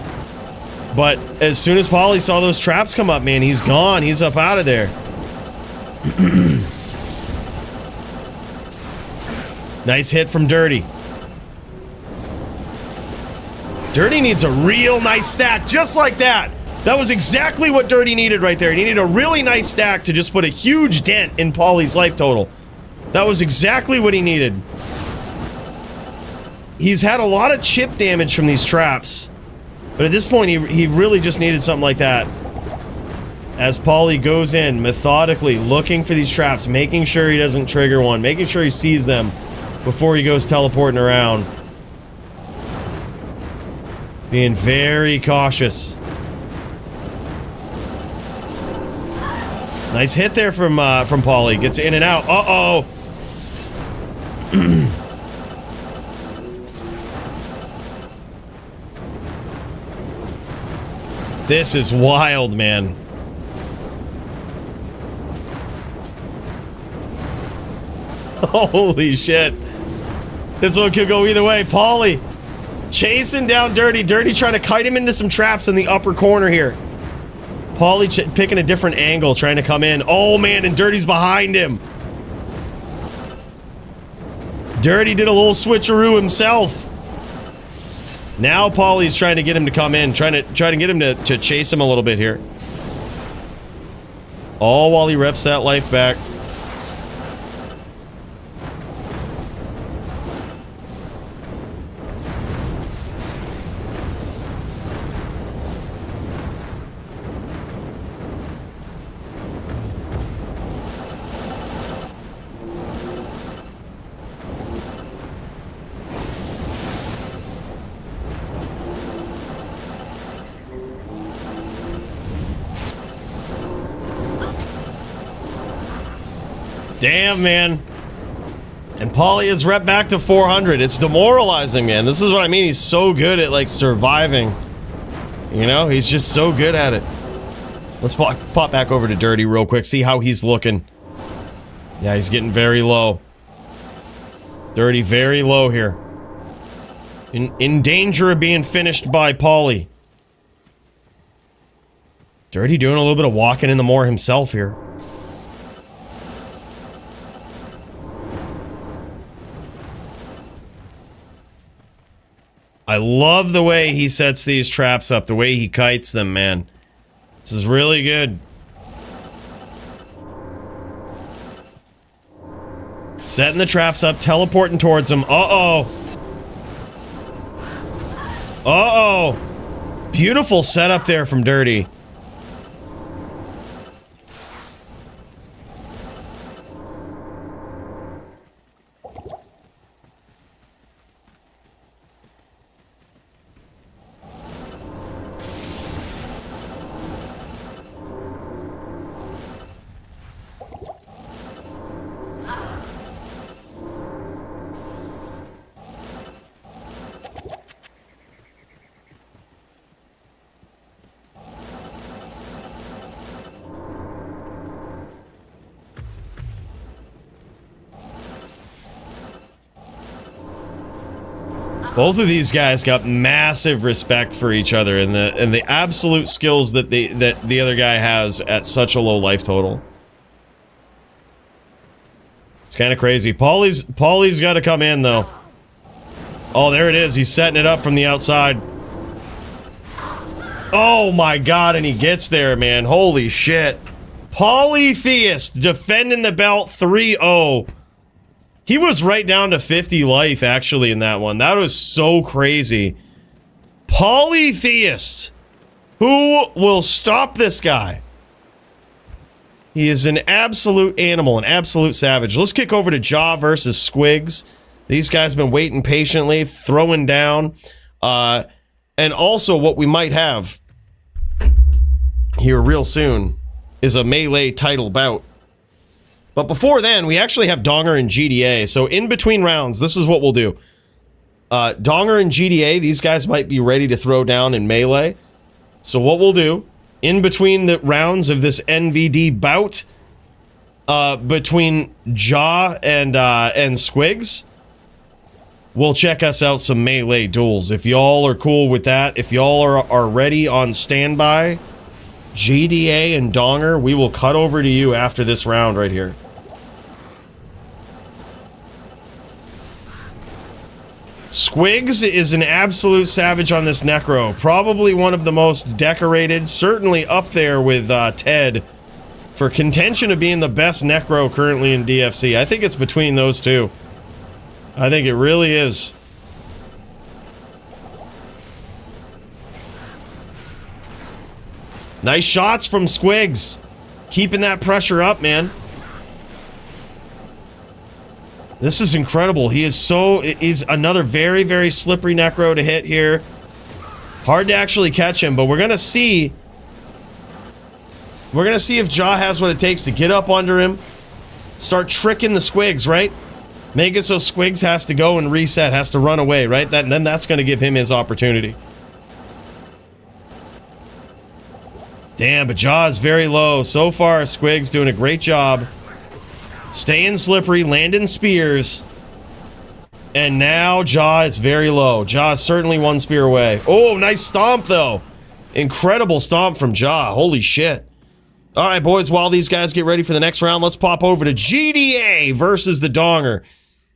But as soon as Polly saw those traps come up, man, he's gone. He's up out of there. Nice hit from Dirty. Dirty needs a real nice stack, just like that. That was exactly what Dirty needed right there. He needed a really nice stack to just put a huge dent in Polly's life total. That was exactly what he needed. He's had a lot of chip damage from these traps, but at this point, he really just needed something like that. As Polly goes in, methodically looking for these traps, making sure he doesn't trigger one, making sure he sees them before he goes teleporting around. Being very cautious. Nice hit there from Polly. Gets in and out. Uh-oh. This is wild, man. Holy shit. This one could go either way. Polly chasing down Dirty. Dirty trying to kite him into some traps in the upper corner here. Polly picking a different angle, trying to come in. Oh, man, and Dirty's behind him. Dirty did a little switcheroo himself. Now Polly's trying to get him to come in, trying to get him to chase him a little bit here. All while he reps that life back. Damn, man. And Polly is rep back to 400. It's demoralizing, man. This is what I mean. He's so good at, like, surviving. You know? He's just so good at it. Let's pop back over to Dirty real quick. See how he's looking. Yeah, he's getting very low. Dirty very low here. In danger of being finished by Polly. Dirty doing a little bit of walking in the moor himself here. I love the way he sets these traps up, the way he kites them, man. This is really good. Setting the traps up, teleporting towards them. Uh-oh. Uh-oh. Beautiful setup there from Dirty. Both of these guys got massive respect for each other and the absolute skills that the other guy has at such a low life total. It's kind of crazy. Pauly's got to come in though. Oh, there it is. He's setting it up from the outside. Oh my god, and he gets there, man. Holy shit. Polytheist defending the belt 3-0. He was right down to 50 life, actually, in that one. That was so crazy. Polytheist. Who will stop this guy? He is an absolute animal, an absolute savage. Let's kick over to Jaw versus Squigs. These guys have been waiting patiently, throwing down. And also what we might have here real soon is a melee title bout. But before then, we actually have Donger and GDA. So in between rounds, this is what we'll do. Donger and GDA, these guys might be ready to throw down in melee. So what we'll do, in between the rounds of this NVD bout, between Jaw and Squigs, we'll check us out some melee duels. If y'all are cool with that, if y'all are ready on standby, GDA and Donger, we will cut over to you after this round right here. Squigs is an absolute savage on this Necro. Probably one of the most decorated, certainly up there with Ted, for contention of being the best Necro currently in DFC. I think it's between those two. I think it really is. Nice shots from Squigs. Keeping that pressure up, man. This is incredible. He is another very, very slippery Necro to hit here. Hard to actually catch him, but we're gonna see. We're gonna see if Jaw has what it takes to get up under him. Start tricking the Squigs, right? Make it so Squigs has to go and reset, has to run away, right? Then that's gonna give him his opportunity. Damn, but Jaw is very low. So far, Squigs doing a great job. Staying slippery, landing spears. And now Jaw is very low. Jaw is certainly one spear away. Oh, nice stomp, though. Incredible stomp from Jaw. Holy shit. All right, boys, while these guys get ready for the next round, let's pop over to GDA versus the Donger.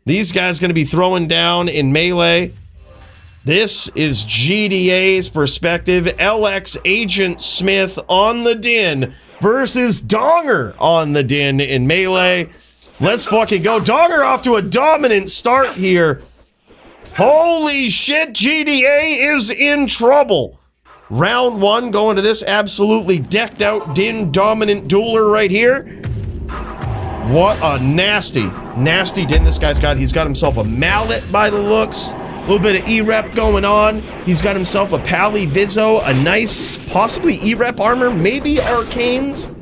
These guys going to be throwing down in melee. This is GDA's perspective. LX Agent Smith on the Din versus Donger on the Din in melee. Let's fucking go. Donger off to a dominant start here. Holy shit, GDA is in trouble. Round one going to this absolutely decked out Din dominant dueler right here. What a nasty Din this guy's got. He's got himself a mallet by the looks. A little bit of E-Rep going on. He's got himself a Pally Vizzo, a nice, possibly E-Rep armor, maybe Arcanes.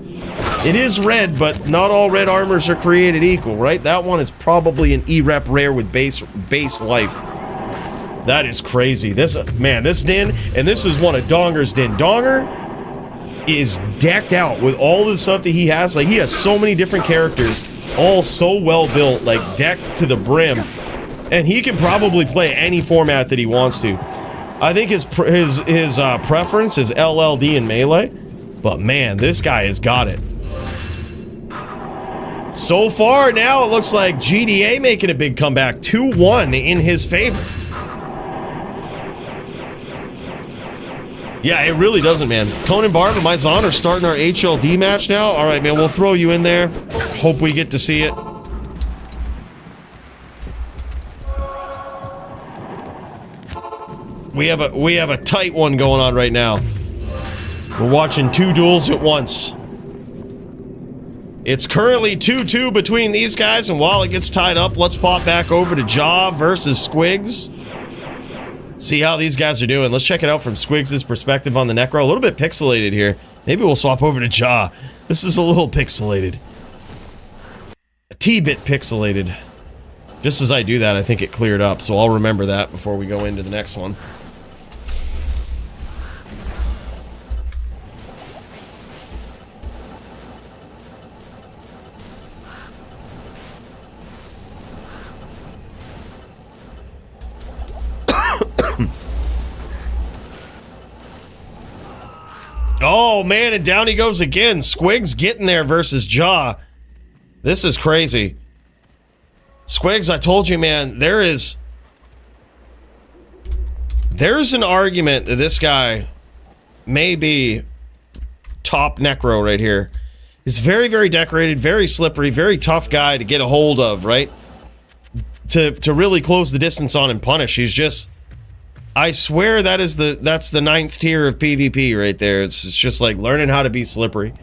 It is red, but not all red armors are created equal, right? That one is probably an E-Rep rare with base life. That is crazy. This Din, and this is one of Donger's Din. Donger is decked out with all the stuff that he has. Like, he has so many different characters, all so well built, like decked to the brim. And he can probably play any format that he wants to. I think his preference is LLD and melee. But man, this guy has got it. So far now, it looks like GDA making a big comeback. 2-1 in his favor. Yeah, it really doesn't, man. Conan Barb and my Zon are starting our HLD match now. All right, man, we'll throw you in there. Hope we get to see it. We have a tight one going on right now. We're watching two duels at once. It's currently 2-2 between these guys, and while it gets tied up, let's pop back over to Jaw versus Squigs. See how these guys are doing. Let's check it out from Squigs' perspective on the Necro. A little bit pixelated here. Maybe we'll swap over to Jaw. This is a little pixelated. A T-bit pixelated. Just as I do that, I think it cleared up, so I'll remember that before we go into the next one. Oh, man, and down he goes again. Squigs getting there versus Jaw. This is crazy. Squigs, I told you, man, there's an argument that this guy may be top necro right here. He's very, very decorated, very slippery, very tough guy to get a hold of, right? To really close the distance on and punish. He's just, I swear that's the 9th tier of PvP right there. It's just like learning how to be slippery.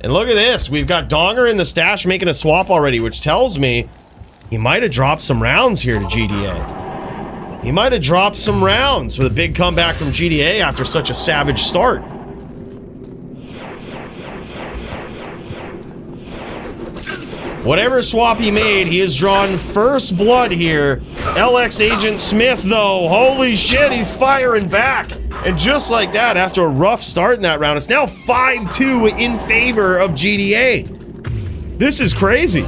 And look at this. We've got Donger in the stash making a swap already, which tells me he might have dropped some rounds here to GDA. He might have dropped some rounds with a big comeback from GDA after such a savage start. Whatever swap he made, he has drawn first blood here. LX Agent Smith, though, holy shit, he's firing back. And just like that, after a rough start in that round, it's now 5-2 in favor of GDA. This is crazy.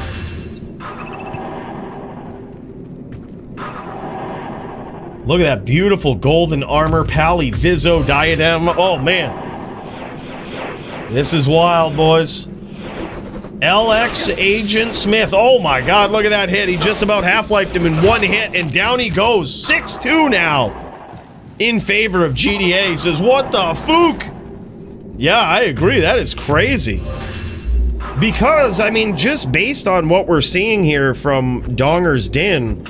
Look at that beautiful golden armor, Pally, Vizzo, diadem. Oh, man. This is wild, boys. LX Agent Smith. Oh, my God, look at that hit. He just about half-lifed him in one hit, and down he goes. 6-2 now in favor of GDA. He says, what the fook? Yeah, I agree. That is crazy. Because, I mean, just based on what we're seeing here from Donger's Den,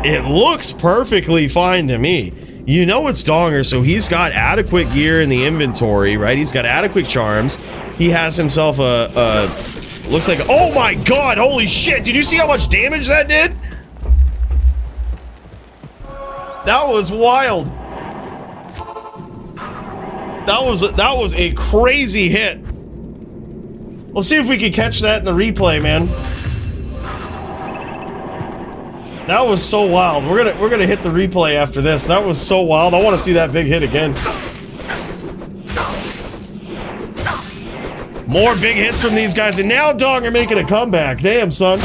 it looks perfectly fine to me. You know it's Donger, so he's got adequate gear in the inventory, right? He's got adequate charms. He has himself a looks like, oh my God, holy shit. Did you see how much damage that did? That was wild. That was a crazy hit. We'll see if we can catch that in the replay, man. That was so wild. We're gonna hit the replay after this. That was so wild. I want to see that big hit again. More big hits from these guys, and now Donger making a comeback. Damn, son.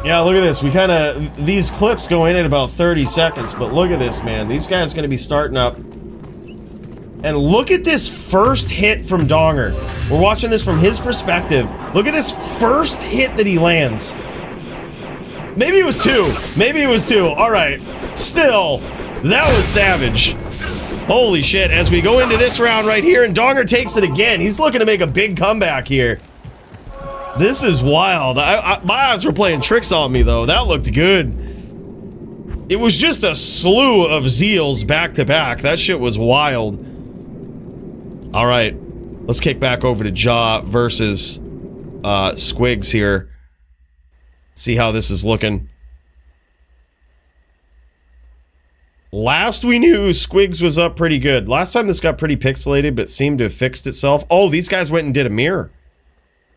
Yeah, look at this. We kind of, these clips go in at about 30 seconds, but look at this, man. These guys are going to be starting up. And look at this first hit from Donger. We're watching this from his perspective. Look at this first hit that he lands. Maybe it was two. Maybe it was two. All right. Still, that was savage. Holy shit. As we go into this round right here, and Donger takes it again. He's looking to make a big comeback here. This is wild. My eyes were playing tricks on me, though. That looked good. It was just a slew of Zeals back to back. That shit was wild. All right. Let's kick back over to Jaw versus Squigs here. See how this is looking. Last we knew, Squigs was up pretty good. Last time this got pretty pixelated, but seemed to have fixed itself. Oh, these guys went and did a mirror.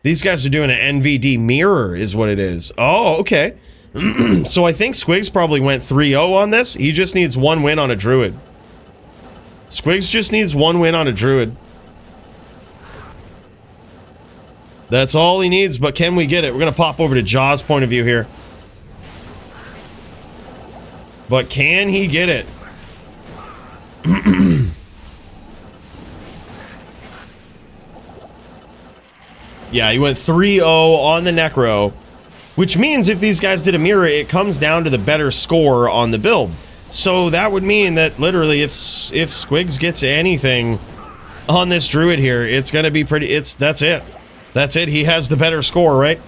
These guys are doing an NVD mirror is what it is. Oh, okay. So I think Squigs probably went 3-0 on this. He just needs one win on a druid. Squigs just needs one win on a druid. That's all he needs, but can we get it? We're going to pop over to Jaw's point of view here. But can he get it? Yeah, he went 3-0 on the Necro, which means if these guys did a mirror, it comes down to the better score on the build. So that would mean that literally if Squigs gets anything on this druid here, it's going to be pretty, that's it. That's it. He has the better score, right?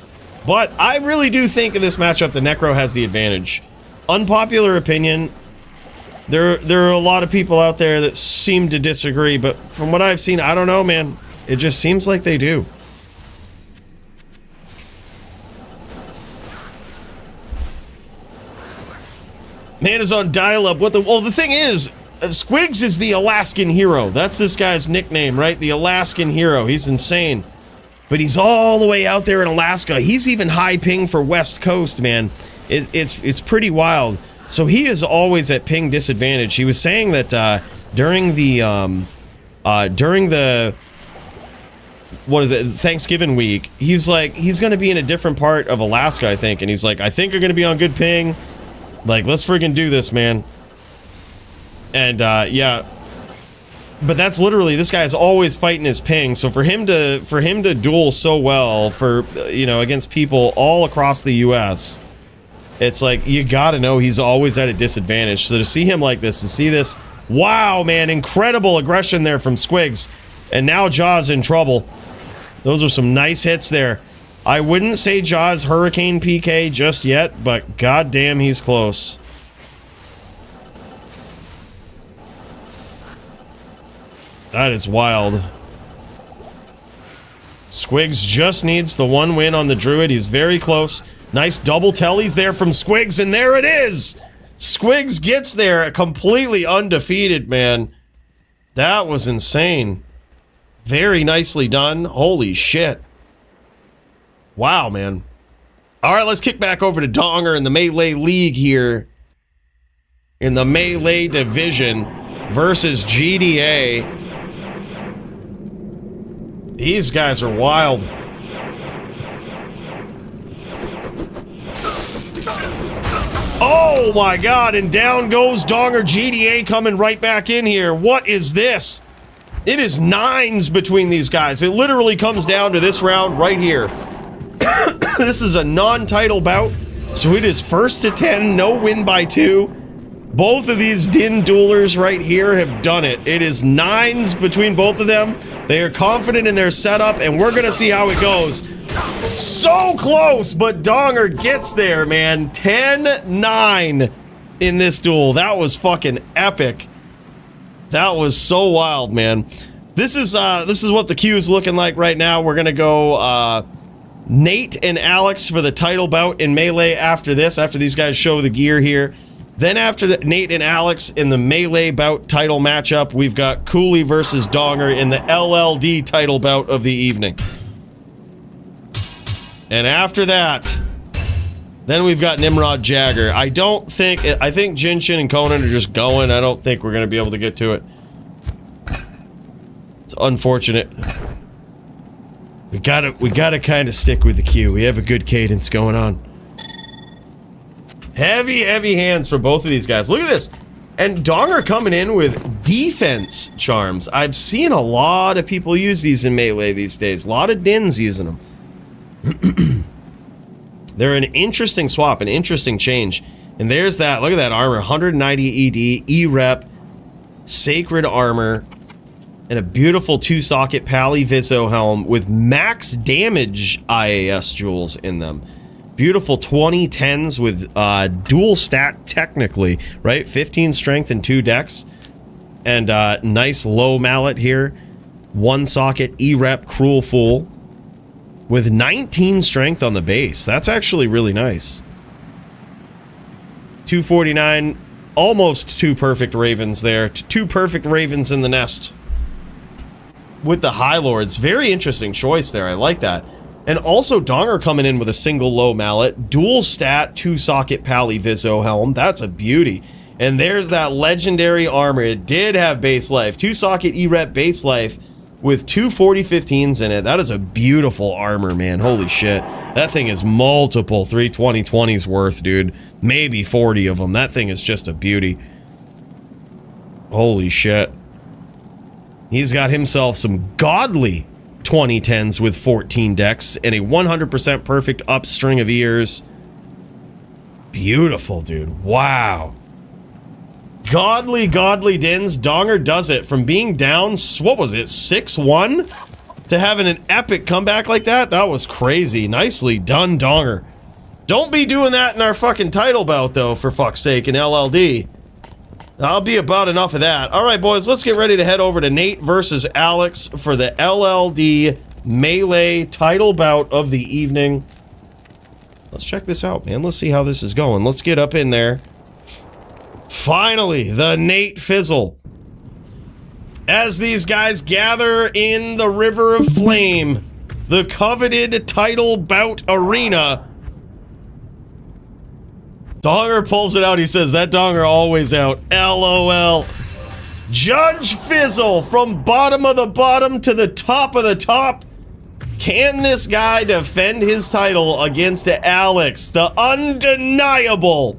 But I really do think in this matchup, the Necro has the advantage. Unpopular opinion. There are a lot of people out there that seem to disagree, but from what I've seen, I don't know, man. It just seems like they do. Man is on dial-up. What the? Well, the thing is, Squigs is the Alaskan hero. That's this guy's nickname, right? The Alaskan hero. He's insane. But he's all the way out there in Alaska. He's even high ping for West Coast, man. It's pretty wild. So he is always at ping disadvantage. He was saying that during the what is it, Thanksgiving week, he's like, he's going to be in a different part of Alaska, I think. And he's like, I think you're going to be on good ping. Like, let's friggin' do this, man. And, yeah. But that's literally, this guy's always fighting his ping, so for him to duel so well for, you know, against people all across the US, it's like, you gotta know he's always at a disadvantage. So to see him like this, to see this, wow, man, incredible aggression there from Squigs. And now Jaw's in trouble. Those are some nice hits there. I wouldn't say Jaw's Hurricane PK just yet, but goddamn, he's close. That is wild. Squigs just needs the one win on the Druid. He's very close. Nice double tellies there from Squigs, and there it is! Squigs gets there completely undefeated, man. That was insane. Very nicely done. Holy shit. Wow, man. Alright, let's kick back over to Donger in the Melee League here. In the Melee Division versus GDA. These guys are wild. Oh my god, and down goes Donger. GDA coming right back in here. What is this? It is 9s between these guys. It literally comes down to this round right here. This is a non-title bout, so it is first to 10, no win by 2. Both of these Din duelers right here have done it. It is 9s between both of them. They are confident in their setup, and we're gonna see how it goes. So close, but Donger gets there, man. 10-9 in this duel. That was fucking epic. That was so wild, man. This is what the queue is looking like right now. We're gonna go Nate and Alex for the title bout in Melee after this, after these guys show the gear here. Then after Nate and Alex in the Melee bout title matchup, we've got Coooley versus Donger in the LLD title bout of the evening. And after that, then we've got Nimrod Jagger. I think Jinshin and Conan are just going. I don't think we're going to be able to get to it. It's unfortunate. We gotta kind of stick with the queue. We have a good cadence going on. Heavy hands for both of these guys. Look at this. And Donger coming in with defense charms. I've seen a lot of people use these in Melee these days. A lot of Dins using them. They're an interesting swap, an interesting change. And there's that. Look at that armor. 190 ED, E-Rep, Sacred Armor, and a beautiful 2-socket Polytheist helm with max damage IAS jewels in them. Beautiful 2010s with dual stat technically, right? 15 strength and 2 dex. And nice low mallet here. 1-socket E-Rep Cruel Fool. With 19 strength on the base. That's actually really nice. 249. Almost 2 perfect ravens there. 2 perfect ravens in the nest. With the High Lords. Very interesting choice there. I like that. And also Donger coming in with a single low mallet. Dual stat 2-socket Polytheist helm. That's a beauty. And there's that legendary armor. It did have base life. 2-socket E-Rep base life. With 2 40-15s in it. That is a beautiful armor, man. Holy shit. That thing is multiple 320-20s worth, dude. Maybe 40 of them. That thing is just a beauty. Holy shit. He's got himself some godly 2010s with 14 decks and a 100% perfect upstring of ears. Beautiful, dude. Wow. Godly Dins. Donger does it from being down, what was it, 6-1? To having an epic comeback like that? That was crazy. Nicely done, Donger. Don't be doing that in our fucking title bout, though, for fuck's sake, in LLD. That'll be about enough of that. Alright, boys, let's get ready to head over to Nate versus Alex for the LLD Melee title bout of the evening. Let's check this out, man. Let's see how this is going. Let's get up in there. Finally, the Nate Fizzle. As these guys gather in the River of Flame, the coveted title bout arena. Donger pulls it out. He says, that Donger always out. LOL. Judge Fizzle from bottom of the bottom to the top of the top. Can this guy defend his title against Alex, the undeniable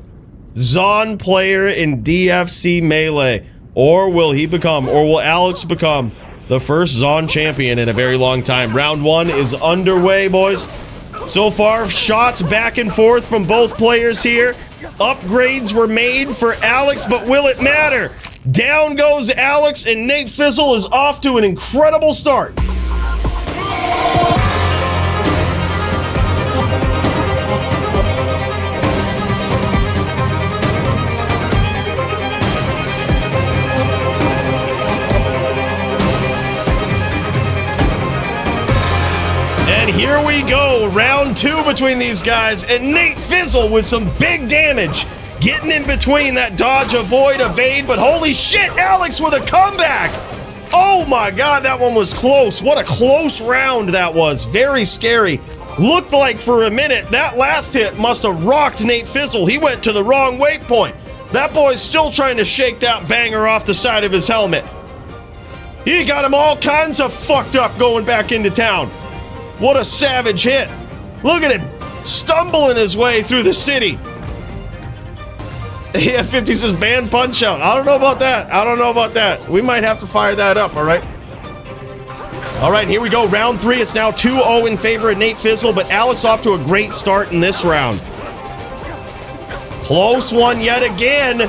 Zon player in DFC Melee? Or will he become, or will Alex become the first Zon champion in a very long time? Round 1 is underway, boys. So far, shots back and forth from both players here. Upgrades were made for Alex, but will it matter? Down goes Alex, and Nate Fizzle is off to an incredible start. And here we go, round 2 between these guys, and Nate Fizzle with some big damage, getting in between that dodge, avoid, evade, but holy shit, Alex with a comeback! Oh my god, that one was close. What a close round that was. Very scary. Looked like for a minute, that last hit must have rocked Nate Fizzle. He went to the wrong waypoint. That boy's still trying to shake that banger off the side of his helmet. He got him all kinds of fucked up going back into town. What a savage hit. Look at him stumbling his way through the city. Yeah, 50 says ban punch out. I don't know about that. I don't know about that. We might have to fire that up, all right? All right, here we go. Round 3. It's now 2-0 in favor of Nate Fizzle, but Alex off to a great start in this round. Close one yet again.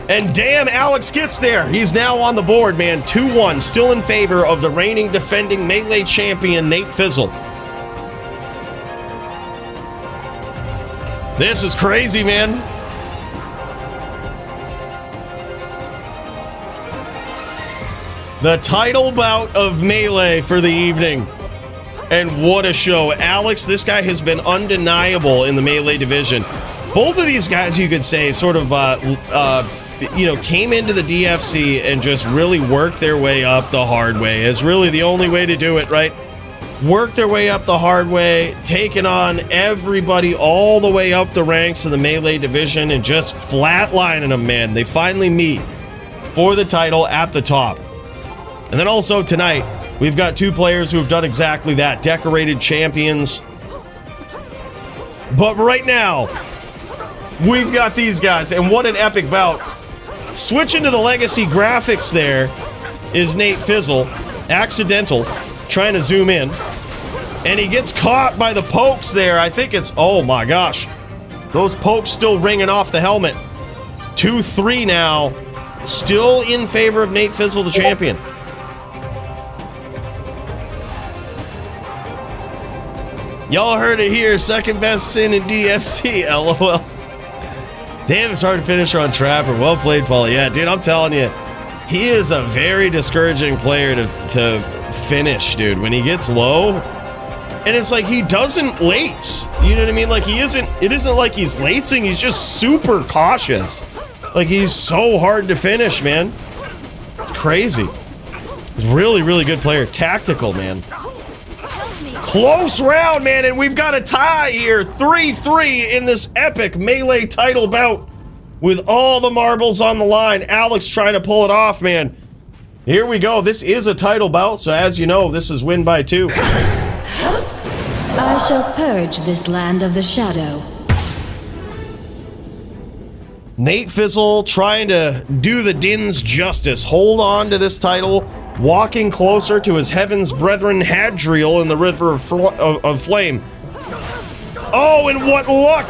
And damn, Alex gets there. He's now on the board, man. 2-1, still in favor of the reigning defending Melee champion, Nate Fizzle. This is crazy, man. The title bout of Melee for the evening. And what a show. Alex, this guy has been undeniable in the Melee division. Both of these guys, you could say, sort of, came into the DFC and just really worked their way up the hard way. Is really the only way to do it, right? Work their way up the hard way, taking on everybody all the way up the ranks of the Melee division and just flatlining them, man. They finally meet for the title at the top. And then also tonight, we've got 2 players who have done exactly that, decorated champions. But right now, we've got these guys, and what an epic bout. Switching to the legacy graphics there is Nate Fizzle, accidental, trying to zoom in. And he gets caught by the pokes there. I think it's, oh my gosh. Those pokes still ringing off the helmet. 2-3 now, still in favor of Nate Fizzle, the champion. Y'all heard it here, second best sin in DFC, LOL. Damn, it's hard to finish her on Trapper. Well played, Paulie. Yeah, dude, I'm telling you, he is a very discouraging player to finish, dude. When he gets low, and it's like he doesn't late. You know what I mean? Like it isn't like he's latesing, he's just super cautious. Like he's so hard to finish, man. It's crazy. He's really, really good player. Tactical, man. Close round, man, and we've got a tie here. 3-3 in this epic Melee title bout with all the marbles on the line. Alex trying to pull it off, man. Here we go. This is a title bout, so as you know, this is win by 2. I shall purge this land of the shadow. Nate Fizzle trying to do the Dins justice. Hold on to this title. Walking closer to his heaven's brethren Hadriel in the river of flame. Oh, and what luck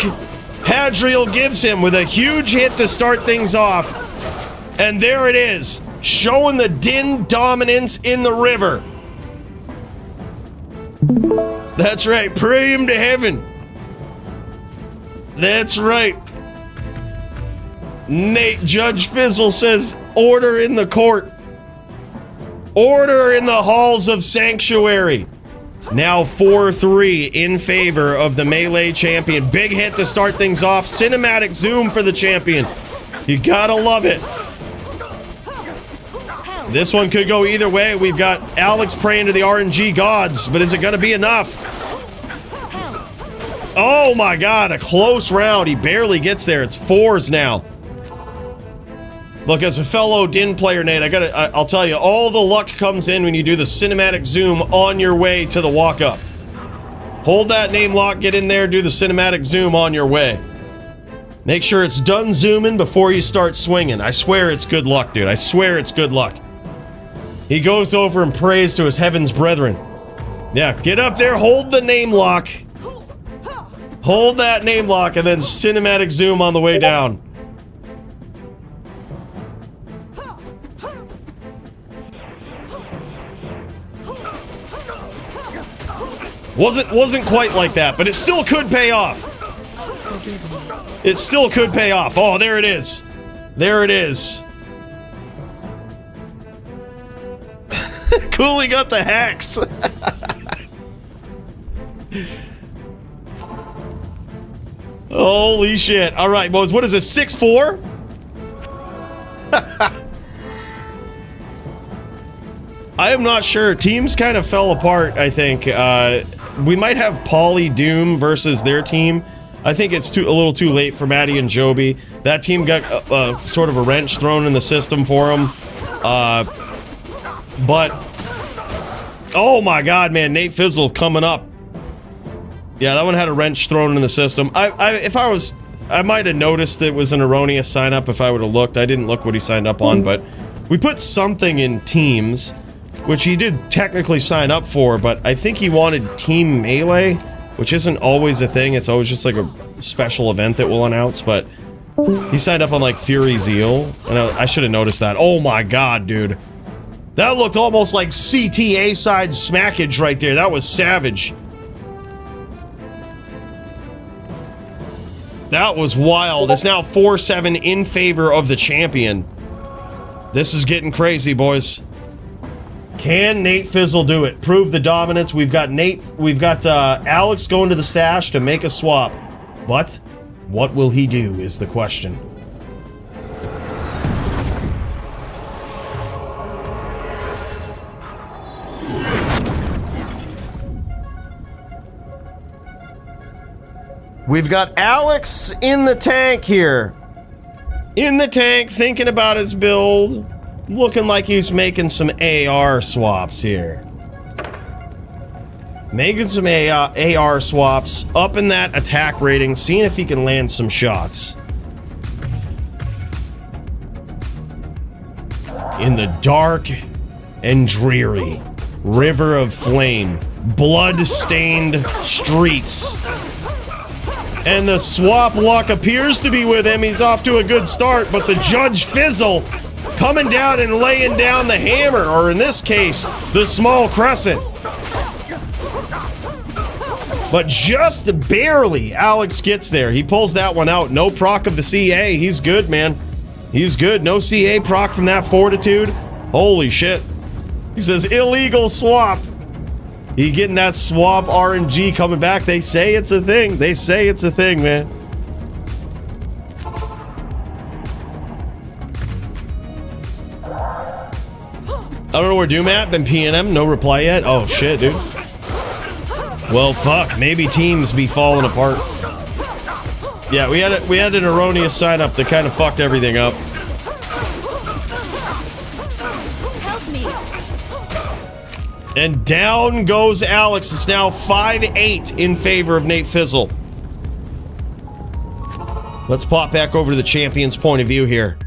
Hadriel gives him with a huge hit to start things off. And there it is, showing the Din dominance in the river. That's right, pray him to heaven. That's right. Nate Judge Fizzle says, order in the court. Order in the halls of sanctuary. Now 4-3 in favor of the Melee champion. Big hit to start things off. Cinematic zoom for the champion. You gotta love it. This one could go either way. We've got Alex praying to the RNG gods, but is it gonna be enough? Oh my god, a close round. He barely gets there. It's 4s now. Look, as a fellow Din player, Nate, I'll tell you, all the luck comes in when you do the cinematic zoom on your way to the walk-up. Hold that name lock, get in there, do the cinematic zoom on your way. Make sure it's done zooming before you start swinging. I swear it's good luck, dude. I swear it's good luck. He goes over and prays to his heaven's brethren. Yeah, get up there, hold the name lock. Hold that name lock and then cinematic zoom on the way down. Wasn't quite like that, but it still could pay off. It still could pay off. Oh, there it is. There it is. Coolie got the hacks. Holy shit. All right, boys. What is this? 6-4? I am not sure. Teams kind of fell apart, I think. We might have Poly Doom versus their team. I think it's a little too late for Maddie and Joby. That team got sort of a wrench thrown in the system for them. But oh my god, man, Nate Fizzle coming up. Yeah, that one had a wrench thrown in the system. I might have noticed it was an erroneous sign up if I would have looked. I didn't look what he signed up on, but we put something in teams, which he did technically sign up for, but I think he wanted Team Melee, which isn't always a thing. It's always just like a special event that we'll announce, but he signed up on like Fury Zeal, and I should have noticed that. Oh my god, dude. That looked almost like CTA side smackage right there. That was savage. That was wild. It's now 4-7 in favor of the champion. This is getting crazy, boys. Can Nate Fizzle do it? Prove the dominance. We've got Alex going to the stash to make a swap. But what will he do is the question. We've got Alex in the tank here. In the tank, thinking about his build. Looking like he's making some AR swaps here. Making some AR swaps. Up in that attack rating. Seeing if he can land some shots. In the dark and dreary river of flame. Blood-stained streets. And the swap luck appears to be with him. He's off to a good start, but the Judge Fizzle coming down and laying down the hammer, or in this case, the small crescent. But just barely, Alex gets there. He pulls that one out. No proc of the CA. He's good, man. He's good. No CA proc from that fortitude. Holy shit. He says, illegal swap. He getting that swap RNG coming back. They say it's a thing. They say it's a thing, man. I don't know where Doom at. Been PNM. No reply yet. Oh, shit, dude. Well, fuck. Maybe teams be falling apart. Yeah, we had an erroneous sign up that kind of fucked everything up. And down goes Alex. It's now 5-8 in favor of Nate Fizzle. Let's pop back over to the champion's point of view here.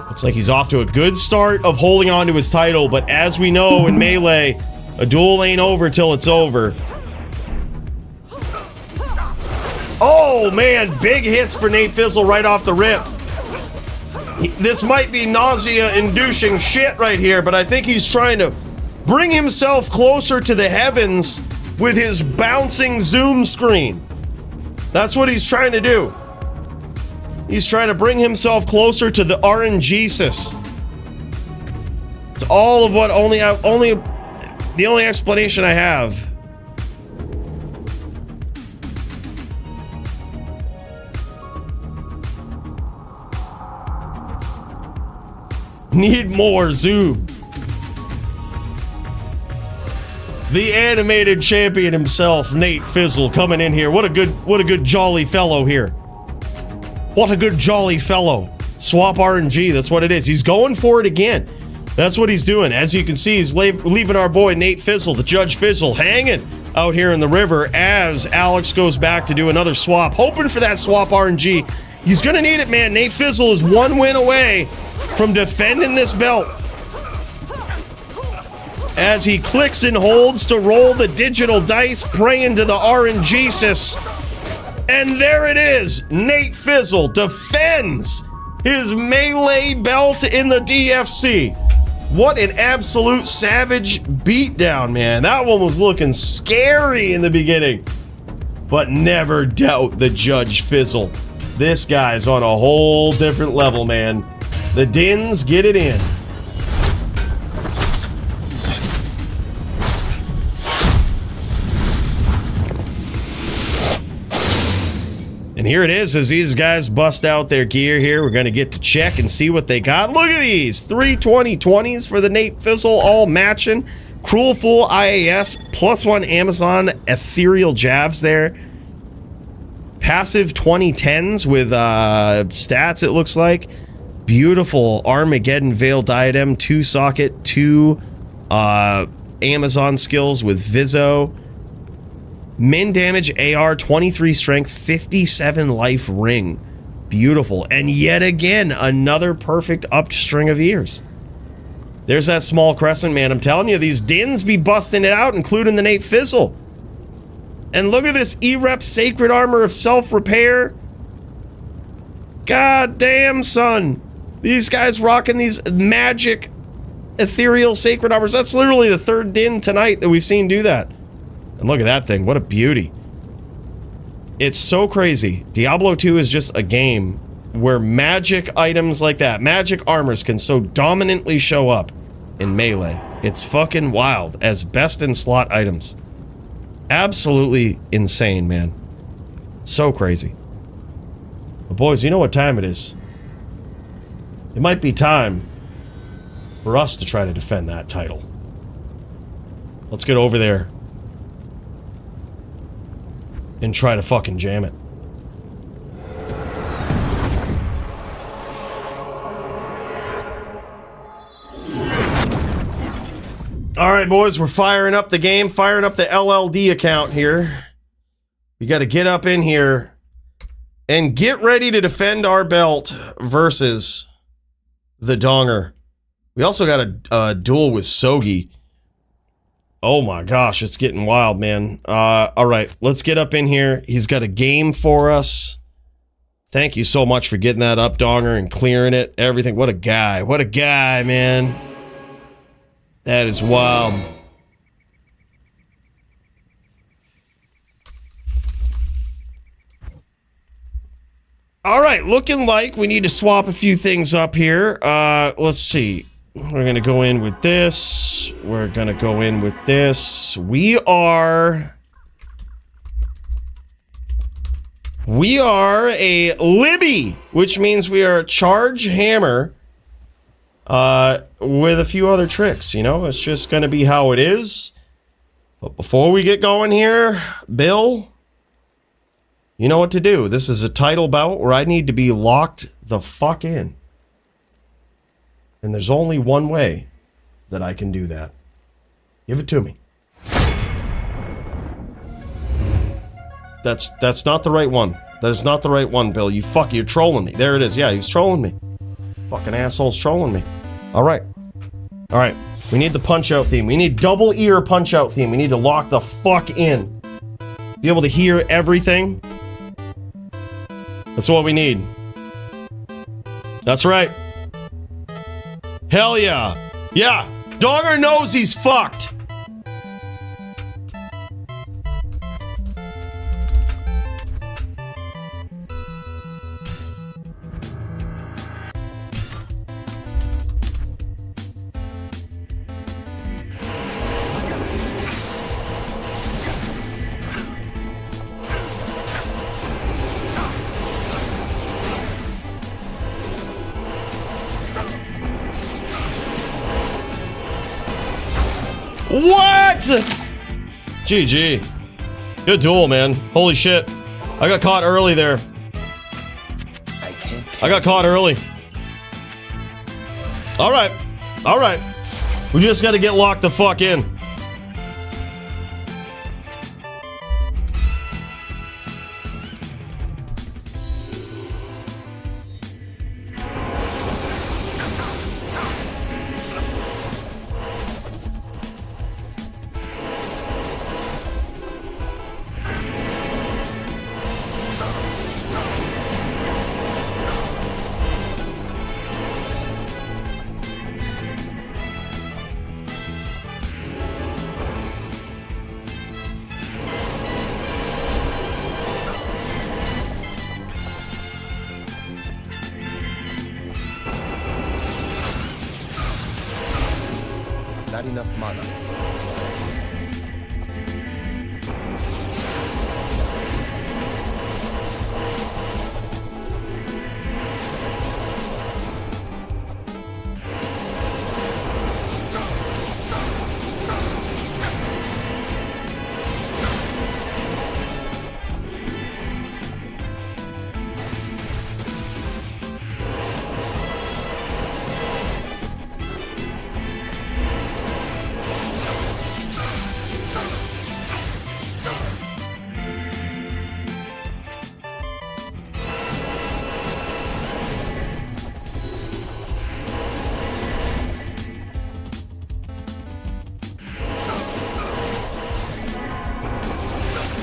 Looks like he's off to a good start of holding on to his title, but as we know in Melee, a duel ain't over till it's over. Oh man, big hits for Nate Fizzle right off the rip. This might be nausea-inducing shit right here, but I think he's trying to bring himself closer to the heavens with his bouncing zoom screen. That's what he's trying to do. He's trying to bring himself closer to the RNGesus. It's all of what the only explanation I have. Need more zoom. The animated champion himself, Nate Fizzle, coming in here. What a good jolly fellow here. What a good jolly fellow. Swap RNG, that's what it is. He's going for it again. That's what he's doing. As you can see, he's leaving our boy Nate Fizzle, the Judge Fizzle, hanging out here in the river as Alex goes back to do another swap, hoping for that swap RNG. He's gonna need it, man. Nate Fizzle is 1 win away from defending this belt. As he clicks and holds to roll the digital dice, praying to the RNG-sis. And there it is. Nate Fizzle defends his melee belt in the DFC. What an absolute savage beatdown, man. That one was looking scary in the beginning. But never doubt the Judge Fizzle. This guy's on a whole different level, man. The Dins get it in. And here it is as these guys bust out their gear here. We're going to get to check and see what they got. Look at these. 3 20/20s for the Nate Fizzle, all matching. Cruel Fool IAS, +1 Amazon Ethereal Jabs there. Passive 2010s with stats, it looks like. Beautiful Armageddon Veil Diadem, 2 socket, 2 Amazon skills with Vizzo. Min damage AR, 23 strength, 57 life ring. Beautiful. And yet again, another perfect upstring of ears. There's that small crescent, man. I'm telling you, these Dins be busting it out, including the Nate Fizzle. And look at this E-Rep Sacred Armor of Self-Repair. God damn, son. These guys rocking these magic ethereal sacred armors. That's literally the 3rd Din tonight that we've seen do that. And look at that thing. What a beauty. It's so crazy. Diablo 2 is just a game where magic items like that, magic armors, can so dominantly show up in melee. It's fucking wild as best in slot items. Absolutely insane, man. So crazy. But boys, you know what time it is. It might be time for us to try to defend that title. Let's get over there and try to fucking jam it. Alright, boys, we're firing up the game, firing up the LLD account here. We gotta get up in here and get ready to defend our belt versus the Donger. We also got a duel with Sogi. Oh my gosh, it's getting wild, man. Alright, let's get up in here. He's got a game for us. Thank you so much for getting that up, Donger, and clearing it. Everything. What a guy. What a guy, man. That is wild. Alright, looking like we need to swap a few things up here. Let's see. We're gonna go in with this. We're gonna go in with this. We are a Libby, which means we are a charge hammer with a few other tricks, you know? It's just gonna be how it is. But before we get going here, Bill, you know what to do. This is a title bout where I need to be locked the fuck in. And there's only one way that I can do that. Give it to me. That's not the right one. That is not the right one, Bill. You're trolling me. There it is. Yeah, he's trolling me. Fucking asshole's trolling me. Alright. Alright. We need the punch-out theme. We need double ear punch-out theme. We need to lock the fuck in. Be able to hear everything. That's what we need. That's right. Hell yeah. Yeah. Donger knows he's fucked. What? GG. Good duel, man. Holy shit. I got caught early there. I got caught early. Alright. All right. We just got to get locked the fuck in. Not enough mana.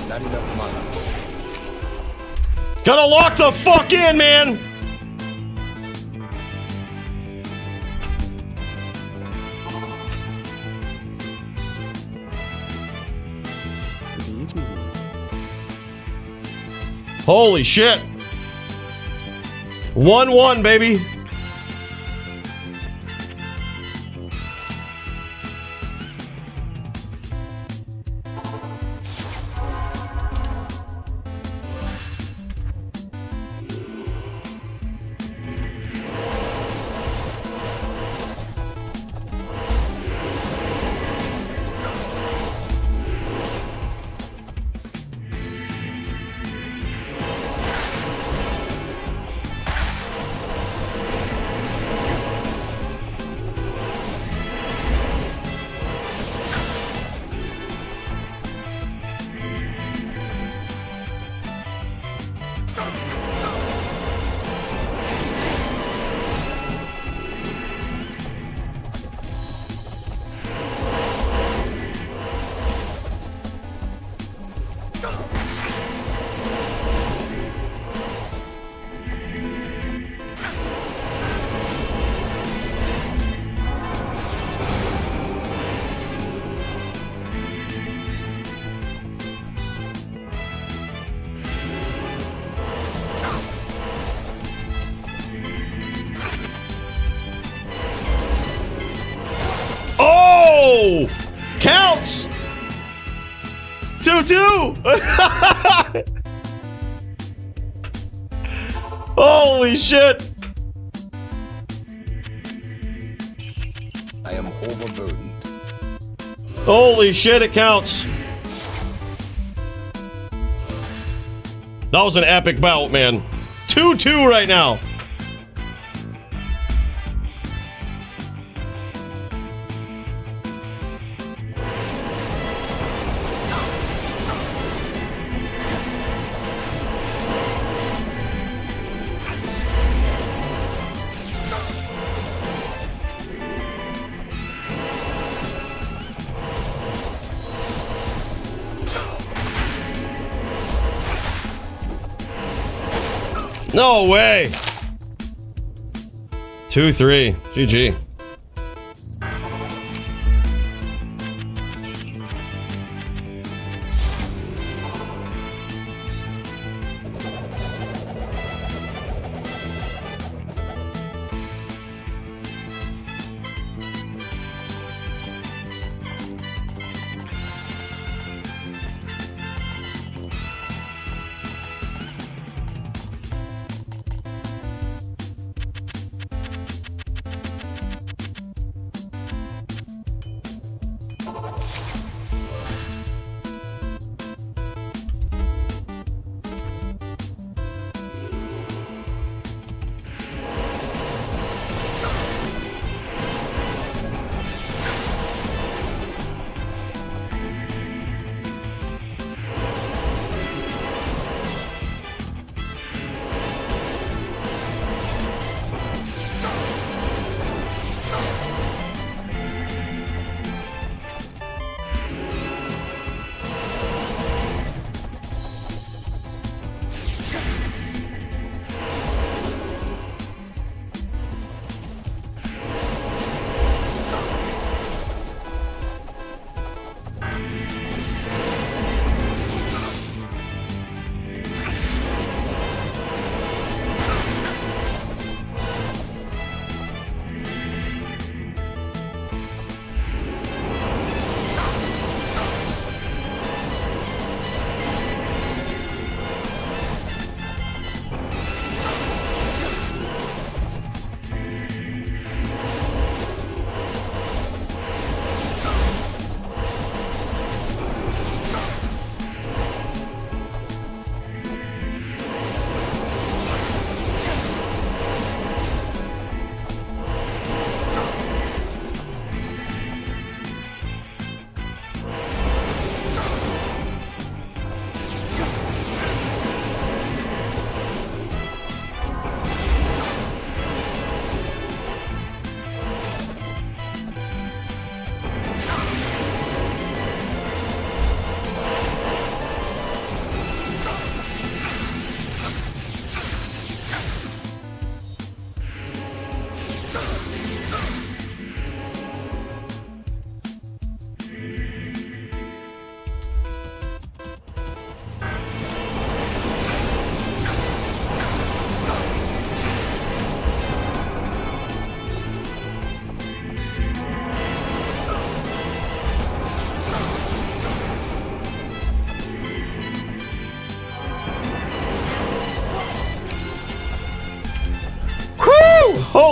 Not enough mana. Gotta lock the fuck in, man! Good evening. Holy shit. 1-1, baby. Oh! Counts! 2-2! Holy shit! I am overburdened. Holy shit, it counts. That was an epic bout, man. 2-2 right now. No way! 2-3. GG.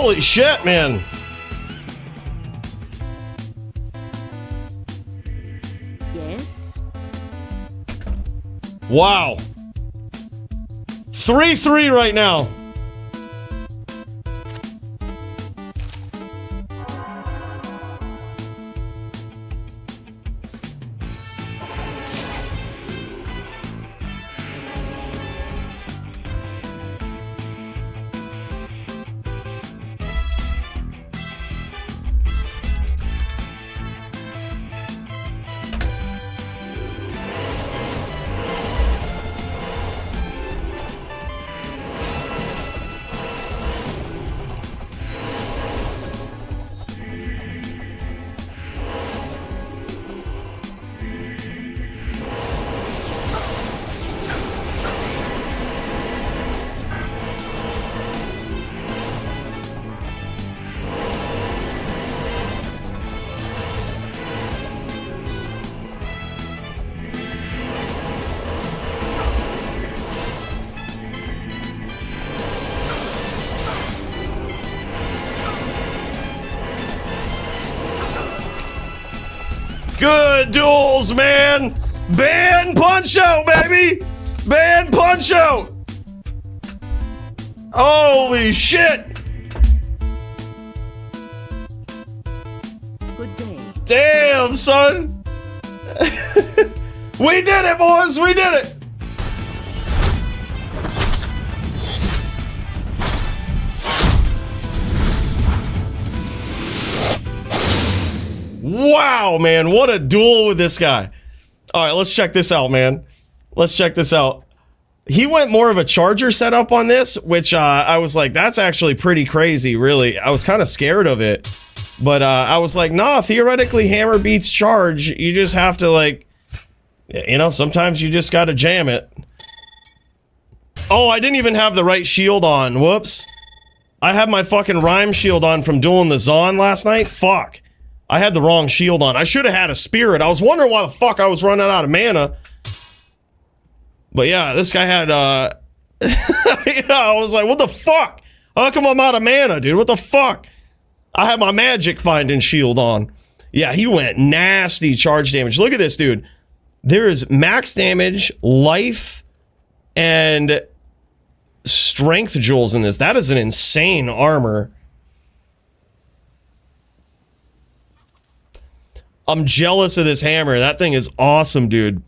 Holy shit, man. Yes. Wow. 3-3 right now. Good duels, man! Ban punch out, baby! Ban punch out! Holy shit! Good day. Damn, son! We did it, boys! We did it! Wow, man, what a duel with this guy. All right, let's check this out, man. Let's check this out. He went more of a charger setup on this, which I was like, that's actually pretty crazy, really. I was kind of scared of it. But I was like, nah, theoretically, hammer beats charge. You just have to, like, you know, sometimes you just got to jam it. Oh, I didn't even have the right shield on. Whoops. I had my fucking rhyme shield on from dueling the Zon last night. Fuck. I had the wrong shield on. I should have had a spirit. I was wondering why the fuck I was running out of mana. But yeah, this guy had, yeah, I was like, what the fuck? How come I'm out of mana, dude? What the fuck? I had my magic finding shield on. Yeah, he went nasty charge damage. Look at this, dude. There is max damage, life, and strength jewels in this. That is an insane armor. I'm jealous of this hammer. That thing is awesome, dude.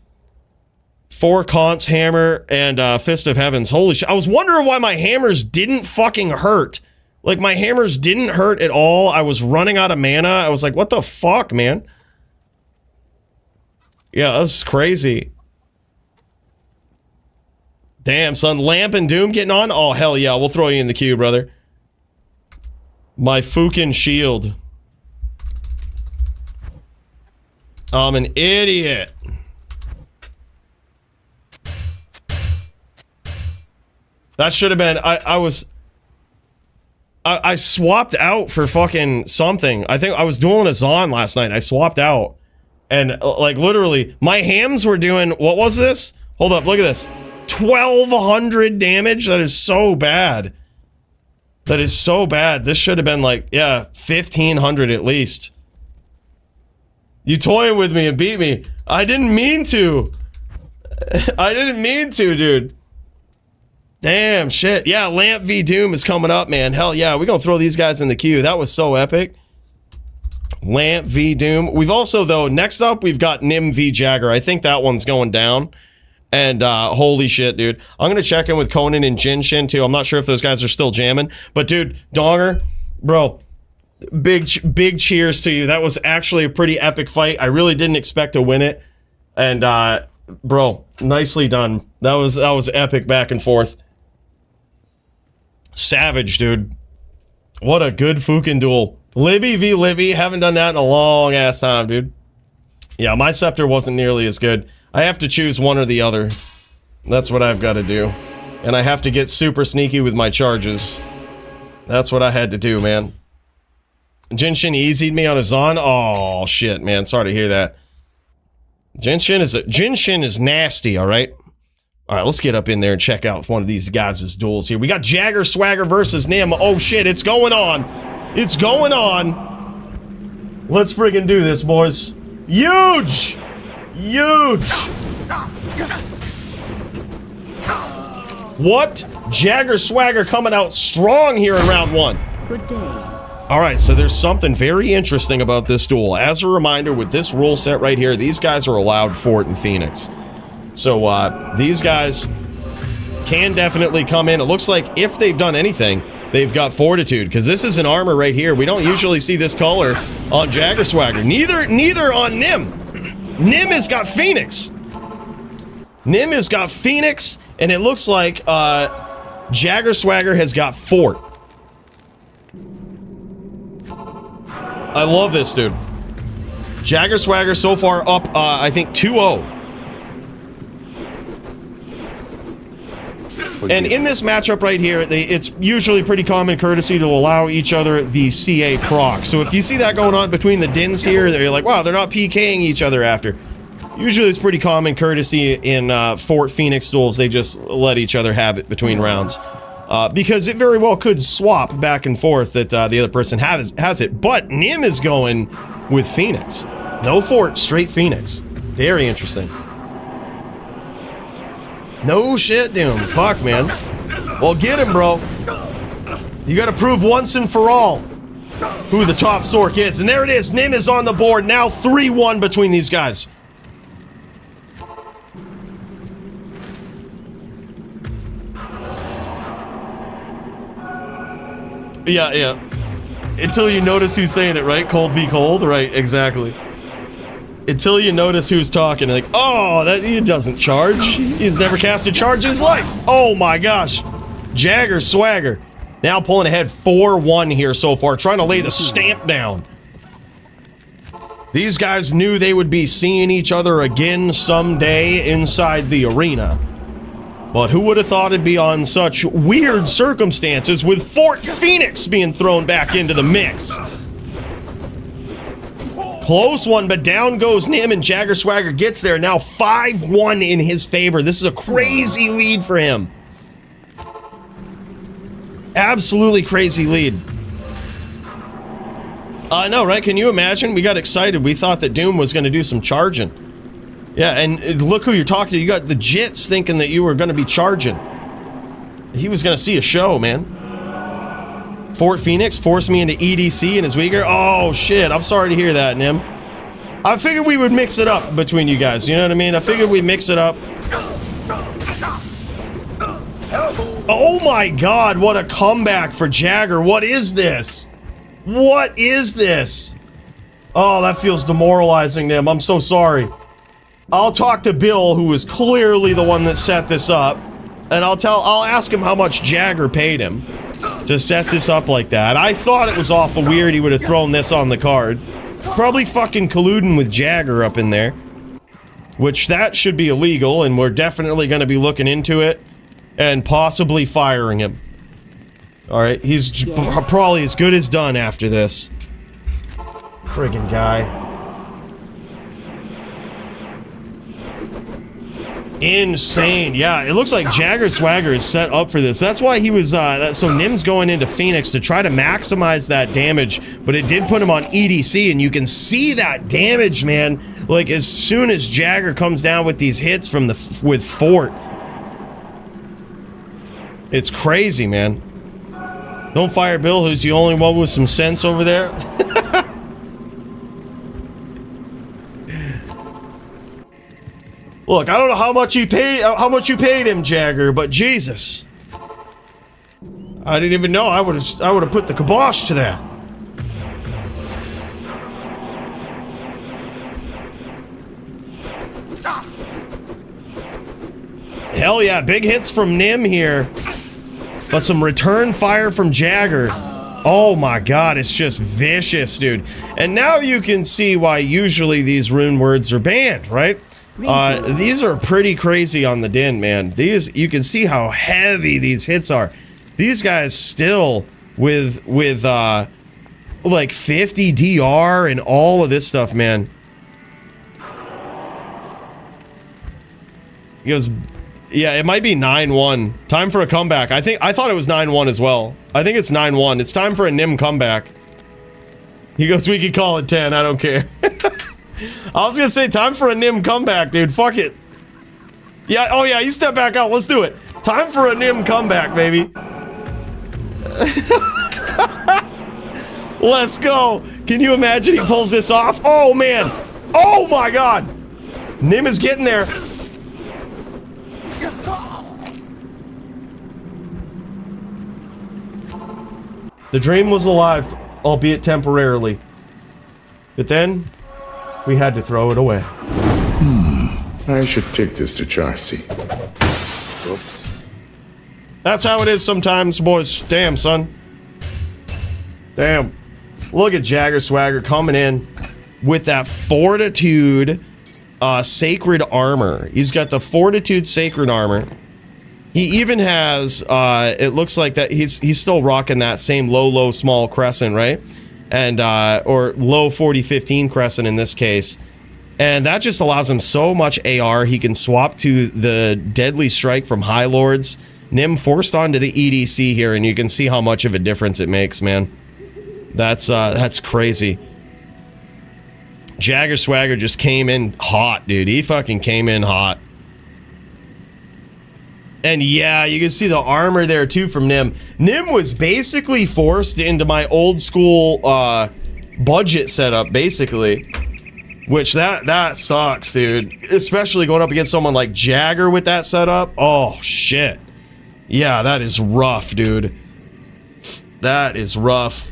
4 Conts hammer and Fist of Heavens. Holy shit. I was wondering why my hammers didn't fucking hurt. Like, my hammers didn't hurt at all. I was running out of mana. I was like, what the fuck, man? Yeah, this is crazy. Damn, son. Lamp and Doom getting on? Oh, hell yeah. We'll throw you in the queue, brother. My fucking shield. I'm an idiot. That should have been, I swapped out for fucking something. I think I was dueling a Zon last night. I swapped out. And like literally, my hams were doing, what was this? Hold up, look at this. 1,200 damage? That is so bad. That is so bad. This should have been like, yeah, 1,500 at least. You toying with me and beat me. I didn't mean to. I didn't mean to, dude. Damn, shit. Yeah, Lamp v Doom is coming up, man. Hell yeah, we're gonna throw these guys in the queue. That was so epic. Lamp v Doom. We've also, though, next up, we've got Nim v Jagger. I think that one's going down. And holy shit, dude. I'm gonna check in with Conan and Jinshin, too. I'm not sure if those guys are still jamming. But, dude, Donger, bro, big cheers to you. That was actually a pretty epic fight. I really didn't expect to win it. And, bro, nicely done. That was epic back and forth. Savage, dude. What a good fucking duel. Libby v Libby. Haven't done that in a long ass time, dude. Yeah, my scepter wasn't nearly as good. I have to choose one or the other. That's what I've got to do. And I have to get super sneaky with my charges. That's what I had to do, man. Jinshin easied me on his on. Oh shit, man. Sorry to hear that. Jinshin is nasty, all right? All right, let's get up in there and check out one of these guys' duels here. We got Jagger Swagger versus Nim. Oh shit, it's going on. It's going on. Let's friggin' do this, boys. Huge! Huge! What? Jagger Swagger coming out strong here in round 1. Good day. All right, so there's something very interesting about this duel. As a reminder, with this rule set right here, these guys are allowed Fort and Phoenix. So these guys can definitely come in. It looks like if they've done anything, they've got Fortitude, because this is an armor right here. We don't usually see this color on Jagger Swagger. Neither on Nim. Nim has got Phoenix. Nim has got Phoenix, and it looks like Jagger Swagger has got Fort. I love this, dude. Jagger Swagger so far up, I think 2-0. And in this matchup right here, it's usually pretty common courtesy to allow each other the CA proc. So if you see that going on between the Dins here, they're like, wow, they're not PKing each other after. Usually it's pretty common courtesy in Fort Phoenix duels. They just let each other have it between rounds. Because it very well could swap back and forth that the other person has it. But Nim is going with Phoenix. No Fort, straight Phoenix. Very interesting. No shit, Doom. Fuck, man. Well, get him, bro. You gotta prove once and for all who the top Sork is. And there it is. Nim is on the board. Now 3-1 between these guys. Yeah. Until you notice who's saying it, right? Cold v cold? Right, exactly. Until you notice who's talking, like, oh, that he doesn't charge. He's never cast a charge in his life. Oh my gosh. Jagger Swagger. Now pulling ahead 4-1 here so far, trying to lay the stamp down. These guys knew they would be seeing each other again someday inside the arena. But who would have thought it'd be on such weird circumstances with Fort Phoenix being thrown back into the mix? Close one, but down goes Nim, and Jagger Swagger gets there. Now 5-1 in his favor. This is a crazy lead for him. Absolutely crazy lead. I know, right? Can you imagine? We got excited. We thought that Doom was going to do some charging. Yeah, and look who you're talking to. You got the Jits thinking that you were going to be charging. He was going to see a show, man. Fort Phoenix forced me into EDC and his weaker. Oh, shit. I'm sorry to hear that, Nim. I figured we would mix it up between you guys. You know what I mean? I figured we'd mix it up. Oh, my God. What a comeback for Jagger. What is this? What is this? Oh, that feels demoralizing, Nim. I'm so sorry. I'll talk to Bill, who was clearly the one that set this up, and I'll ask him how much Jagger paid him to set this up like that. I thought it was awful weird he would have thrown this on the card. Probably fucking colluding with Jagger up in there. Which that should be illegal, and we're definitely going to be looking into it and possibly firing him. Alright, he's probably as good as done after this. Friggin' guy. Insane. Yeah, it looks like Jagger Swagger is set up for this. That's why he was, so Nim's going into Phoenix to try to maximize that damage, but it did put him on EDC, and you can see that damage, man. Like, as soon as Jagger comes down with these hits from with Fort. It's crazy, man. Don't fire Bill, who's the only one with some sense over there. Look, I don't know how much you paid him, Jagger, but Jesus. I didn't even know. I would have put the kibosh to that. Hell yeah, big hits from Nim here. But some return fire from Jagger. Oh my god, it's just vicious, dude. And now you can see why usually these rune words are banned, right? These are pretty crazy on the Din, man. These, you can see how heavy these hits are. These guys still with like 50 DR and all of this stuff, man. Because Yeah, it might be 9-1. Time for a comeback. I thought it was 9-1 as well. I think it's 9-1. It's time for a Nim comeback. He goes, we could call it 10. I don't care. I was gonna say, time for a Nim comeback, dude. Fuck it. Yeah, oh yeah, you step back out. Let's do it. Time for a Nim comeback, baby. Let's go. Can you imagine he pulls this off? Oh, man. Oh, my God. Nim is getting there. The dream was alive, albeit temporarily. But then, we had to throw it away. I should take this to Chassis. Oops. That's how it is sometimes, boys. Damn, son. Damn. Look at Jagger Swagger coming in with that Fortitude Sacred Armor. He's got the Fortitude Sacred Armor. He even has, it looks like that he's still rocking that same low, small crescent, right? And, or low 40-15 crescent in this case. And that just allows him so much AR. He can swap to the Deadly Strike from High Lords. Nim forced onto the EDC here, and you can see how much of a difference it makes, man. That's crazy. Jagger Swagger just came in hot, dude. He fucking came in hot. And yeah, you can see the armor there too from Nim. Nim was basically forced into my old school budget setup, basically. Which that sucks, dude. Especially going up against someone like Jagger with that setup. Oh shit. Yeah, that is rough, dude. That is rough.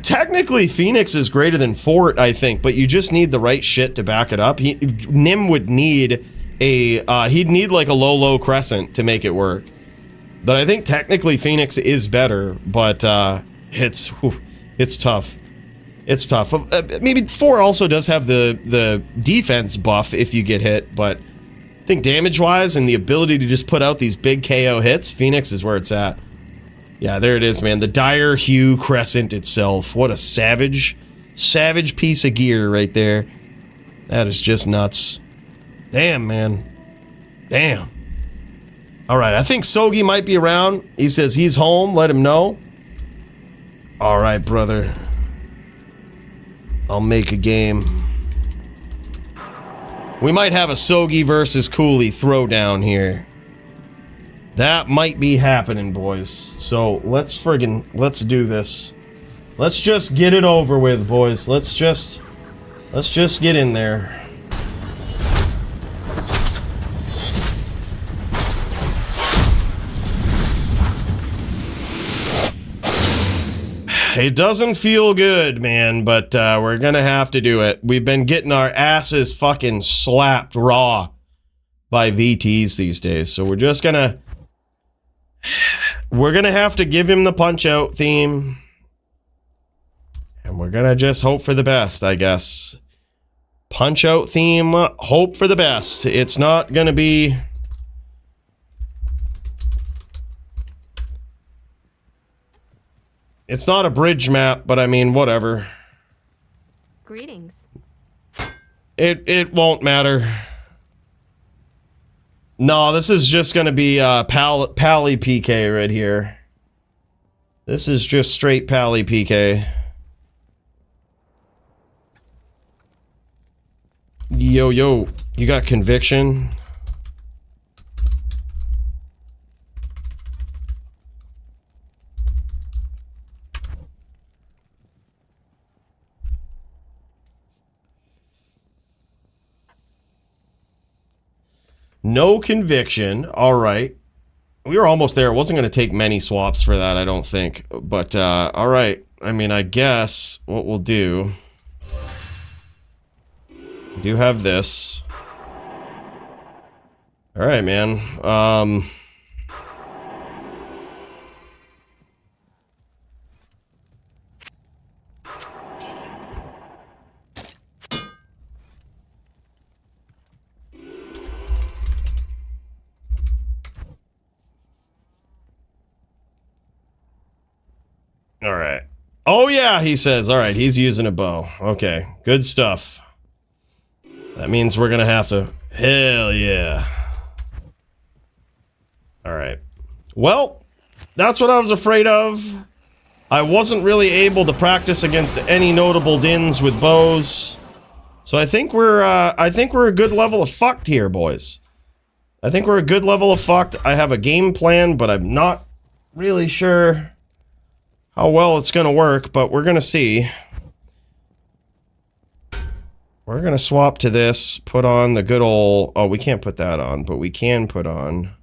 Technically, Phoenix is greater than Fort, I think, but you just need the right shit to back it up. Nim would need he'd need like a low crescent to make it work. But I think technically Phoenix is better, but it's tough. It's tough. Maybe 4 also does have the defense buff if you get hit, but I think damage-wise and the ability to just put out these big KO hits, Phoenix is where it's at. Yeah, there it is, man. The Dire Hue Crescent itself. What a savage piece of gear right there. That is just nuts. Damn, man. Damn. All right, I think Sogi might be around. He says he's home. Let him know. All right, brother. I'll make a game. We might have a Sogi versus Coooley throwdown here. That might be happening, boys. So let's do this. Let's just get it over with, boys. Let's just get in there. It doesn't feel good, man, but we're gonna have to do it. We've been getting our asses fucking slapped raw by VTs these days, so we're gonna have to give him the punch-out theme. And we're gonna just hope for the best, I guess. Punch-out theme, hope for the best. It's not gonna be... It's not a bridge map, but I mean, whatever. Greetings. It won't matter. No, this is just gonna be Pally PK right here. This is just straight Pally PK. Yo, you got conviction? No conviction. All right. We were almost there. It wasn't going to take many swaps for that, I don't think. But, all right. I mean, I guess what we'll do... We do have this. All right, man. All right. Oh, yeah, he says. All right, he's using a bow. Okay, good stuff. That means we're going to have to... Hell yeah. All right. Well, that's what I was afraid of. I wasn't really able to practice against any notable dins with bows. So I think we're a good level of fucked here, boys. I think we're a good level of fucked. I have a game plan, but I'm not really sure how well it's gonna work, but we're gonna see. We're gonna swap to this, put on the good old... Oh, we can't put that on, but we can put on...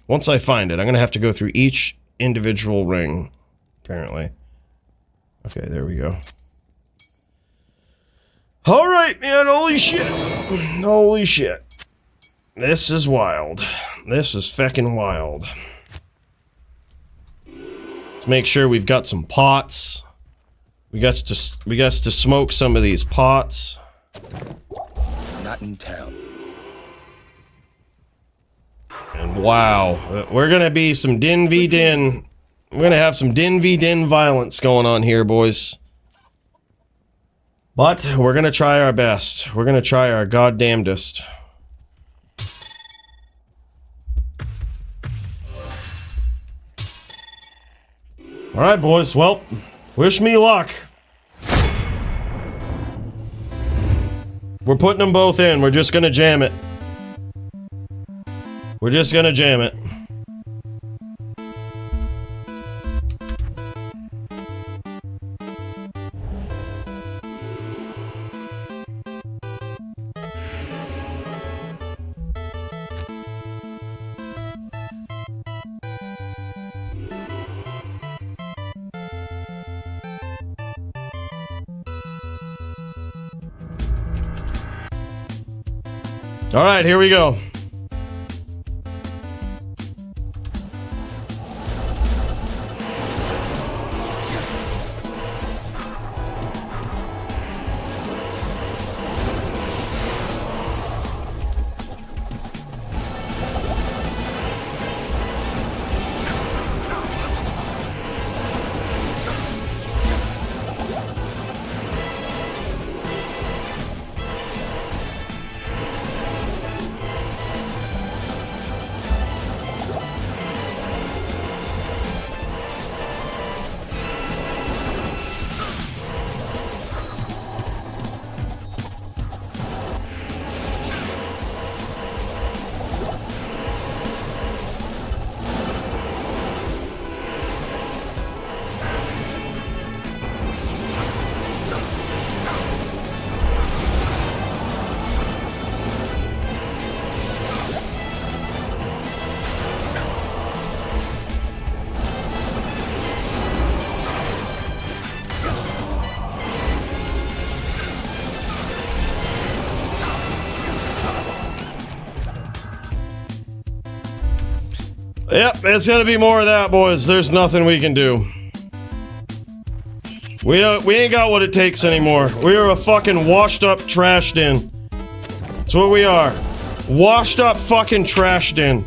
Once I find it, I'm gonna have to go through each individual ring, apparently. Okay, there we go. Alright, man, holy shit. Holy shit. This is wild. This is feckin' wild. Let's make sure we've got some pots. We got to smoke some of these pots. Not in town. And wow, we're gonna be some din v din. We're gonna have some din v din violence going on here, boys. But we're gonna try our best. We're gonna try our goddamnedest. Alright, boys, well, wish me luck. We're putting them both in. We're just gonna jam it. We're just gonna jam it. All right, here we go. Yep, it's gonna be more of that, boys. There's nothing we can do. We ain't got what it takes anymore. We are a fucking washed up trash den. That's what we are. Washed up fucking trash den.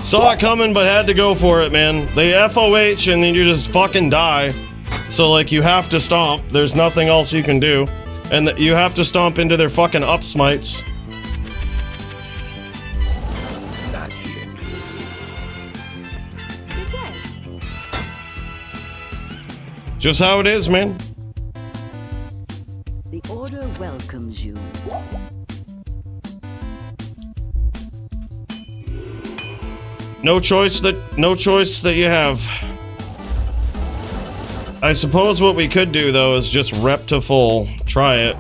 Saw it coming, but had to go for it, man. They FOH and then you just fucking die. So, like, you have to stomp. There's nothing else you can do. And you have to stomp into their fucking up smites. Not here. Good day. Just how it is, man. The Order welcomes you. No choice that you have. I suppose what we could do, though, is just rep to full. Try it.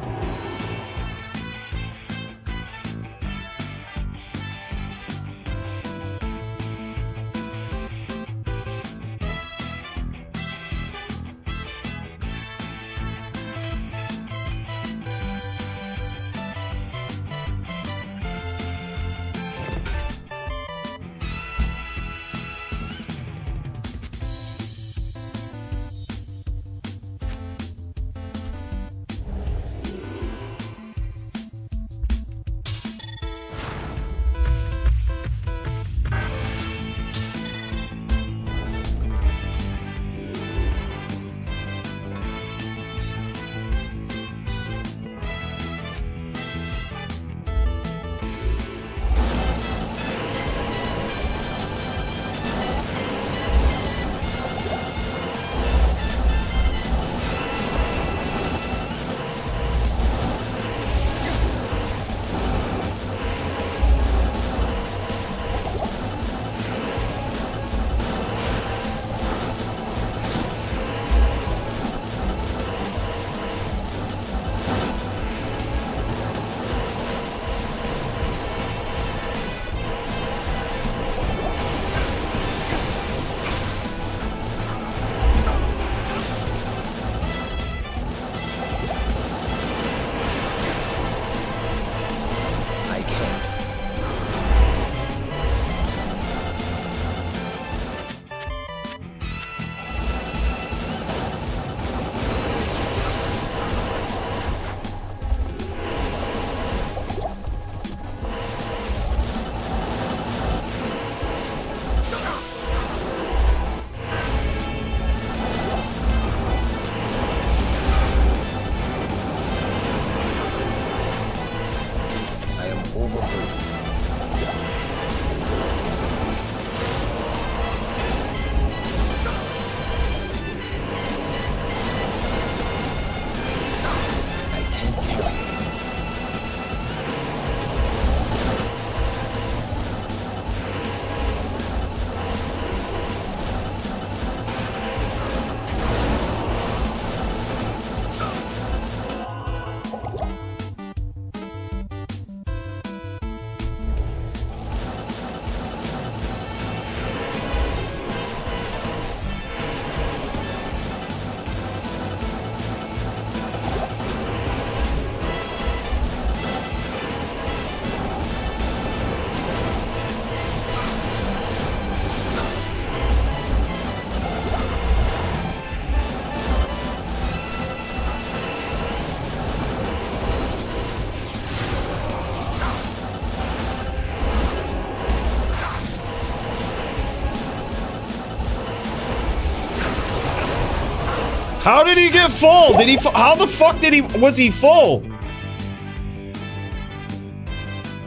How did he get full? Did he? How the fuck did he? Was he full?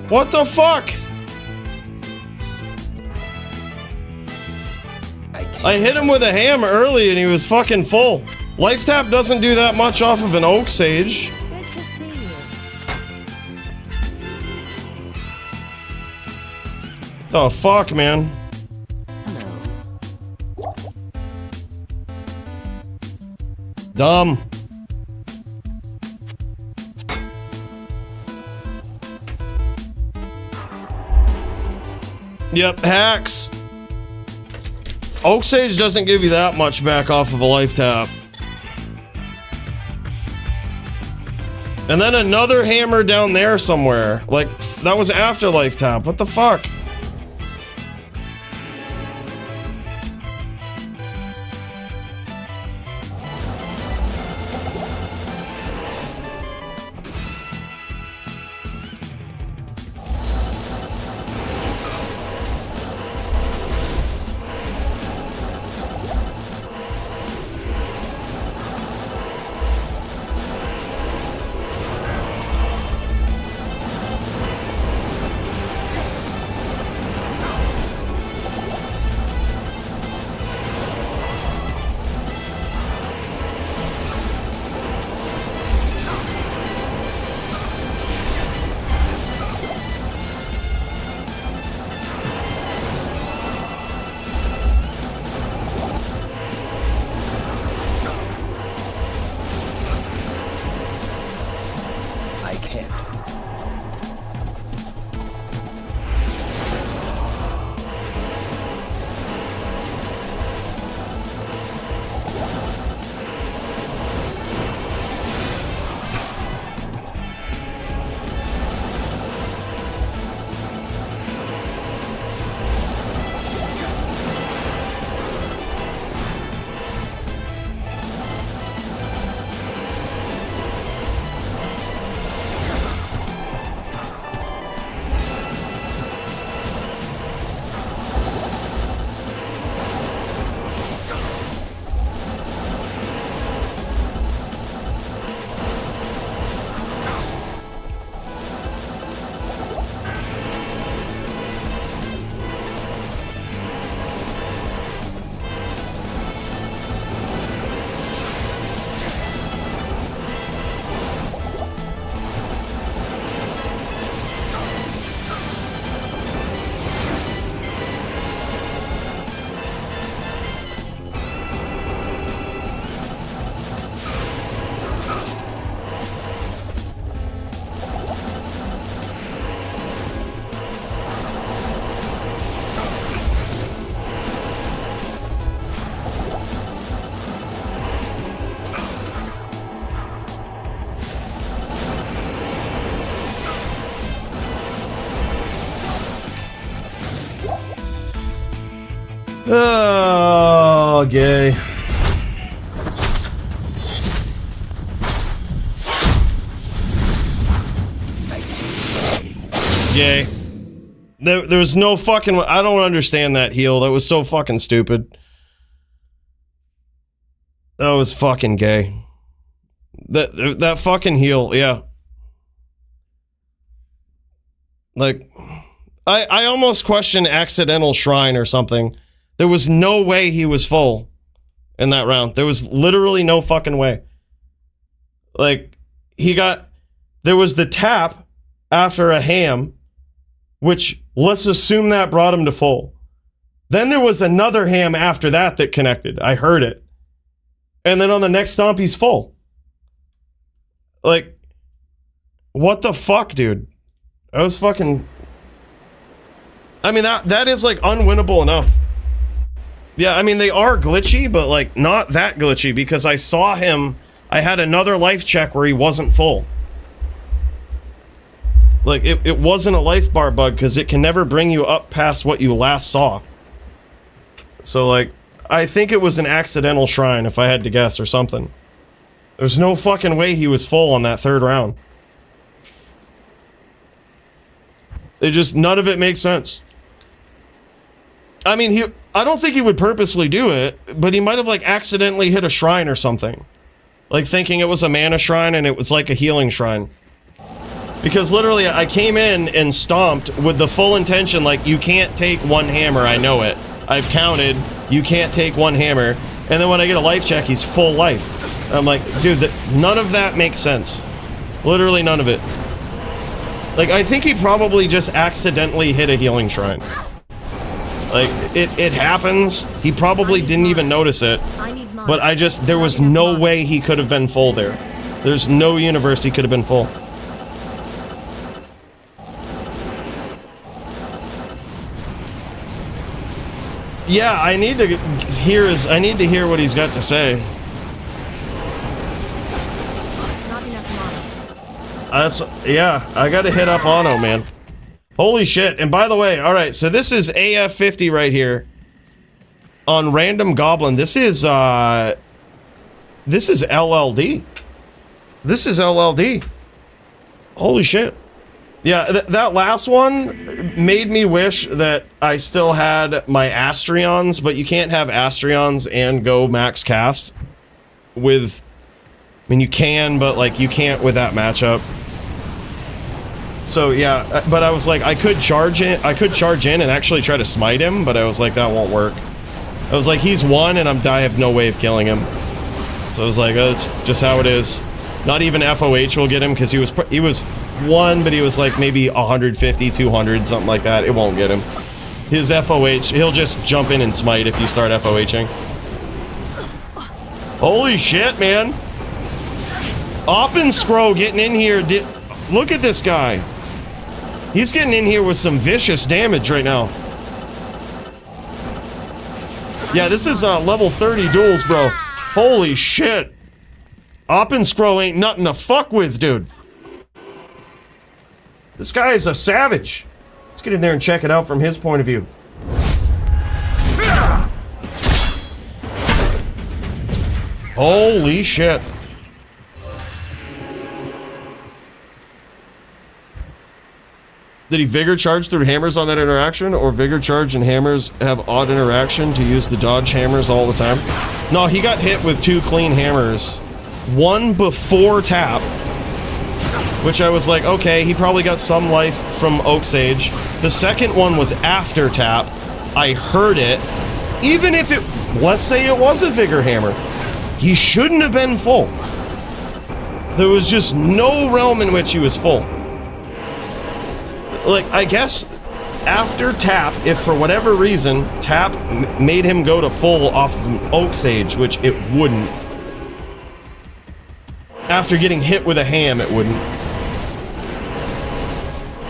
What the fuck? I hit him with a hammer early and he was fucking full. Life tap doesn't do that much off of an oak sage. Good to see you. The fuck, man. Dumb. Yep, hacks. Oak Sage doesn't give you that much back off of a life tap. And then another hammer down there somewhere. Like, that was after life tap. What the fuck? Oh, gay. Gay. There was no fucking... I don't understand that heal. That was so fucking stupid. That was fucking gay. That fucking heal, yeah. Like, I almost question accidental shrine or something. There was no way he was full in that round. There was literally no fucking way. Like, he got... There was the tap after a ham, which, let's assume that brought him to full. Then there was another ham after that that connected. I heard it. And then on the next stomp, he's full. Like, what the fuck, dude? That was fucking... I mean, that is, like, unwinnable enough. Yeah, I mean, they are glitchy, but, like, not that glitchy, because I saw him... I had another life check where he wasn't full. Like, it wasn't a life bar bug, because it can never bring you up past what you last saw. So, like, I think it was an accidental shrine, if I had to guess, or something. There's no fucking way he was full on that third round. It just, none of it makes sense. I mean, I don't think he would purposely do it, but he might have, like, accidentally hit a shrine or something. Like, thinking it was a mana shrine and it was, like, a healing shrine. Because literally, I came in and stomped with the full intention, like, you can't take one hammer, I know it. I've counted, you can't take one hammer. And then when I get a life check, he's full life. I'm like, dude, none of that makes sense. Literally none of it. Like, I think he probably just accidentally hit a healing shrine. Like, it happens. He probably didn't even notice it. But there was no way he could have been full there. There's no universe he could have been full. Yeah, I need to hear what he's got to say. Not enough mana. Yeah, I gotta hit up Ono, man. Holy shit. And by the way, alright, so this is AF50 right here. On Random Goblin. This is LLD. This is LLD. Holy shit. Yeah, that last one made me wish that I still had my Astrions, but you can't have Astrions and go max cast with... I mean, you can, but, like, you can't with that matchup. So, yeah, but I was like, I could charge in and actually try to smite him, but I was like, that won't work. I was like, he's one, and I have no way of killing him. So I was like, oh, that's just how it is. Not even FOH will get him, because he was one, but he was like maybe 150, 200, something like that. It won't get him. His FOH, he'll just jump in and smite if you start FOHing. Holy shit, man. Oppenscrow getting in here. Look at this guy. He's getting in here with some vicious damage right now. Yeah, this is level 30 duels, bro. Holy shit. Oppenscrow ain't nothing to fuck with, dude. This guy is a savage. Let's get in there and check it out from his point of view. Holy shit. Did he Vigor Charge through hammers on that interaction? Or Vigor Charge and hammers have odd interaction to use the dodge hammers all the time? No, he got hit with 2 clean hammers. One before tap, which I was like, okay, he probably got some life from Oak Sage. The second one was after tap. I heard it. Even if it, let's say it was a Vigor Hammer, he shouldn't have been full. There was just no realm in which he was full. Like, I guess after tap, if for whatever reason, tap made him go to full off of Oak Sage, which it wouldn't. After getting hit with a ham, it wouldn't.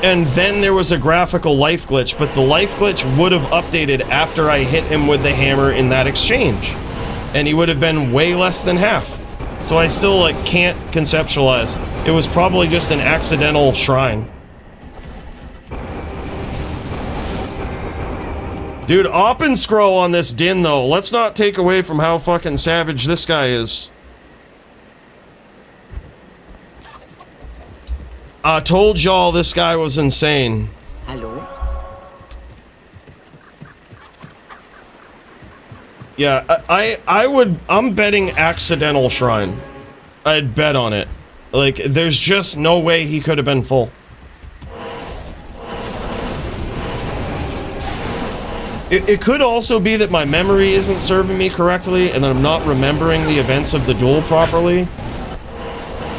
And then there was a graphical life glitch, but the life glitch would have updated after I hit him with the hammer in that exchange. And he would have been way less than half. So I still, like, can't conceptualize. It was probably just an accidental shrine. Dude, op and scroll on this din, though. Let's not take away from how fucking savage this guy is. I told y'all this guy was insane. Hello? Yeah, I'm betting accidental shrine. I'd bet on it. Like, there's just no way he could have been full. It could also be that my memory isn't serving me correctly and that I'm not remembering the events of the duel properly.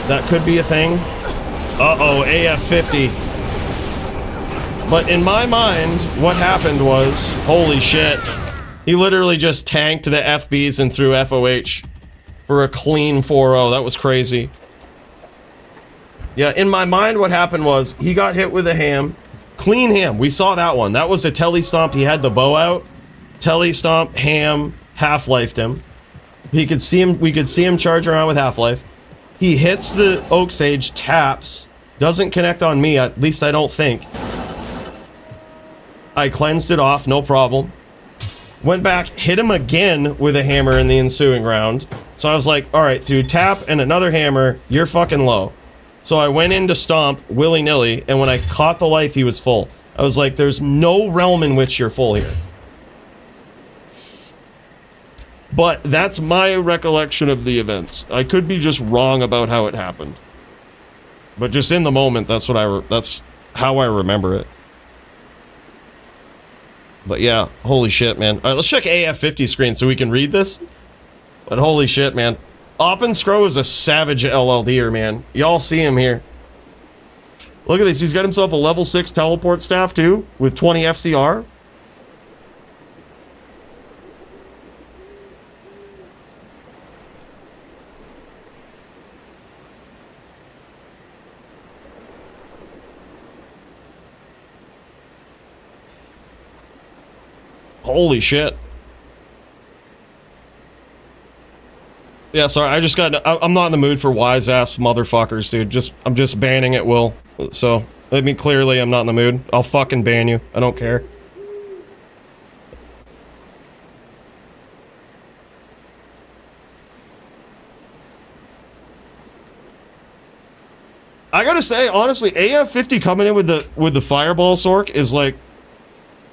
That could be a thing. Uh-oh, AF50. But in my mind, what happened was, holy shit, he literally just tanked the FBs and threw FOH for a clean 4-0. That was crazy. Yeah, in my mind, what happened was, he got hit with a ham. Clean ham. We saw that one. That was a telly stomp. He had the bow out. Telly stomp, ham, half-lifed him. We could see him charge around with half-life. He hits the Oak Sage, taps, doesn't connect on me, at least I don't think. I cleansed it off, no problem. Went back, hit him again with a hammer in the ensuing round. So I was like, alright, through tap and another hammer, you're fucking low. So I went in to stomp willy-nilly, and when I caught the life, he was full. I was like, there's no realm in which you're full here. But that's my recollection of the events. I could be just wrong about how it happened. But just in the moment, that's how I remember it. But yeah, holy shit, man. Alright, let's check AF50 screen so we can read this. But holy shit, man. Oppenscrow is a savage LLDer, man. Y'all see him here. Look at this. He's got himself a level 6 teleport staff, too, with 20 FCR. Holy shit. Yeah, sorry, I'm not in the mood for wise-ass motherfuckers, dude. I'm just banning at will. So, I mean, clearly I'm not in the mood. I'll fucking ban you. I don't care. I gotta say, honestly, AF50 coming in with the Fireball Sork is like...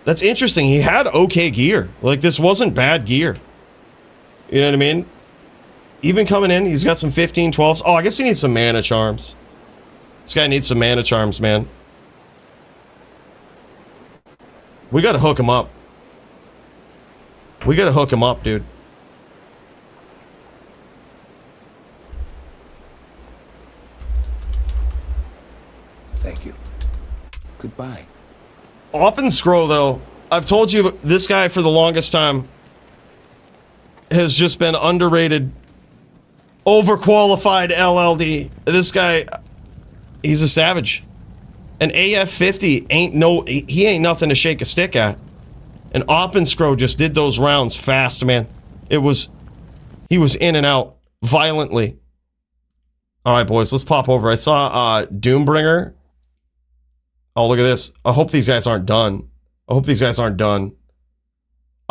That's interesting. He had okay gear. Like, this wasn't bad gear. You know what I mean? Even coming in, he's got some 15, 12s. Oh, I guess he needs some mana charms. This guy needs some mana charms, man. We gotta hook him up. We gotta hook him up, dude. Thank you. Goodbye. Oppenscrow, though, I've told you this guy for the longest time has just been underrated, overqualified LLD. This guy, he's a savage. An AF50 he ain't nothing to shake a stick at. And Oppenscrow just did those rounds fast, man. He was in and out violently. All right, boys, let's pop over. I saw Doombringer. Oh, look at this. I hope these guys aren't done. I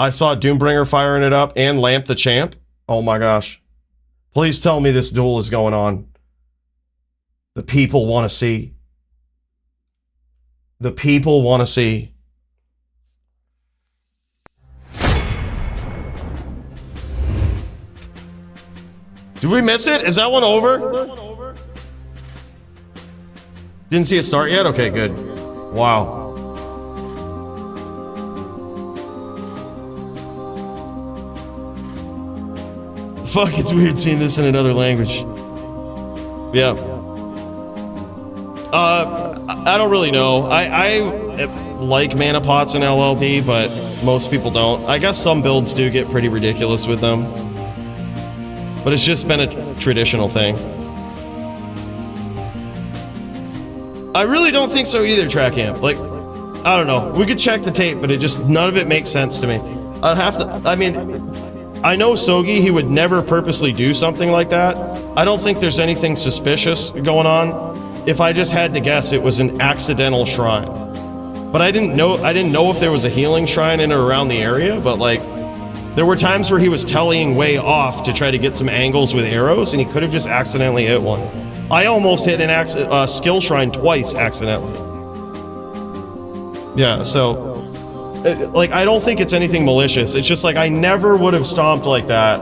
saw Doombringer firing it up and Lamp the Champ. Oh my gosh. Please tell me this duel is going on. The people want to see. The people want to see. Did we miss it? Is that one over? Didn't see it start yet? Okay, good. Wow. Fuck, it's weird seeing this in another language. Yeah. I don't really know. I like mana pots in LLD, but most people don't. I guess some builds do get pretty ridiculous with them. But it's just been a traditional thing. I really don't think so either, Track Amp. Like, I don't know. We could check the tape, but none of it makes sense to me. I'd have to, I mean, I know Sogi, he would never purposely do something like that. I don't think there's anything suspicious going on. If I just had to guess, it was an accidental shrine. But I didn't know if there was a healing shrine in or around the area, but like there were times where he was tellying way off to try to get some angles with arrows, and he could have just accidentally hit one. I almost hit an skill shrine twice accidentally. Yeah, so like I don't think it's anything malicious. It's just like I never would have stomped like that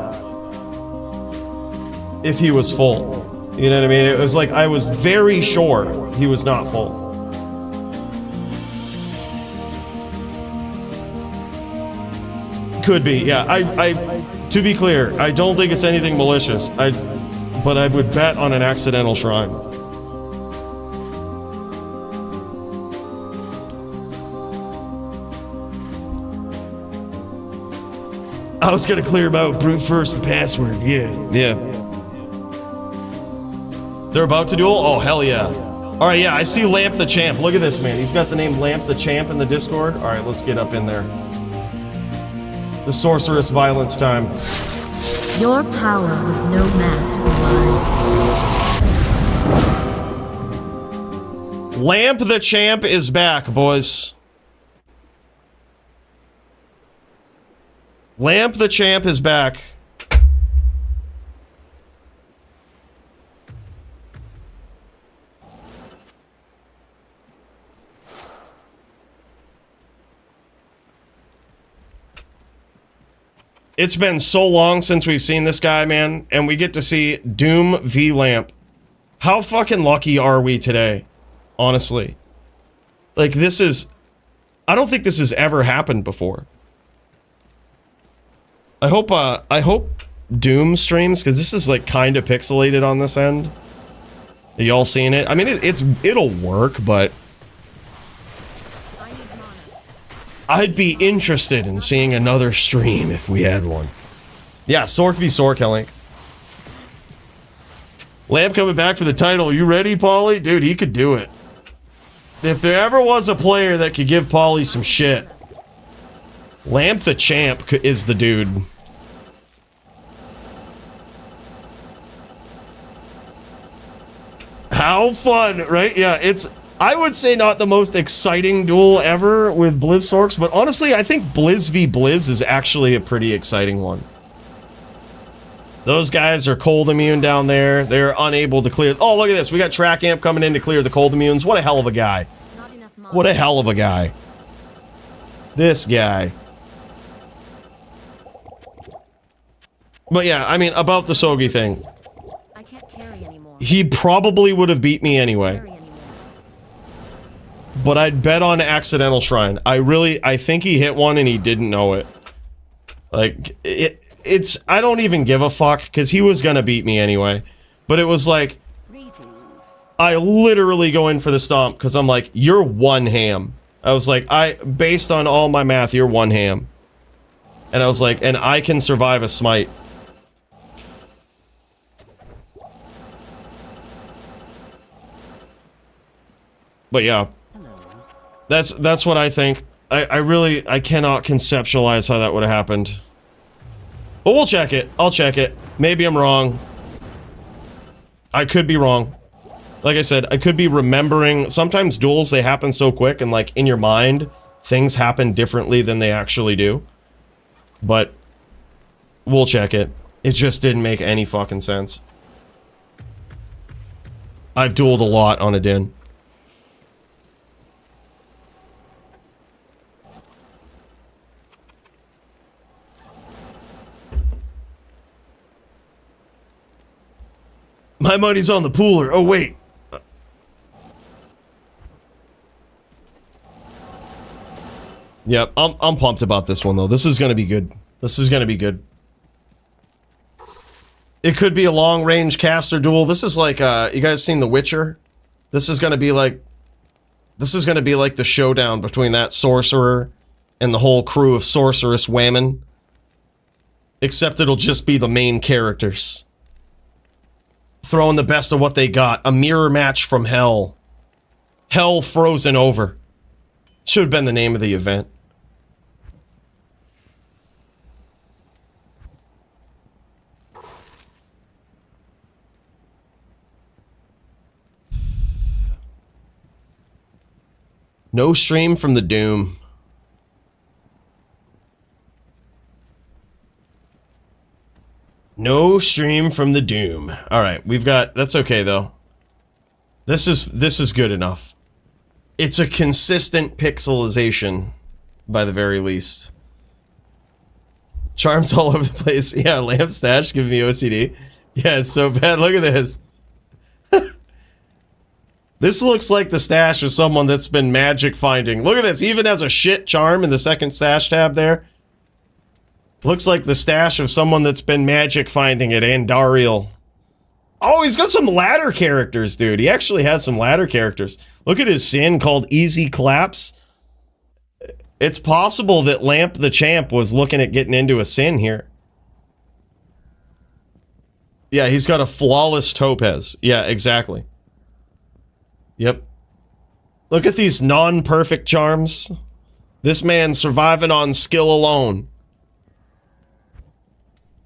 if he was full. You know what I mean? It was like I was very sure he was not full. Could be, yeah. I to be clear, I don't think it's anything malicious. But I would bet on an accidental shrine. I was gonna clear about brute first the password. Yeah. They're about to duel? Oh, hell yeah. All right, yeah, I see Lamp the Champ. Look at this, man. He's got the name Lamp the Champ in the Discord. All right, let's get up in there. The sorceress violence time. Your power was no match for mine. Lamp the Champ is back, boys. Lamp the Champ is back. It's been so long since we've seen this guy, man, and we get to see Doom v Lamp. How fucking lucky are we today? Honestly. Like, this is... I don't think this has ever happened before. I hope Doom streams, because this is, like, kind of pixelated on this end. Are y'all seeing it? I mean, it'll work, but... I'd be interested in seeing another stream if we had one. Yeah, Sork v Sork, Link. Lamp coming back for the title. Are you ready, Pauly? Dude, he could do it. If there ever was a player that could give Pauly some shit, Lamp the Champ is the dude. How fun, right? Yeah, it's... I would say not the most exciting duel ever with Blizz Sorks, but honestly, I think Blizz v Blizz is actually a pretty exciting one. Those guys are cold immune down there. They're unable to clear... Oh, look at this. We got Track Amp coming in to clear the cold immunes. What a hell of a guy. What a hell of a guy. This guy. But yeah, I mean, about the Sogi thing. I can't carry anymore. He probably would have beat me anyway. But I'd bet on accidental shrine. I think he hit one and he didn't know it. Like, it's, I don't even give a fuck, because he was gonna beat me anyway. But it was like, I literally go in for the stomp, because I'm like, you're one ham. I was like, based on all my math, you're one ham. And I was like, and I can survive a smite. But yeah. That's what I think. I cannot conceptualize how that would have happened. But we'll check it. I'll check it. Maybe I'm wrong. I could be wrong. Like I said, I could be remembering... Sometimes duels, they happen so quick, and like, in your mind, things happen differently than they actually do. But we'll check it. It just didn't make any fucking sense. I've dueled a lot on a Din. My money's on the pooler. Oh, wait. Yep, I'm pumped about this one, though. This is gonna be good. This is gonna be good. It could be a long-range caster duel. This is like, you guys seen The Witcher? This is gonna be like... This is gonna be like the showdown between that sorcerer and the whole crew of sorceress women. Except it'll just be the main characters. Throwing the best of what they got. A mirror match from hell. Hell frozen over. Should have been the name of the event. No stream from the Doom. No stream from the Doom. All right, we've got. That's okay though. This is good enough. It's a consistent pixelization, by the very least. Charms all over the place. Yeah, lamp stash giving me OCD. Yeah, it's so bad. Look at this. This looks like the stash of someone that's been magic finding. Look at this. Even has a shit charm in the second stash tab there. Looks like the stash of someone that's been magic finding at Andariel. Oh, he's got some ladder characters, dude. He actually has some ladder characters. Look at his sin called Easy Claps. It's possible that Lamp the Champ was looking at getting into a sin here. Yeah, he's got a flawless topaz. Yeah, exactly. Yep. Look at these non-perfect charms. This man surviving on skill alone.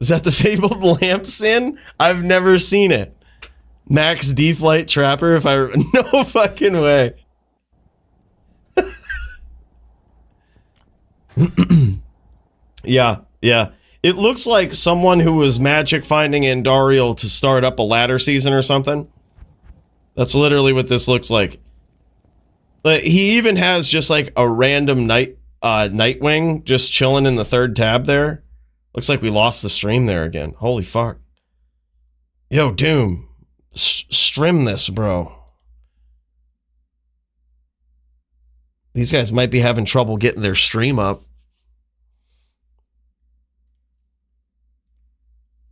Is that the fabled lamp sin? I've never seen it. Max D-Flight Trapper, if I... No fucking way. Yeah. It looks like someone who was magic finding Andariel to start up a ladder season or something. That's literally what this looks like. But he even has just like a random Nightwing just chilling in the third tab there. Looks like we lost the stream there again. Holy fuck. Yo, Doom. Stream this, bro. These guys might be having trouble getting their stream up.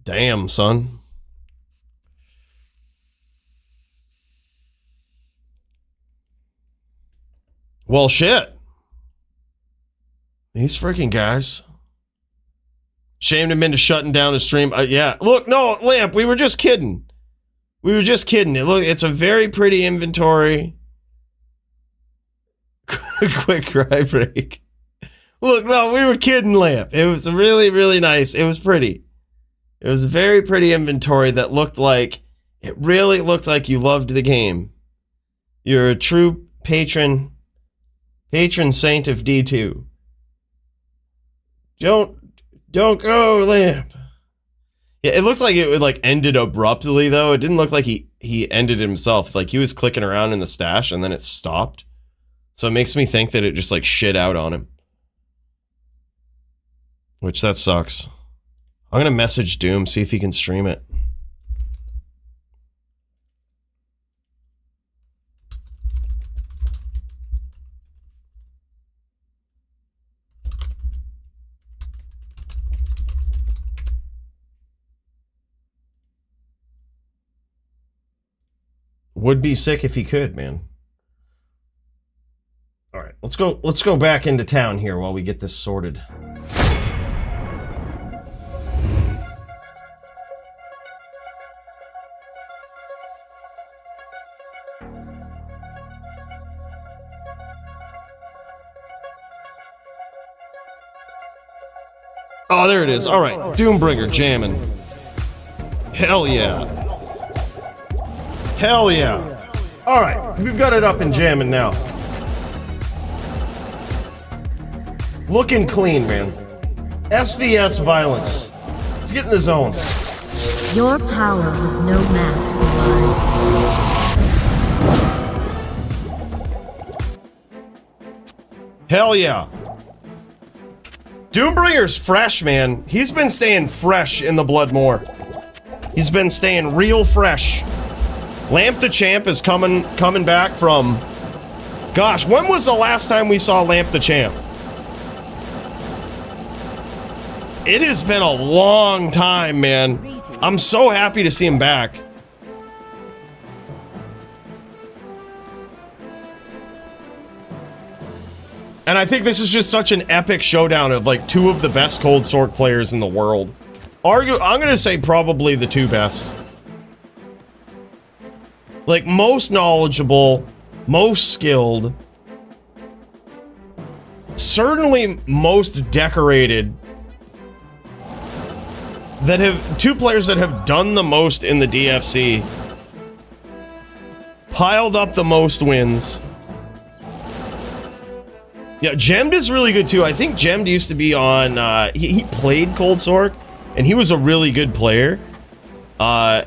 Damn, son. Well, shit. These freaking guys. Shamed him into shutting down the stream. Yeah. Look, no, Lamp, we were just kidding. We were just kidding. Look, it's a very pretty inventory. Quick cry break. Look, no, we were kidding, Lamp. It was really, really nice. It was pretty. It was a very pretty inventory that looked like, it really looked like you loved the game. You're a true patron saint of D2. Don't go, Lamp. Yeah, it looks like it like ended abruptly though. It didn't look like he ended himself. Like he was clicking around in the stash and then it stopped. So it makes me think that it just like shit out on him. Which that sucks. I'm gonna message Doom, see if he can stream it. Would be sick if he could, man. All right, let's go back into town here while we get this sorted. Oh, there it is. All right, Doombringer jamming. Hell yeah. Hell yeah. All right, we've got it up and jamming now. Looking clean, man. SVS violence. Let's get in the zone. Your power was no match for mine. Hell yeah. Doombringer's fresh, man. He's been staying fresh in the Bloodmoor. He's been staying real fresh. Lamp the Champ is coming back from... Gosh, when was the last time we saw Lamp the Champ? It has been a long time, man. I'm so happy to see him back. And I think this is just such an epic showdown of like two of the best Cold Sword players in the world. I'm gonna say probably the two best. Like most knowledgeable, most skilled, certainly most decorated. That have two players that have done the most in the DFC, piled up the most wins, Yeah, Gemmed is really good too. I think Gemmed used to be on, he played Cold Sork, and he was a really good player. I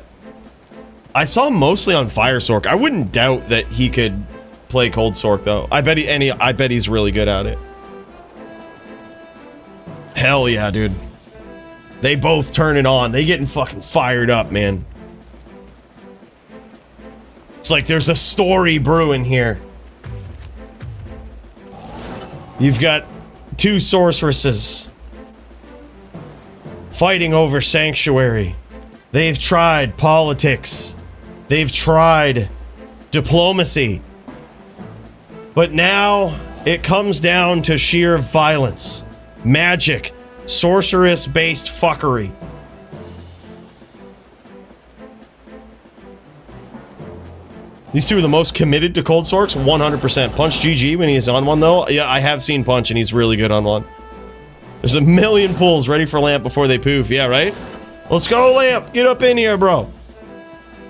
saw him mostly on Fire Sork. I wouldn't doubt that he could play Cold Sork though. I bet he's really good at it. Hell yeah, dude. They both turn it on. They getting fucking fired up, man. It's like there's a story brewing here. You've got two sorceresses fighting over Sanctuary. They've tried politics. They've tried diplomacy. But now it comes down to sheer violence. Magic. Sorceress-based fuckery. These two are the most committed to Cold Sorks, 100%. Punch GG when he's on one, though. Yeah, I have seen Punch, and he's really good on one. There's a million pulls ready for Lamp before they poof. Yeah, right? Let's go, Lamp. Get up in here, bro.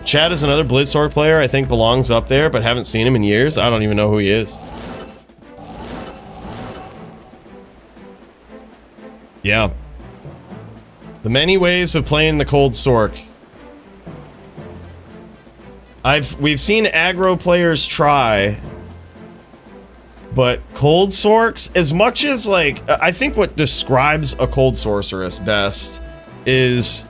Chad is another Blitzsork player I think belongs up there, but haven't seen him in years. I don't even know who he is. Yeah. The many ways of playing the Cold Sork. We've seen aggro players try, but Cold Sorks, as much as like, I think what describes a Cold Sorceress best is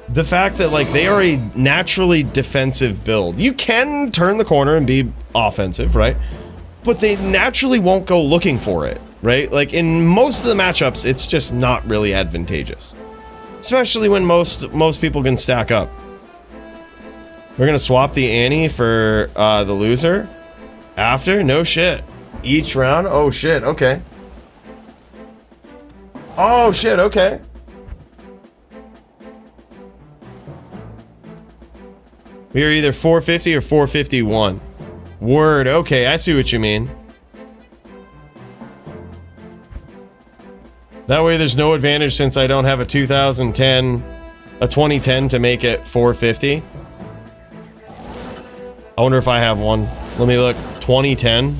the fact that like they are a naturally defensive build. You can turn the corner and be offensive, right? But they naturally won't go looking for it, right? Like in most of the matchups, it's just not really advantageous, especially when most people can stack up. We're gonna swap the Annie for the loser after? No shit. Each round? Oh shit, okay. Oh shit, okay. We are either 450 or 451. Word, okay, I see what you mean. That way there's no advantage since I don't have a 2010 to make it 450. I wonder if I have one. Let me look. 2010.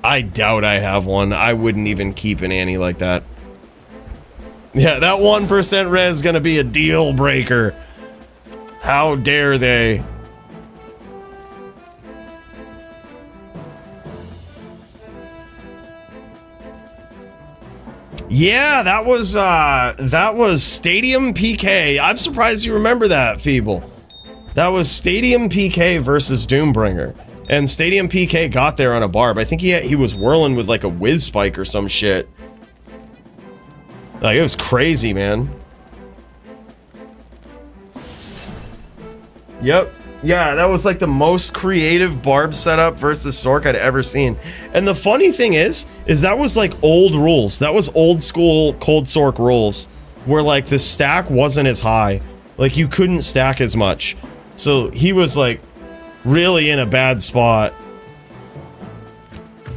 I doubt I have one. I wouldn't even keep an Annie like that. Yeah, that 1% res is gonna be a deal breaker. How dare they? Yeah, that was Stadium PK. I'm surprised you remember that, Feeble. That was Stadium PK versus Doombringer. And Stadium PK got there on a barb. I think he was whirling with like a whiz spike or some shit. Like, it was crazy, man. Yep. Yeah, that was like the most creative barb setup versus Sork I'd ever seen. And the funny thing is that was like old rules. That was old school Cold Sork rules. Where like the stack wasn't as high. Like you couldn't stack as much. So he was like really in a bad spot.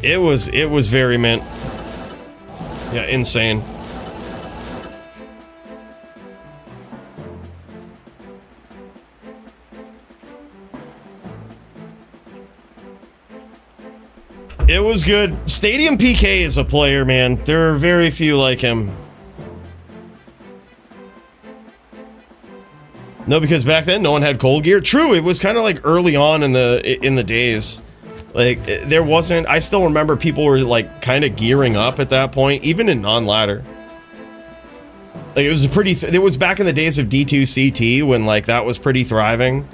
It was very mint. Yeah, insane. It was good. Stadium PK is a player, man. There are very few like him. No, because back then no one had cold gear. True, it was kind of like early on in the days. Like there wasn't. I still remember people were like kind of gearing up at that point, even in non-ladder. Like it was a pretty. It was back in the days of D2 CT when like that was pretty thriving.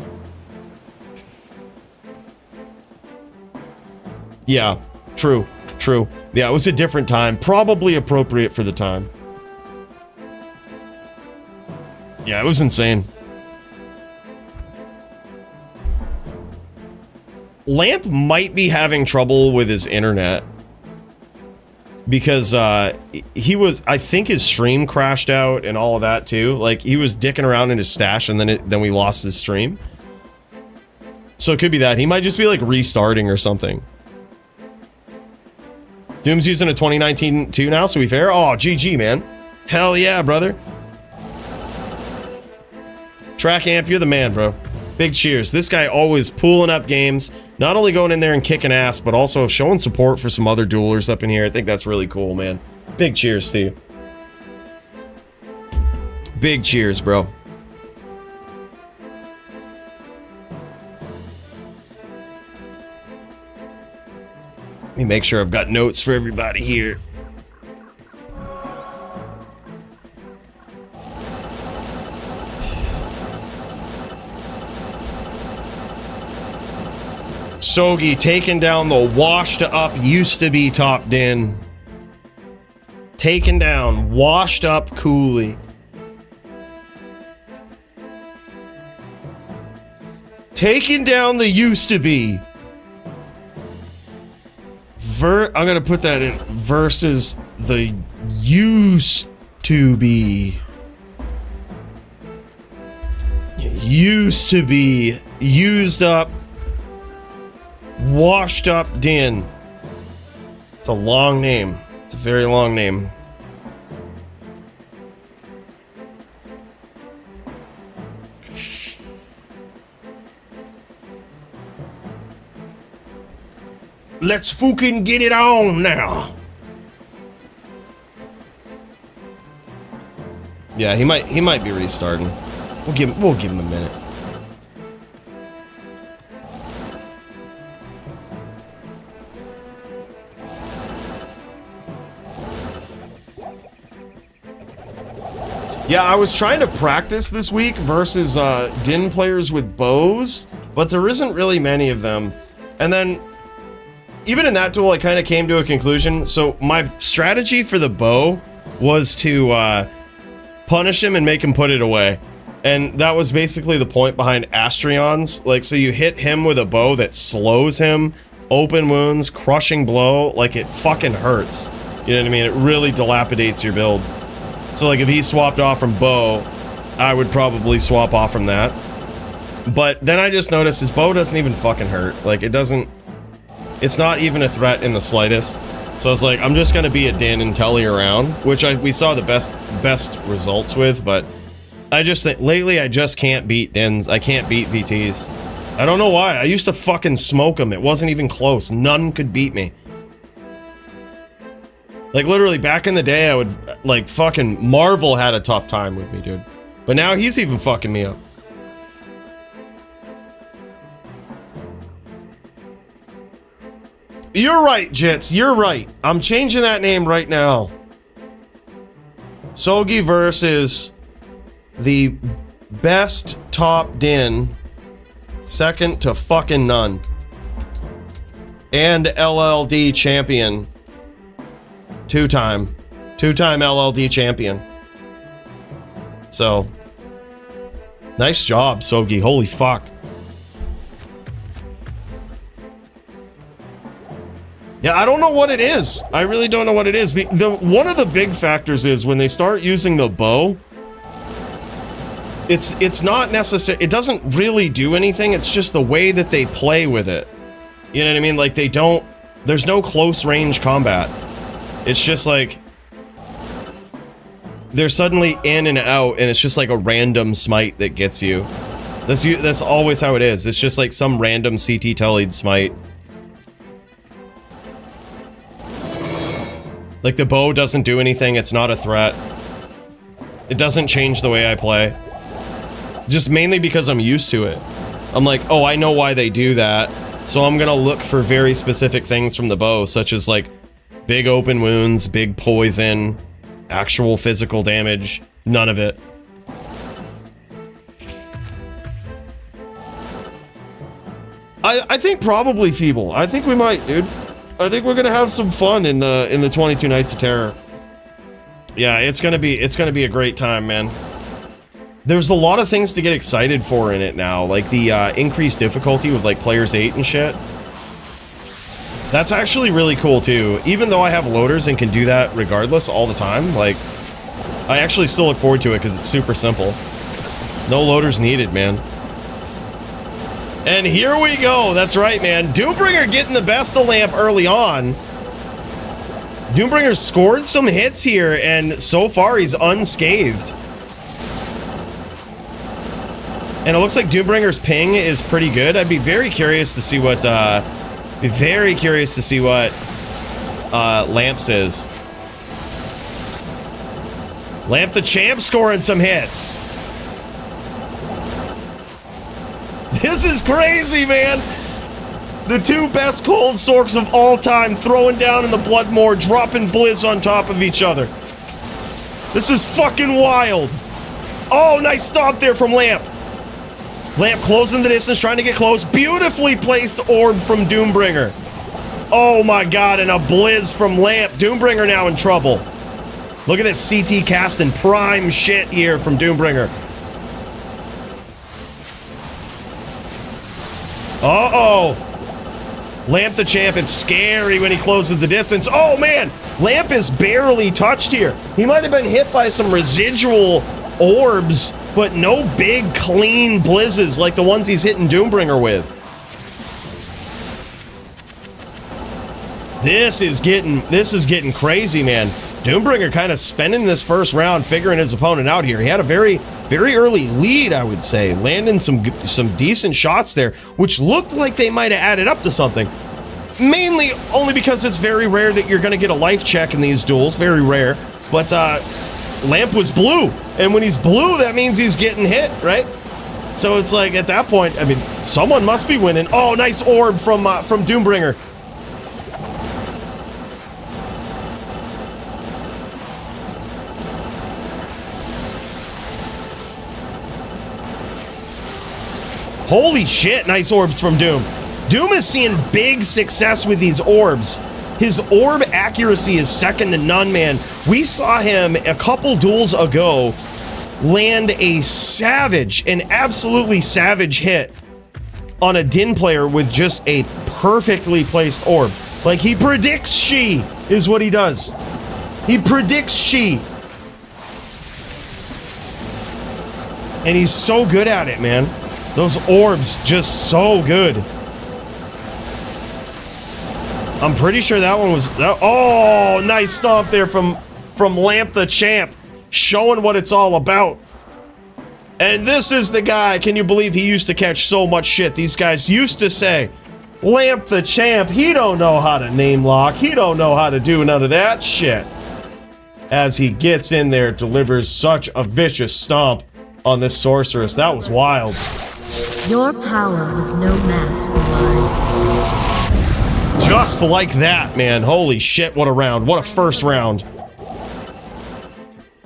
Yeah, true. Yeah, it was a different time. Probably appropriate for the time. Yeah, it was insane. Lamp might be having trouble with his internet because he was, I think his stream crashed out and all of that too. Like he was dicking around in his stash and then we lost his stream. So it could be that. He might just be like restarting or something. Doom's using a 2019 2 now, so we fair? Oh, GG, man. Hell yeah, brother. Track Amp, you're the man, bro. Big cheers. This guy always pulling up games, not only going in there and kicking ass, but also showing support for some other duelers up in here. I think that's really cool, man. Big cheers to you. Big cheers, bro. Let me make sure I've got notes for everybody here. Sogi taking down the washed up used to be top din. Taking down washed up Coolie. Taking down the used to be. I'm gonna put that in versus the used to be. Used to be used up, washed up din. It's a long name. It's a very long name. Let's fucking get it on now. Yeah, he might be restarting. We'll give him a minute. Yeah, I was trying to practice this week versus din players with bows, but there isn't really many of them. And then even in that duel, I kind of came to a conclusion. So my strategy for the bow was to punish him and make him put it away. And that was basically the point behind Astrion's. Like, so you hit him with a bow that slows him, open wounds, crushing blow, like it fucking hurts. You know what I mean? It really dilapidates your build. So like if he swapped off from bow, I would probably swap off from that. But then I just noticed his bow doesn't even fucking hurt. Like it doesn't... It's not even a threat in the slightest. So I was like, I'm just gonna be a din and Tully around, which we saw the best results with, but I just think lately I just can't beat dins. I can't beat VTs. I don't know why. I used to fucking smoke them. It wasn't even close. None could beat me. Like literally back in the day, I would like fucking Marvel had a tough time with me, dude. But now he's even fucking me up. You're right, Jits. You're right. I'm changing that name right now. Sogi versus the best top din, second to fucking none, and LLD champion. Two-time LLD champion. So, nice job, Sogi. Holy fuck. Yeah, I don't know what it is. I really don't know what it is. The one of the big factors is when they start using the bow, it's not necessary. It doesn't really do anything. It's just the way that they play with it. You know what I mean? Like they don't. There's no close range combat. It's just like they're suddenly in and out, and it's just like a random smite that gets you. That's always how it is. It's just like some random CT Tullied smite. Like the bow doesn't do anything, it's not a threat. It doesn't change the way I play. Just mainly because I'm used to it. I'm like, oh, I know why they do that. So I'm gonna look for very specific things from the bow, such as like big open wounds, big poison, actual physical damage, none of it. I think probably Feeble. I think we might, dude. I think we're gonna have some fun in the 22 Nights of Terror. Yeah, it's gonna be a great time, man. There's a lot of things to get excited for in it now, like the increased difficulty with like players 8 and shit. That's actually really cool too. Even though I have loaders and can do that regardless all the time, like I actually still look forward to it because it's super simple. No loaders needed, man. And here we go. That's right, man. Doombringer getting the best of Lamp early on. Doombringer scored some hits here, and so far he's unscathed. And it looks like Doombringer's ping is pretty good. I'd be very curious to see what, Lamps is. Lamp the Champ scoring some hits. This is crazy, man. The two best cold sorks of all time throwing down in the Bloodmore, dropping Blizz on top of each other. This is fucking wild. Oh, nice stomp there from Lamp. Lamp closing the distance, trying to get close. Beautifully placed orb from Doombringer. Oh my god, and a Blizz from Lamp. Doombringer now in trouble. Look at this CT casting prime shit here from Doombringer. Uh-oh. Lamp the Champ, it's scary when he closes the distance. Oh man, Lamp is barely touched here. He might have been hit by some residual orbs, but no big clean blizzes like the ones he's hitting Doombringer with. This is getting crazy, man. Doombringer kind of spending this first round figuring his opponent out here. He had a very early lead, I would say, landing some decent shots there, which looked like they might have added up to something. Mainly only because it's very rare that you're going to get a life check in these duels, very rare. But Lamp was blue, and when he's blue, that means he's getting hit, right? So it's like at that point, I mean, someone must be winning. Oh, nice orb from Doombringer. Holy shit, nice orbs from Doom. Doom is seeing big success with these orbs. His orb accuracy is second to none, man. We saw him a couple duels ago land an absolutely savage hit on a Din player with just a perfectly placed orb. Like, he predicts she is what he does. He predicts she. And he's so good at it, man. Those orbs, just so good. I'm pretty sure that one was... Oh, nice stomp there from Lamp the Champ. Showing what it's all about. And this is the guy, can you believe he used to catch so much shit? These guys used to say, Lamp the Champ, he don't know how to name lock. He don't know how to do none of that shit. As he gets in there, delivers such a vicious stomp on this sorceress. That was wild. Your power was no match for mine. Just like that, man. Holy shit, what a round. What a first round.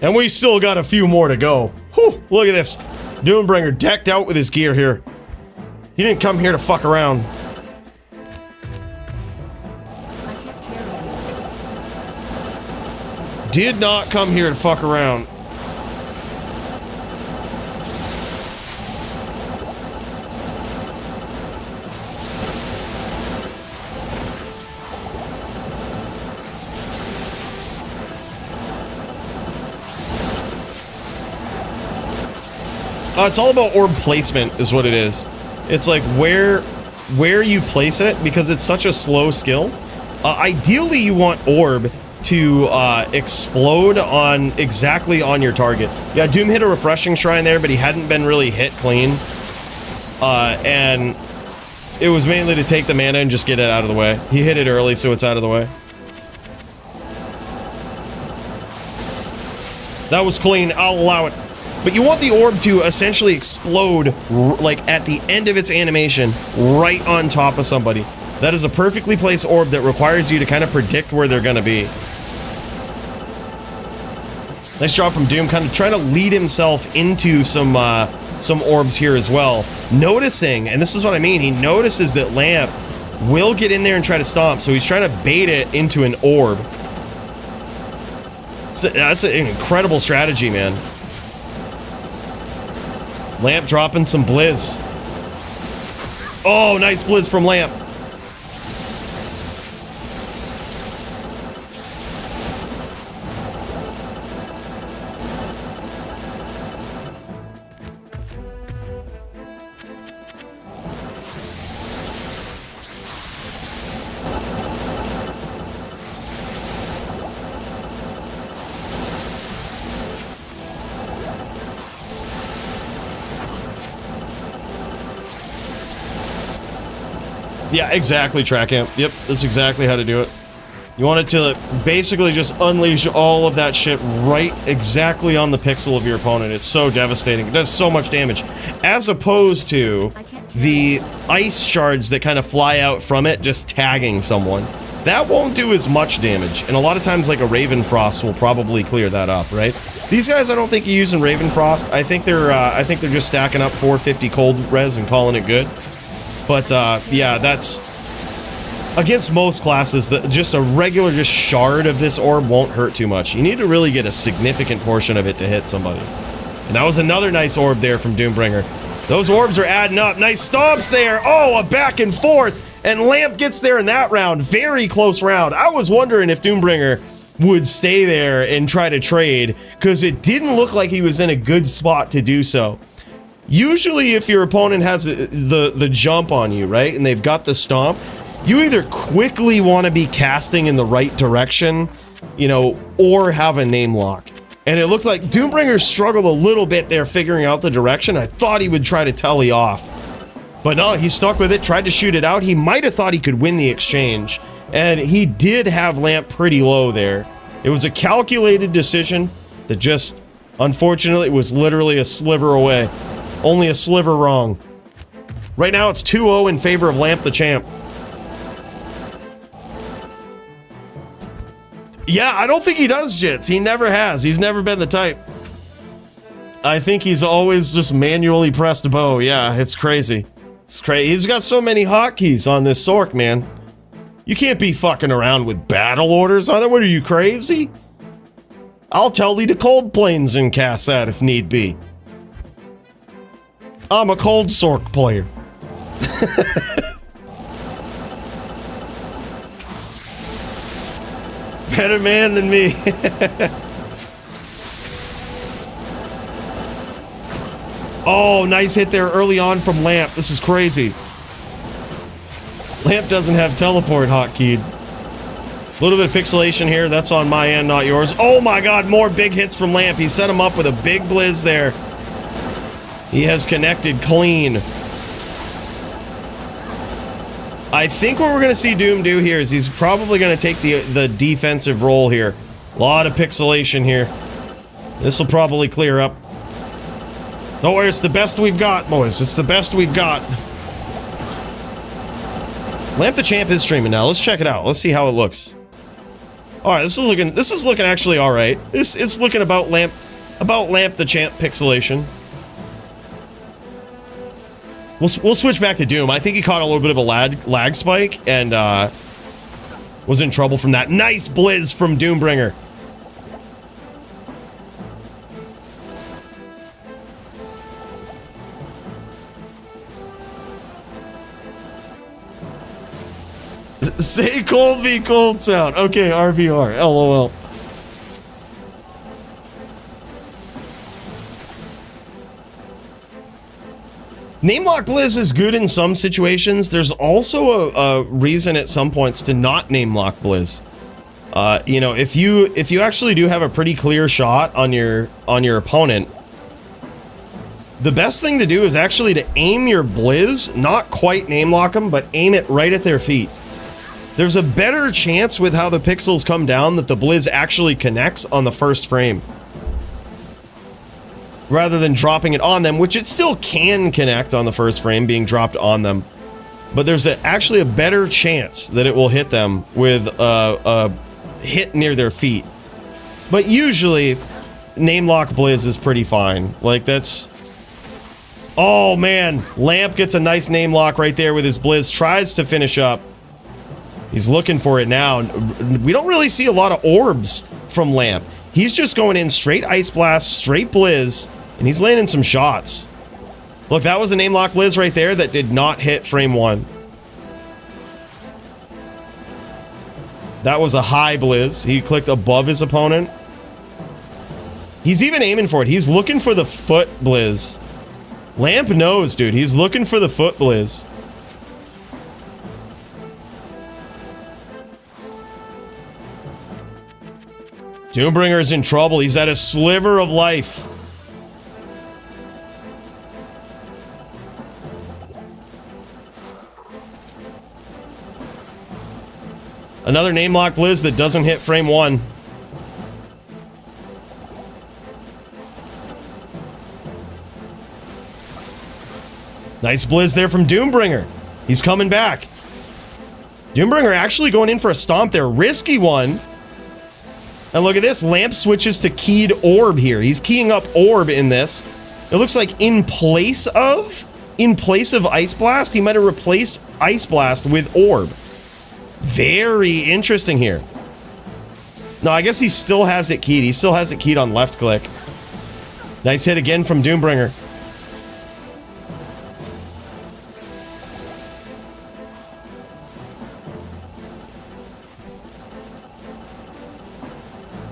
And we still got a few more to go. Whew, look at this. Doombringer decked out with his gear here. He didn't come here to fuck around. Did not come here to fuck around. It's all about orb placement is what it is. It's like where you place it, because it's such a slow skill. Ideally, you want orb to explode exactly on your target. Yeah, Doom hit a refreshing shrine there, but he hadn't been really hit clean. And it was mainly to take the mana and just get it out of the way. He hit it early, so it's out of the way. That was clean. I'll allow it. But you want the orb to essentially explode, like, at the end of its animation, right on top of somebody. That is a perfectly placed orb that requires you to kind of predict where they're gonna be. Nice job from Doom, kind of trying to lead himself into some orbs here as well. Noticing, and this is what I mean, he notices that Lamp will get in there and try to stomp, so he's trying to bait it into an orb. So that's an incredible strategy, man. Lamp dropping some blizz. Oh, nice blizz from Lamp. Yeah, exactly, track amp. Yep, that's exactly how to do it. You want it to basically just unleash all of that shit right exactly on the pixel of your opponent. It's so devastating. It does so much damage. As opposed to the ice shards that kind of fly out from it, just tagging someone. That won't do as much damage. And a lot of times, like a Raven Frost will probably clear that up, right? These guys, I don't think you're using Raven Frost. I think they're just stacking up 450 cold res and calling it good. But yeah, that's against most classes. Just a regular shard of this orb won't hurt too much. You need to really get a significant portion of it to hit somebody. And that was another nice orb there from Doombringer. Those orbs are adding up. Nice stomps there. Oh, a back and forth. And Lamp gets there in that round. Very close round. I was wondering if Doombringer would stay there and try to trade, because it didn't look like he was in a good spot to do so. Usually if your opponent has the jump on you, right, and they've got the stomp, you either quickly want to be casting in the right direction, you know, or have a name lock. And it looked like Doombringer struggled a little bit there figuring out the direction. I thought he would try to telly off. But no, he stuck with it, tried to shoot it out. He might have thought he could win the exchange. And he did have Lamp pretty low there. It was a calculated decision that just, unfortunately, was literally a sliver away. Only a sliver wrong. Right now, it's 2-0 in favor of Lamp the Champ. Yeah, I don't think he does Jits. He never has. He's never been the type. I think he's always just manually pressed a bow. Yeah, it's crazy. It's crazy. He's got so many hotkeys on this Sork, man. You can't be fucking around with battle orders on it. What are you, crazy? I'll tell thee to cold planes and cast that if need be. I'm a cold Sork player. Better man than me. Oh, nice hit there early on from Lamp. This is crazy. Lamp doesn't have teleport hotkeyed. A little bit of pixelation here. That's on my end, not yours. Oh my god, more big hits from Lamp. He set him up with a big blizz there. He has connected clean. I think what we're going to see Doom do here is he's probably going to take the defensive role here. A lot of pixelation here. This will probably clear up. Don't worry, it's the best we've got, boys. It's the best we've got. Lamp the Champ is streaming now. Let's check it out. Let's see how it looks. All right, this is looking actually all right. It's looking about Lamp the Champ pixelation. We'll switch back to Doom. I think he caught a little bit of a lag spike and was in trouble from that. Nice blizz from Doombringer. Say cold v cold sound. Okay, RVR. LOL. Namelock Blizz is good in some situations. There's also a reason at some points to not namelock Blizz. You know, if you actually do have a pretty clear shot on your opponent, the best thing to do is actually to aim your Blizz, not quite namelock them, but aim it right at their feet. There's a better chance with how the pixels come down that the Blizz actually connects on the first frame, rather than dropping it on them, which it still can connect on the first frame, being dropped on them. But there's actually a better chance that it will hit them with a hit near their feet. But usually, namelock Blizz is pretty fine. Like, that's... Oh, man. Lamp gets a nice namelock right there with his Blizz. Tries to finish up. He's looking for it now. We don't really see a lot of orbs from Lamp. He's just going in straight Ice Blast, straight Blizz, and he's landing some shots. Look, that was a namelock Blizz right there that did not hit frame 1. That was a high Blizz. He clicked above his opponent. He's even aiming for it. He's looking for the foot Blizz. Lamp knows, dude. He's looking for the foot Blizz. Doombringer's in trouble. He's at a sliver of life. Another name lock Blizz that doesn't hit frame 1. Nice Blizz there from Doombringer. He's coming back. Doombringer actually going in for a stomp there. Risky one. And look at this. Lamp switches to keyed orb here. He's keying up orb in this. It looks like in place of Ice Blast, he might have replaced Ice Blast with orb. Very interesting here. No, I guess he still has it keyed. He still has it keyed on left click. Nice hit again from Doombringer.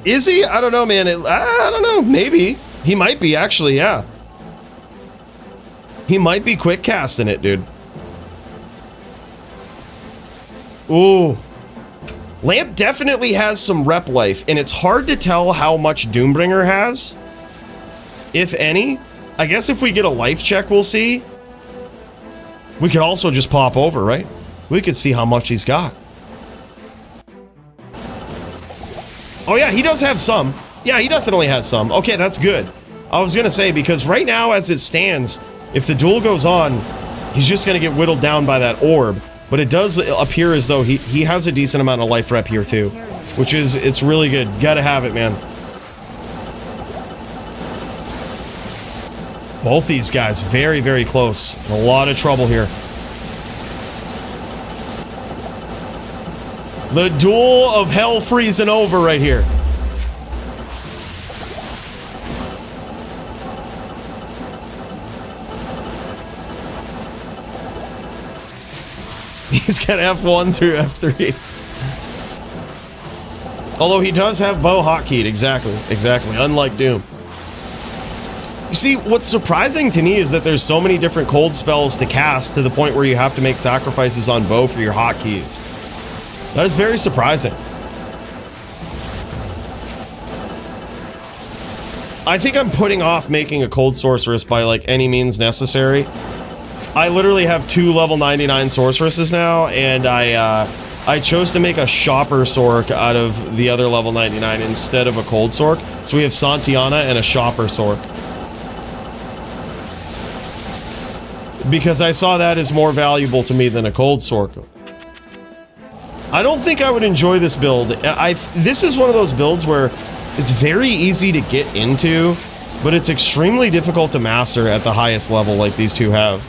Is he? I don't know, man. I don't know. Maybe. He might be, actually, yeah. He might be quick casting it, dude. Ooh. Lamp definitely has some rep life, and it's hard to tell how much Doombringer has. If any. I guess if we get a life check, we'll see. We could also just pop over, right? We could see how much he's got. Oh yeah, he does have some. Yeah, he definitely has some. Okay, that's good. I was gonna say, because right now as it stands, if the duel goes on, he's just gonna get whittled down by that orb. But it does appear as though he has a decent amount of life rep here too. Which is, it's really good. Gotta have it, man. Both these guys very, very close. A lot of trouble here. The duel of hell freezing over right here. He's got F1 through F3. Although he does have bow hotkeyed, exactly, unlike Doom. You see, what's surprising to me is that there's so many different cold spells to cast to the point where you have to make sacrifices on bow for your hotkeys. That is very surprising. I think I'm putting off making a cold sorceress by like any means necessary. I literally have 2 level 99 sorceresses now, and I chose to make a shopper sorc out of the other level 99 instead of a cold sorc. So we have Santiana and a shopper sorc. Because I saw that as more valuable to me than a cold sorc. I don't think I would enjoy this build. This is one of those builds where it's very easy to get into, but it's extremely difficult to master at the highest level like these two have.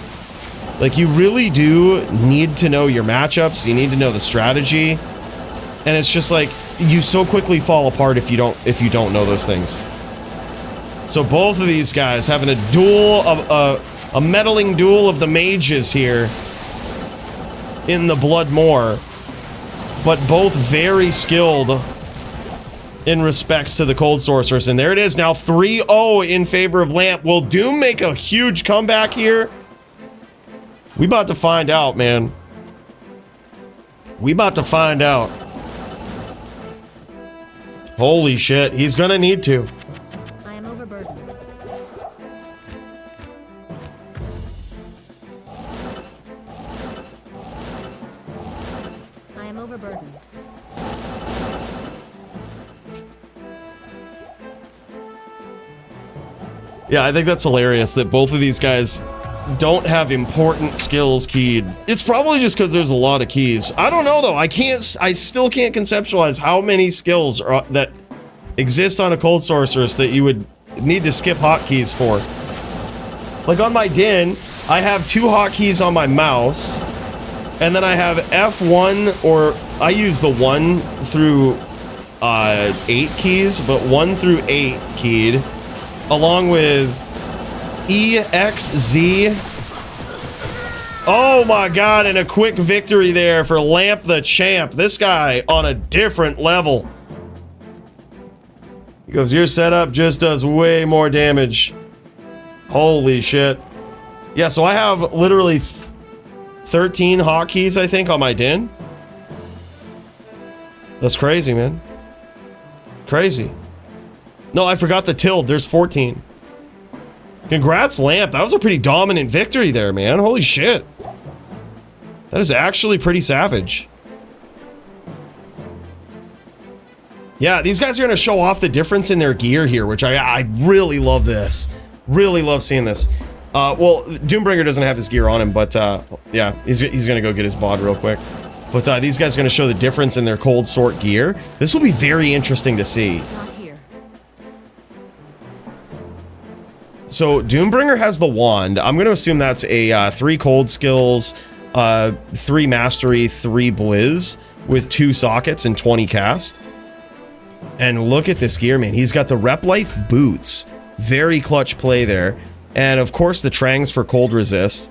Like, you really do need to know your matchups, you need to know the strategy, and it's just like, you so quickly fall apart if you don't know those things. So both of these guys having a duel of a meddling duel of the mages here in the Bloodmoor. But both very skilled in respects to the cold sorceress. And there it is now, 3-0 in favor of Lamp. Will Doom make a huge comeback here? We about to find out, man. We about to find out. Holy shit, he's gonna need to. I am overburdened. I am overburdened. Yeah, I think that's hilarious that both of these guys don't have important skills keyed. It's probably just because there's a lot of keys. I don't know though. I still can't conceptualize how many skills that exist on a cold sorceress that you would need to skip hotkeys for. Like on my Din, I have 2 hotkeys on my mouse, and then I have F1, or I use the 1 through 8 keys, but 1 through 8 keyed, along with E, X, Z. Oh my god, and a quick victory there for Lamp the Champ. This guy on a different level. He goes, your setup just does way more damage. Holy shit. Yeah, so I have literally 13 hotkeys, I think, on my Din. That's crazy, man. Crazy. No, I forgot the tilde. There's 14. Congrats, Lamp. That was a pretty dominant victory there, man. Holy shit. That is actually pretty savage. Yeah, these guys are going to show off the difference in their gear here, which I really love this. Really love seeing this. Well, Doombringer doesn't have his gear on him, but yeah, he's going to go get his bod real quick. But these guys are going to show the difference in their cold sort gear. This will be very interesting to see. Not here. So Doombringer has the wand. I'm going to assume that's a 3 cold skills, 3 mastery, 3 blizz with 2 sockets and 20 cast. And look at this gear, man. He's got the rep life boots. Very clutch play there. And of course the Trangs for cold resist.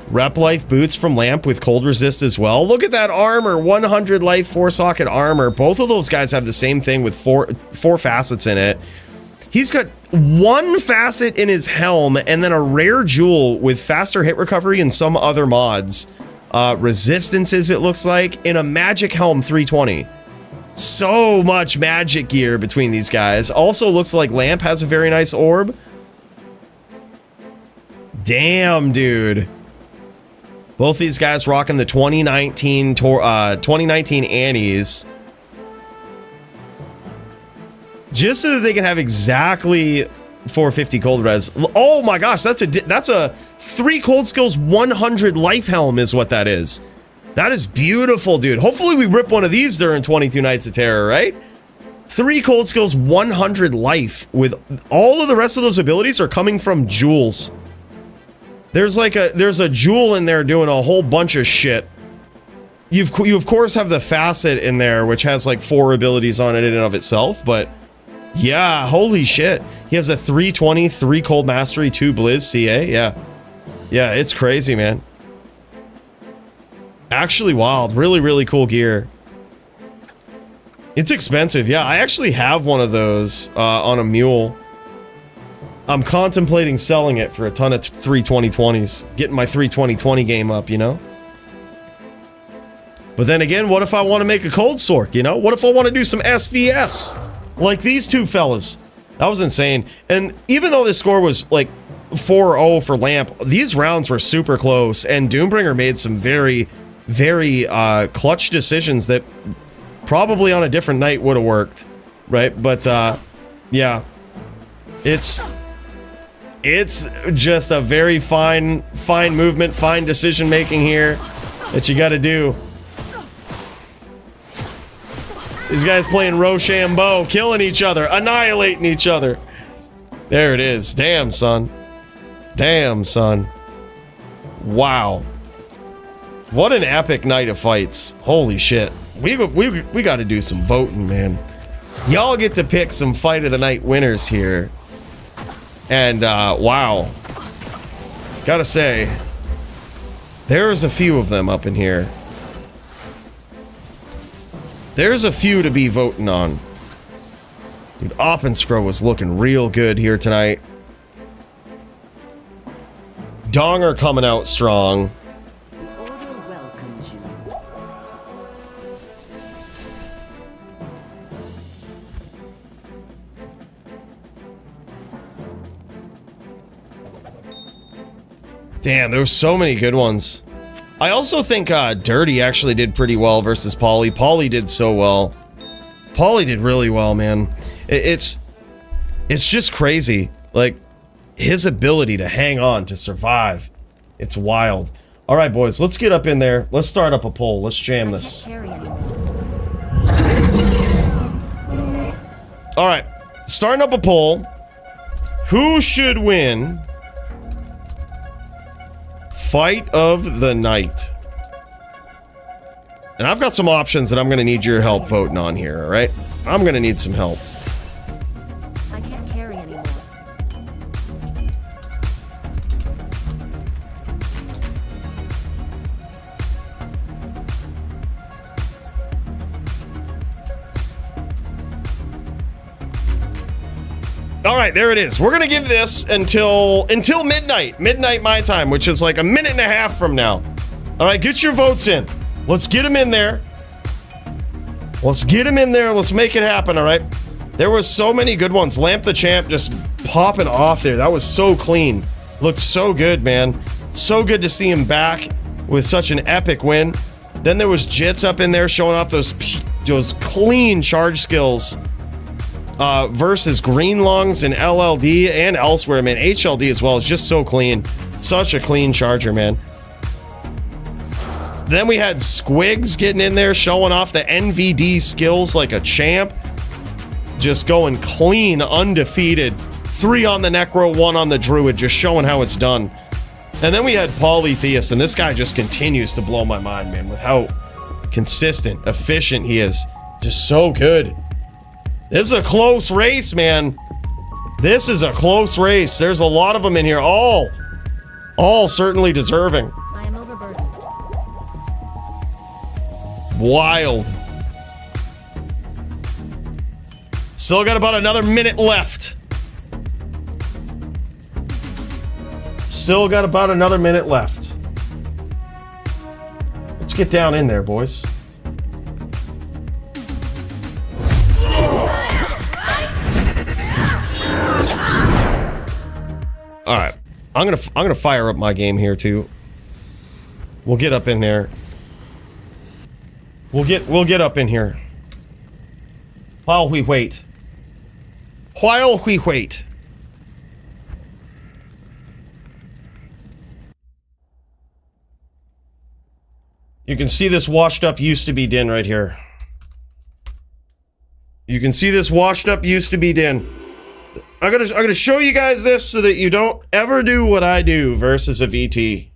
Rep life boots from Lamp with cold resist as well. Look at that armor, 100 life, 4 socket armor. Both of those guys have the same thing with four facets in it. He's got 1 facet in his helm and then a rare jewel with faster hit recovery and some other mods. Resistances, it looks like, in a magic helm 320. So much magic gear between these guys. Also looks like Lamp has a very nice orb. Damn, dude. Both these guys rocking the 2019 Annies. Just so that they can have exactly 450 cold res. Oh my gosh, that's a 3 cold skills 100 life helm is what that is. That is beautiful, dude. Hopefully we rip one of these during 22 Nights of Terror, right? 3 cold skills 100 life with all of the rest of those abilities are coming from jewels. There's a jewel in there doing a whole bunch of shit. You of course have the facet in there, which has like 4 abilities on it in and of itself, but yeah, holy shit. He has a 320, 3 cold mastery, 2 blizz CA. Yeah, it's crazy, man. Actually wild. Really, really cool gear. It's expensive. Yeah, I actually have one of those on a mule. I'm contemplating selling it for a ton of 32020s. Getting my 32020 game up, you know? But then again, what if I want to make a cold sort, you know? What if I want to do some SVS? Like these two fellas. That was insane. And even though this score was like 4-0 for Lamp, these rounds were super close. And Doombringer made some very, very clutch decisions that probably on a different night would have worked. Right? But yeah. It's just a very fine movement, fine decision making here that you got to do. These guys playing Rochambeau, killing each other, annihilating each other. There it is. Damn, son. Damn, son. Wow. What an epic night of fights. Holy shit. We got to do some voting, man. Y'all get to pick some fight of the night winners here. And, wow. Gotta say, there's a few of them up in here. There's a few to be voting on. Dude, Oppenskro was looking real good here tonight. Donger coming out strong. Damn, there were so many good ones. I also think Dirty actually did pretty well versus Poly. Poly did so well. Poly did really well, man. It's just crazy. Like, his ability to hang on, to survive. It's wild. All right, boys, let's get up in there. Let's start up a poll. Let's jam this. All right, starting up a poll. Who should win Fight of the Night? And I've got some options that I'm going to need your help voting on here, all right? I'm going to need some help. I can't carry anymore. All right, there it is. We're going to give this until midnight. Midnight my time, which is like a minute and a half from now. All right, get your votes in. Let's get them in there. Let's get them in there. Let's make it happen, all right? There were so many good ones. Lamp the Champ just popping off there. That was so clean. Looked so good, man. So good to see him back with such an epic win. Then there was Jits up in there showing off those those clean charge skills versus Green Lungs and LLD and elsewhere, man. HLD as well is just so clean. Such a clean charger, man. Then we had Squigs getting in there, showing off the NVD skills like a champ. Just going clean, undefeated. 3 on the Necro, 1 on the Druid, just showing how it's done. And then we had Polytheist, and this guy just continues to blow my mind, man, with how consistent, efficient he is. Just so good. This is a close race, man. This is a close race. There's a lot of them in here. All certainly deserving. I am overburdened. Wild. Still got about another minute left. Still got about another minute left. Let's get down in there, boys. All right, I'm gonna fire up my game here too. We'll get up in there. We'll get up in here. While we wait. While we wait. You can see this washed up used to be din right here. You can see this washed up used to be din. I'm gonna show you guys this so that you don't ever do what I do versus a VT.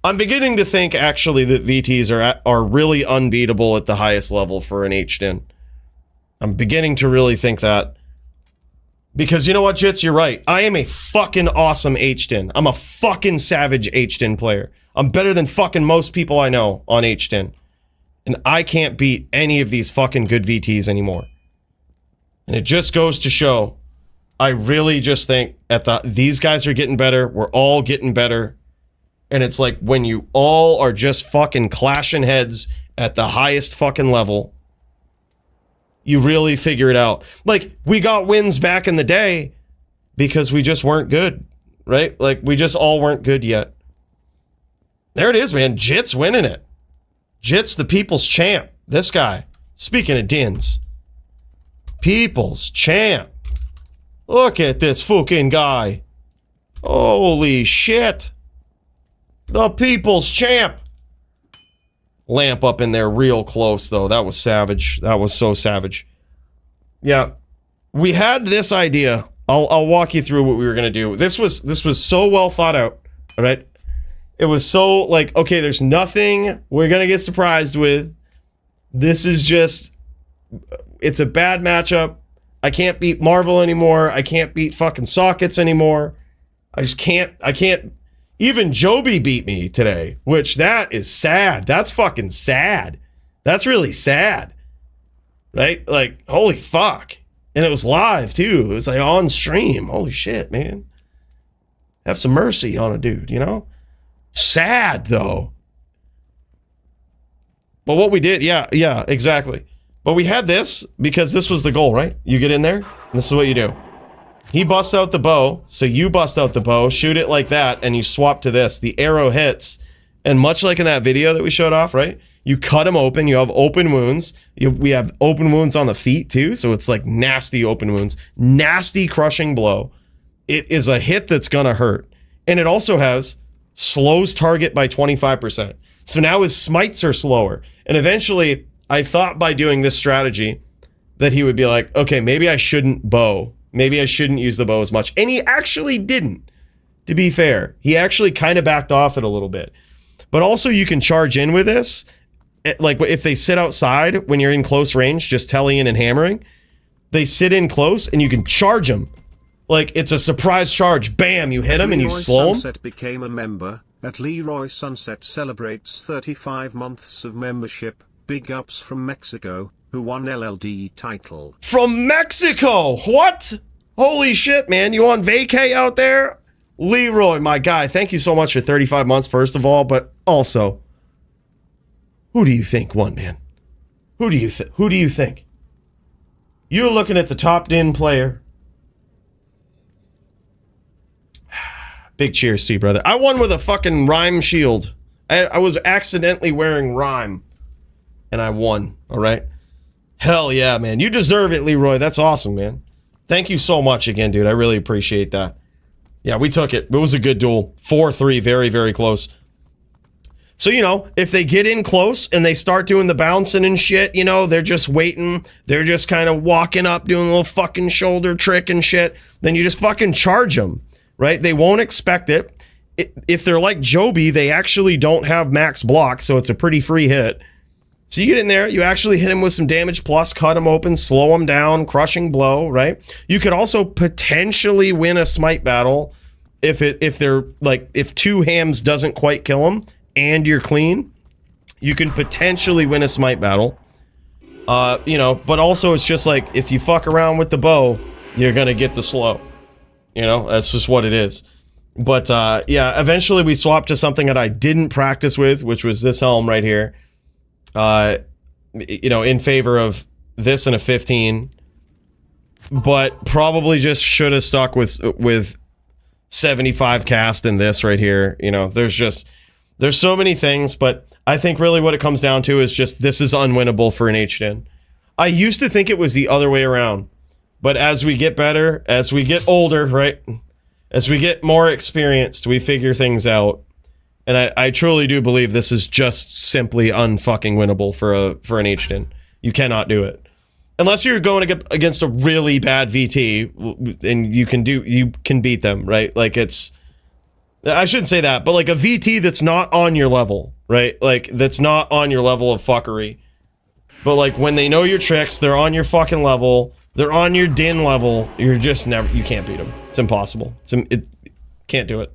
I'm beginning to think actually that VTs are really unbeatable at the highest level for an H-din. I'm beginning to really think that. Because you know what, Jits, you're right. I am a fucking awesome H-din. I'm a fucking savage H-din player. I'm better than fucking most people I know on H-din. And I can't beat any of these fucking good VTs anymore. And it just goes to show, I really just think these guys are getting better. We're all getting better. And it's like when you all are just fucking clashing heads at the highest fucking level, you really figure it out. Like, we got wins back in the day because we just weren't good, right? Like, we just all weren't good yet. There it is, man. Jits winning it. Jits, the people's champ. This guy. Speaking of dins. People's champ. Look at this fucking guy. Holy shit. The people's champ. Lamp up in there real close, though. That was savage. That was so savage. Yeah. We had this idea. I'll walk you through what we were going to do. This was so well thought out. All right. It was so like, okay, there's nothing we're going to get surprised with. This is just, it's a bad matchup. I can't beat Marvel anymore. I can't beat fucking Sockets anymore. I can't. Even Joby beat me today, which that is sad. That's fucking sad. That's really sad. Right? Like, holy fuck. And it was live too. It was like on stream. Holy shit, man. Have some mercy on a dude, you know? Sad though. But what we did, yeah, exactly. But we had this because this was the goal, right? You get in there, and this is what you do. He busts out the bow, so you bust out the bow, shoot it like that, and you swap to this. The arrow hits, and much like in that video that we showed off, right? You cut him open, you have open wounds. We have open wounds on the feet too, so it's like nasty open wounds. Nasty crushing blow. It is a hit that's gonna hurt. And it also has slows target by 25%. So now his smites are slower. And eventually, I thought by doing this strategy that he would be like, okay, maybe I shouldn't bow. Maybe I shouldn't use the bow as much. And he actually didn't, to be fair. He actually kind of backed off it a little bit. But also you can charge in with this. Like if they sit outside when you're in close range, just telling and hammering, they sit in close and you can charge them. Like it's a surprise charge. Bam, you hit them and you slow them. Sunset became a member. At Leroy Sunset celebrates 35 months of membership. Big ups from Mexico, who won LLD title. From Mexico! What? Holy shit, man. You on vacay out there? Leroy, my guy, thank you so much for 35 months, first of all, but also, who do you think won, man? Who do you think? You're looking at the top din player. Big cheers to you, brother. I won with a fucking rhyme shield. I was accidentally wearing rhyme. And I won, all right? Hell yeah, man. You deserve it, Leroy. That's awesome, man. Thank you so much again, dude. I really appreciate that. Yeah, we took it. It was a good duel. 4-3, very, very close. So, you know, if they get in close and they start doing the bouncing and shit, you know, they're just waiting. They're just kind of walking up, doing a little fucking shoulder trick and shit. Then you just fucking charge them, right? They won't expect it. If they're like Joby, they actually don't have max block, so it's a pretty free hit. So you get in there, you actually hit him with some damage plus, cut him open, slow him down, crushing blow, right? You could also potentially win a smite battle if they're like, if 2 hams doesn't quite kill him and you're clean, you can potentially win a smite battle. You know, but also it's just like, if you fuck around with the bow, you're gonna get the slow. You know, that's just what it is. But yeah, eventually we swapped to something that I didn't practice with, which was this helm right here. You know, in favor of this and a 15, but probably just should have stuck with 75 cast and this right here. You know, there's so many things, but I think really what it comes down to is just this is unwinnable for an HDN. I used to think it was the other way around, but as we get better, as we get older, right, as we get more experienced, we figure things out. And I truly do believe this is just simply unfucking winnable for an HDN. You cannot do it. Unless you're going against a really bad VT, and you can beat them, right? Like I shouldn't say that, but like a VT that's not on your level, right? Like that's not on your level of fuckery. But like when they know your tricks, they're on your fucking level, they're on your din level, you can't beat them. It's impossible. Can't do it.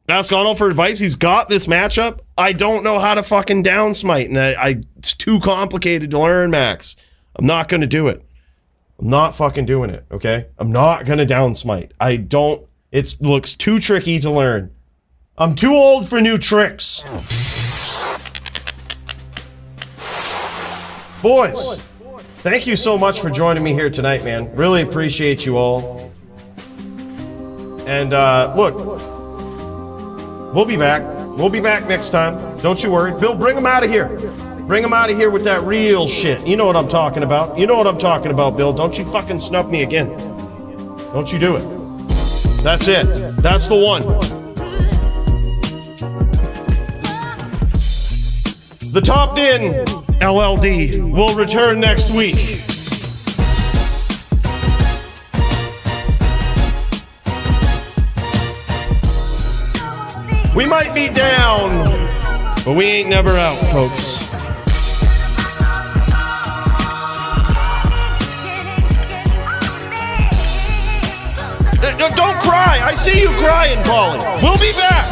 Ask Arnold for advice. He's got this matchup. I don't know how to fucking down smite, and it's too complicated to learn, Max. I'm not gonna do it. I'm not fucking doing it, okay? I'm not gonna down smite. It looks too tricky to learn. I'm too old for new tricks. Boys, thank you so much for joining me here tonight, man. Really appreciate you all. And look, we'll be back. We'll be back next time. Don't you worry. Bill, bring him out of here. Bring him out of here with that real shit. You know what I'm talking about. You know what I'm talking about, Bill. Don't you fucking snub me again. Don't you do it. That's it. That's the one. The Top Din LLD will return next week. We might be down, but we ain't never out, folks. Don't cry. I see you crying, Polly. We'll be back.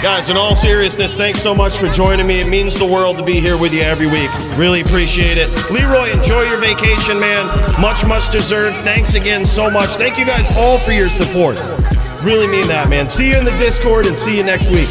Guys, in all seriousness, thanks so much for joining me. It means the world to be here with you every week. Really appreciate it. Leroy, enjoy your vacation, man. Much, much deserved. Thanks again so much. Thank you guys all for your support. Really mean that, man. See you in the Discord and see you next week.